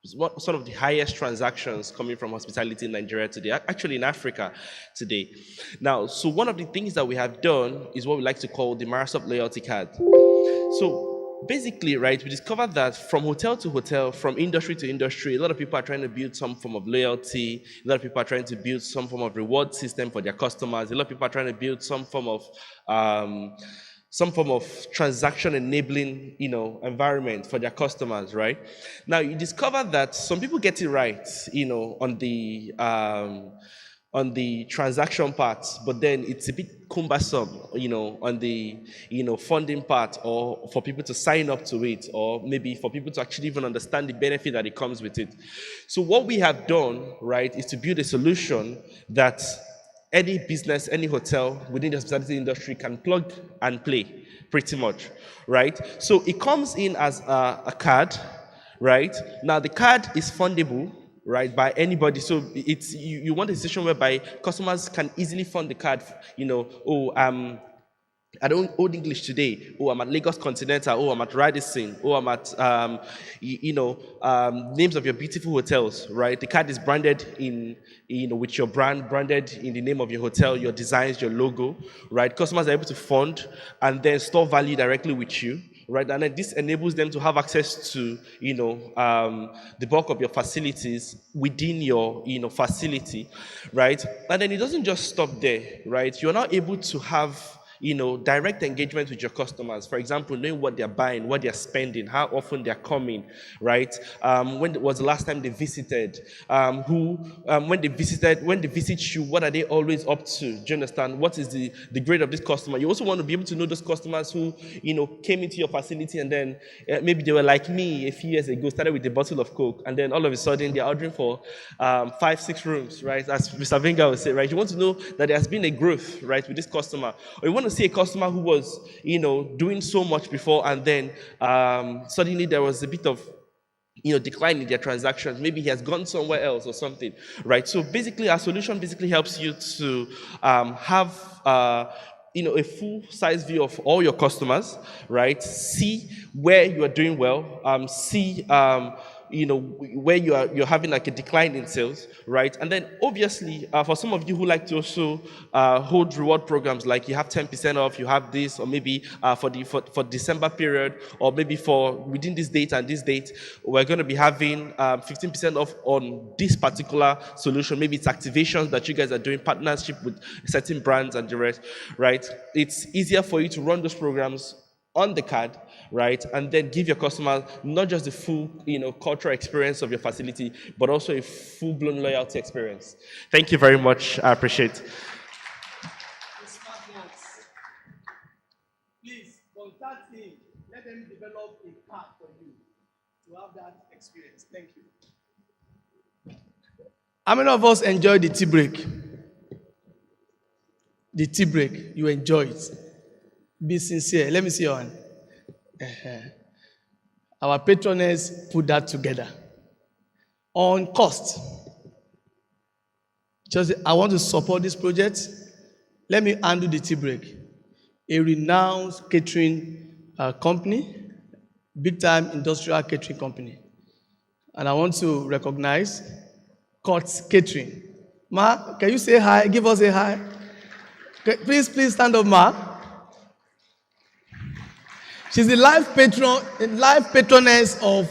some of the highest transactions coming from hospitality in Nigeria today, actually in Africa today. Now, so one of the things that we have done is what we like to call the Microsoft Loyalty Card. So basically, right, we discovered that from hotel to hotel, from industry to industry, a lot of people are trying to build some form of loyalty. A lot of people are trying to build some form of reward system for their customers. A lot of people are trying to build some form of transaction enabling, environment for their customers, right? Now you discover that some people get it right, on the transaction part, but then it's a bit cumbersome, on the, funding part, or for people to sign up to it, or maybe for people to actually even understand the benefit that it comes with it. So what we have done, right, is to build a solution that any business, any hotel within the hospitality industry can plug and play, pretty much, right? So it comes in as a card, right? Now the card is fundable, right, by anybody. So it's you want a situation whereby customers can easily fund the card. I don't own English today. Oh, I'm at Lagos Continental. Oh, I'm at Radisson. Oh, I'm at, names of your beautiful hotels, right? The card is branded with your brand, branded in the name of your hotel, your designs, your logo, right? Customers are able to fund and then store value directly with you, right? And then this enables them to have access to, the bulk of your facilities within your, facility, right? And then it doesn't just stop there, right? You're now able to have direct engagement with your customers. For example, knowing what they're buying, what they're spending, how often they're coming, right? When was the last time they visited? When they visit you, what are they always up to? Do you understand? What is the grade of this customer? You also want to be able to know those customers who, came into your facility and then maybe they were like me a few years ago, started with a bottle of Coke, and then all of a sudden they're ordering for 5-6 rooms, right? As Mr. Venga would say, right? You want to know that there has been a growth, right, with this customer. Or you want to see a customer who was, doing so much before, and then suddenly there was a bit of, decline in their transactions. Maybe he has gone somewhere else or something, right? So basically, our solution basically helps you to have a full-size view of all your customers, right? See where you are doing well. See where you're having like a decline in sales, right? And then obviously, for some of you who like to also hold reward programs, like you have 10% off, you have this, or maybe for December period, or maybe for within this date and this date, we're going to be having 15% off on this particular solution. Maybe it's activations that you guys are doing, partnership with certain brands and the rest, right? It's easier for you to run those programs on the card, right? And then give your customer not just the full, cultural experience of your facility, but also a full-blown loyalty experience. Thank you very much. I appreciate it. Please contact him. Let them develop a card for you to have that experience. Thank you. How many of us enjoy the tea break? The tea break, you enjoy it. Be sincere. Let me see your hand. Our patroness put that together. On cost. Just, I want to support this project. Let me handle the tea break. A renowned catering company, big time industrial catering company. And I want to recognize Courts Catering. Ma, can you say hi? Give us a hi. Please stand up, Ma. She's the live patroness of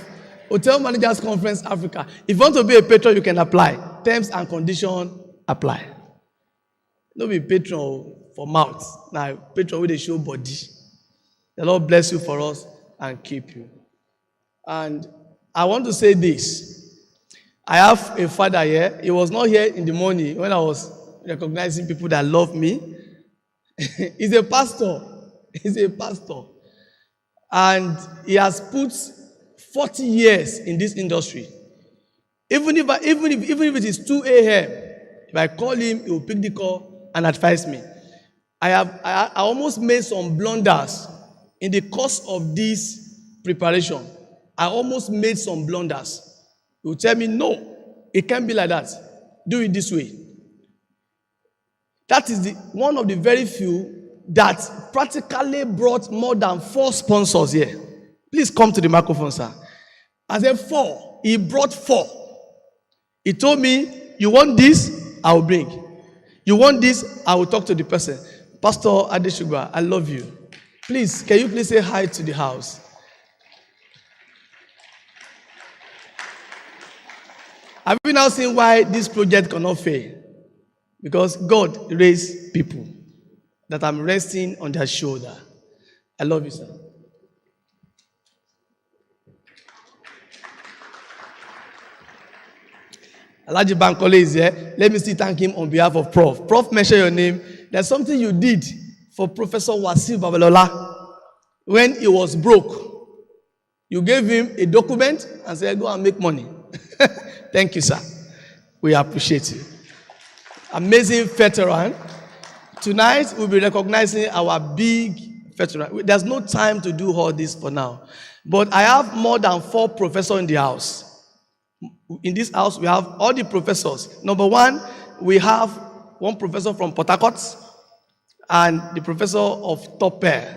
Hotel Managers Conference Africa. If you want to be a patron, you can apply. Terms and conditions apply. Don't be patron for mouth. Now, patron with a show body. The Lord bless you for us and keep you. And I want to say this. I have a father here. He was not here in the morning when I was recognizing people that love me. He's a pastor. He's a pastor. And he has put 40 years in this industry. Even if it is 2 a.m., if I call him, he will pick the call and advise me. I almost made some blunders in the course of this preparation. I almost made some blunders. He will tell me, no, it can't be like that. Do it this way. That is one of the very few that practically brought more than 4 sponsors here. Please come to the microphone, sir. I said 4. He brought 4. He told me, you want this? I will bring. You want this? I will talk to the person. Pastor Adeshugba, I love you. Please, can you please say hi to the house? Have you now seen why this project cannot fail? Because God raised people that I'm resting on their shoulder. I love you, sir. Alhaji Bankole is here. Let me still thank him on behalf of Prof. Prof, mention your name. There's something you did for Professor Wasiu Babalola when he was broke. You gave him a document and said, go and make money. Thank you, sir. We appreciate you. Amazing veteran. Tonight, we'll be recognizing our big veteran. There's no time to do all this for now. But I have more than 4 professors in the house. In this house, we have all the professors. Number 1, we have 1 professor from Port Harcourt and the professor of Topper.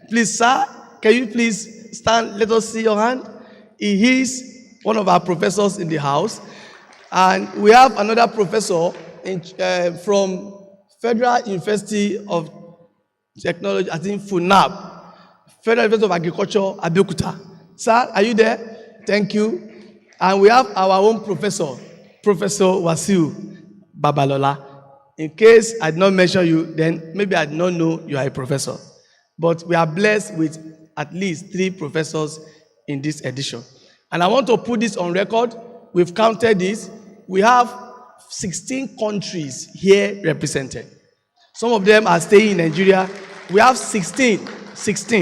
Please, sir, can you please stand? Let us see your hand. He is one of our professors in the house. And we have another professor from Federal University of Technology, I think FUNAB, Federal University of Agriculture, Abeokuta. Sir, are you there? Thank you. And we have our own professor, Professor Wasiu Babalola. In case I did not mention you, then maybe I did not know you are a professor. But we are blessed with at least 3 professors in this edition. And I want to put this on record. We've counted this. We have 16 countries here represented. Some of them are staying in Nigeria. We have 16.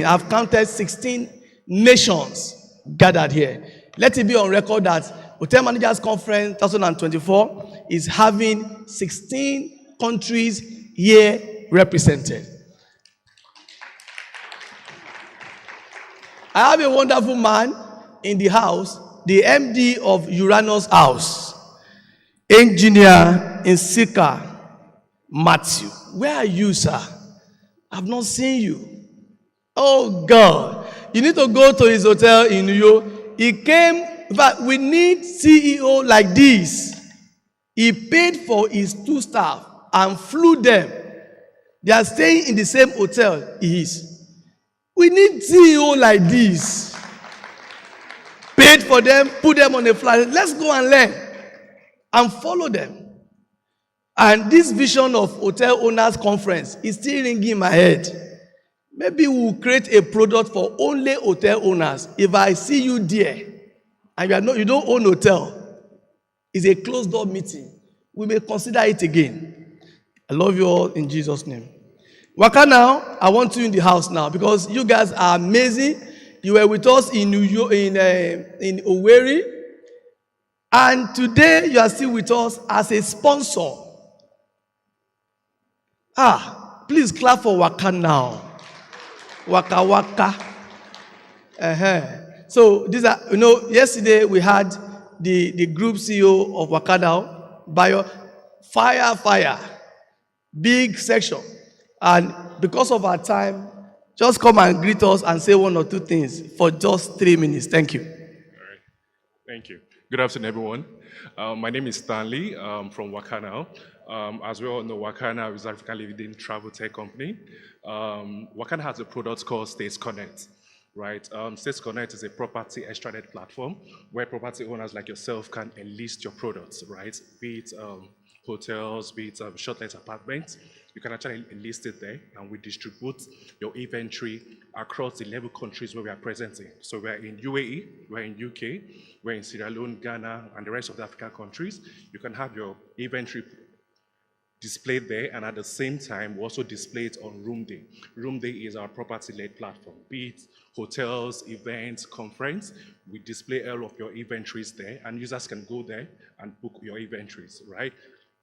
I've counted 16 nations gathered here. Let it be on record that Hotel Managers Conference 2024 is having 16 countries here represented. I have a wonderful man in the house, the MD of Uranus House, Engineer Insika Matthew. Where are you, sir? I've not seen you. Oh, God. You need to go to his hotel in New York. He came, but we need CEO like this. He paid for his 2 staff and flew them. They are staying in the same hotel he is. We need CEO like this. Paid for them, put them on a flight. Let's go and learn and follow them. And this vision of Hotel Owners Conference is still ringing in my head. Maybe we'll create a product for only hotel owners. If I see you there and you don't own hotel, it's a closed door meeting, we may consider it again. I love you all in Jesus' name. Waka now, I want you in the house now because you guys are amazing. You were with us in New York, in Owerri, and today you are still with us as a sponsor. Please clap for Waka now. Waka Waka. So these are, yesterday we had the group CEO of Waka now, Bayo, fire, big section. And because of our time, just come and greet us and say one or two things for just 3 minutes. Thank you. All right. Thank you. Good afternoon, everyone. My name is Stanley from Wakana. As we all know, Wakana is an African leading travel tech company. Wakana has a product called States Connect, right? States Connect is a property extranet platform where property owners like yourself can enlist your products, right? Be it hotels, be it short-let apartments. You can actually enlist it there, and we distribute your inventory across the 11 countries where we are present in. So we're in UAE, we're in UK, we're in Sierra Leone, Ghana, and the rest of the African countries. You can have your inventory displayed there, and at the same time, we also display it on Roomday. Roomday is our property-led platform. Be it hotels, events, conference, we display all of your inventories there, and users can go there and book your inventories, right?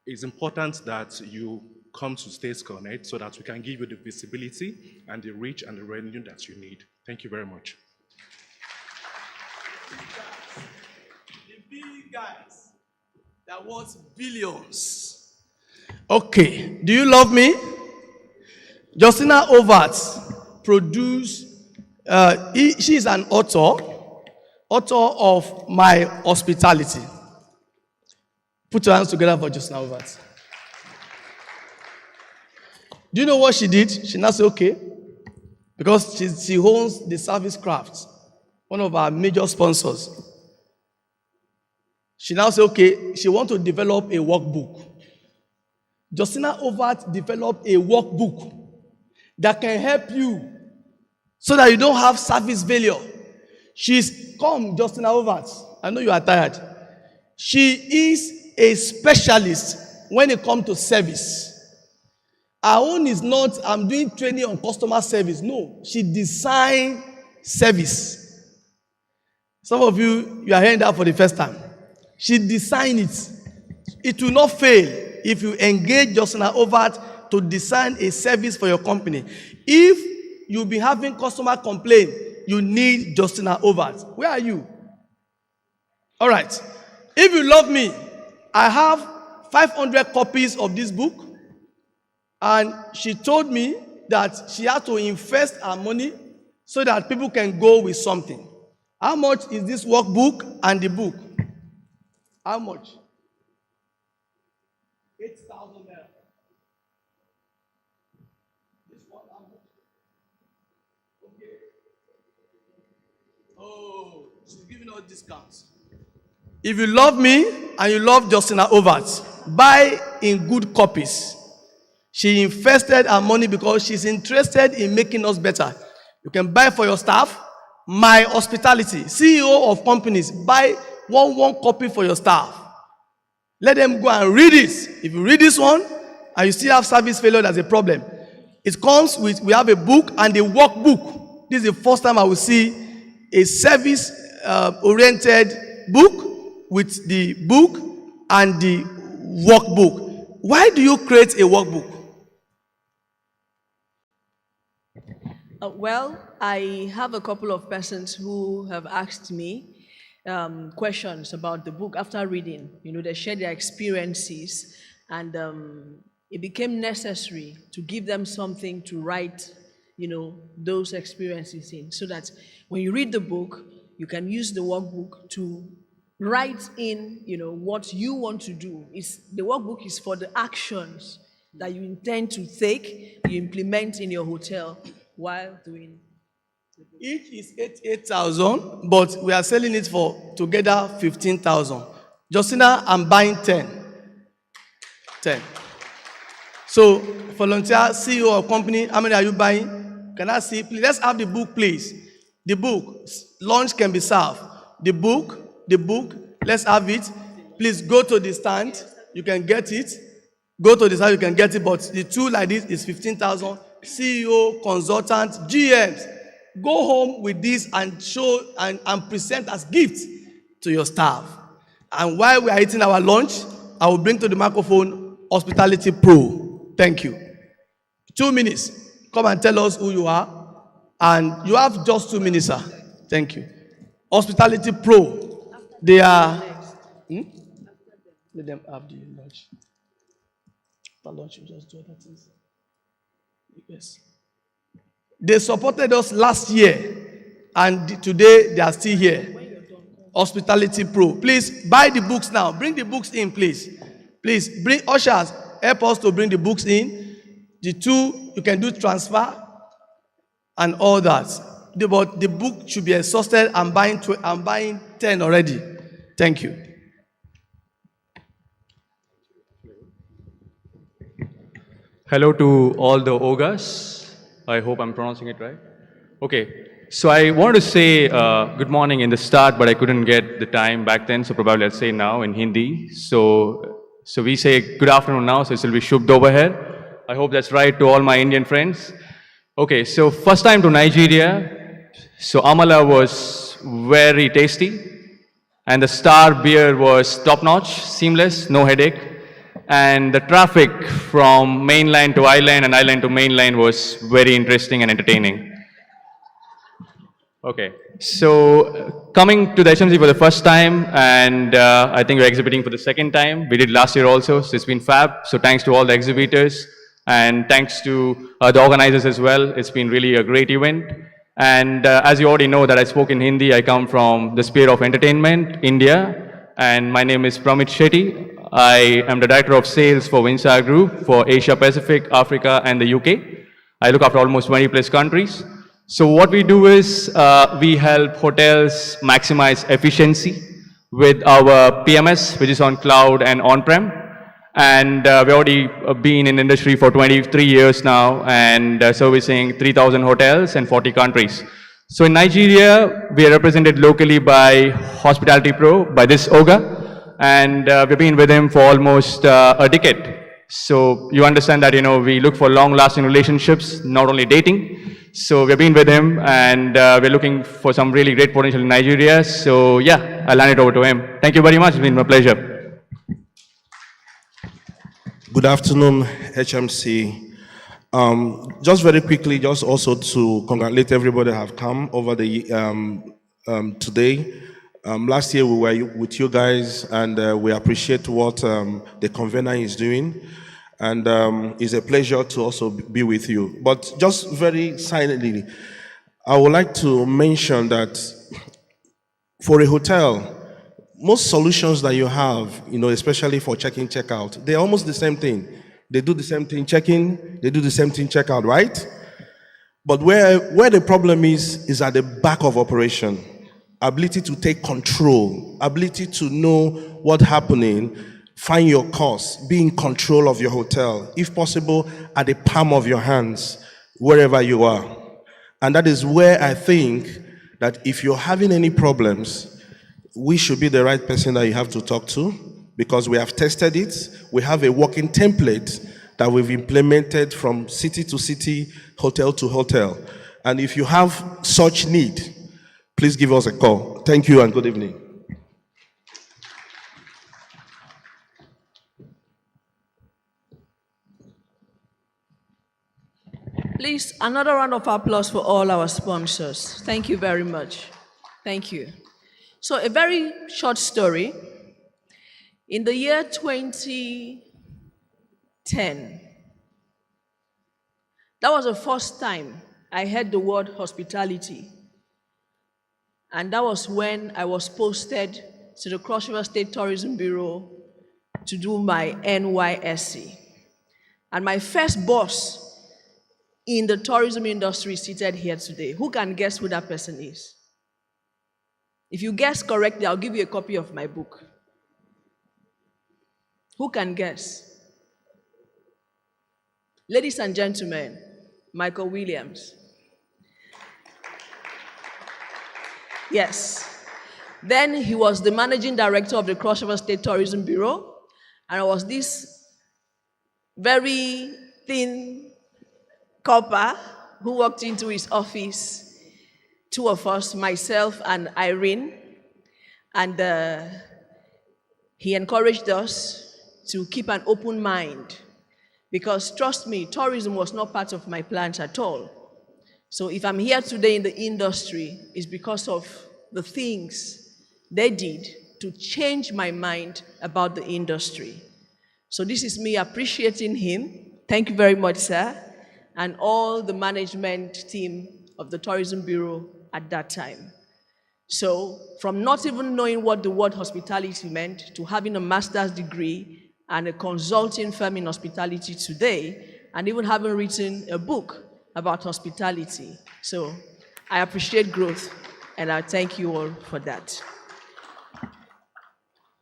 It's important that you come to States Connect so that we can give you the visibility and the reach and the revenue that you need. Thank you very much. The big guys that want billions. Okay, do you love me? Justina Ovart produced, she is an author of My Hospitality. Put your hands together for Justina Ovart. Do you know what she did? She now said, okay, because she owns the Service Craft, one of our major sponsors. She now said, okay, she wants to develop a workbook. Justina Ovart developed a workbook that can help you so that you don't have service failure. Come, Justina Ovart. I know you are tired. She is a specialist when it comes to service. Our own is not, I'm doing training on customer service. No, she designed service. Some of you are hearing that for the first time. She designed it. It will not fail if you engage Justina Ovart to design a service for your company. If you'll be having customer complaint, you need Justina Ovart. Where are you? All right. If you love me, I have 500 copies of this book. And she told me that she had to invest her money so that people can go with something. How much is this workbook and the book? How much? 8,000 naira. This one, how much? Okay. Oh, she's giving us discounts. If you love me and you love Justina Ovart, buy in good copies. She invested her money because she's interested in making us better. You can buy for your staff. My Hospitality, CEO of companies, buy one copy for your staff. Let them go and read it. If you read this one and you still have service failure, that's a problem. It comes with, we have a book and a workbook. This is the first time I will see a service-oriented book with the book and the workbook. Why do you create a workbook? Well, I have a couple of persons who have asked me questions about the book after reading. They shared their experiences, and it became necessary to give them something to write, those experiences in, so that when you read the book, you can use the workbook to write in, what you want to do. The workbook is for the actions that you intend to take, you implement in your hotel while doing. Each is 8,000, but we are selling it for together 15,000. Justina, I'm buying 10. 10. So, volunteer, CEO of company, how many are you buying? Can I see? Please, let's have the book, please. The book. Lunch can be served. The book. Let's have it. Please go to the stand. You can get it. Go to the stand, you can get it. But the two like this is 15,000. CEO, consultant, GMs. Go home with this and show and present as gifts to your staff. And while we are eating our lunch, I will bring to the microphone Hospitality Pro. Thank you. 2 minutes. Come and tell us who you are. And you have just 2 minutes, sir. Thank you. Hospitality Pro. They are... Let them have the lunch. The lunch, you just do other things. Yes. They supported us last year, and today they are still here. Hospitality Pro. Please buy the books now. Bring the books in, please. Please bring ushers. Help us to bring the books in. The two, you can do transfer and all that. But the book should be exhausted. I'm buying 10 already. Thank you. Hello to all the Ogas. I hope I'm pronouncing it right. Okay, so I wanted to say good morning in the start, but I couldn't get the time back then, so probably I'll say now in Hindi. So we say good afternoon now, so it will be Shubh Dopaher. I hope that's right to all my Indian friends. Okay, so first time to Nigeria. So Amala was very tasty, and the Star beer was top-notch, seamless, no headache. And the traffic from mainland to island and island to mainland was very interesting and entertaining. Okay, so coming to the HMC for the first time, and I think we're exhibiting for the second time. We did last year also, so it's been fab. So thanks to all the exhibitors, and thanks to the organizers as well. It's been really a great event. And as you already know that I spoke in Hindi, I come from the sphere of entertainment, India, and my name is Pramit Shetty. I am the Director of Sales for Winstar Group for Asia Pacific, Africa, and the UK. I look after almost 20 plus countries. So what we do is we help hotels maximize efficiency with our PMS, which is on cloud and on-prem. And we've already been in the industry for 23 years now and servicing 3,000 hotels and 40 countries. So in Nigeria, we are represented locally by Hospitality Pro, by this Oga. And we've been with him for almost a decade. So you understand that, we look for long-lasting relationships, not only dating. So we've been with him, and we're looking for some really great potential in Nigeria. So yeah, I'll hand it over to him. Thank you very much. It's been my pleasure. Good afternoon, HMC. Just very quickly, just also to congratulate everybody that have come over the today. Last year we were with you guys, and we appreciate what the convener is doing, and it's a pleasure to also be with you. But just very silently, I would like to mention that for a hotel, most solutions that you have, especially for check-in, check-out, they're almost the same thing. They do the same thing check-in, they do the same thing check-out, right? But where the problem is at the back of operation. Ability to take control, ability to know what's happening, find your course, be in control of your hotel, if possible, at the palm of your hands, wherever you are. And that is where I think that if you're having any problems, we should be the right person that you have to talk to, because we have tested it. We have a working template that we've implemented from city to city, hotel to hotel. And if you have such need, please give us a call. Thank you and good evening. Please, another round of applause for all our sponsors. Thank you very much. Thank you. So a very short story. In the year 2010, that was the first time I heard the word hospitality. And that was when I was posted to the Cross River State Tourism Bureau to do my NYSC. And my first boss in the tourism industry is seated here today. Who can guess who that person is? If you guess correctly, I'll give you a copy of my book. Who can guess? Ladies and gentlemen, Michael Williams. Yes. Then he was the managing director of the Cross River State Tourism Bureau. And I was this very thin copper who walked into his office, two of us, myself and Irene. And he encouraged us to keep an open mind. Because trust me, tourism was not part of my plans at all. So if I'm here today in the industry, it's because of the things they did to change my mind about the industry. So this is me appreciating him. Thank you very much, sir, and all the management team of the Tourism Bureau at that time. So from not even knowing what the word hospitality meant to having a master's degree and a consulting firm in hospitality today, and even having written a book about hospitality. So I appreciate growth, and I thank you all for that.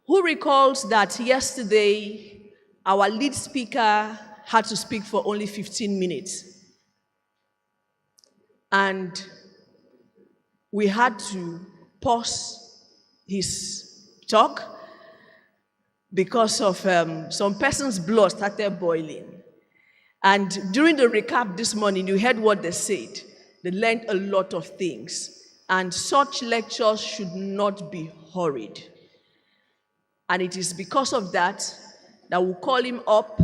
Who recalls that yesterday our lead speaker had to speak for only 15 minutes? And we had to pause his talk because of some person's blood started boiling. And during the recap this morning, you heard what they said. They learned a lot of things. And such lectures should not be hurried. And it is because of that that we'll call him up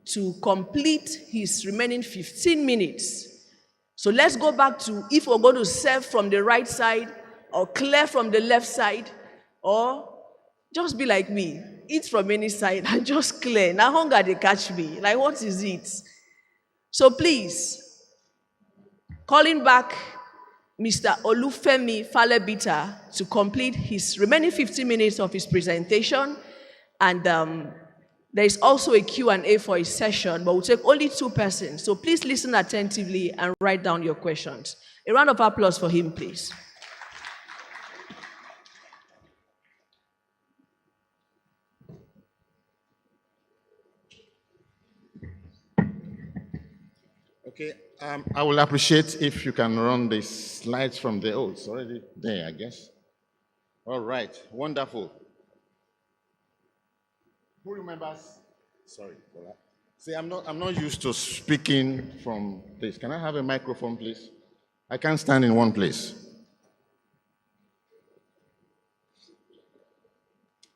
to complete his remaining 15 minutes. So let's go back to if we're going to serve from the right side or clear from the left side, or just be like me, eat from any side and just clear. Now hunger they catch me. Like, what is it? So please, calling back Mr. Olufemi Falebita to complete his remaining 15 minutes of his presentation. And there is also a Q&A for his session, but we'll take only 2 persons. So please listen attentively and write down your questions. A round of applause for him, please. Okay, I will appreciate if you can run the slides from there. Oh, it's already there, I guess. All right, wonderful. Who remembers? Sorry for that. See, I'm not used to speaking from this. Can I have a microphone, please? I can't stand in one place.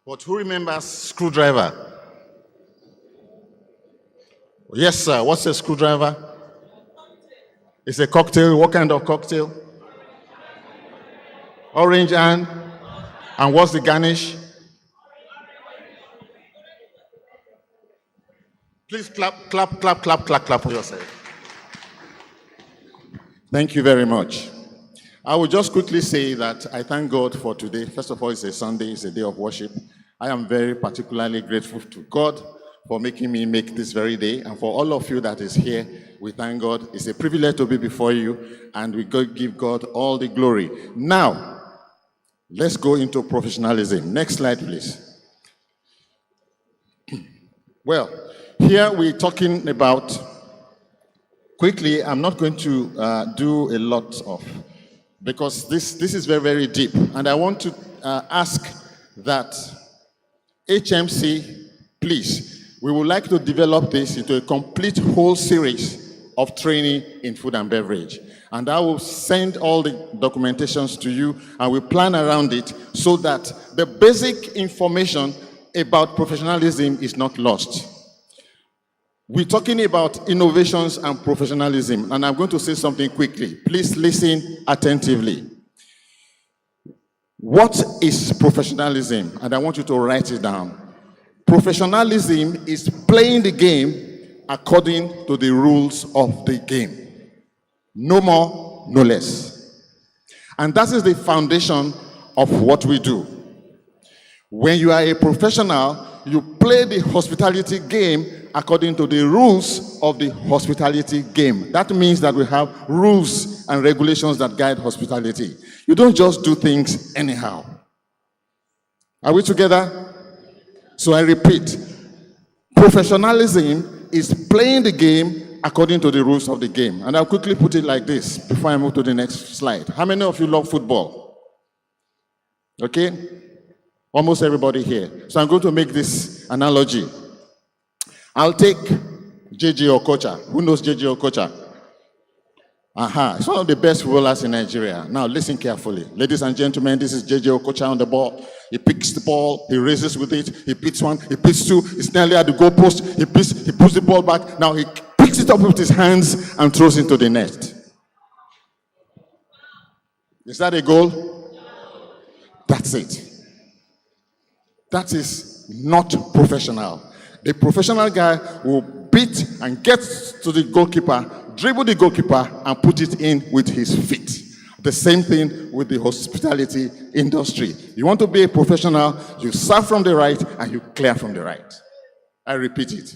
But who remembers screwdriver? Yes, sir. What's a screwdriver? It's a cocktail. What kind of cocktail? Orange and what's the garnish? Please clap, clap, clap, clap, clap, clap for yourself. Thank you very much. I will just quickly say that I thank God for today. First of all, it's a Sunday, it's a day of worship. I am very particularly grateful to God for making me make this very day. And for all of you that is here, we thank God. It's a privilege to be before you, and we give God all the glory. Now, let's go into professionalism. Next slide, please. Well, here we're talking about, quickly, I'm not going to do a lot of, because this is very, very deep. And I want to ask that HMC, please, we would like to develop this into a complete whole series of training in food and beverage. And I will send all the documentations to you, and we plan around it so that the basic information about professionalism is not lost. We're talking about innovations and professionalism, and I'm going to say something quickly. Please listen attentively. What is professionalism? And I want you to write it down. Professionalism is playing the game according to the rules of the game. No more, no less. And that is the foundation of what we do. When you are a professional, you play the hospitality game according to the rules of the hospitality game. That means that we have rules and regulations that guide hospitality. You don't just do things anyhow. Are we together? So I repeat, professionalism is playing the game according to the rules of the game. And I'll quickly put it like this before I move to the next slide. How many of you love football? Okay? Almost everybody here. So I'm going to make this analogy. I'll take J.J. Okocha. Who knows J.J. Okocha? He's one of the best footballers in Nigeria. Now listen carefully. Ladies and gentlemen, this is J.J. Okocha on the ball. He picks the ball, he races with it, he picks one, he picks two, it's nearly at the goalpost, he puts the ball back. Now he picks it up with his hands and throws into the net. Is that a goal? That's it. That is not professional. The professional guy will beat and get to the goalkeeper, dribble the goalkeeper, and put it in with his feet. The same thing with the hospitality industry. You want to be a professional, you serve from the right and you clear from the right. I repeat it.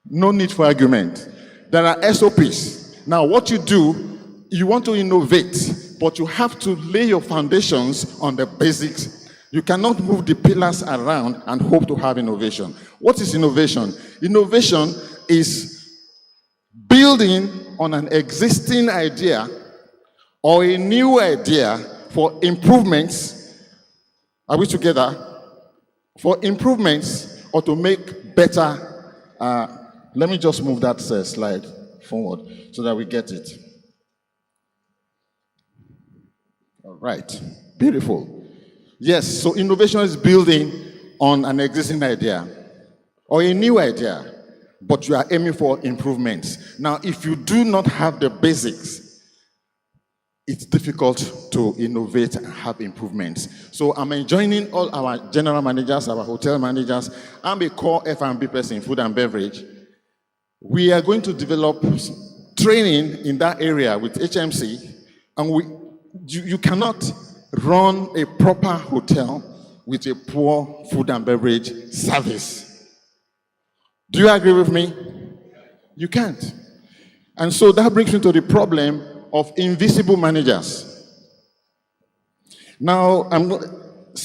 No need for argument. There are SOPs. Now, what you do, you want to innovate, but you have to lay your foundations on the basics. You cannot move the pillars around and hope to have innovation. What is innovation? Innovation is building on an existing idea or a new idea for improvements. Are we together? For improvements or to make better. Let me just move that slide forward so that we get it. All right. Beautiful. Yes, so innovation is building on an existing idea or a new idea, but you are aiming for improvements. Now, if you do not have the basics, it's difficult to innovate and have improvements. So I'm enjoining all our general managers, our hotel managers. I'm a core F&B person in food and beverage. We are going to develop training in that area with HMC, and you cannot run a proper hotel with a poor food and beverage service. Do you agree with me? You can't. And so that brings me to the problem of invisible managers. Now,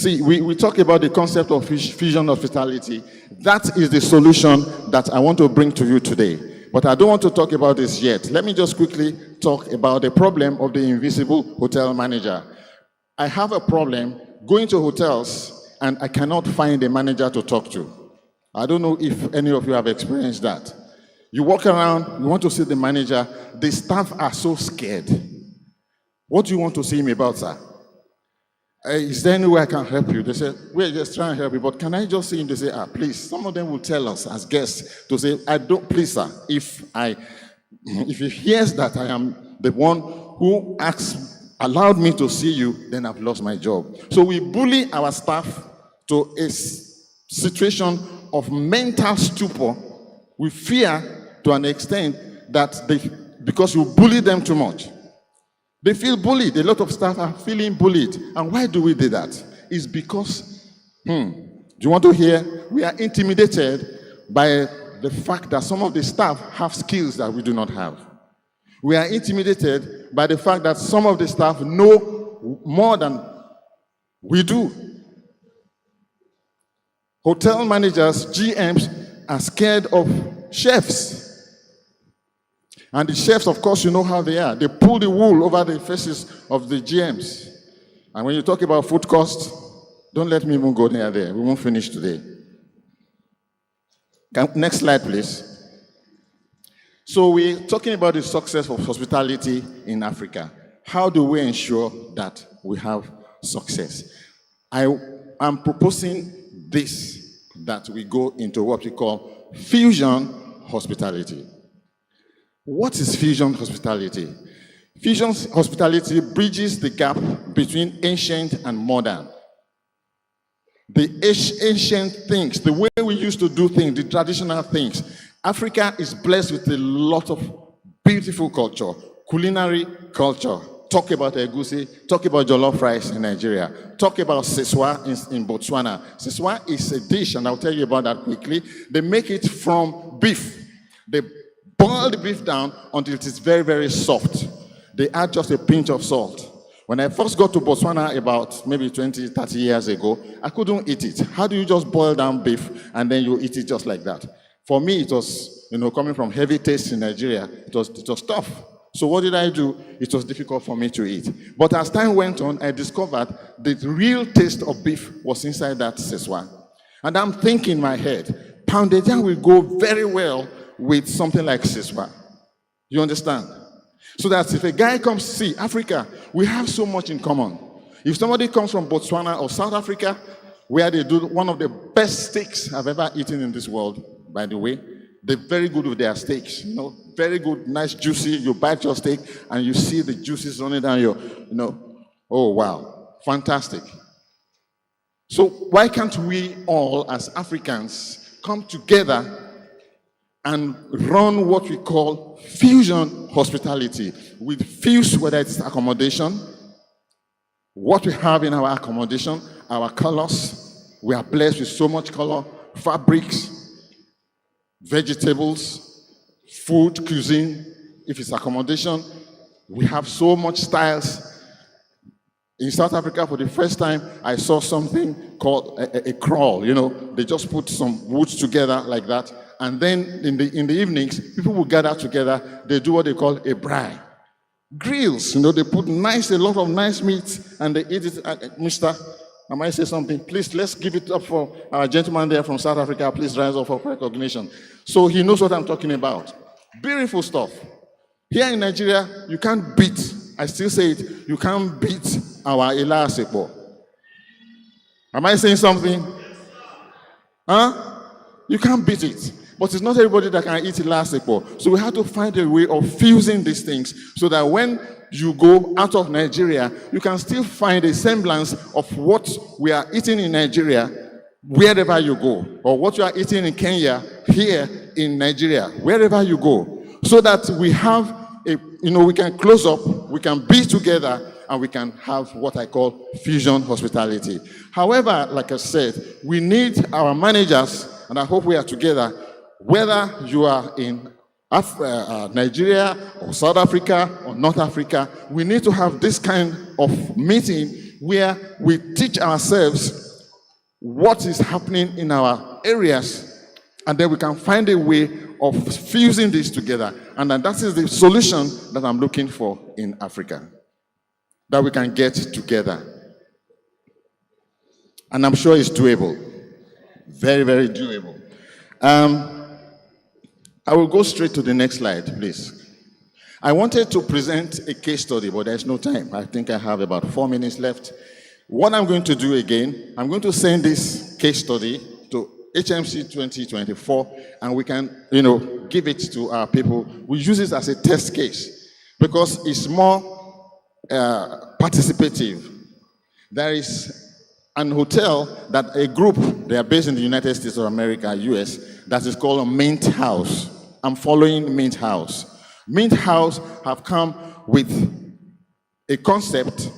we talk about the concept of fusion hospitality. That is the solution that I want to bring to you today. But I don't want to talk about this yet. Let me just quickly talk about the problem of the invisible hotel manager. I have a problem going to hotels and I cannot find a manager to talk to. I don't know if any of you have experienced that. You walk around, you want to see the manager, the staff are so scared. What do you want to see him about, sir? Is there any way I can help you? They say, we're just trying to help you, but can I just see him? They say, please. Some of them will tell us as guests to say, please, sir, if he hears that I am the one who allowed me to see you, then I've lost my job. So we bully our staff to a situation of mental stupor. We fear to an extent that because you bully them too much. They feel bullied. A lot of staff are feeling bullied. And why do we do that? It's because, do you want to hear? We are intimidated by the fact that some of the staff have skills that we do not have. We are intimidated by the fact that some of the staff know more than we do. Hotel managers, GMs, are scared of chefs. And the chefs, of course, you know how they are. They pull the wool over the faces of the GMs. And when you talk about food costs, don't let me even go near there. We won't finish today. Next slide, please. So we're talking about the success of hospitality in Africa. How do we ensure that we have success? I am proposing this, that we go into what we call fusion hospitality. What is fusion hospitality? Fusion hospitality bridges the gap between ancient and modern. The ancient things, the way we used to do things, the traditional things. Africa is blessed with a lot of beautiful culture, culinary culture. Talk about egusi, talk about jollof rice in Nigeria, talk about siswa in Botswana. Siswa is a dish, and I'll tell you about that quickly. They make it from beef. They boil the beef down until it is very, very soft. They add just a pinch of salt. When I first got to Botswana about maybe 20, 30 years ago, I couldn't eat it. How do you just boil down beef and then you eat it just like that? For me, it was, coming from heavy taste in Nigeria, it was tough. So what did I do? It was difficult for me to eat. But as time went on, I discovered the real taste of beef was inside that siswa. And I'm thinking in my head, pounded yam will go very well with something like siswa. You understand? So that if a guy comes to see Africa, we have so much in common. If somebody comes from Botswana or South Africa, where they do one of the best steaks I've ever eaten in this world, by the way, they're very good with their steaks, you know, very good, nice, juicy. You bite your steak and you see the juices running down your, you know, oh wow, fantastic. So why can't we all as Africans come together and run what we call fusion hospitality with fuse, whether it's accommodation, what we have in our accommodation, our colors, we are blessed with so much color, fabrics, vegetables, food, cuisine, if it's accommodation, we have so much styles. In South Africa, for the first time, I saw something called a crawl. You know, they just put some woods together like that, and then in the evenings, people will gather together. They do what they call a braai. Grills, you know, they put a lot of nice meat, and they eat it. Mister, I might say something. Please, let's give it up for our gentleman there from South Africa. Please rise up for recognition. So he knows what I'm talking about. Beautiful stuff. Here in Nigeria, you can't beat. I still say it. You can't beat our Ila Asekpo. Am I saying something? Huh? You can't beat it. But it's not everybody that can eat Ila Asekpo. So we have to find a way of fusing these things so that when you go out of Nigeria, you can still find a semblance of what we are eating in Nigeria wherever you go, or what you are eating in Kenya, here in Nigeria, wherever you go, so that we have we can close up, we can be together, and we can have what I call fusion hospitality. However, like I said, we need our managers, and I hope we are together, whether you are in Nigeria or South Africa or North Africa, we need to have this kind of meeting where we teach ourselves what is happening in our areas, and then we can find a way of fusing this together. And that is the solution that I'm looking for in Africa, that we can get together. And I'm sure it's doable. Very, very doable. I will go straight to the next slide, please. I wanted to present a case study, but there's no time. I think I have about 4 minutes left. What I'm going to do again, I'm going to send this case study to HMC 2024, and we can, give it to our people. We use it as a test case because it's more participative. There is an hotel that a group, they are based in the United States of America, US, that is called a Mint House. I'm following Mint House. Mint House have come with a concept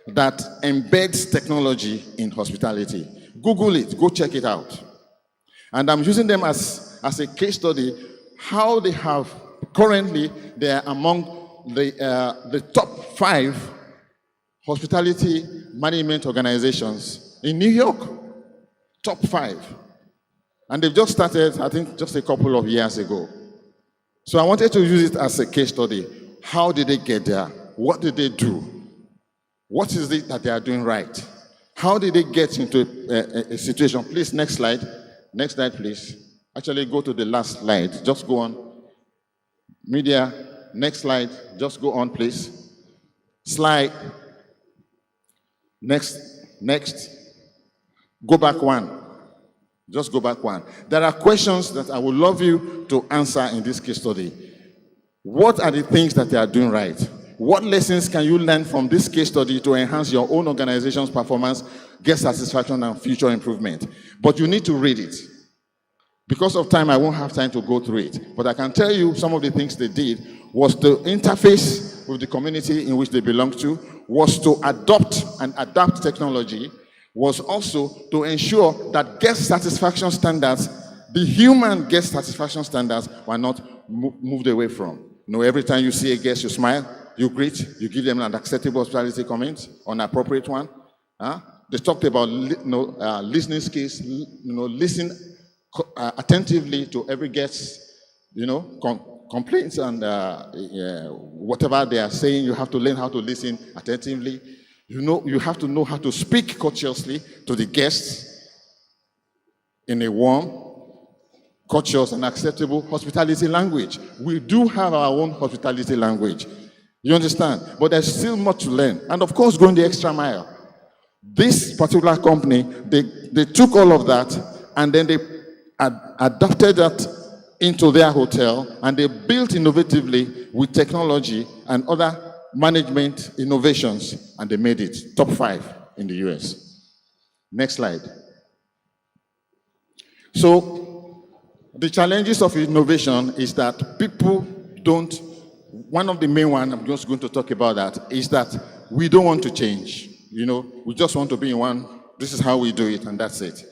that embeds technology in hospitality. Google it, go check it out. And I'm using them as a case study, how they have, currently, they are among the top 5 hospitality management organizations in New York. Top 5. And they've just started, I think, just a couple of years ago. So I wanted to use it as a case study. How did they get there? What did they do? What is it that they are doing right? How did they get into a situation? Please, next slide. Next slide, please. Actually, go to the last slide. Just go on. Media, next slide. Just go on, please. Slide. Next. Go back one. Just go back one. There are questions that I would love you to answer in this case study. What are the things that they are doing right? What lessons can you learn from this case study to enhance your own organization's performance, guest satisfaction, and future improvement? But you need to read it. Because of time, I won't have time to go through it. But I can tell you some of the things they did was to interface with the community in which they belong to, was to adopt and adapt technology, was also to ensure that guest satisfaction standards, the human guest satisfaction standards, were not moved away from. Every time you see a guest, you smile, you greet, you give them an acceptable hospitality comment, an appropriate one. They talked about listening skills, listen attentively to every guest, complaints and whatever they are saying, you have to learn how to listen attentively. You have to know how to speak courteously to the guests in a warm, courteous, and acceptable hospitality language. We do have our own hospitality language. You understand? But there's still much to learn. And of course, going the extra mile. This particular company, they took all of that and then they adapted that into their hotel, and they built innovatively with technology and other management innovations, and they made it top 5 in the US. Next slide. So the challenges of innovation is that people don't, one of the main ones, I'm just going to talk about that, is that we don't want to change. We just want to be in one, this is how we do it, and that's it.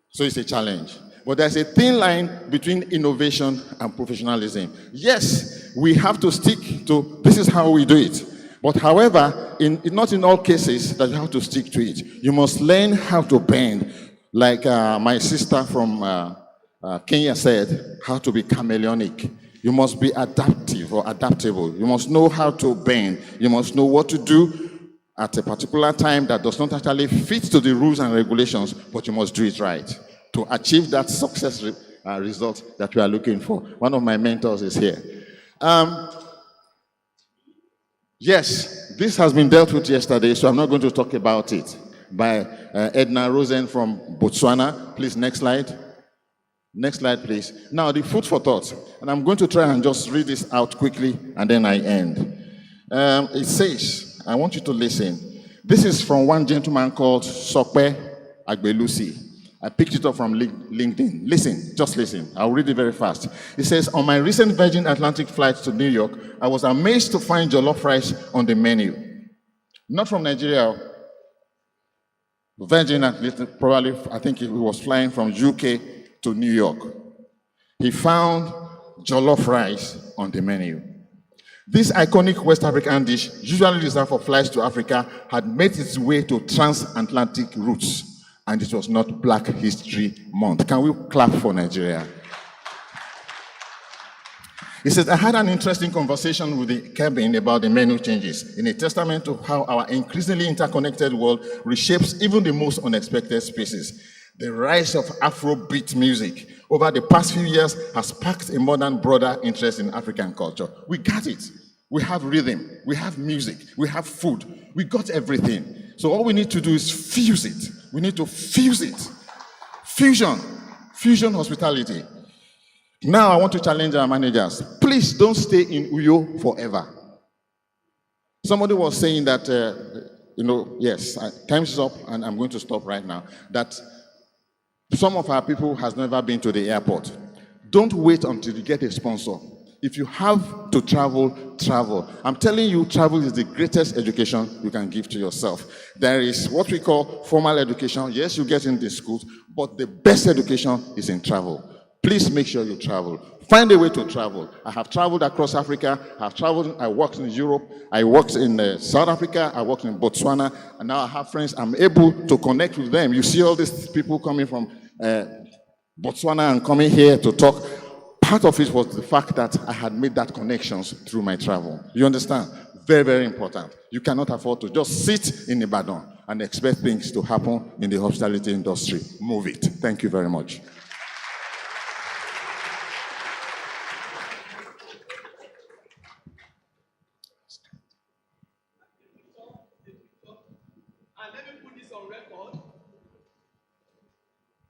So it's a challenge. But there's a thin line between innovation and professionalism. Yes, we have to stick to, this is how we do it. But however, not in all cases that you have to stick to it. You must learn how to bend. Like my sister from Kenya said, how to be chameleonic. You must be adaptive or adaptable. You must know how to bend. You must know what to do at a particular time that does not actually fit to the rules and regulations, but you must do it right to achieve that success result that we are looking for. One of my mentors is here. Yes, this has been dealt with yesterday, so I'm not going to talk about it. By Edna Rosen from Botswana. Please, next slide. Next slide, please. Now, the food for thought. And I'm going to try and just read this out quickly, and then I end. It says, I want you to listen. This is from one gentleman called Sokwe Agbelusi. I picked it up from LinkedIn. Listen, just listen. I'll read it very fast. It says, on my recent Virgin Atlantic flight to New York, I was amazed to find jollof rice on the menu. Not from Nigeria. Virgin Atlantic, probably, I think he was flying from UK to New York. He found jollof rice on the menu. This iconic West African dish, usually reserved for flights to Africa, had made its way to transatlantic routes. And it was not Black History Month. Can we clap for Nigeria? He says, I had an interesting conversation with the cabin about the menu changes, in a testament to how our increasingly interconnected world reshapes even the most unexpected spaces. The rise of Afrobeat music over the past few years has sparked a modern, broader interest in African culture. We got it. We have rhythm, we have music, we have food, we got everything. So all we need to do is fuse it. We need to fuse it. Fusion hospitality. Now I want to challenge our managers. Please don't stay in Uyo forever. Somebody was saying that, yes, time is up and I'm going to stop right now, that some of our people has never been to the airport. Don't wait until you get a sponsor. If you have to travel, travel. I'm telling you, travel is the greatest education you can give to yourself. There is what we call formal education. Yes, you get into schools, but the best education is in travel. Please make sure you travel. Find a way to travel. I have traveled across Africa. I worked in Europe. I worked in South Africa. I worked in Botswana. And now I have friends. I'm able to connect with them. You see all these people coming from Botswana and coming here to talk. Part of it was the fact that I had made that connections through my travel. You understand? Very, very important. You cannot afford to just sit in Ibadan and expect things to happen in the hospitality industry. Move it. Thank you very much. And let me put this on record.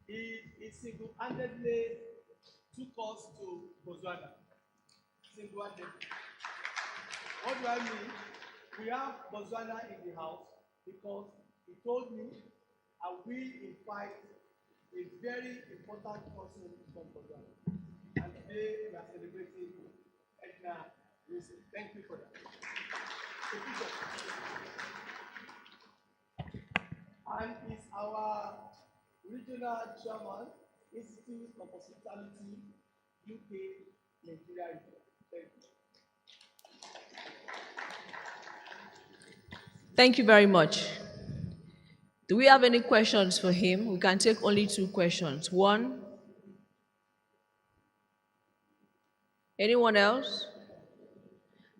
He single-handedly took us to Botswana. Single-handedly. What do I mean? We have Botswana in the house because he told me, and we invite a very important person from Botswana. And today we are celebrating Edna Rosen. Thank you for that. And is our regional chairman, Institute of Hospitality, UK, Nigeria. Thank you. Thank you very much. Do we have any questions for him? We can take only 2 questions. One. Anyone else?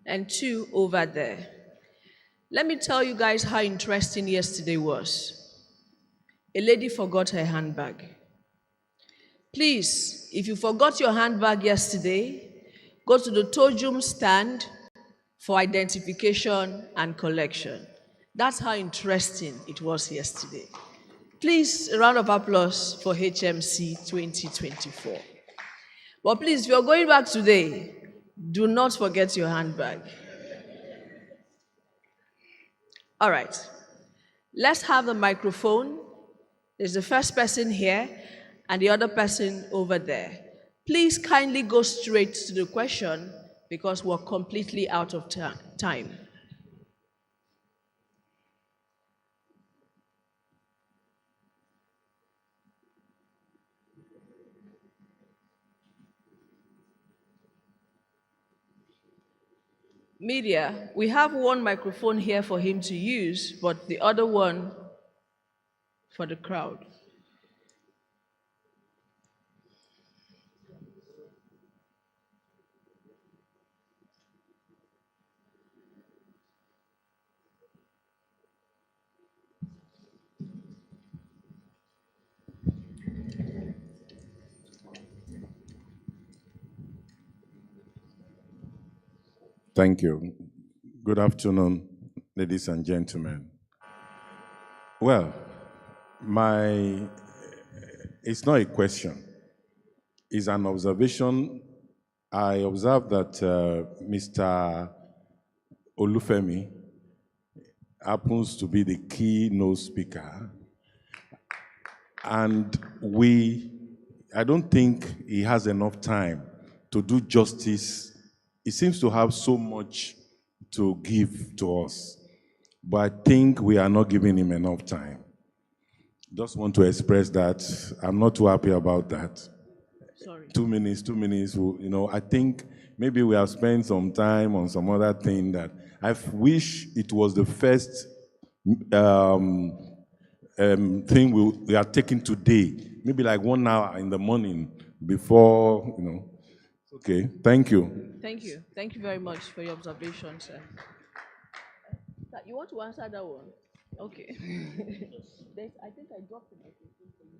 And 2 over there. Let me tell you guys how interesting yesterday was. A lady forgot her handbag. Please, if you forgot your handbag yesterday, go to the Tojum stand for identification and collection. That's how interesting it was yesterday. Please, a round of applause for HMC 2024. But please, if you're going back today, do not forget your handbag. All right. Let's have the microphone. There's the first person here and the other person over there. Please kindly go straight to the question because we're completely out of time. Media, we have one microphone here for him to use, but the other one for the crowd. Thank you. Good afternoon, ladies and gentlemen. Well, it's not a question. It's an observation. I observed that Mr. Olufemi happens to be the keynote speaker. And I don't think he has enough time to do justice. He seems to have so much to give to us, but I think we are not giving him enough time. Just want to express that I'm not too happy about that. Sorry. 2 minutes, I think maybe we have spent some time on some other thing that I wish it was the first thing we are taking today, maybe like 1 hour in the morning before, Okay, thank you. Thank you. Thank you very much for your observation, sir. You want to answer that one? Okay. I think I dropped the microphone for you.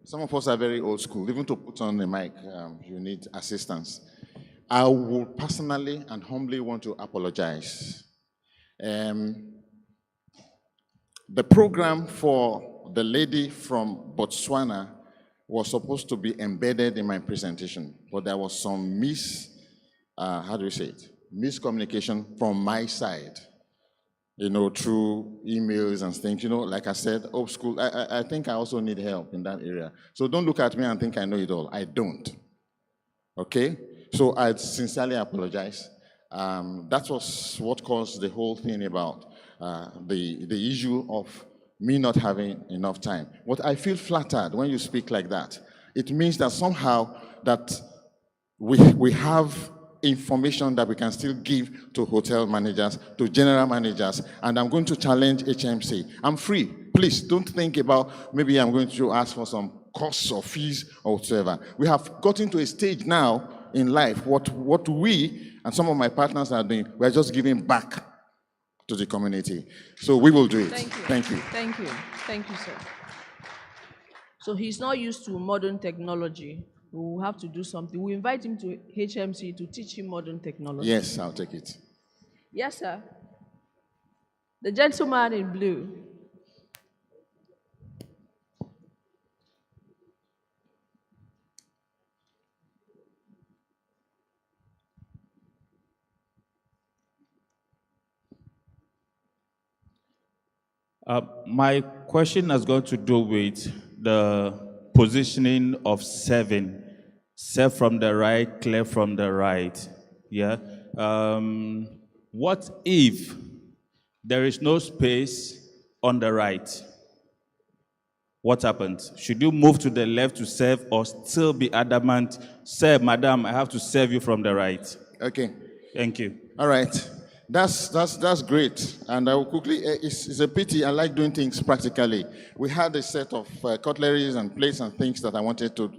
Some of us are very old school. Even to put on the mic, you need assistance. I would personally and humbly want to apologize. The program for the lady from Botswana was supposed to be embedded in my presentation, but there was some miscommunication from my side, through emails and things. Like I said, old school, I think I also need help in that area. So don't look at me and think I know it all. I don't. Okay? So I sincerely apologize. That was what caused the whole thing about the issue of me not having enough time. But I feel flattered when you speak like that. It means that somehow that we have information that we can still give to hotel managers, to general managers, and I'm going to challenge HMC. I'm free. Please don't think about maybe I'm going to ask for some costs or fees or whatever. We have gotten to a stage now in life, what we and some of my partners are doing, we're just giving back to the community. So we will do it. Thank you. Thank you. Thank you, sir. So he's not used to modern technology. We will have to do something. We invite him to HMC to teach him modern technology. Yes, I'll take it. Yes, sir. The gentleman in blue. My question has got to do with the positioning of serving. Serve from the right, clear from the right. Yeah. What if there is no space on the right? what happens? Should you move to the left to serve or still be adamant, sir, madam, I have to serve you from the right? Okay. Thank you. All right. That's great. And I will quickly, it's a pity, I like doing things practically. We had a set of cutleries and plates and things that I wanted to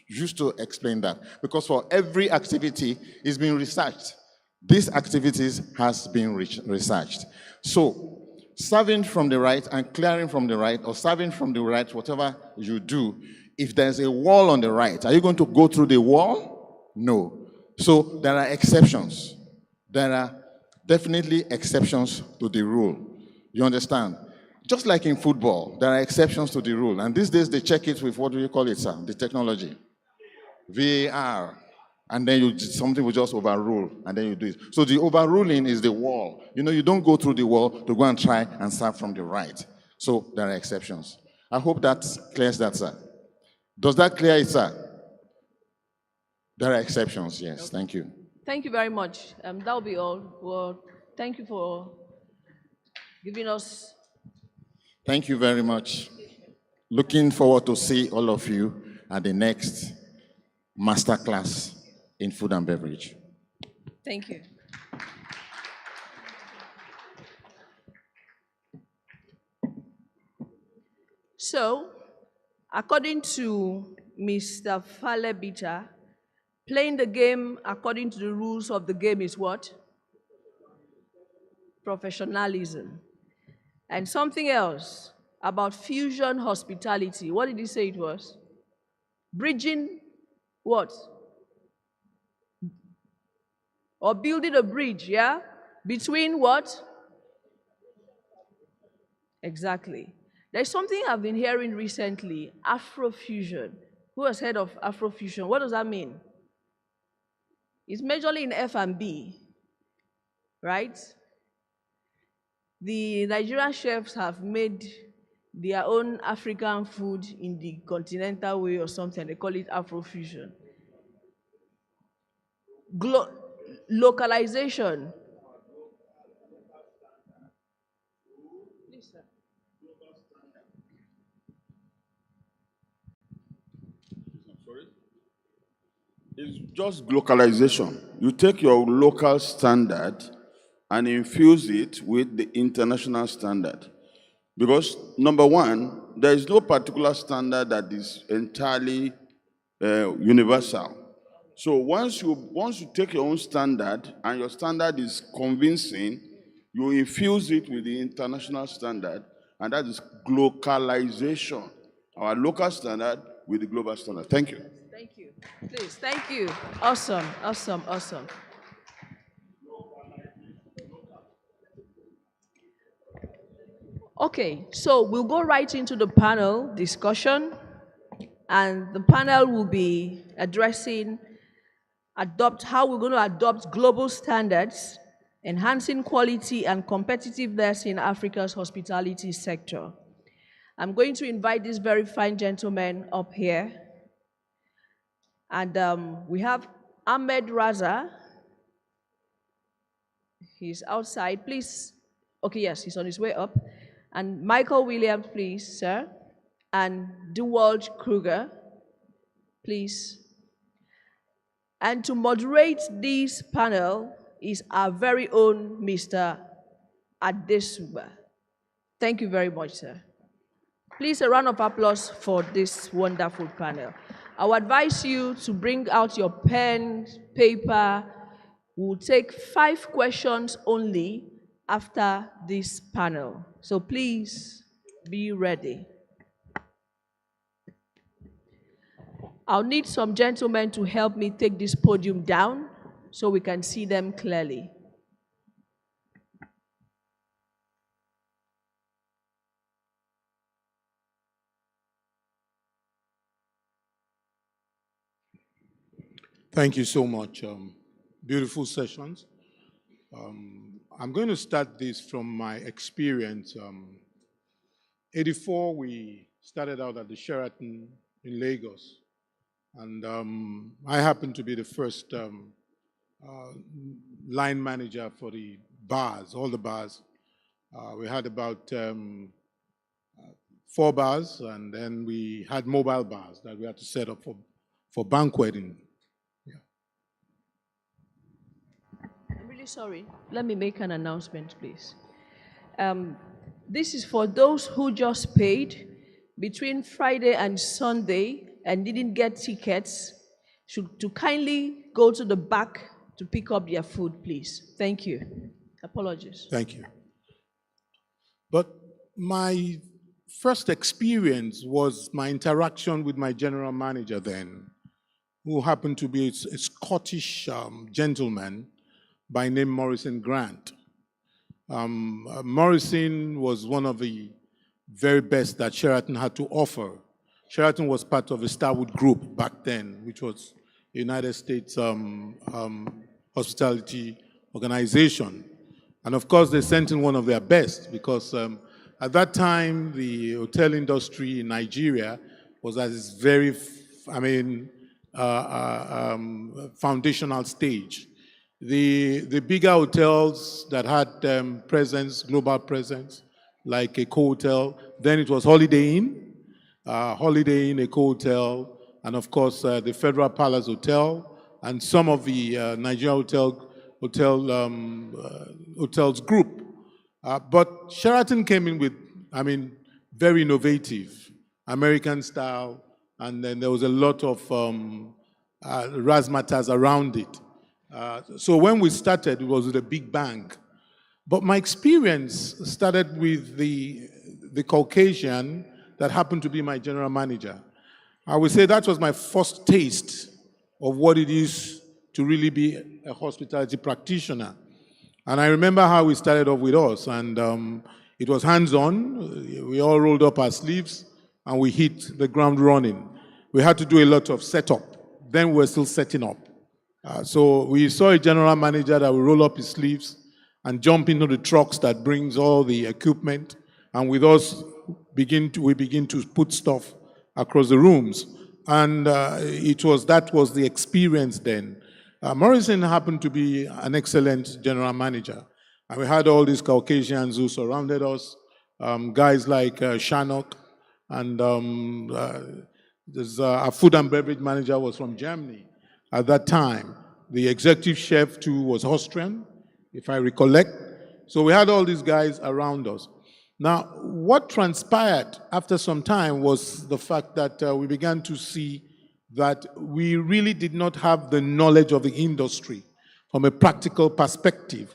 use to explain that. Because for every activity, it's been researched. These activities has been researched. So, serving from the right and clearing from the right, or serving from the right, whatever you do, if there's a wall on the right, are you going to go through the wall? No. So there are exceptions. There are definitely exceptions to the rule. You understand? Just like in football, there are exceptions to the rule. And these days they check it with, what do you call it, sir? The technology. VAR. And then something will just overrule, and then you do it. So the overruling is the wall. You know, you don't go through the wall to go and try and serve from the right. So there are exceptions. I hope that clears that, sir. Does that clear it, sir? There are exceptions, yes. Okay. Thank you. Thank you very much. That'll be all. Well, thank you for giving us. Thank you very much. Looking forward to see all of you at the next masterclass in food and beverage. Thank you. So, according to Mr. Falebita, playing the game according to the rules of the game is what? Professionalism. And something else about fusion hospitality. What did he say it was? Bridging what? Or building a bridge, yeah? Between what? Exactly. There's something I've been hearing recently, Afrofusion. Who has heard of Afrofusion? What does that mean? It's majorly in F&B, right? The Nigerian chefs have made their own African food in the continental way or something. They call it Afrofusion. Localization. It's just localization. You take your local standard and infuse it with the international standard. Because number one, there is no particular standard that is entirely universal. So once you take your own standard and your standard is convincing, you infuse it with the international standard, and that is localization. Our local standard with the global standard. Thank you. Thank you. Please, thank you. Awesome, awesome, awesome. Okay, so we'll go right into the panel discussion, and the panel will be addressing how we're going to adopt global standards, enhancing quality and competitiveness in Africa's hospitality sector. I'm going to invite this very fine gentleman up here. And we have Ahmed Raza. He's outside. Please. Okay, yes, he's on his way up. And Michael Williams, please, sir. And DeWalt Kruger, please. And to moderate this panel is our very own Mr. Adesuba. Thank you very much, sir. Please, a round of applause for this wonderful panel. I would advise you to bring out your pen, paper. We'll take 5 questions only after this panel. So please be ready. I'll need some gentlemen to help me take this podium down so we can see them clearly. Thank you so much. Beautiful sessions. I'm going to start this from my experience. 84, we started out at the Sheraton in Lagos. And I happened to be the first line manager for the bars, all the bars. We had about 4 bars, and then we had mobile bars that we had to set up for banqueting. I'm really sorry. Let me make an announcement, please. This is for those who just paid between Friday and Sunday and didn't get tickets, to kindly go to the back to pick up their food, please. Thank you. Apologies. Thank you. But my first experience was my interaction with my general manager then, who happened to be a Scottish gentleman by name Morrison Grant. Morrison was one of the very best that Sheraton had to offer. Sheraton was part of the Starwood Group back then, which was a United States hospitality organization. And of course, they sent in one of their best because at that time, the hotel industry in Nigeria was at its very, foundational stage. The bigger hotels that had presence, global presence, like Eco Hotel, then it was Holiday Inn, Eco Hotel, and of course the Federal Palace Hotel, and some of the Nigerian hotels group. But Sheraton came in with, very innovative, American style, and then there was a lot of razzmatazz around it. So when we started, it was with a big bang. But my experience started with the Caucasian that happened to be my general manager. I would say that was my first taste of what it is to really be a hospitality practitioner. And I remember how we started off with us, and it was hands-on. We all rolled up our sleeves, and we hit the ground running. We had to do a lot of setup. Then we were still setting up. So we saw a general manager that would roll up his sleeves and jump into the trucks that brings all the equipment, and with us, we begin to put stuff across the rooms. And that was the experience then. Morrison happened to be an excellent general manager. And we had all these Caucasians who surrounded us, guys like Shanok, and our food and beverage manager was from Germany at that time. The executive chef too was Austrian, if I recollect. So we had all these guys around us. Now, what transpired after some time was the fact that we began to see that we really did not have the knowledge of the industry from a practical perspective.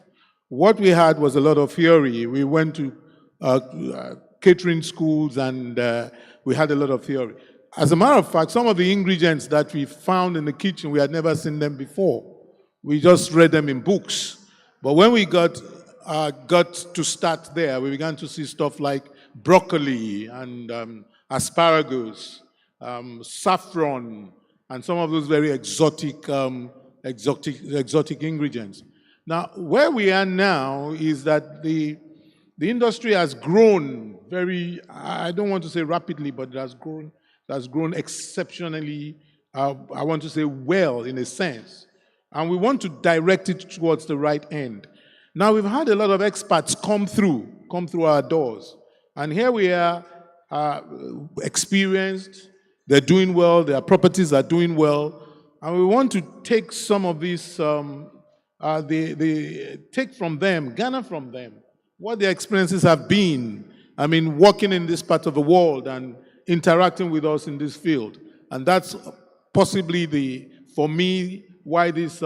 What we had was a lot of theory. We went to catering schools and we had a lot of theory. As a matter of fact, some of the ingredients that we found in the kitchen, we had never seen them before. We just read them in books. But when we got to start there, we began to see stuff like broccoli and asparagus, saffron, and some of those very exotic ingredients. Now, where we are now is that the industry has grown very, I don't want to say rapidly, but it has grown exceptionally, I want to say well in a sense. And we want to direct it towards the right end. Now, we've had a lot of experts come through our doors. And here we are, experienced, they're doing well, their properties are doing well. And we want to take some of these, take from them, garner from them, what their experiences have been. Working in this part of the world and interacting with us in this field. And that's possibly for me, why this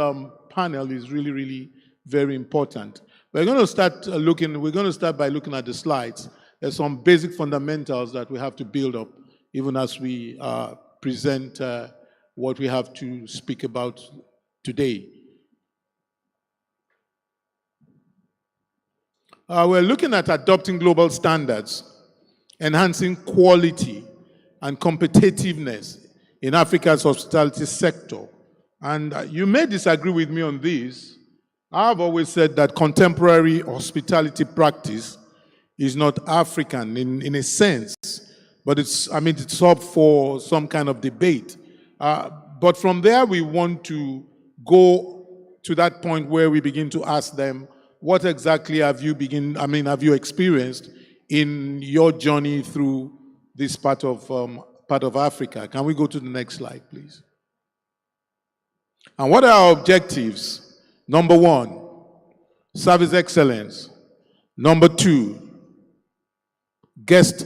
panel is really, really very important. We're going to start by looking at the slides. There's some basic fundamentals that we have to build up, even as we present what we have to speak about today. We're looking at adopting global standards, enhancing quality and competitiveness in Africa's hospitality sector. And you may disagree with me on this. I've always said that contemporary hospitality practice is not African in a sense, but it's up for some kind of debate. But from there, we want to go to that point where we begin to ask them, what exactly have you experienced in your journey through this part of Africa. Can we go to the next slide, please? And what are our objectives? Number one, service excellence. Number two, guest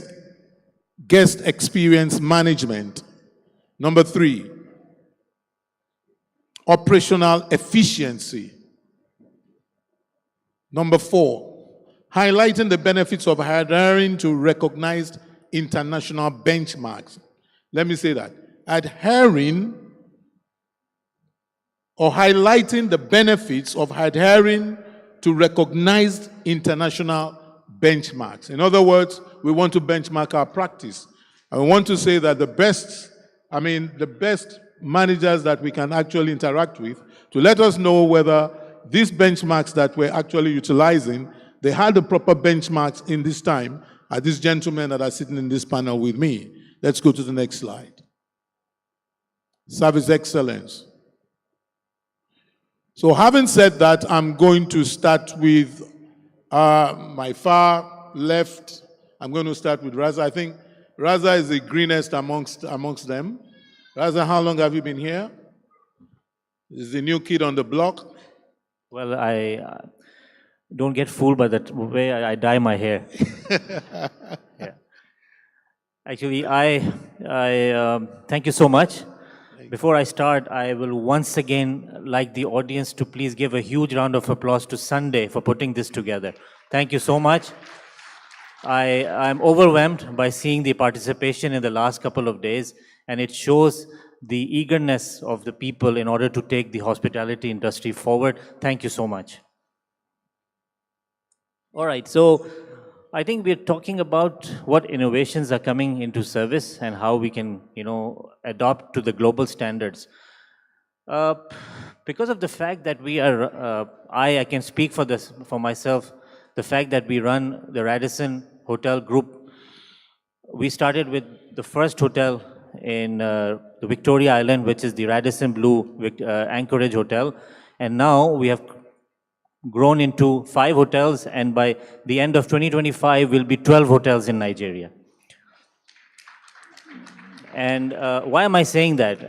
experience management. Number three, operational efficiency. Number four, highlighting the benefits of adhering to recognized international benchmarks. Let me say that. Adhering or highlighting the benefits of adhering to recognized international benchmarks. In other words, we want to benchmark our practice. And we want to say that the best managers that we can actually interact with, to let us know whether these benchmarks that we're actually utilizing, they had the proper benchmarks in this time, are these gentlemen that are sitting in this panel with me. Let's go to the next slide. Service excellence. So having said that, I'm going to start with my far left. I'm going to start with Raza. I think Raza is the greenest amongst them. Raza, how long have you been here? Is the new kid on the block? Well, I don't get fooled by the way I dye my hair. Yeah. Actually, I thank you so much. Before I start, I will once again like the audience to please give a huge round of applause to Sunday for putting this together. Thank you so much. I'm overwhelmed by seeing the participation in the last couple of days, and it shows the eagerness of the people in order to take the hospitality industry forward. Thank you so much. All right, so I think we're talking about what innovations are coming into service and how we can, adopt to the global standards. Because of the fact that we are, I can speak for myself, the fact that we run the Radisson Hotel Group. We started with the first hotel in the Victoria Island, which is the Radisson Blu Anchorage Hotel. And now we have grown into 5 hotels, and by the end of 2025, will be 12 hotels in Nigeria. And why am I saying that?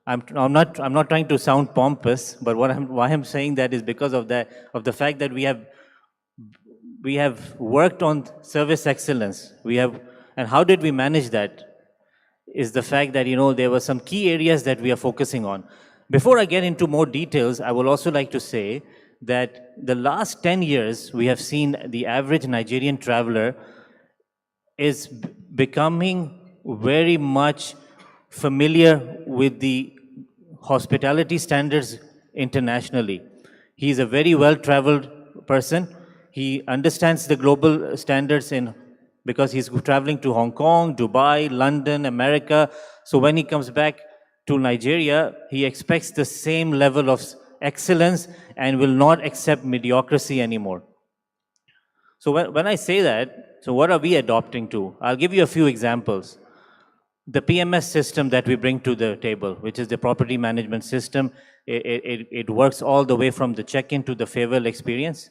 I'm not trying to sound pompous, but why I'm saying that is because of the fact that we have worked on service excellence. And how did we manage that? Is the fact that there were some key areas that we are focusing on. Before I get into more details, I would also like to say that the last 10 years, we have seen the average Nigerian traveler is becoming very much familiar with the hospitality standards internationally. He's a very well-traveled person. He understands the global standards because he's traveling to Hong Kong, Dubai, London, America. So when he comes back to Nigeria, he expects the same level of excellence and will not accept mediocrity anymore. So when I say that, so what are we adopting to? I'll give you a few examples. The PMS system that we bring to the table, which is the property management system, it works all the way from the check-in to the farewell experience.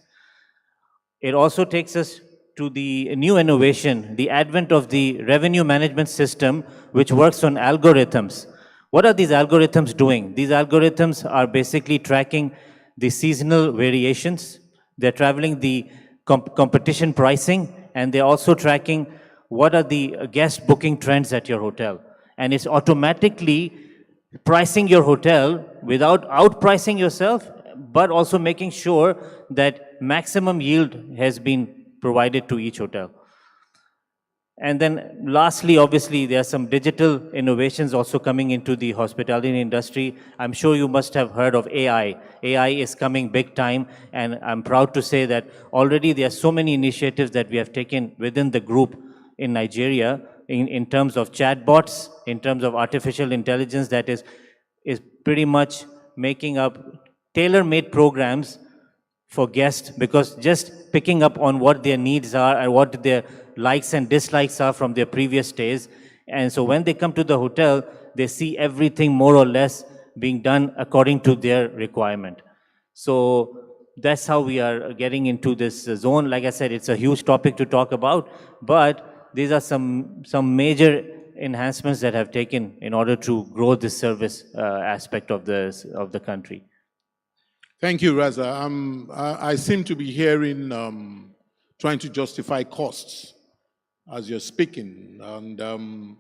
It also takes us to the new innovation, the advent of the revenue management system, which works on algorithms. What are these algorithms doing? These algorithms are basically tracking the seasonal variations. They're traveling the competition pricing, and they're also tracking what are the guest booking trends at your hotel. And it's automatically pricing your hotel without outpricing yourself, but also making sure that maximum yield has been provided to each hotel. And then lastly, obviously, there are some digital innovations also coming into the hospitality industry. I'm sure you must have heard of AI. AI is coming big time, and I'm proud to say that already there are so many initiatives that we have taken within the group in Nigeria in terms of chatbots, in terms of artificial intelligence that is pretty much making up tailor-made programs for guests, because just picking up on what their needs are and what their likes and dislikes are from their previous stays. And so when they come to the hotel, they see everything more or less being done according to their requirement. So that's how we are getting into this zone. Like I said, it's a huge topic to talk about, but these are some major enhancements that have taken in order to grow the service aspect of the country. Thank you, Raza. I seem to be hearing trying to justify costs as you're speaking, and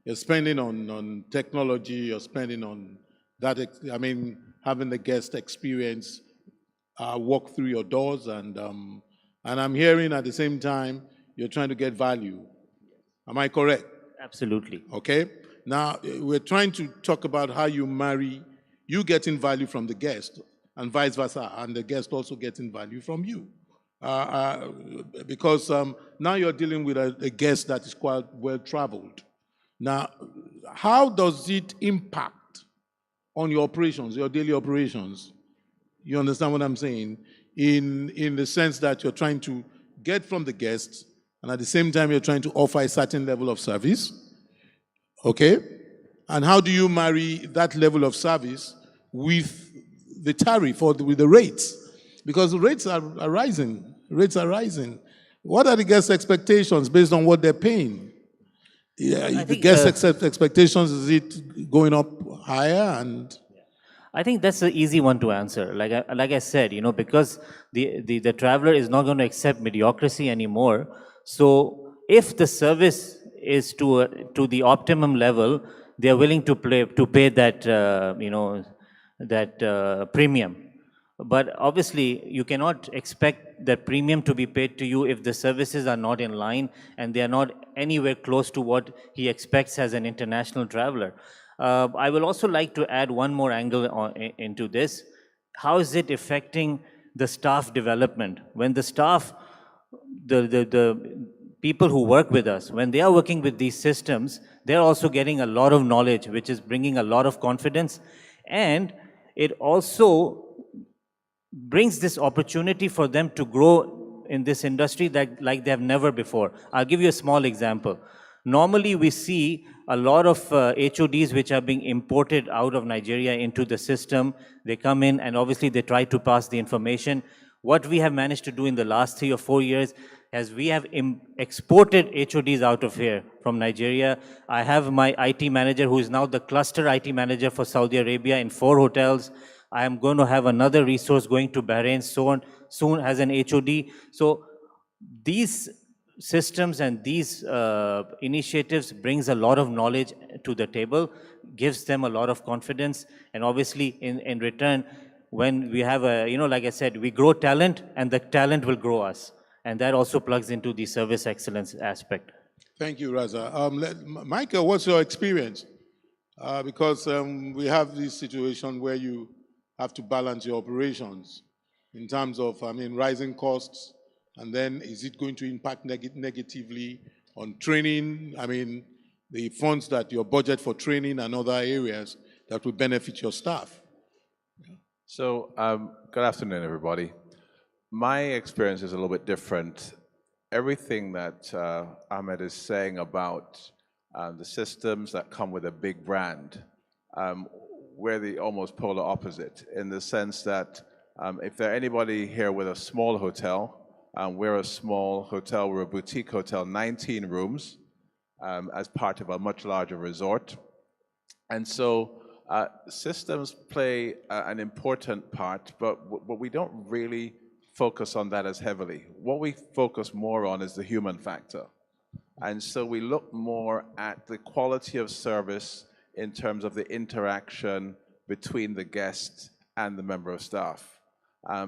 you're spending on technology, you're spending on that, having the guest experience walk through your doors, and I'm hearing at the same time you're trying to get value. Am I correct? Absolutely. Okay. Now, we're trying to talk about how you marry you getting value from the guest and vice versa, and the guest also getting value from you. Because now you're dealing with a guest that is quite well-traveled. Now, how does it impact on your operations, your daily operations? You understand what I'm saying? In the sense that you're trying to get from the guests, and at the same time you're trying to offer a certain level of service, okay? And how do you marry that level of service with the tariff or with the rates? Because the rates are rising. Rates are rising. What are the guest expectations based on what they're paying? Yeah, the guest expectations, is it going up higher? And I think that's an easy one to answer. Like I said, because the traveler is not going to accept mediocrity anymore. So if the service is to the optimum level, they are willing to pay that premium. But obviously, you cannot expect that premium to be paid to you if the services are not in line and they are not anywhere close to what he expects as an international traveler. I will also like to add one more angle into this. How is it affecting the staff development? When the staff, the people who work with us, when they are working with these systems, they're also getting a lot of knowledge, which is bringing a lot of confidence. And it also brings this opportunity for them to grow in this industry like they have never before. I'll give you a small example. Normally, we see a lot of HODs which are being imported out of Nigeria into the system. They come in and obviously they try to pass the information. What we have managed to do in the last 3 or 4 years is we have exported HODs out of here from Nigeria. I have my IT manager who is now the cluster IT manager for Saudi Arabia in 4 hotels. I am going to have another resource going to Bahrain soon as an HOD. So these systems and these initiatives brings a lot of knowledge to the table, gives them a lot of confidence, and obviously in return, when we have like I said, we grow talent and the talent will grow us. And that also plugs into the service excellence aspect. Thank you, Raza. Michael, what's your experience? Because we have this situation where you have to balance your operations in terms of, rising costs, and then is it going to impact negatively on training? The funds that your budget for training and other areas that will benefit your staff. So, good afternoon, everybody. My experience is a little bit different. Everything that Ahmed is saying about the systems that come with a big brand, we're the almost polar opposite, in the sense that if there anybody here with a small hotel, we're a small hotel, we're a boutique hotel, 19 rooms as part of a much larger resort. And so systems play an important part, but we don't really focus on that as heavily. What we focus more on is the human factor. And so we look more at the quality of service in terms of the interaction between the guest and the member of staff.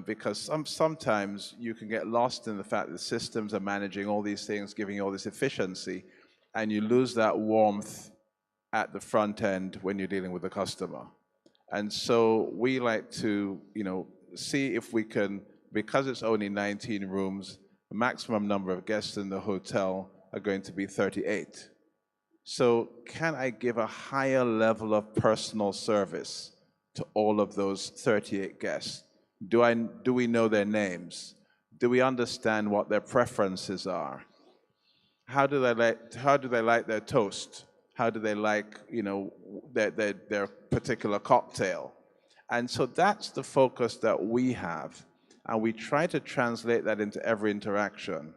Because sometimes you can get lost in the fact that systems are managing all these things, giving you all this efficiency, and you lose that warmth at the front end when you're dealing with the customer. And so we like to, see if we can, because it's only 19 rooms, the maximum number of guests in the hotel are going to be 38. So can I give a higher level of personal service to all of those 38 guests? Do we know their names? Do we understand what their preferences are? How do they like their toast? How do they like, their particular cocktail? And so that's the focus that we have. And we try to translate that into every interaction.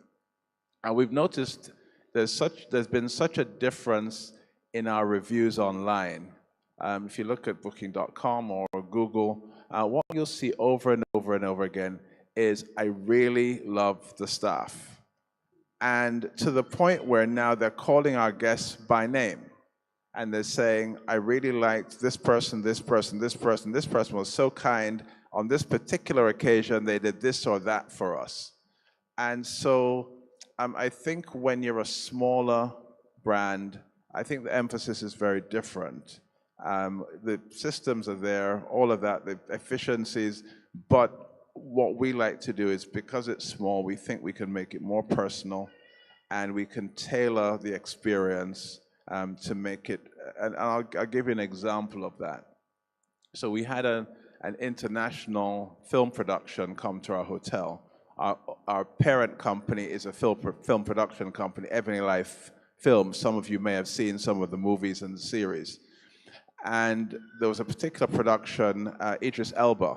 And we've noticed there's been such a difference in our reviews online. If you look at Booking.com or Google, what you'll see over and over and over again is, I really love the staff. And to the point where now they're calling our guests by name. And they're saying, I really liked this person, this person, this person. This person was so kind. On this particular occasion, they did this or that for us. And so I think when you're a smaller brand, I think the emphasis is very different. The systems are there, all of that, the efficiencies, but what we like to do is, because it's small, we think we can make it more personal, and we can tailor the experience to make it, and I'll give you an example of that. So we had an international film production come to our hotel. Our parent company is a film production company, Ebony Life Films. Some of you may have seen some of the movies and the series. And there was a particular production, Idris Elba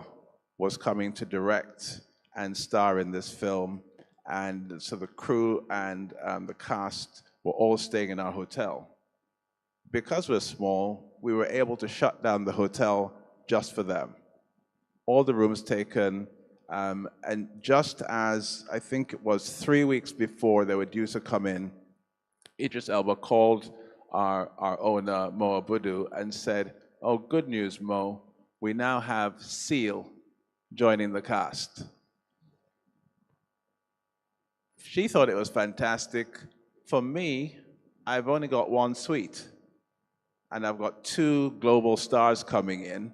was coming to direct and star in this film. And so the crew and the cast were all staying in our hotel. Because we're small, we were able to shut down the hotel just for them. All the rooms taken, and just as, I think it was 3 weeks before they were due to come in, Idris Elba called our owner, Mo Abudu, and said, oh, good news, Mo, we now have Seal joining the cast. She thought it was fantastic. For me, I've only got one suite, and I've got 2 global stars coming in.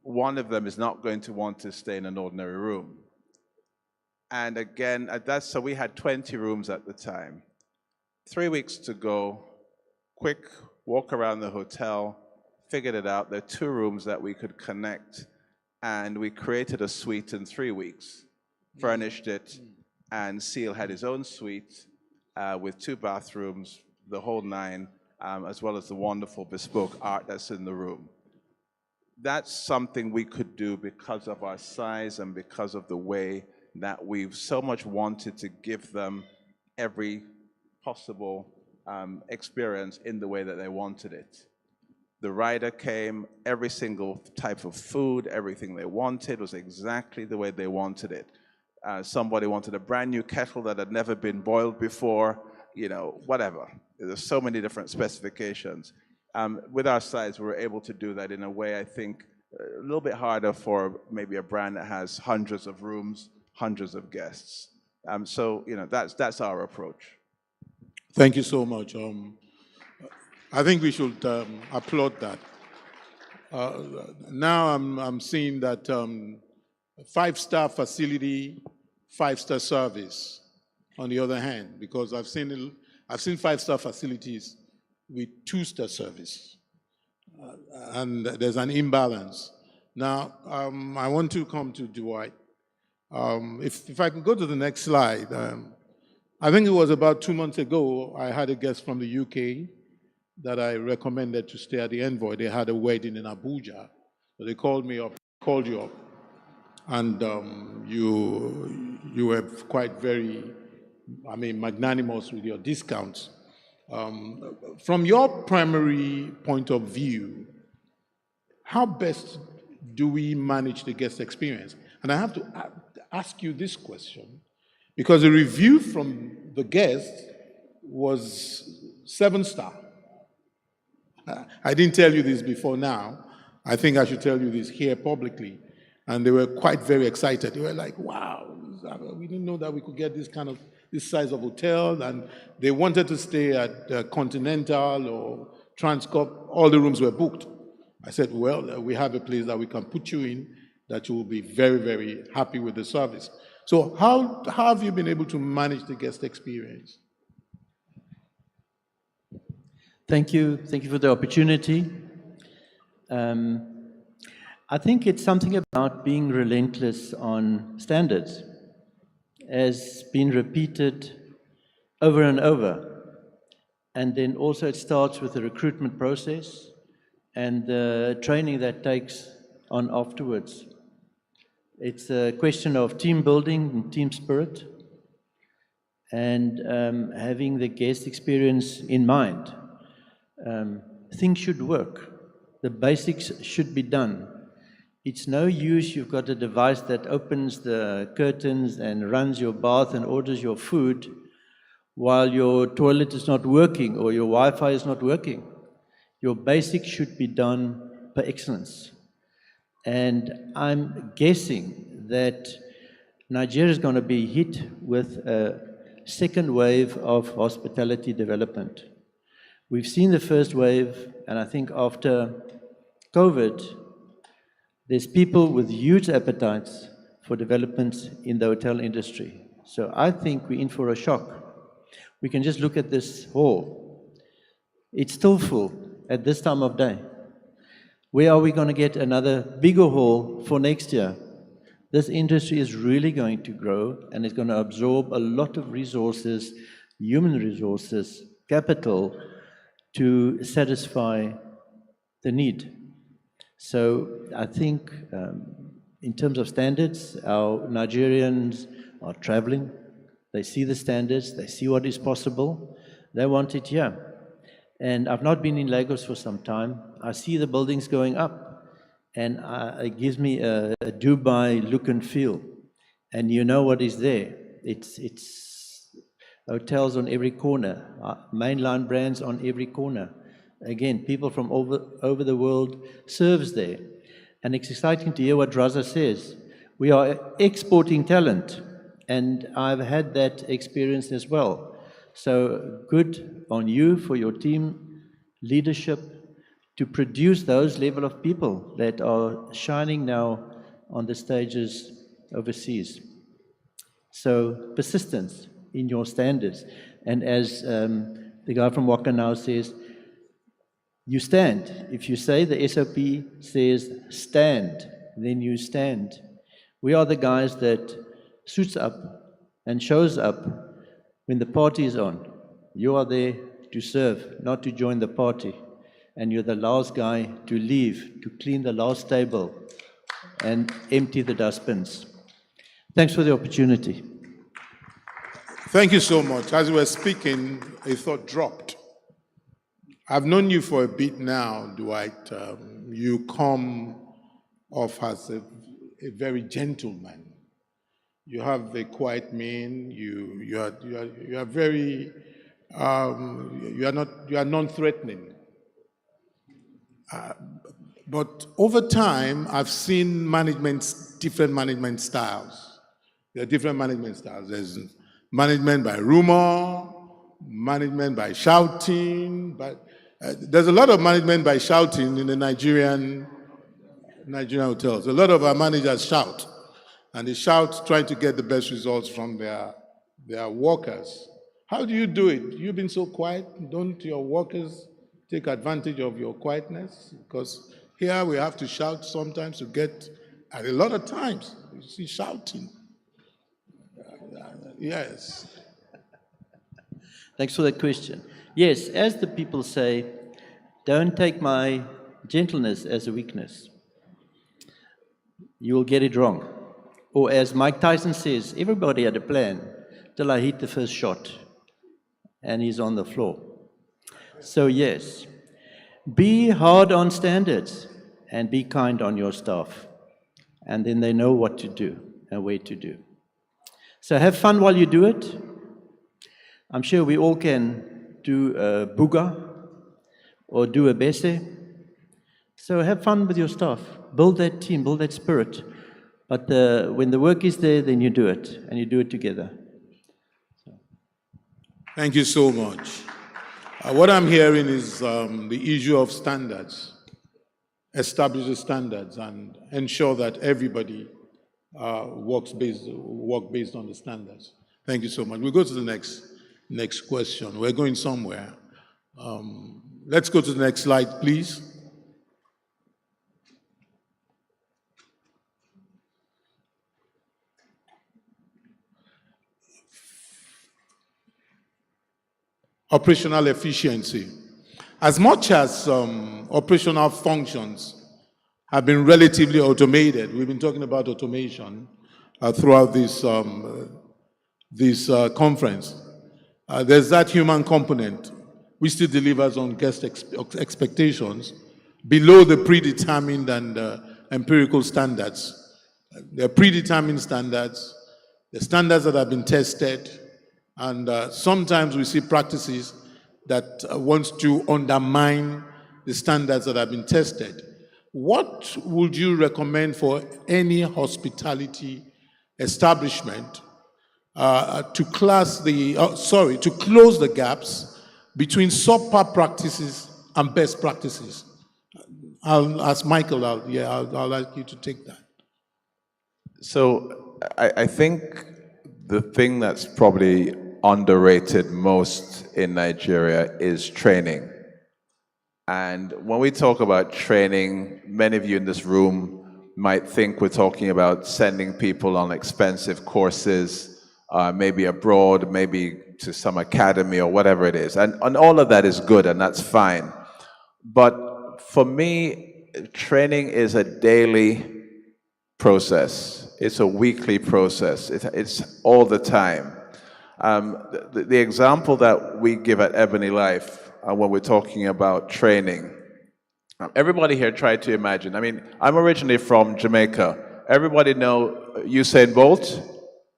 One of them is not going to want to stay in an ordinary room. And again, so we had 20 rooms at the time. 3 weeks to go, quick walk around the hotel, figured it out. There are 2 rooms that we could connect, and we created a suite in 3 weeks, furnished it, and Seal had his own suite with 2 bathrooms, the whole 9, as well as the wonderful bespoke art that's in the room. That's something we could do because of our size and because of the way that we've so much wanted to give them every possible experience in the way that they wanted it. The rider came, every single type of food, everything they wanted was exactly the way they wanted it. Somebody wanted a brand new kettle that had never been boiled before, you know, whatever. There's so many different specifications. With our size, we were able to do that in a way, I think, a little bit harder for maybe a brand that has hundreds of rooms, hundreds of guests. So, you know, that's our approach. Thank you so much. I think we should applaud that. Now I'm seeing that 5-star facility, 5-star service. On the other hand, because I've seen 5-star facilities with 2-star service, and there's an imbalance. Now, I want to come to Dwight. If I could go to the next slide. I think it was about 2 months ago, I had a guest from the UK that I recommended to stay at the Envoy. They had a wedding in Abuja. So they called me up, called you up, and you were quite very, magnanimous with your discounts. From your primary point of view, how best do we manage the guest experience? And I have to ask you this question, because the review from the guest was 7-star. I didn't tell you this before now. I think I should tell you this here publicly. And they were quite very excited. They were like, wow, we didn't know that we could get this size of hotel. And they wanted to stay at Continental or Transcorp. All the rooms were booked. I said, well, we have a place that we can put you in that you will be very, very happy with the service. So how have you been able to manage the guest experience? Thank you. Thank you for the opportunity. I think it's something about being relentless on standards, as been repeated over and over. And then also it starts with the recruitment process and the training that takes on afterwards. It's a question of team building and team spirit. and having the guest experience in mind. Things should work. The basics should be done. It's no use you've got a device that opens the curtains and runs your bath and orders your food while your toilet is not working or your Wi-Fi is not working. Your basics should be done per excellence. And I'm guessing that Nigeria is going to be hit with a second wave of hospitality development. We've seen the first wave, and I think after COVID, there's people with huge appetites for developments in the hotel industry. So I think we're in for a shock. We can just look at this hall. It's still full at this time of day. Where are we going to get another bigger hall for next year? This industry is really going to grow, and it's going to absorb a lot of resources, human resources, capital, to satisfy the need. So I think in terms of standards, our Nigerians are traveling. They see the standards, they see what is possible. They want it here. And I've not been in Lagos for some time. I see the buildings going up, and it gives me a Dubai look and feel. And you know what is there. It's hotels on every corner, mainline brands on every corner. Again, people from over the world serves there. And it's exciting to hear what Raza says. We are exporting talent, and I've had that experience as well. So good on you for your team leadership to produce those level of people that are shining now on the stages overseas. So persistence in your standards. And as the guy from Waka now says, you stand. If you say the SOP says stand, then you stand. We are the guys that suits up and shows up when the party is on. You are there to serve, not to join the party. And you're the last guy to leave, to clean the last table and empty the dustbins. Thanks for the opportunity. Thank you so much. As we were speaking, a thought dropped. I've known you for a bit now, Dwight. You come off as a very gentleman. You have a quiet mien. You are very you are non-threatening. But over time, I've seen different management styles. There are different management styles. There's management by rumor, management by shouting, but there's a lot of management by shouting in the Nigerian hotels. A lot of our managers shout, and they shout trying to get the best results from their workers. How do you do it? You've been so quiet. Don't your workers take advantage of your quietness? Because here we have to shout sometimes to get, and a lot of times, you see shouting. Yes. Thanks for that question. Yes, as the people say, don't take my gentleness as a weakness. You will get it wrong. Or as Mike Tyson says, everybody had a plan till I hit the first shot and he's on the floor. So yes, be hard on standards and be kind on your staff. And then they know what to do and where to do. So have fun while you do it. I'm sure we all can do a buga or do a bese. So have fun with your staff. Build that team, build that spirit. But when the work is there, then you do it, and you do it together. Thank you so much. What I'm hearing is the issue of standards. Establish the standards and ensure that everybody work based on the standards. Thank you so much. We'll go to the next question. We're going somewhere. Let's go to the next slide, please. Operational efficiency. As much as operational functions have been relatively automated, we've been talking about automation throughout this this conference. There's that human component which still delivers on guest expectations below the predetermined and empirical standards. There are predetermined standards, the standards that have been tested, and sometimes we see practices that want to undermine the standards that have been tested. What would you recommend for any hospitality establishment to close the gaps between subpar practices and best practices? I'll ask Michael. I'll ask you to take that. So I think the thing that's probably underrated most in Nigeria is training. And when we talk about training, many of you in this room might think we're talking about sending people on expensive courses, maybe abroad, maybe to some academy or whatever it is. And all of that is good and that's fine. But for me, training is a daily process. It's a weekly process. It's all the time. The example that we give at Ebony Life when we're talking about training, everybody here try to imagine. I mean, I'm originally from Jamaica. Everybody know Usain Bolt?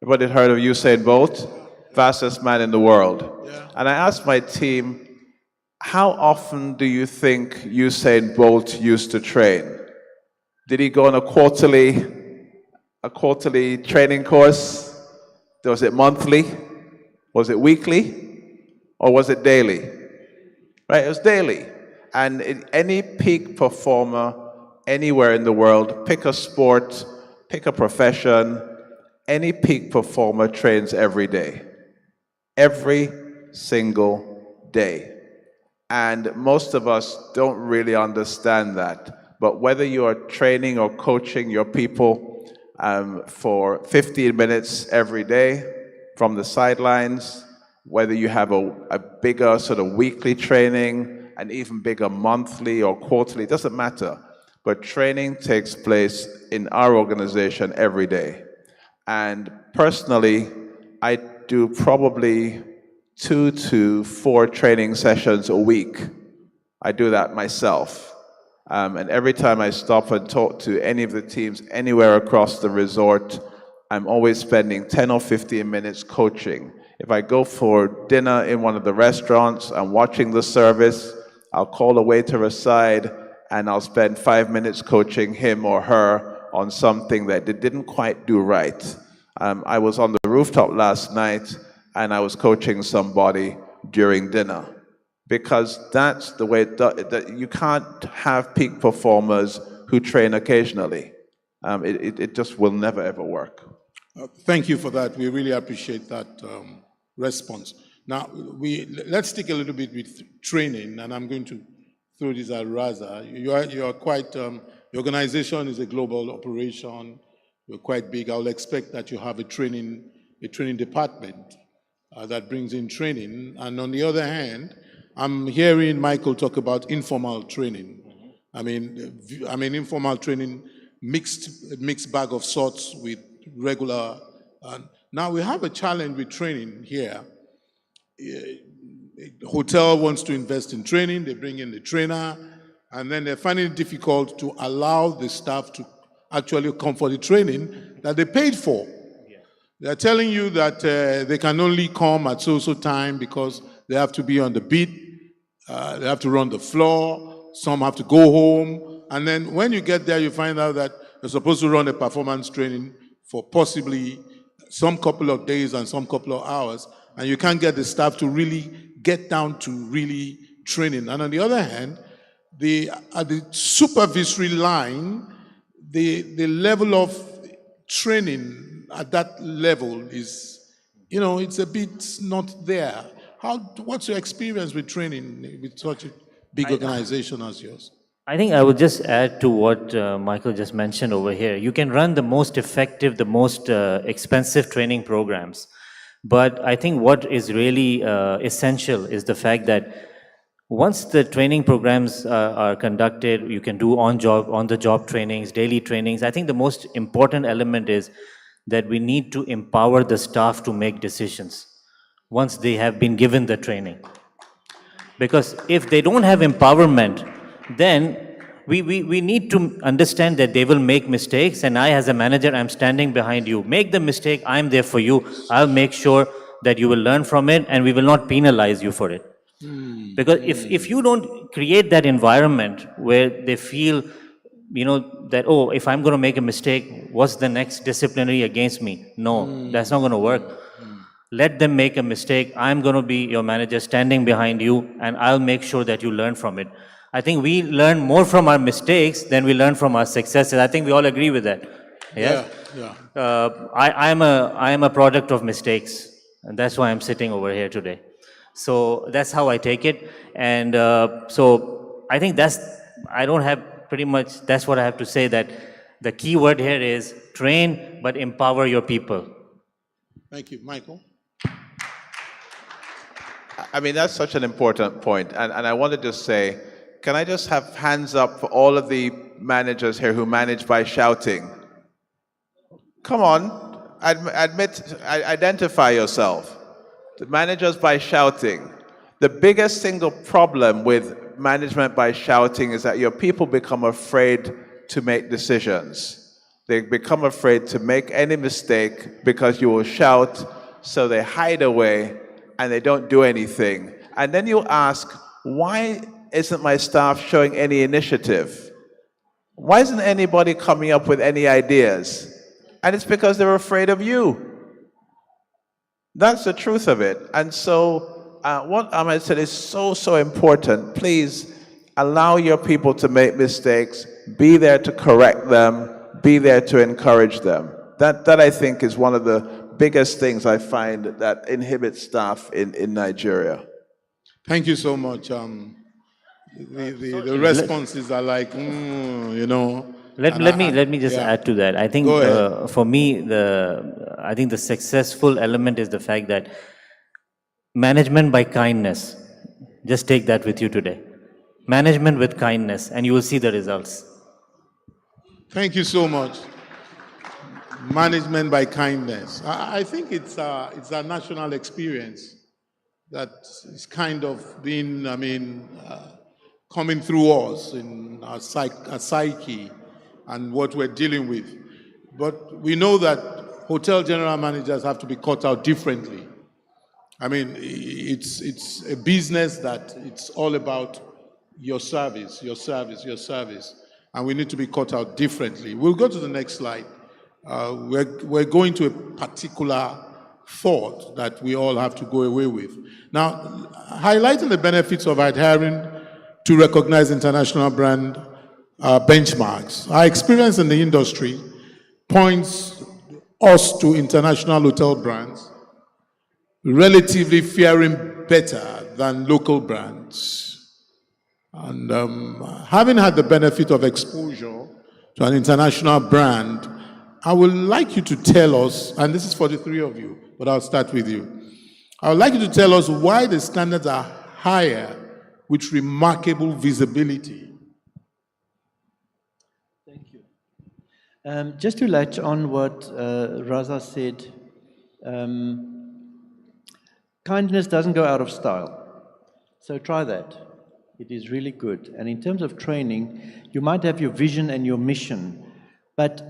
Everybody heard of Usain Bolt? Fastest man in the world. Yeah. And I asked my team, how often do you think Usain Bolt used to train? Did he go on a quarterly training course? Was it monthly? Was it weekly? Or was it daily? Right, it was daily. And any peak performer anywhere in the world, pick a sport, pick a profession, any peak performer trains every day. Every single day. And most of us don't really understand that. But whether you are training or coaching your people for 15 minutes every day from the sidelines, whether you have a bigger sort of weekly training, an even bigger monthly or quarterly, doesn't matter. But training takes place in our organization every day. And personally, I do probably 2 to 4 training sessions a week. I do that myself. And every time I stop and talk to any of the teams anywhere across the resort, I'm always spending 10 or 15 minutes coaching. If I go for dinner in one of the restaurants, I'm watching the service, I'll call a waiter aside and I'll spend 5 minutes coaching him or her on something that they didn't quite do right. I was on the rooftop last night and I was coaching somebody during dinner, because that's the way that you can't have peak performers who train occasionally. It just will never ever work. Thank you for that. We really appreciate that response. Now, let's stick a little bit with training, and I'm going to throw this at Raza. You are quite, the organization is a global operation. You're quite big. I will expect that you have a training department that brings in training. And on the other hand, I'm hearing Michael talk about informal training. I mean informal training, mixed bag of sorts with regular. Now we have a challenge with training here. The hotel wants to invest in training, they bring in the trainer, and then they're finding it difficult to allow the staff to actually come for the training that they paid for. They're telling you that they can only come at so time because they have to be on the beat, they have to run the floor, some have to go home, and then when you get there, you find out that you're supposed to run a performance training for possibly some couple of days and some couple of hours, and you can't get the staff to really get down to really training. And on the other hand, at the supervisory line, the level of training at that level is, it's a bit not there. What's your experience with training with such a big organization as yours? I think I would just add to what Michael just mentioned over here. You can run the most effective, the most expensive training programs. But I think what is really essential is the fact that once the training programs are conducted, you can do on-the-job trainings, daily trainings. I think the most important element is that we need to empower the staff to make decisions once they have been given the training. Because if they don't have empowerment, then we need to understand that they will make mistakes, and I as a manager, I'm standing behind you. Make the mistake, I'm there for you. I'll make sure that you will learn from it, and we will not penalize you for it. Because if you don't create that environment where they feel, that, oh, if I'm going to make a mistake, what's the next disciplinary against me? No, that's not going to work. Let them make a mistake. I'm going to be your manager standing behind you, and I'll make sure that you learn from it. I think we learn more from our mistakes than we learn from our successes. I think we all agree with that. Yes? I am a product of mistakes, and that's why I'm sitting over here today. So that's how I take it. And so I think that's what I have to say, that the key word here is train, but empower your people. Thank you. Michael? I mean, that's such an important point. And I wanted to say, can I just have hands up for all of the managers here who manage by shouting? Come on, identify yourself. The managers by shouting. The biggest single problem with management by shouting is that your people become afraid to make decisions. They become afraid to make any mistake because you will shout, so they hide away and they don't do anything. And then you ask, why isn't my staff showing any initiative? Why isn't anybody coming up with any ideas? And it's because they're afraid of you. That's the truth of it. And so what Ahmed said is so important. Please allow your people to make mistakes. Be there to correct them. Be there to encourage them. That I think is one of the biggest things I find that inhibits staff in Nigeria. Thank you so much. The responses are like, Let me just add to that. I think for me, I think the successful element is the fact that management by kindness. Just take that with you today. Management with kindness, and you will see the results. Thank you so much. Management by kindness. I think it's a national experience that is kind of being, coming through us in our psyche and what we're dealing with. But we know that hotel general managers have to be cut out differently. It's a business that it's all about your service, and we need to be cut out differently. We'll go to the next slide. We're going to a particular thought that we all have to go away with. Now, highlighting the benefits of adhering to recognize international brand benchmarks. Our experience in the industry points us to international hotel brands relatively faring better than local brands. And having had the benefit of exposure to an international brand, I would like you to tell us, and this is for the three of you, but I'll start with you. I would like you to tell us why the standards are higher with remarkable visibility. Thank you. Just to latch on what Raza said, kindness doesn't go out of style. So try that. It is really good. And in terms of training, you might have your vision and your mission, but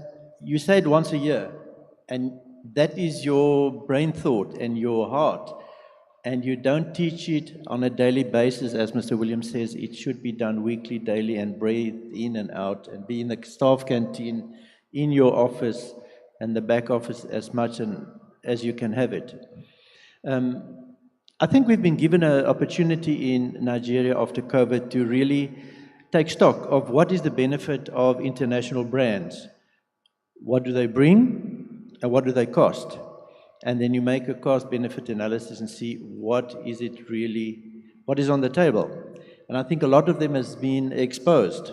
you say it once a year, and that is your brain thought and your heart. And you don't teach it on a daily basis, as Mr. Williams says. It should be done weekly, daily, and breathe in and out, and be in the staff canteen, in your office, and the back office as much as you can have it. I think we've been given an opportunity in Nigeria after COVID to really take stock of what is the benefit of international brands. What do they bring, and what do they cost? And then you make a cost-benefit analysis and see what is on the table. And I think a lot of them has been exposed.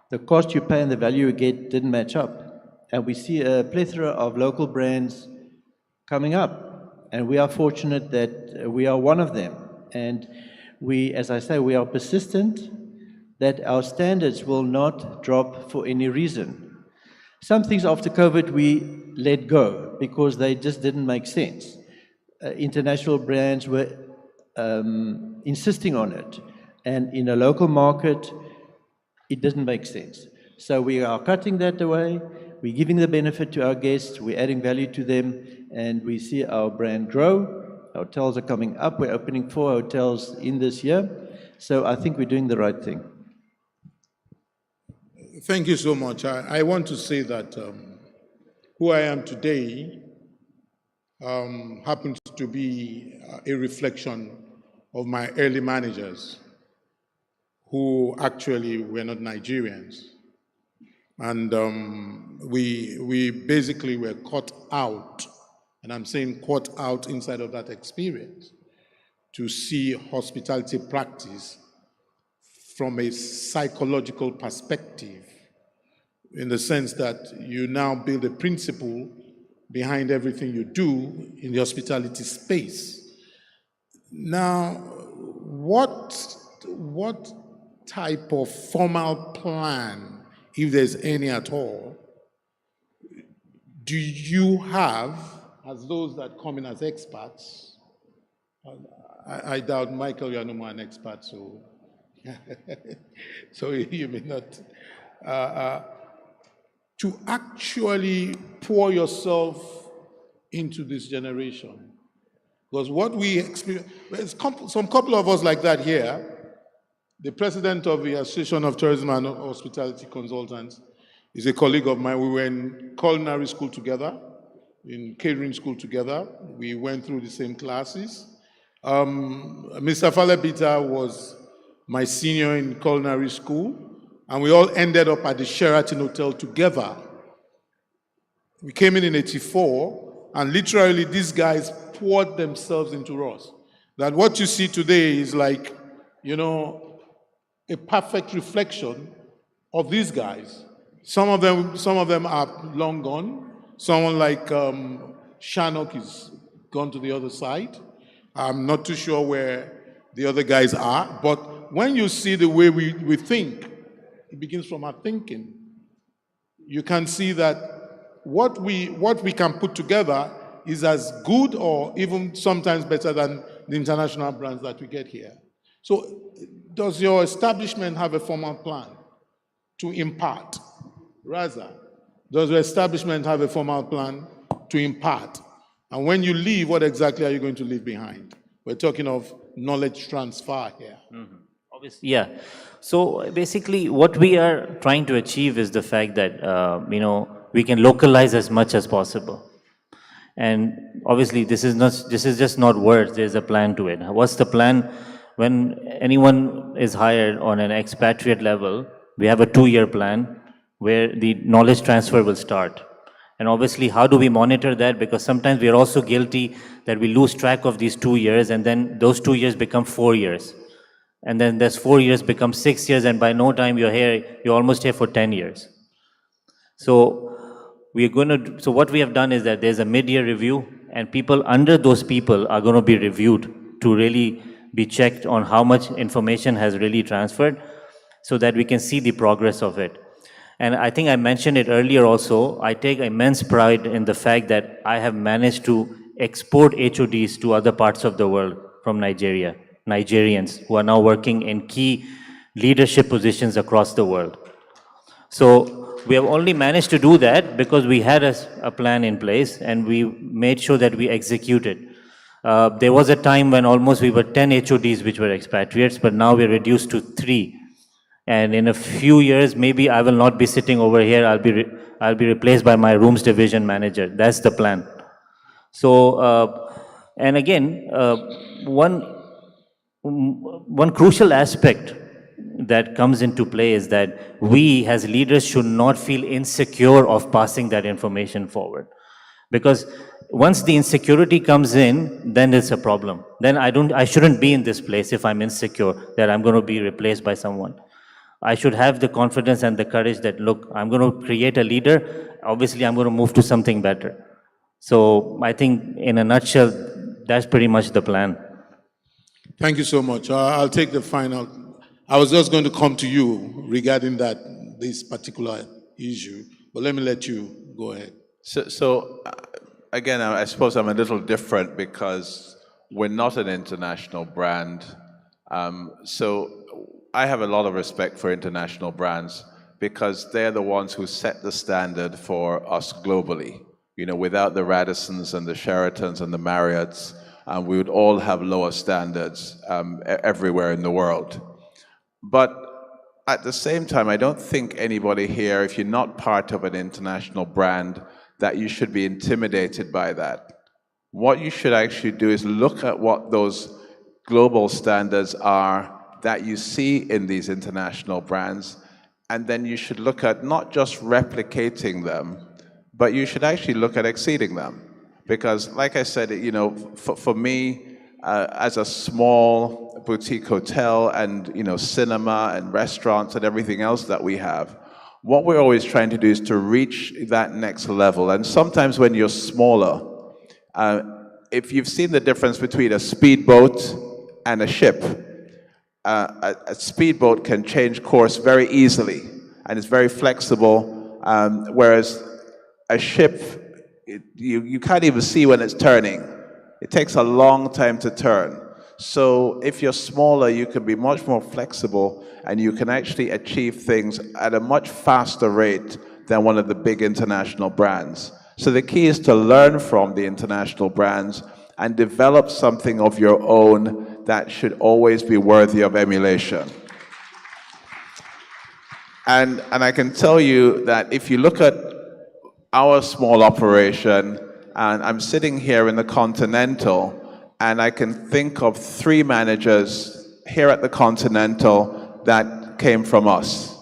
The cost you pay and the value you get didn't match up. And we see a plethora of local brands coming up. And we are fortunate that we are one of them. And we, as I say, we are persistent that our standards will not drop for any reason. Some things after COVID we let go because they just didn't make sense. International brands were insisting on it, and in a local market, it doesn't make sense. So we are cutting that away, we're giving the benefit to our guests, we're adding value to them, and we see our brand grow. Hotels are coming up, we're opening 4 hotels in this year, so I think we're doing the right thing. Thank you so much. I want to say that who I am today happens to be a reflection of my early managers who actually were not Nigerians. And we basically were caught out, and I'm saying caught out inside of that experience, to see hospitality practice from a psychological perspective, in the sense that you now build a principle behind everything you do in the hospitality space. Now, what type of formal plan, if there's any at all, do you have as those that come in as experts? I doubt, Michael, you're no more an expert, so so you may not. To actually pour yourself into this generation. Because what we experience, there's some couple of us like that here. The president of the Association of Tourism and Hospitality Consultants is a colleague of mine. We were in culinary school together, in catering school together. We went through the same classes. Mr. Falebita was my senior in culinary school, and we all ended up at the Sheraton Hotel together. We came in 84, and literally these guys poured themselves into us. That what you see today is like, you know, a perfect reflection of these guys. Some of them are long gone. Someone like Shanok is gone to the other side. I'm not too sure where the other guys are, but when you see the way we think, it begins from our thinking. You can see that what we can put together is as good or even sometimes better than the international brands that we get here. So does your establishment have a formal plan to impart? Raza, does your establishment have a formal plan to impart? And when you leave, what exactly are you going to leave behind? We're talking of knowledge transfer here. Mm-hmm. Obviously, yeah. So basically, what we are trying to achieve is the fact that we can localize as much as possible. And obviously, this is just not words. There's a plan to it. What's the plan? When anyone is hired on an expatriate level, we have a 2-year plan where the knowledge transfer will start. And obviously, how do we monitor that? Because sometimes we are also guilty that we lose track of these 2 years, and then those 2 years become 4 years. And then those 4 years become 6 years, and by no time you're here, you're almost here for 10 years. So so what we have done is that there's a mid-year review, and people under those people are going to be reviewed to really be checked on how much information has really transferred, so that we can see the progress of it. And I think I mentioned it earlier also, I take immense pride in the fact that I have managed to export HODs to other parts of the world from Nigeria, Nigerians who are now working in key leadership positions across the world. So we have only managed to do that because we had a plan in place and we made sure that we executed. There was a time when almost we were 10 HODs which were expatriates, but now we're reduced to 3. And in a few years, maybe I will not be sitting over here. I'll be replaced by my rooms division manager. That's the plan. So, and again, one crucial aspect that comes into play is that we as leaders should not feel insecure of passing that information forward. Because once the insecurity comes in, then it's a problem. Then I shouldn't be in this place if I'm insecure that I'm going to be replaced by someone. I should have the confidence and the courage that, look, I'm going to create a leader. Obviously, I'm going to move to something better. So I think in a nutshell, that's pretty much the plan. Thank you so much. I'll take the final. I was just going to come to you regarding this particular issue But let me let you go ahead. Again, I suppose I'm a little different because we're not an international brand. So I have a lot of respect for international brands because they're the ones who set the standard for us globally. You know, without the Radissons and the Sheratons and the Marriotts, we would all have lower standards everywhere in the world. But at the same time, I don't think anybody here, if you're not part of an international brand, that you should be intimidated by that. What you should actually do is look at what those global standards are that you see in these international brands, and then you should look at not just replicating them, but you should actually look at exceeding them. Because like I said, you know, for me, as a small boutique hotel and, you know, cinema and restaurants and everything else that we have, what we're always trying to do is to reach that next level. And sometimes when you're smaller, if you've seen the difference between a speedboat and a ship, a speedboat can change course very easily and it's very flexible, whereas a ship, you can't even see when it's turning. It takes a long time to turn. So if you're smaller, you can be much more flexible and you can actually achieve things at a much faster rate than one of the big international brands. So the key is to learn from the international brands and develop something of your own that should always be worthy of emulation. And I can tell you that if you look at our small operation, and I'm sitting here in the Continental, and I can think of 3 managers here at the Continental that came from us.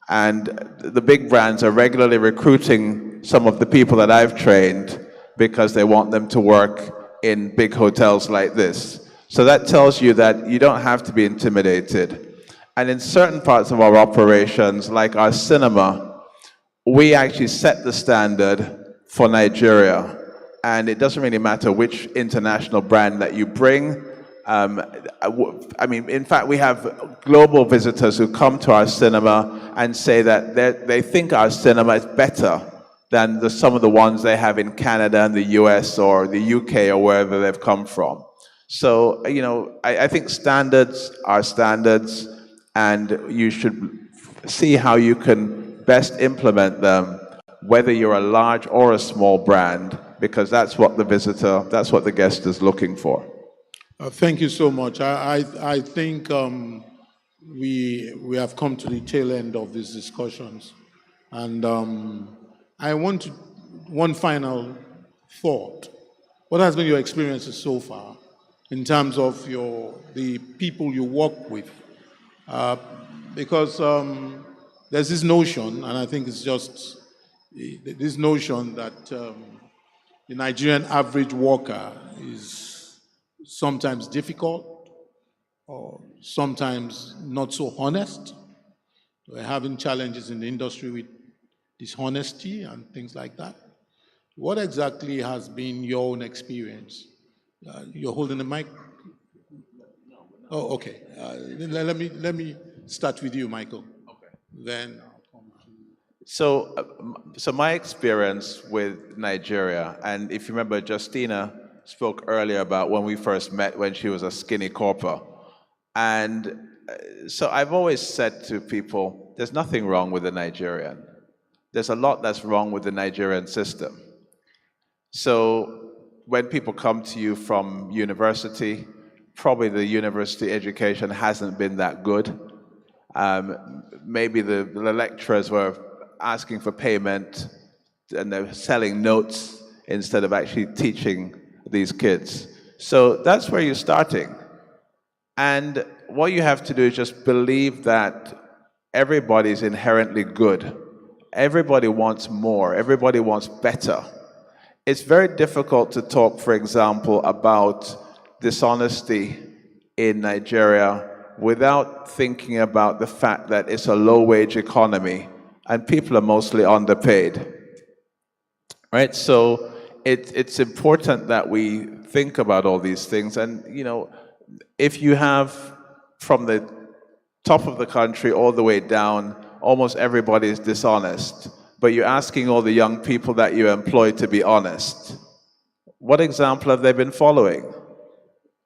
And the big brands are regularly recruiting some of the people that I've trained because they want them to work in big hotels like this. So that tells you that you don't have to be intimidated. And in certain parts of our operations, like our cinema, we actually set the standard for Nigeria. And it doesn't really matter which international brand that you bring. I mean, in fact, we have global visitors who come to our cinema and say that they think our cinema is better than some of the ones they have in Canada and the US or the UK or wherever they've come from. So, you know, I think standards are standards, and you should see how you can best implement them, whether you're a large or a small brand, because that's what the visitor, that's what the guest is looking for. Thank you so much. I think we have come to the tail end of these discussions. And I want one final thought. What has been your experiences so far in terms of the people you work with? Because there's this notion, and I think it's just this notion that the Nigerian average worker is sometimes difficult or sometimes not so honest. We're having challenges in the industry with dishonesty and things like that. What exactly has been your own experience? You're holding the mic? Oh, okay. Let me start with you, Michael. Okay. Then I'll come to... So my experience with Nigeria, and if you remember, Justina spoke earlier about when we first met when she was a skinny corper. And so I've always said to people, there's nothing wrong with the Nigerian. There's a lot that's wrong with the Nigerian system. So when people come to you from university, probably the university education hasn't been that good. Maybe the lecturers were asking for payment and they're selling notes instead of actually teaching these kids. So that's where you're starting. And what you have to do is just believe that everybody's inherently good. Everybody wants more. Everybody wants better. It's very difficult to talk, for example, about dishonesty in Nigeria without thinking about the fact that it's a low-wage economy and people are mostly underpaid. Right? So it's important that we think about all these things. And, you know, if you have from the top of the country all the way down, almost everybody is dishonest, but you're asking all the young people that you employ to be honest. What example have they been following?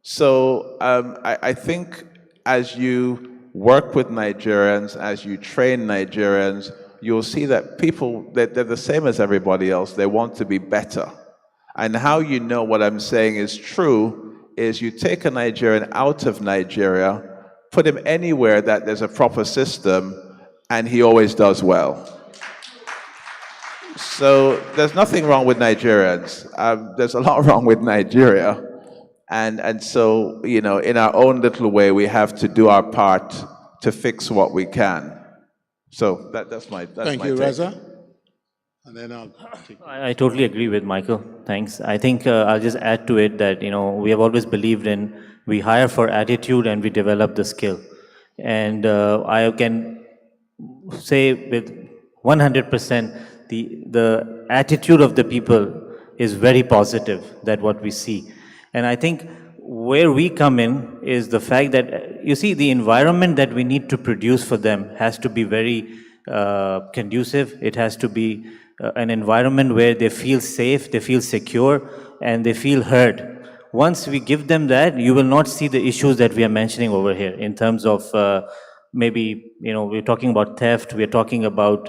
So I think as you work with Nigerians, as you train Nigerians, you'll see that people, they're the same as everybody else. They want to be better. And how you know what I'm saying is true is you take a Nigerian out of Nigeria, put him anywhere that there's a proper system, and he always does well. So there's nothing wrong with Nigerians. There's a lot wrong with Nigeria. And so, you know, in our own little way, we have to do our part to fix what we can. So that's my Thank my you, take. Reza. And then I'll take I totally agree with Michael. Thanks. I think I'll just add to it that, you know, we have always believed in we hire for attitude and we develop the skill. And I can say with 100%, the attitude of the people is very positive, that what we see. And I think where we come in is the fact that, you see, the environment that we need to produce for them has to be very conducive. It has to be an environment where they feel safe, they feel secure, and they feel heard. Once we give them that, you will not see the issues that we are mentioning over here in terms of maybe, you know, we're talking about theft, we're talking about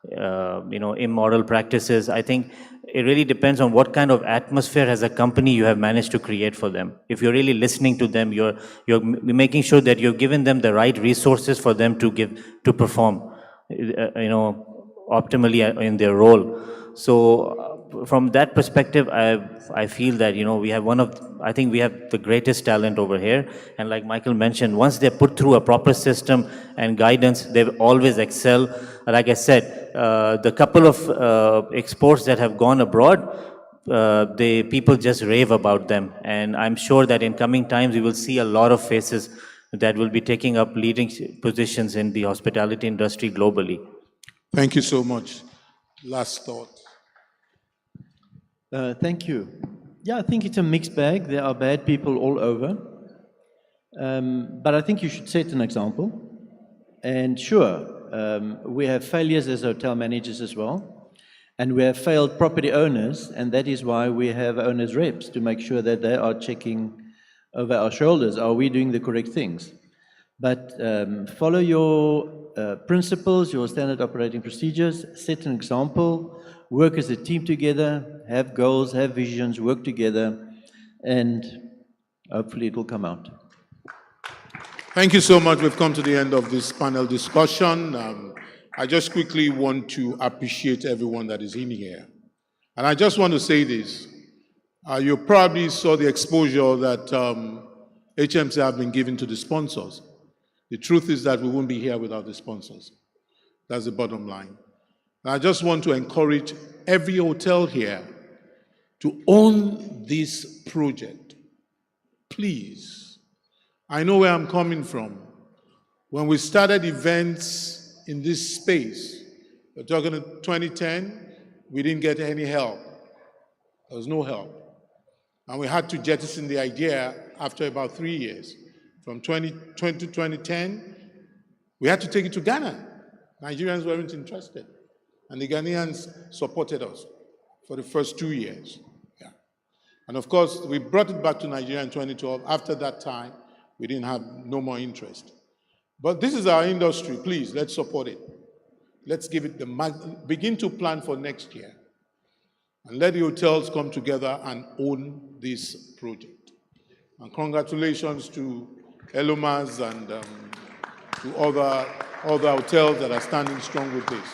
you know, immoral practices. I think it really depends on what kind of atmosphere as a company you have managed to create for them. If you're really listening to them, you're making sure that you're giving them the right resources for them to perform, you know, optimally in their role. So from that perspective, I feel that, you know, we have I think we have the greatest talent over here. And like Michael mentioned, once they're put through a proper system and guidance, they will always excel. Like I said, the couple of exports that have gone abroad, the people just rave about them. And I'm sure that in coming times, we will see a lot of faces that will be taking up leading positions in the hospitality industry globally. Thank you so much. Last thought. Thank you. Yeah, I think it's a mixed bag. There are bad people all over. But I think you should set an example. And sure, we have failures as hotel managers as well. And we have failed property owners, and that is why we have owners' reps to make sure that they are checking over our shoulders. Are we doing the correct things? But follow your principles, your standard operating procedures, set an example, work as a team together, have goals, have visions, work together, and hopefully it will come out. Thank you so much. We've come to the end of this panel discussion. I just quickly want to appreciate everyone that is in here. And I just want to say this. You probably saw the exposure that HMC have been giving to the sponsors. The truth is that we wouldn't be here without the sponsors. That's the bottom line. And I just want to encourage every hotel here to own this project. Please. I know where I'm coming from. When we started events in this space, we're talking in 2010, we didn't get any help. There was no help. And we had to jettison the idea after about 3 years. From 2020 to 2010, we had to take it to Ghana. Nigerians weren't interested. And the Ghanaians supported us for the first 2 years. Yeah. And of course, we brought it back to Nigeria in 2012. After that time, we didn't have no more interest. But this is our industry. Please, let's support it. Let's give it begin to plan for next year. And let the hotels come together and own this project. And congratulations to Elomas and to other hotels that are standing strong with this.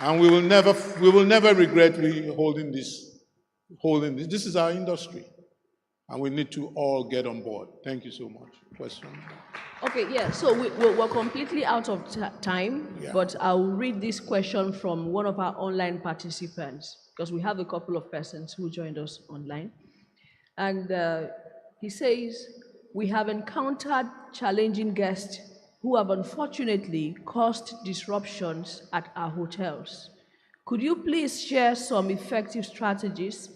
And we will never regret holding this. This is our industry. And we need to all get on board. Thank you so much. Question? Okay, yeah, so we're completely out of time, but I'll read this question from one of our online participants, because we have a couple of persons who joined us online. And he says, we have encountered challenging guests who have unfortunately caused disruptions at our hotels. Could you please share some effective strategies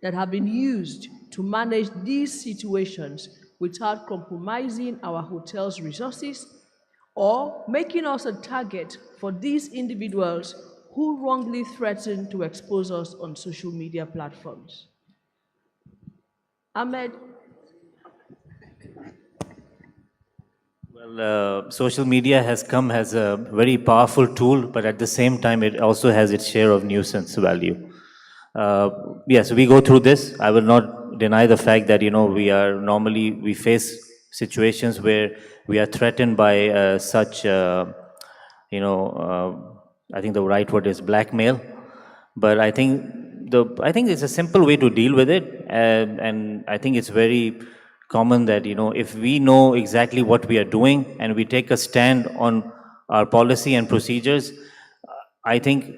that have been used to manage these situations without compromising our hotel's resources or making us a target for these individuals who wrongly threatened to expose us on social media platforms. Ahmed? Well, social media has come as a very powerful tool, but at the same time, it also has its share of nuisance value. Yes, we go through this. I will not deny the fact that, we face situations where we are threatened by such, I think the right word is blackmail. But I think it's a simple way to deal with it, and I think it's very common that if we know exactly what we are doing and we take a stand on our policy and procedures, I think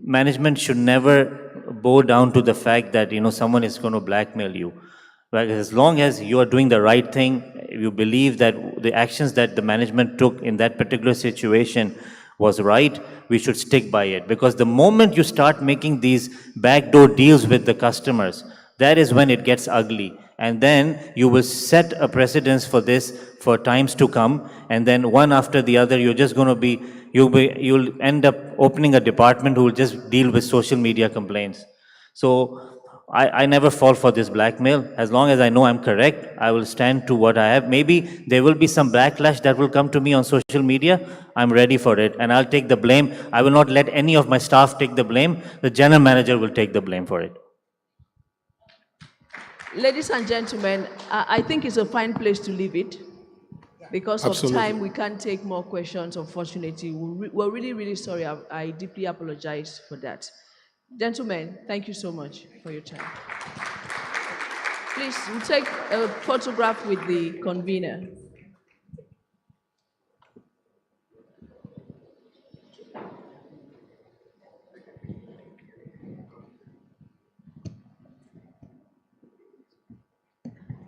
management should never bow down to the fact that someone is going to blackmail you. But as long as you are doing the right thing, you believe that the actions that the management took in that particular situation was right, we should stick by it. Because the moment you start making these backdoor deals with the customers, that is when it gets ugly. And then you will set a precedence for this for times to come. And then one after the other, you're just going to be, you'll end up opening a department who will just deal with social media complaints. So I never fall for this blackmail. As long as I know I'm correct, I will stand to what I have. Maybe there will be some backlash that will come to me on social media. I'm ready for it, and I'll take the blame. I will not let any of my staff take the blame. The general manager will take the blame for it. Ladies and gentlemen, I think it's a fine place to leave it. Because of time, we can't take more questions, unfortunately. We're really, really sorry. I deeply apologize for that. Gentlemen, thank you so much for your time. Please, we'll take a photograph with the convener.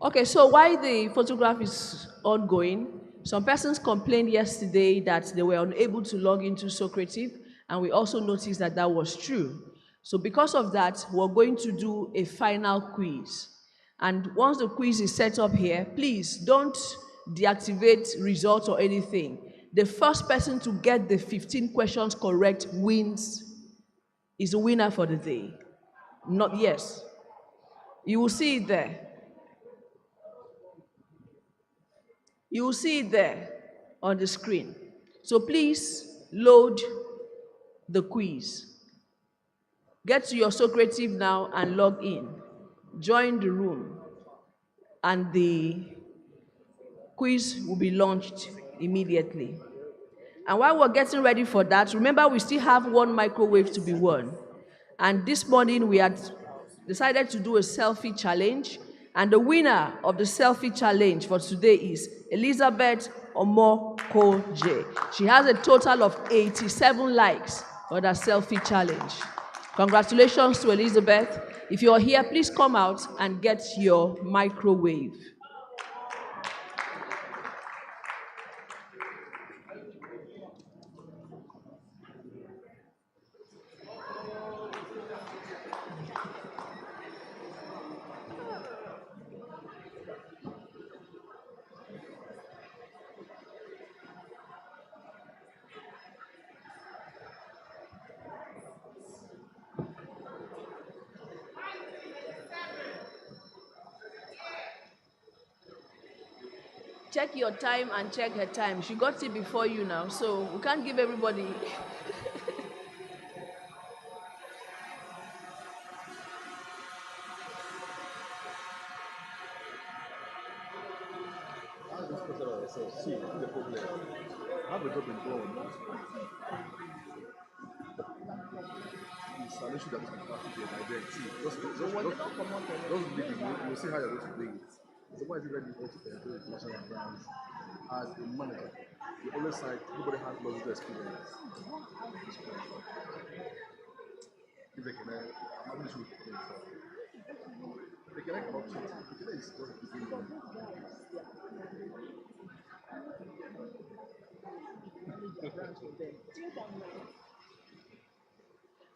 Okay, so while the photograph is ongoing, some persons complained yesterday that they were unable to log into Socrative, and we also noticed that that was true. So because of that, we're going to do a final quiz. And once the quiz is set up here, please don't deactivate results or anything. The first person to get the 15 questions correct is the winner for the day. Not yes. You will see it there. You will see it there on the screen. So please load the quiz. Get to your Socrative now and log in. Join the room, and the quiz will be launched immediately. And while we're getting ready for that, remember we still have one microwave to be won. And this morning we had decided to do a selfie challenge, and the winner of the selfie challenge for today is Elizabeth Omokoje. She has a total of 87 likes for that selfie challenge. Congratulations to Elizabeth. If you're here, please come out and get your microwave. Check your time and check her time. She got it before you now, so we can't give everybody. Why is it very difficult to penetrate international brands? As a manager, you always say nobody has logical experience. If they can, I'm not sure they can come up to it. The is just a beginning.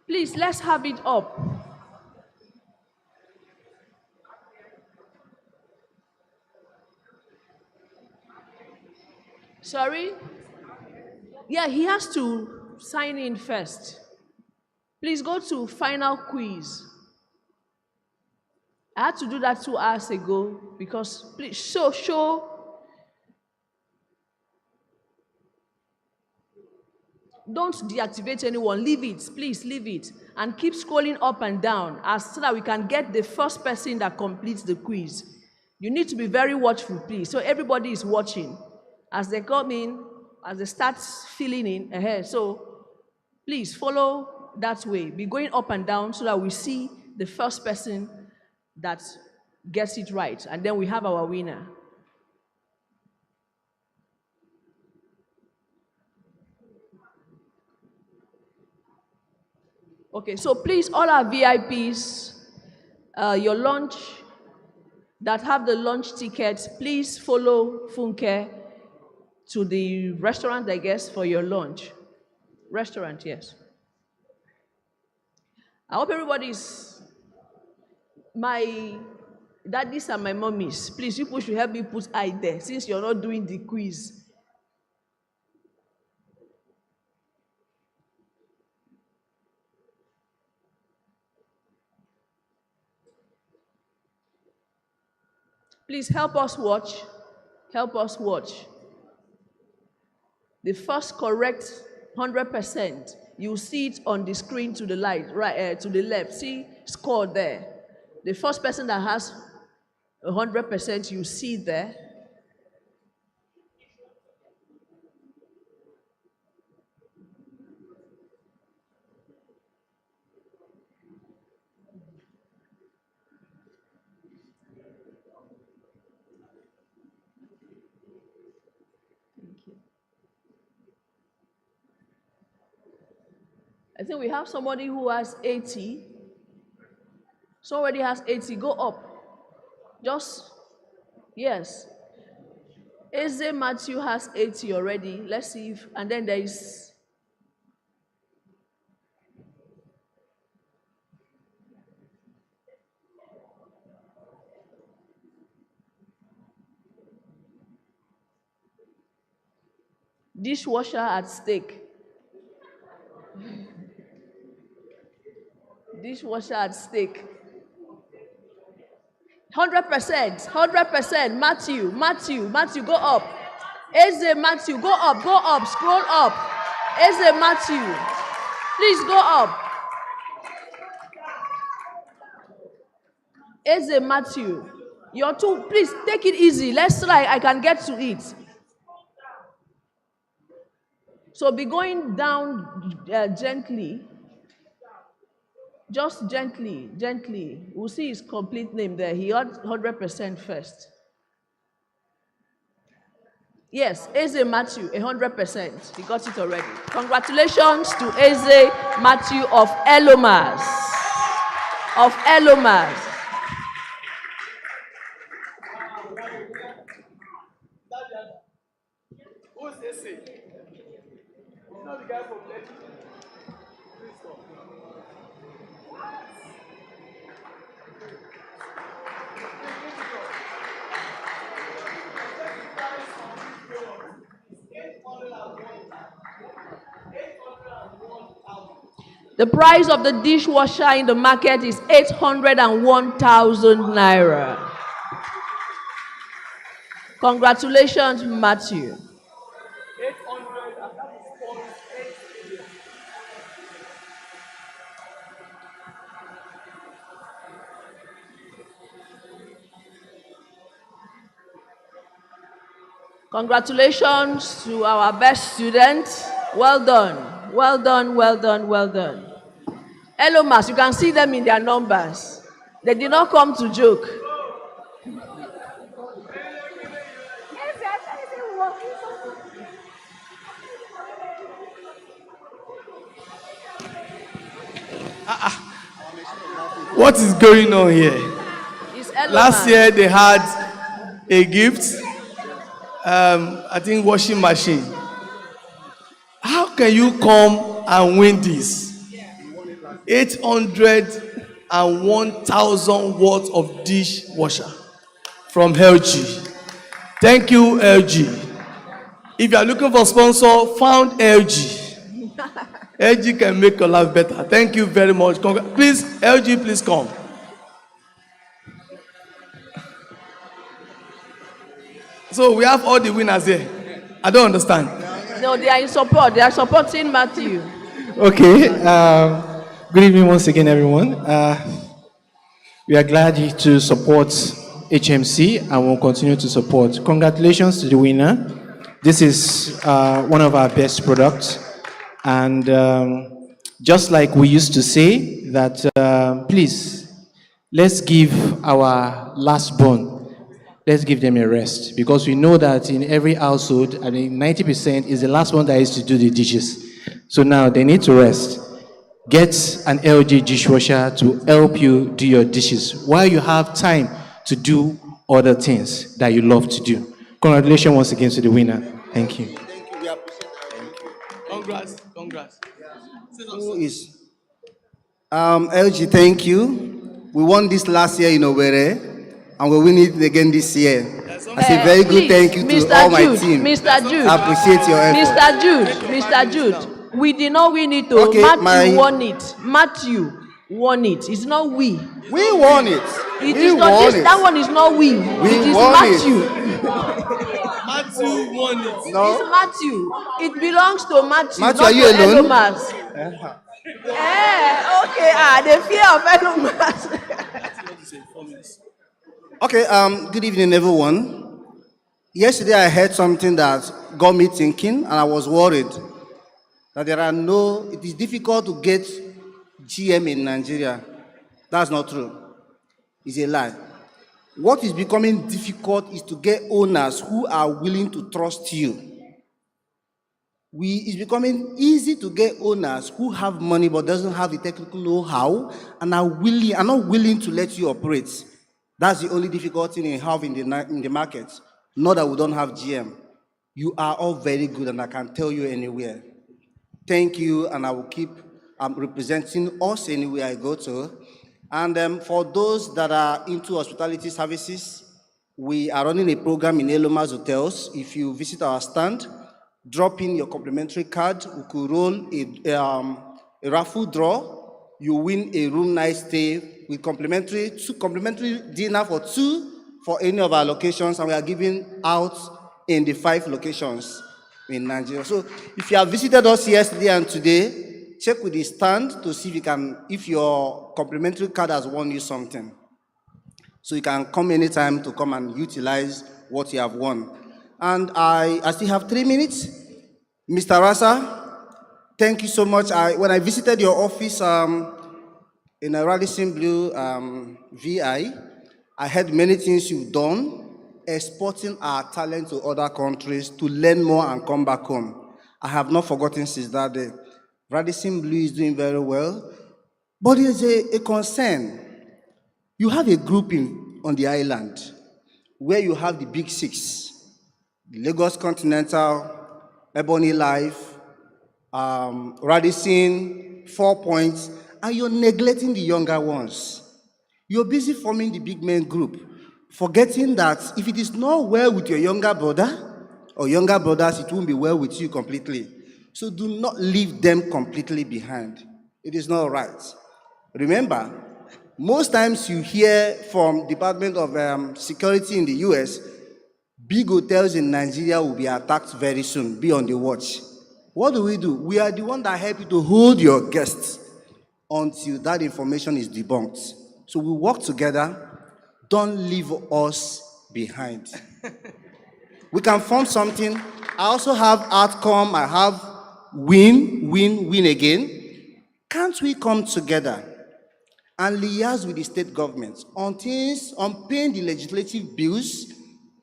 Please, let's have it up. Sorry? Yeah, he has to sign in first. Please go to final quiz. I had to do that 2 hours ago because please show. Don't deactivate anyone, leave it, please leave it. And keep scrolling up and down so that we can get the first person that completes the quiz. You need to be very watchful, please. So everybody is watching. As they come in, as they start filling in, so please follow that way. Be going up and down so that we see the first person that gets it right. And then we have our winner. Okay, so please, all our VIPs, your lunch, that have the lunch tickets, please follow Funke to the restaurant, I guess, for your lunch. Restaurant, yes. I hope everybody's, my daddies and my mummies, please, people should help me put I there, since you're not doing the quiz. Please help us watch. Help us watch. The first correct 100%, you see it on the screen to the right, to the left. See, score there. The first person that has 100%, you see there. I think we have somebody who has 80. Somebody has 80. Go up. Just, yes. Eze Matthew has 80 already. Let's see if, and then there is. Dishwasher at stake. Dishwasher at stake. 100%, 100%. Matthew, go up. Eze Matthew, go up, scroll up. Eze Matthew, please go up. Eze Matthew, you're too, please take it easy. Let's try, I can get to it. So be going down gently. Just gently. We'll see his complete name there. He had 100% first. Yes, Eze Matthew, 100%. He got it already. Congratulations to Eze Matthew of Elomas. Who's Eze? Not the guy from Lekki. The price of the dishwasher in the market is 801,000 naira. Congratulations, Matthew. 800, and that is 0.8 billion. Congratulations to our best student. Well done. Elomas, you can see them in their numbers. They did not come to joke. What is going on here? Last year they had a gift, I think washing machine. How can you come and win this? 801,000 worth of dishwasher from LG. Thank you, LG. If you are looking for sponsor, found LG. LG can make your life better. Thank you very much. Please, LG, please come. So we have all the winners here. I don't understand. No, they are in support. They are supporting Matthew. Okay. Good evening once again, everyone. We are glad to support HMC and will continue to support. Congratulations to the winner. This is one of our best products. And just like we used to say that, please, let's give our last born, let's give them a rest. Because we know that in every household, I mean, 90% is the last one that is to do the dishes. So now they need to rest. Get an LG dishwasher to help you do your dishes while you have time to do other things that you love to do. Congratulations once again to the winner. Thank you. Congrats. Who is? LG, thank you. We won this last year in Owerri, and we win it again this year. I say very good thank you to all my team. Mr. Jude. I appreciate your effort. Mr. Jude, we did not win it. Okay, Matthew won it. Matthew won it. It's not we. We won it. It is not this. That one is not we. It is won Matthew. Matthew won it. No. It's Matthew. It belongs to Matthew. Matthew, not are you to alone? Elomas. Okay. The fear of Elomas. Okay, good evening, everyone. Yesterday I heard something that got me thinking, and I was worried that it is difficult to get GM in Nigeria. That's not true. It's a lie. What is becoming difficult is to get owners who are willing to trust you. It's becoming easy to get owners who have money but doesn't have the technical know-how and are not willing to let you operate. That's the only difficulty we have in the market. Not that we don't have GM. You are all very good, and I can tell you anywhere. Thank you, and I will keep representing us anywhere I go to. And for those that are into hospitality services, we are running a program in Elomas Hotels. If you visit our stand, drop in your complimentary card. We could roll a raffle draw. You win a room night stay with complimentary dinner for two for any of our locations, and we are giving out in the 5 locations in Nigeria. So if you have visited us yesterday and today, check with the stand to see if your complimentary card has won you something. So you can come anytime to come and utilize what you have won. And I still have 3 minutes. Mr. Rasa, thank you so much. When I visited your office in a Radisson Blue VI, I heard many things you've done, exporting our talent to other countries to learn more and come back home. I have not forgotten since that day. Radisson Blue is doing very well, but there's a concern. You have a group on the island where you have the big 6, Lagos Continental, Ebony Life, Radisson, 4 Points, and you're neglecting the younger ones. You're busy forming the big men group, forgetting that if it is not well with your younger brother or younger brothers, it won't be well with you completely. So do not leave them completely behind. It is not right. Remember, most times you hear from Department of Security in the US, big hotels in Nigeria will be attacked very soon. Be on the watch. What do? We are the one that help you to hold your guests until that information is debunked. So we work together. Don't leave us behind. We can form something. I also have outcome. I have win, win, win again. Can't we come together and liaise with the state governments on things, on paying the legislative bills,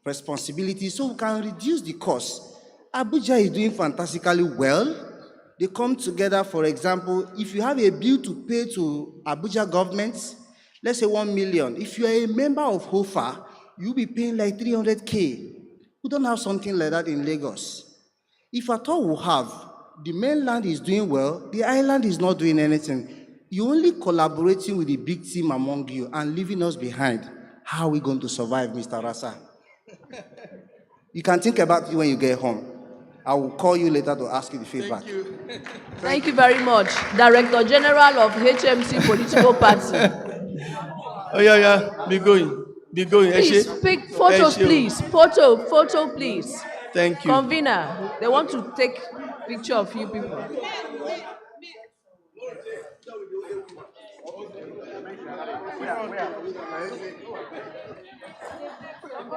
responsibilities, so we can reduce the cost? Abuja is doing fantastically well. They come together, for example, if you have a bill to pay to Abuja government, let's say 1 million. If you are a member of HOFA, you'll be paying like 300K. We don't have something like that in Lagos. If at all we have, the mainland is doing well, the island is not doing anything. You're only collaborating with the big team among you and leaving us behind. How are we going to survive, Mr. Rasa? You can think about it when you get home. I will call you later to ask you the feedback. Thank you very much. Director General of HMC Political Party. Oh, yeah. Be going. Please, pick photos, please. Photo, please. Thank you. Convener, they want to take picture of you people.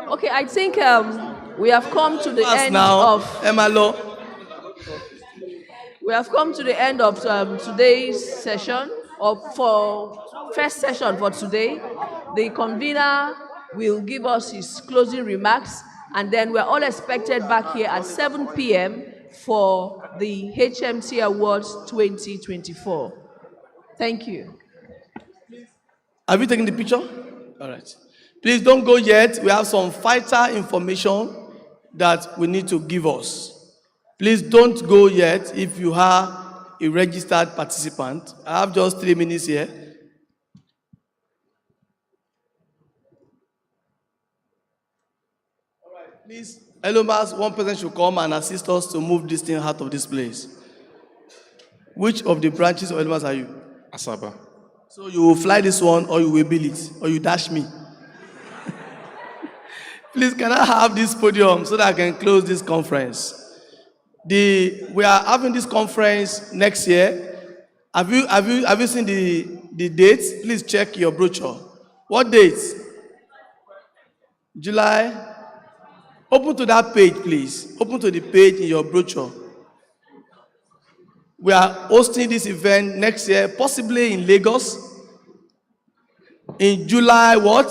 Okay, I think we have come to the end of We have come to the end of today's session, for first session for today. The convener will give us his closing remarks, and then we're all expected back here at 7 p.m. for the HMC Awards 2024. Thank you. Have you taken the picture? All right. Please don't go yet. We have some vital information that we need to give us. Please don't go yet if you are a registered participant. I have just 3 minutes here. All right, please, Elomas, one person should come and assist us to move this thing out of this place. Which of the branches of Elomas are you? Asaba. So you will fly this one, or you will build it, or you dash me. Please, can I have this podium so that I can close this conference? We are having this conference next year. Have you seen the dates? Please check your brochure. What dates? July. Open to that page, please. Open to the page in your brochure. We are hosting this event next year, possibly in Lagos. In July, what?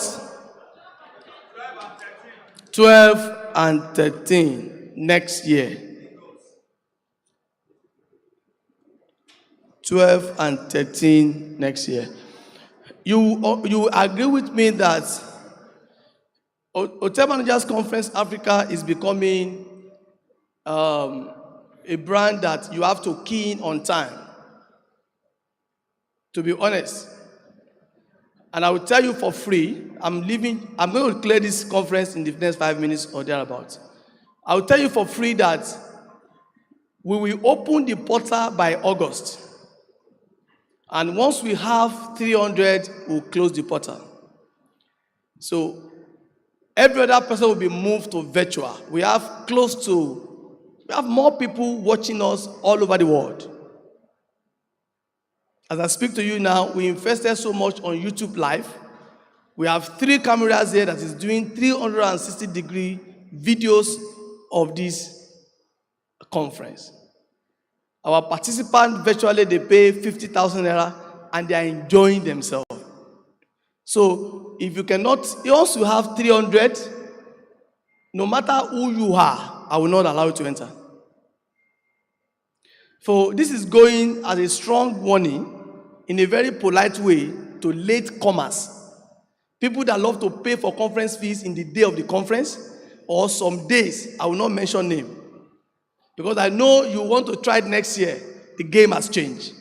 12 and 13 next year. 12 and 13 next year. You agree with me that Hotel Managers Conference Africa is becoming a brand that you have to key in on time, to be honest. And I will tell you for free, I'm going to clear this conference in the next 5 minutes or thereabouts. I will tell you for free that we will open the portal by August. And once we have 300, we'll close the portal. So every other person will be moved to virtual. We have more people watching us all over the world. As I speak to you now, we invested so much on YouTube Live. We have 3 cameras here that is doing 360-degree videos of this conference. Our participants virtually, they pay 50,000 naira and they are enjoying themselves. So if you cannot, once you have 300, no matter who you are, I will not allow you to enter. So this is going as a strong warning in a very polite way to latecomers. People that love to pay for conference fees in the day of the conference or some days, I will not mention name. Because I know you want to try it next year. The game has changed.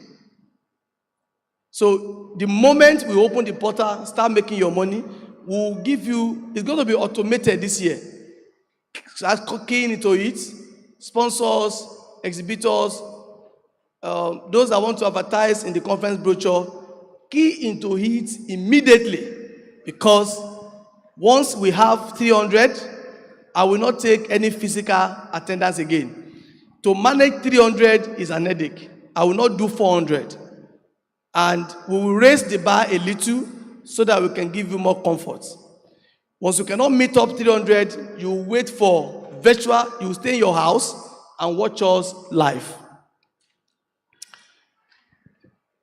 So the moment we open the portal, start making your money, we'll give you, it's going to be automated this year. Start keying into it. Sponsors, exhibitors, those that want to advertise in the conference brochure, key into it immediately. Because once we have 300, I will not take any physical attendance again. To manage 300 is an headache. I will not do 400. And we will raise the bar a little so that we can give you more comfort. Once you cannot meet up 300, you wait for virtual, you stay in your house and watch us live.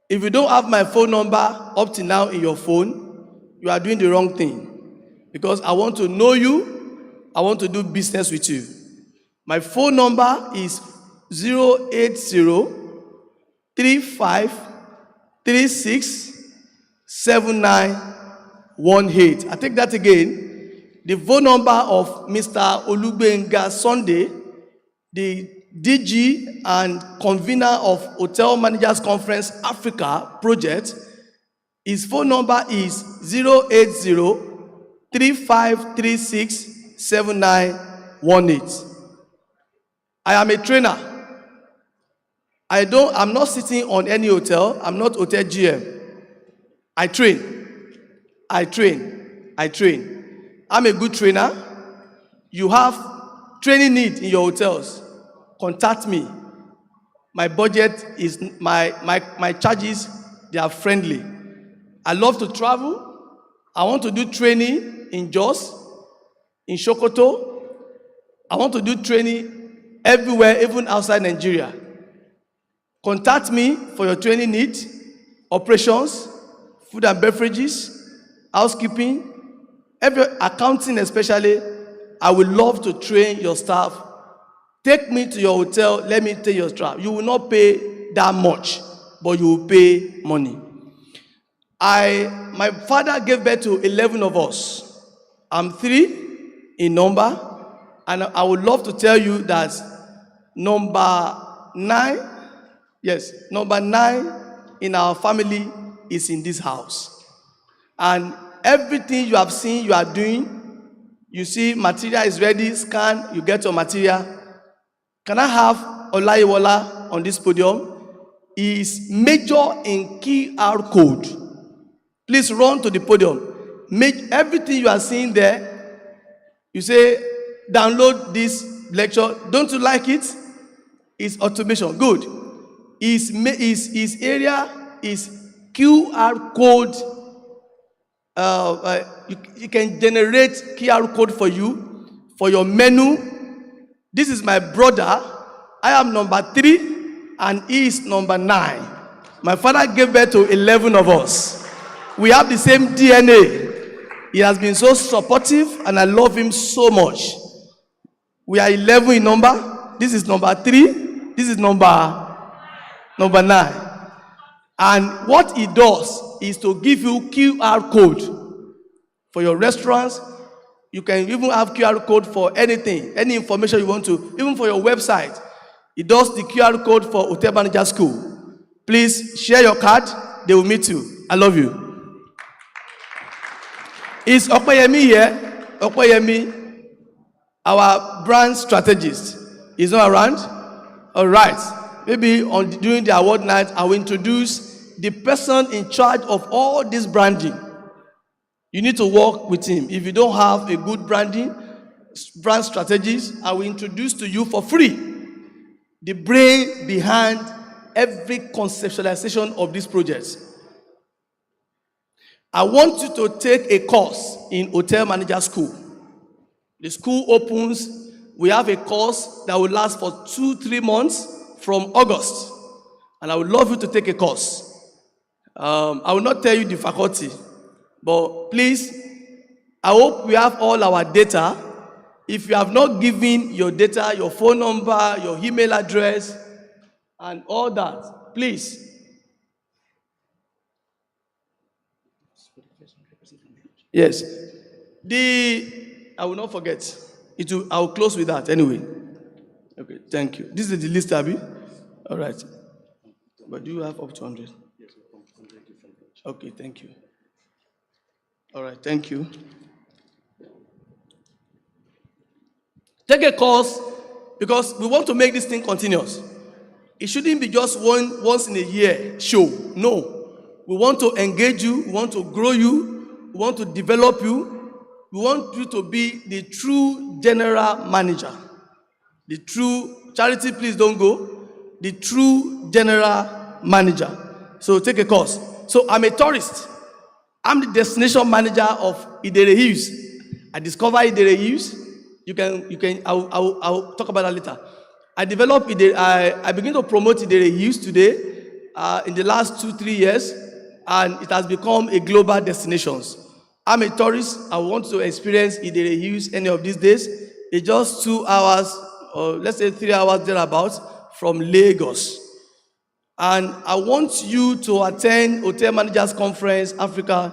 If you don't have my phone number up to now in your phone, you are doing the wrong thing. Because I want to know you, I want to do business with you. My phone number is 080-3536-7918. I take that again. The phone number of Mr. Olugbenga Sunday, the DG and convener of Hotel Managers Conference Africa project, his phone number is 080-3536-7918. I am a trainer. I'm not sitting on any hotel. I'm not hotel GM. I train. I train. I train. I'm a good trainer. You have training need in your hotels. Contact me. My budget is, my charges, they are friendly. I love to travel. I want to do training in Jos, in Sokoto. I want to do training everywhere, even outside Nigeria. Contact me for your training needs, operations, food and beverages, housekeeping, every accounting especially. I would love to train your staff. Take me to your hotel, let me take your staff. You will not pay that much, but you will pay money. My father gave birth to 11 of us. I'm 3 in number, and I would love to tell you that number 9, yes, number 9 in our family is in this house. And everything you have seen, you are doing, you see material is ready, scan, you get your material. Can I have Olayiwola on this podium? He is major in QR code. Please run to the podium. Make everything you are seeing there. You say, download this lecture. Don't you like it? It's automation. Good. His area is QR code. You can generate QR code for you, for your menu. This is my brother. I am number 3 and he is number 9. My father gave birth to 11 of us. We have the same DNA. He has been so supportive and I love him so much. We are 11 in number. This is number 3. This is number 9. And what he does is to give you QR code for your restaurants. You can even have QR code for anything, any information you want to, even for your website. He does the QR code for Hotel Manager School. Please share your card. They will meet you. I love you. Is Okoyemi here? Okoyemi, our brand strategist, is not around? All right. Maybe during the award night, I will introduce the person in charge of all this branding. You need to work with him. If you don't have a good brand strategist, I will introduce to you for free the brain behind every conceptualization of this project. I want you to take a course in Hotel Manager School. The school opens. We have a course that will last for 2-3 months from August. And I would love you to take a course. I will not tell you the faculty, but please, I hope we have all our data. If you have not given your data, your phone number, your email address, and all that, please. Yes. I will not forget. I will close with that anyway. Okay, thank you. This is the list, Abby. All right. But do you have up to 100? Okay, thank you. All right, thank you. Take a course because we want to make this thing continuous. It shouldn't be just once in a year show. No. We want to engage you. We want to grow you. We want to develop you. We want you to be the true general manager. The true, Charity, please don't go. The true general manager. So take a course. So I'm a tourist. I'm the destination manager of Idere Hills. I discovered Idere Hills. I'll talk about that later. I developed Idere, I began to promote Idere Hills today in the last 2-3 years, and it has become a global destination. I'm a tourist. I want to experience Idere Hills any of these days. It's just 2 hours, or let's say 3 hours thereabouts from Lagos. And I want you to attend Hotel Managers Conference Africa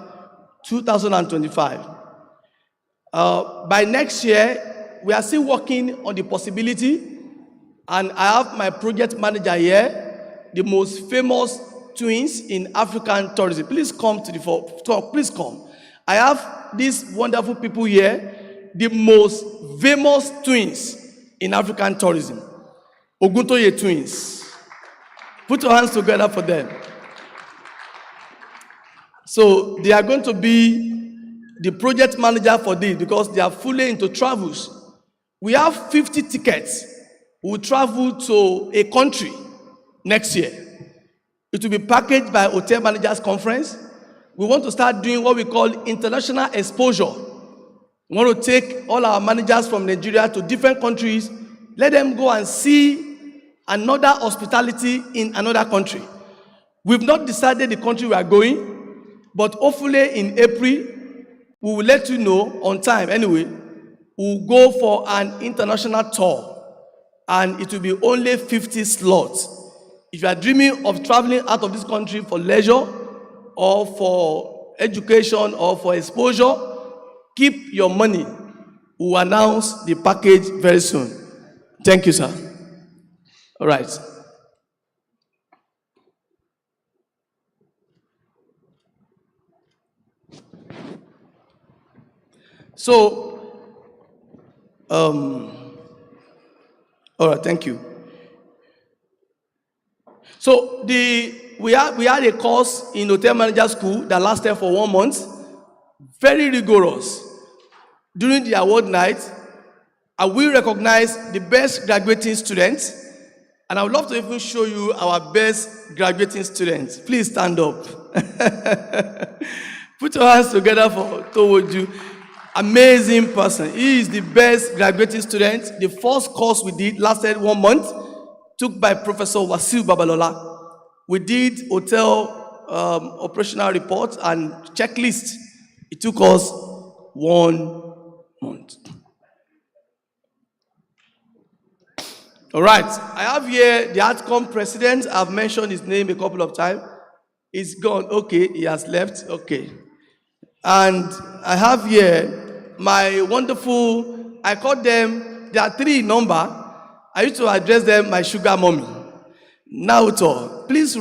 2025. By next year, we are still working on the possibility, and I have my project manager here, the most famous twins in African tourism. Please come to the talk. Please come. I have these wonderful people here, the most famous twins in African tourism. Oguntoye twins. Put your hands together for them. So they are going to be the project manager for this because they are fully into travels. We have 50 tickets. We will travel to a country next year. It will be packaged by Hotel Managers Conference. We want to start doing what we call international exposure. We want to take all our managers from Nigeria to different countries, let them go and see another hospitality in another country. We've not decided the country we are going, but hopefully in April, we will let you know on time anyway. We'll go for an international tour, and it will be only 50 slots. If you are dreaming of traveling out of this country for leisure, or for education, or for exposure, keep your money. We'll announce the package very soon. Thank you, sir. All right. So, all right, thank you. So we had a course in hotel manager school that lasted for 1 month, very rigorous. During the award night, I will recognize the best graduating students, and I would love to even show you our best graduating students. Please stand up. Put your hands together for Towoju. Amazing person. He is the best graduating student. The first course we did lasted 1 month, took by Professor Wasiu Babalola. We did hotel operational reports and checklist. It took us 1 month. All right, I have here the Outcome president. I've mentioned his name a couple of times. He's gone. Okay, he has left. Okay. And I have here my wonderful, I call them, there are 3 in number. I used to address them my sugar mommy. Nauto, please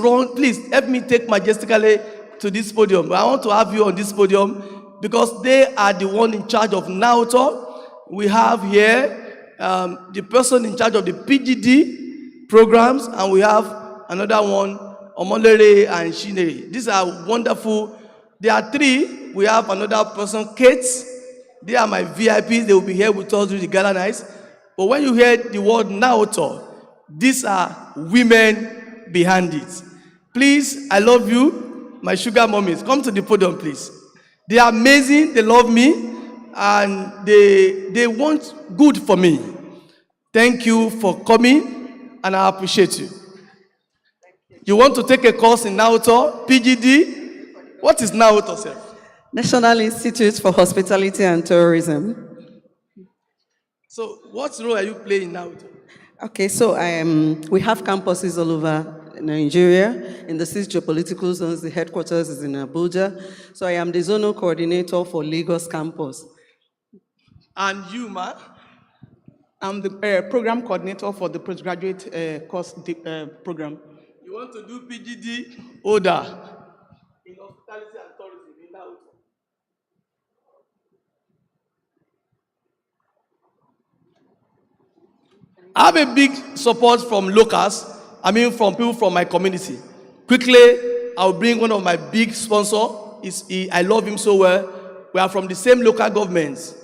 help me take majestically to this podium. I want to have you on this podium because they are the one in charge of Nauto. We have here the person in charge of the PGD programs, and we have another one, Omolere and Shinere. These are wonderful. There are 3. We have another person, Kate. They are my VIPs. They will be here with us during the gala nights. But when you hear the word Nauto, these are women behind it. Please, I love you, my sugar mommies. Come to the podium, please. They are amazing. They love me. And they want good for me. Thank you for coming, and I appreciate you. You want to take a course in Nauto, PGD? What is Nauto, sir? National Institute for Hospitality and Tourism. So, what role are you playing now? Okay, so we have campuses all over Nigeria. In the 6 geopolitical zones, the headquarters is in Abuja. So I am the zonal coordinator for Lagos campus. And you, ma? I'm the program coordinator for the postgraduate course program. You want to do PGD? Oda. In hospitality and tourism in Nauto. I have a big support from locals, from people from my community. Quickly, I'll bring one of my big sponsors. I love him so well. We are from the same local governments.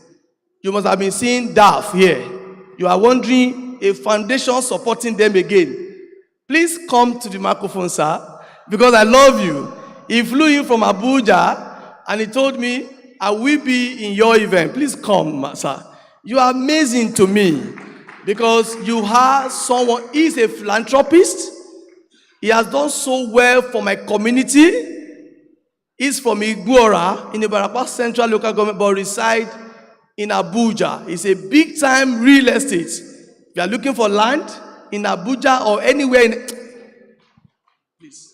You must have been seeing DAF here. You are wondering a foundation supporting them again. Please come to the microphone, sir, because I love you. He flew in from Abuja, and he told me, I will be in your event. Please come, sir. You are amazing to me. Because you have someone, he's a philanthropist. He has done so well for my community. He's from Iguora in the Barapa Central Local Government, but resides in Abuja. He's a big-time real estate. If you are looking for land in Abuja or anywhere in... Please.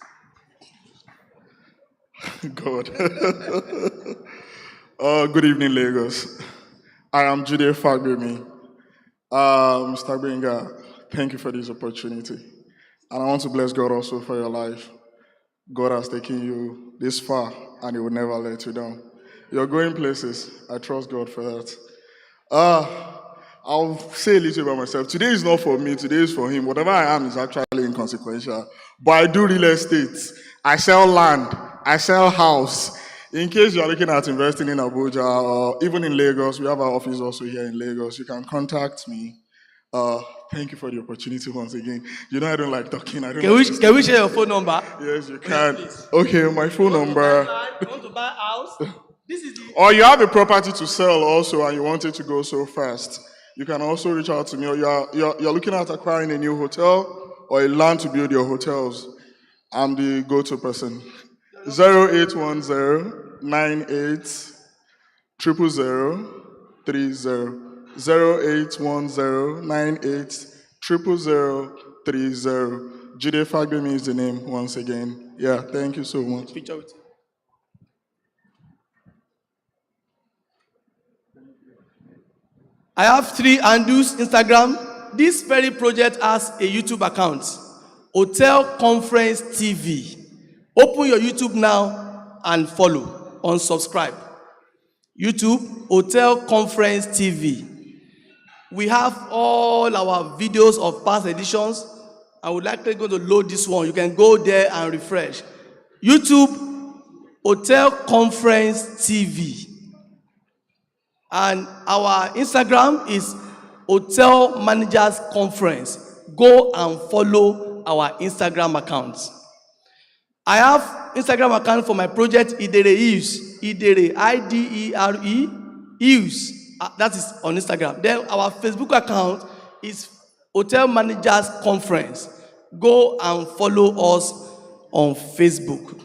God. Good evening, Lagos. I am Jude Fagbemi. Mr. Benga, thank you for this opportunity. And I want to bless God also for your life. God has taken you this far, and He will never let you down. You're going places. I trust God for that. I'll say a little about myself. Today is not for me, today is for him. Whatever I am is actually inconsequential. But I do real estate. I sell land. I sell house. In case you are looking at investing in Abuja or even in Lagos, we have our office also here in Lagos. You can contact me. Thank you for the opportunity once again. You know I don't like talking. Can we share your phone number? Yes, you can. Okay, my phone number. You want to buy a house? This is the... Or you have a property to sell also and you want it to go so fast. You can also reach out to me. Or you're looking at acquiring a new hotel or a land to build your hotels. I'm the go-to person. 0810 98 00030. 0810 98 00030. Jide Fagbemi is the name once again. Yeah, thank you so much. Picture with you. I have 3 handles Instagram. This very project has a YouTube account, Hotel Conference TV. Open your YouTube now and follow, unsubscribe. YouTube, Hotel Conference TV. We have all our videos of past editions. I would likely go to load this one. You can go there and refresh. YouTube, Hotel Conference TV. And our Instagram is Hotel Managers Conference. Go and follow our Instagram accounts. I have Instagram account for my project Idere Eves. Idere, I-D-E-R-E, Eves. That is on Instagram. Then our Facebook account is Hotel Managers Conference. Go and follow us on Facebook.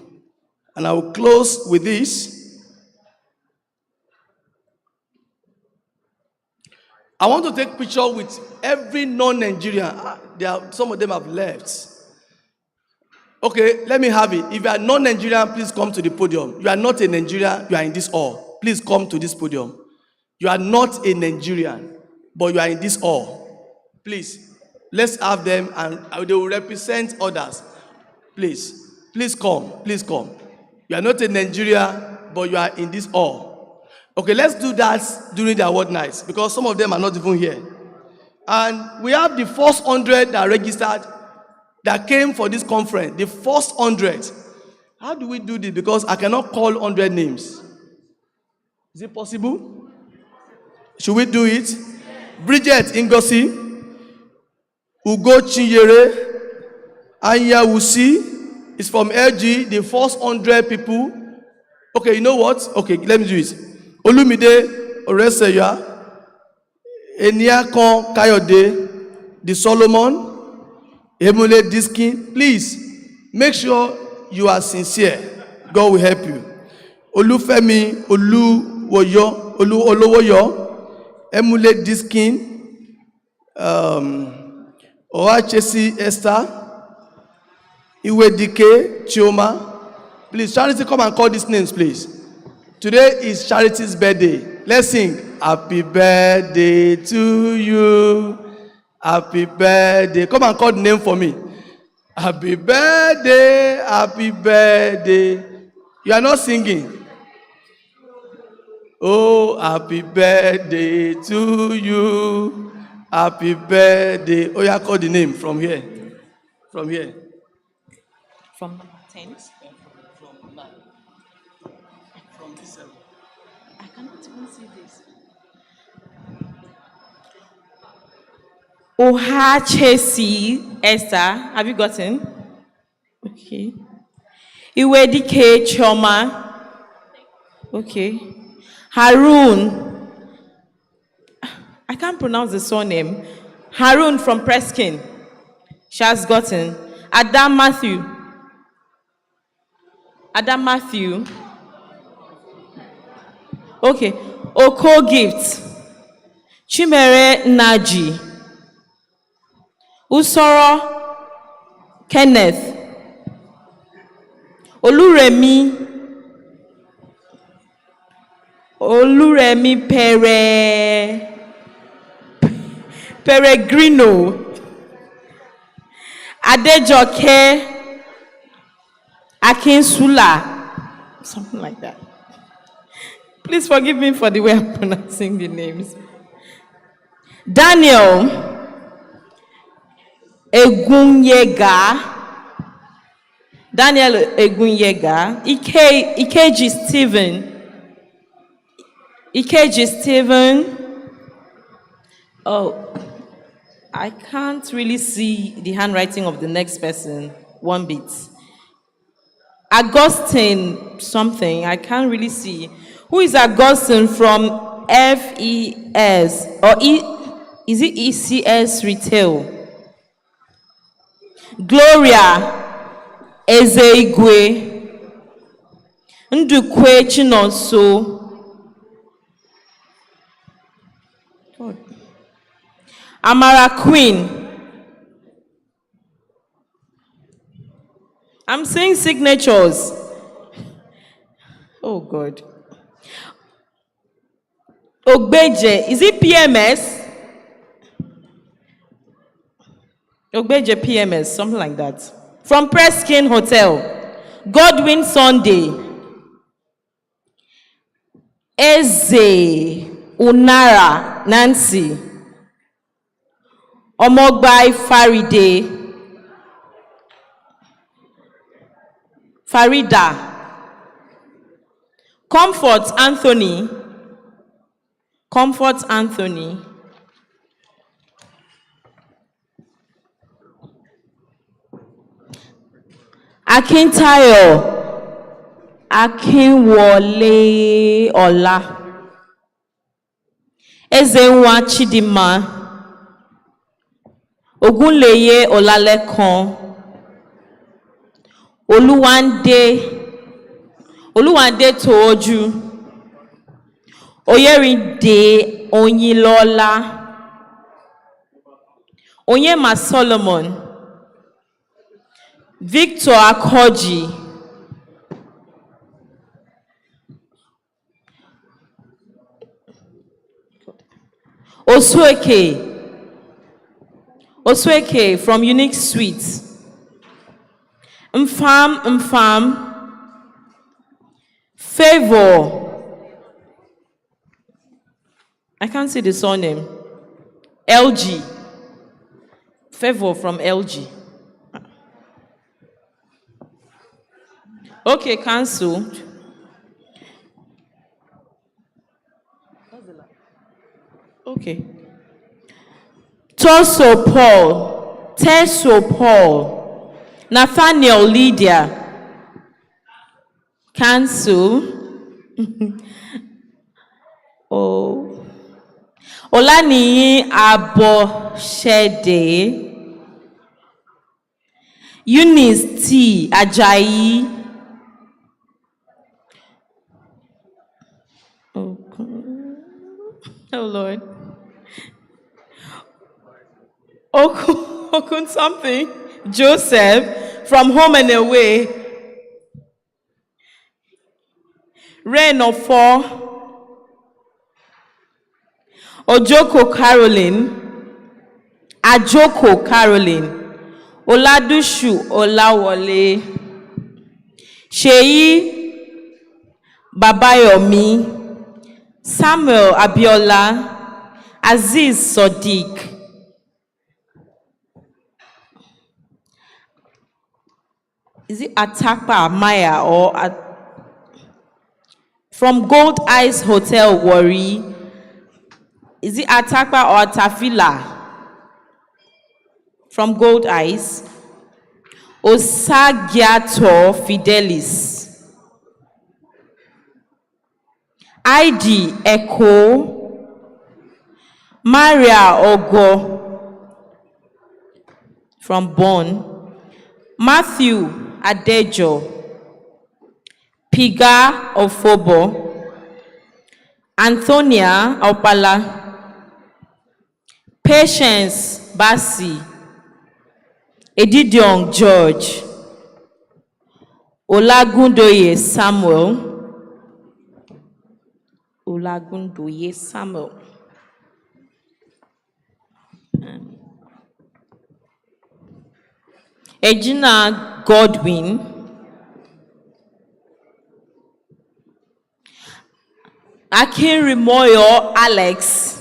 And I will close with this. I want to take picture with every non-Nigerian. Some of them have left. Okay, let me have it. If you are non-Nigerian, please come to the podium. You are not a Nigerian, you are in this hall. Please come to this podium. You are not a Nigerian, but you are in this hall. Please, let's have them and they will represent others. Please, please come, please come. You are not a Nigerian, but you are in this hall. Okay, let's do that during the award nights because some of them are not even here. And we have the first 100 that registered that came for this conference. The first 100. How do we do this? Because I cannot call 100 names. Is it possible? Should we do it? Bridget Ingosi, Ugo Chinyere, Anya Wusi is from LG, the first 100 people. Okay, you know what? Okay, let me do it. Olumide Oreseya, Eniakon Kayode, the Solomon, Emule Diskin. Please, make sure you are sincere. God will help you. Olufemi Oluwoyo, Olowoyo, Emule Diskin, Oachesi Esther, Iwedike Chioma. Please, Charity, come and call these names, please. Today is Charity's birthday. Let's sing. Happy birthday to you. Happy birthday. Come and call the name for me. Happy birthday. Happy birthday. You are not singing. Oh, happy birthday to you. Happy birthday. Oh, yeah, call the name from here. From here. From 10. From 9. From this 7. I cannot even see this. Ohachesi Esther, have you gotten? Okay. Iwedike Choma. Okay. Harun. I can't pronounce the surname. Harun from Preskin. She has gotten. Adam Matthew. Adam Matthew. Okay. Oko Gift. Chimere Naji. Usoro Kenneth. Oluremi Peregrino. Adejoke Akinsula. Something like that. Please forgive me for the way I'm pronouncing the names. Daniel Egunyega. Daniel Egunyega. Ikeji Stephen. Ikeji Stephen. Oh, I can't really see the handwriting of the next person one bit. Augustine something, I can't really see. Who is Augustine from FES or is it ECS Retail? Gloria Ezeigwe. Ndukwe Chinonso. Amara Queen. I'm saying signatures. Oh God. Ogbeje, is it PMS? Ogbeje PMS, something like that. From Preskin Hotel. Godwin Sunday. Eze Unara Nancy. Omogbai Farida. Comfort Anthony. Comfort Anthony. Akintayo. Akinwole Ola. Ezenwa Chidima. Ogunleye Olalekan. Oluwande Tooju. Oyerinde Onyilola. Onyema Solomon. Victor Akoji. Osweke from Unique Suites. Mfam. Favor. I can't see the surname. LG. Favor from LG. Okay, cancelled. Okay. Teso Paul. Nathaniel Lydia. Cancel. Oh. Olaniyi Aboshede. Eunice T. Ajayi. Oh Lord. Okun something. Joseph from Home and Away. Rain of 4. Ajoko Caroline. Oladushu Olawole. Sheyi Babayomi. Samuel Abiola. Aziz Sodiq. Is it Atakpa Maya or from Gold Eyes Hotel Warri? Is it Atakpa or Atafila? From Gold Eyes. Osagiato Fidelis. ID Echo. Maria Ogo. From Bonn. Matthew Adejo. Piga Ofobo. Antonia Opala. Patience Basi. Edidiong George. Olagundoye Samuel. Egina Godwin. Akinrimoyo Alex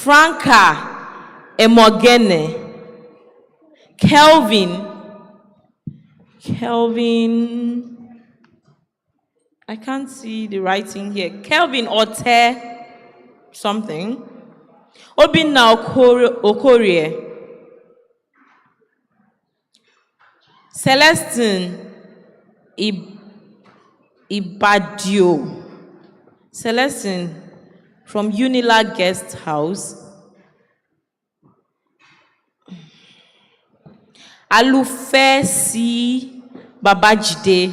Franca Emogene, Kelvin, I can't see the writing here. Kelvin Ote something. Obinna Okorie. Celestine Ibadio. Celestine from Unila Guest House. Alufe C. Babajide.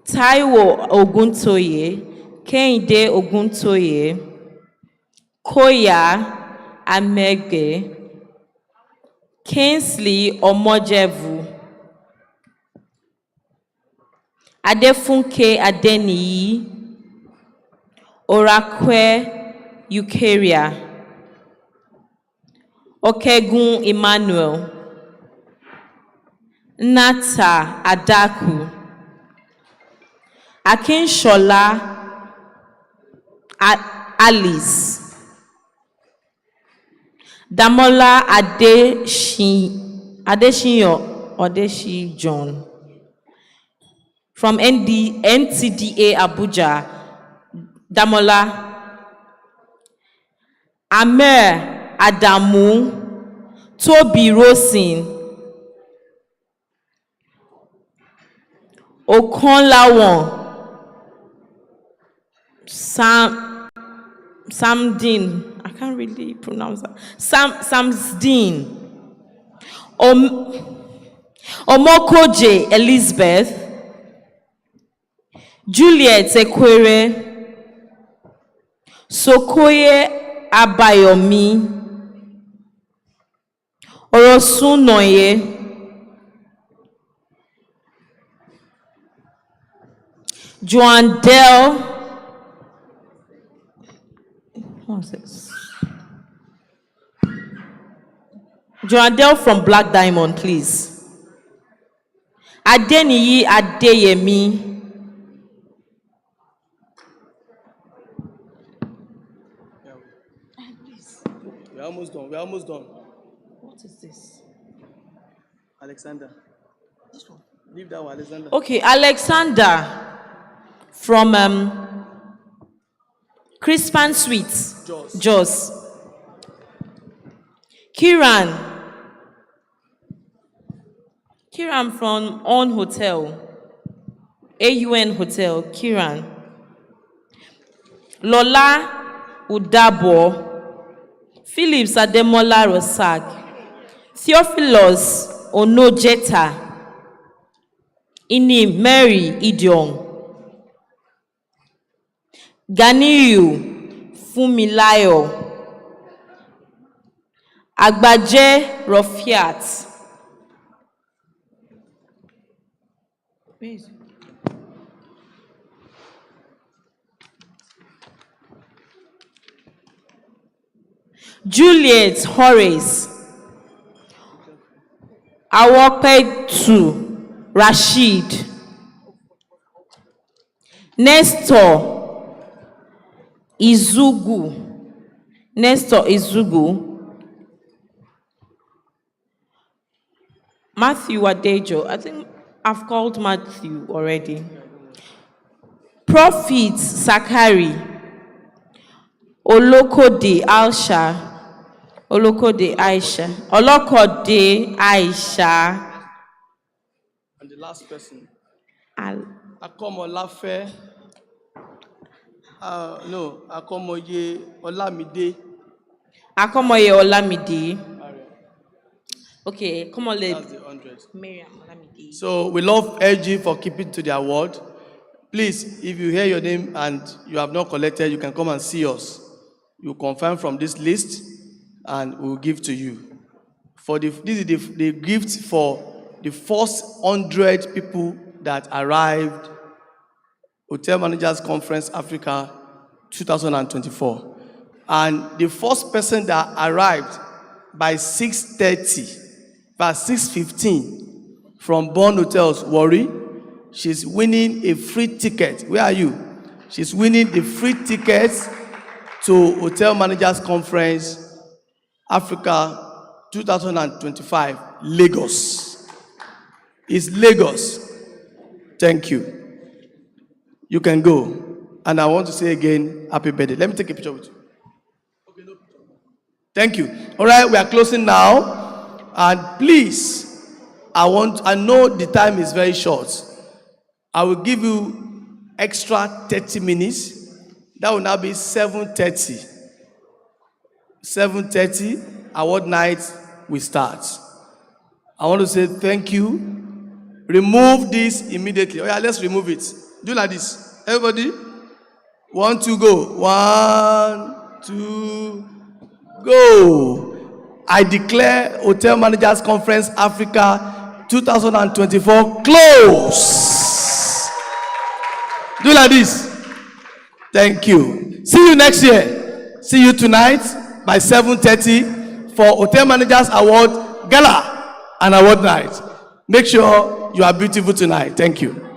Taiwo Oguntoye. Kehinde Oguntoye. Koya Amege. Kingsley Omojevu. Adefunke Adeniyi. Orakwe Eukaria. Okegun Emmanuel. Nata Adaku. Akinshola Alice. Damola Adeshi John. From NTDA Abuja, Damola. Amer Adamu. Toby Rosin. Okonlawon. Samdin. I can't really pronounce that. Samsdin. Omokoje Elizabeth. Juliet Ekwere. Sokoye Abayomi. Orosunoye. Joandel. What is this? Joandel from Black Diamond, please. Adeniyi Adeyemi. We're almost done. We're almost done. What is this? Alexander. This one. Leave that one, Alexander. Okay, Alexander from Crispan Suites, Jos. Kiran from On Hotel, AUN Hotel, Kiran. Lola Udabo. Phillips Ademola Rosak. Theophilus Onojeta. Ini Mary Idiong. Ganiyu Fumilayo. Agbaje Rofiat. Where is it? Juliet Horace. Awopetu Rashid. Nestor Izugu. Matthew Adejo. I think I've called Matthew already. Prophet Sakari. Olokode Aisha. Olokode Aisha. And the last person. Akomolafe. No, Akomoye Olamide. Akomoye Olamide. Okay, come on, That's the 100. Miriam Olamide. So we love LG for keeping to their word. Please, if you hear your name and you have not collected, you can come and see us. You confirm from this list and we'll give to you. This is the gift for the first 100 people that arrived Hotel Managers Conference Africa 2024. And the first person that arrived by 6:30, by 6:15 from Bond Hotels, Warri, she's winning a free ticket. Where are you? She's winning the free tickets to Hotel Managers Conference Africa 2025, Lagos. It's Lagos. Thank you. You can go. And I want to say again, happy birthday. Let me take a picture with you. Thank you. All right, we are closing now. And please, I know the time is very short. I will give you extra 30 minutes. That will now be 7:30. 7:30, award night will start. I want to say thank you. Remove this immediately. Oh yeah, let's remove it. Do like this. Everybody, 1, 2, go. 1, 2, go. I declare Hotel Managers Conference Africa 2024 close. Do like this. Thank you. See you next year. See you tonight by 7:30 for Hotel Managers Award Gala and Award Night. Make sure you are beautiful tonight. Thank you.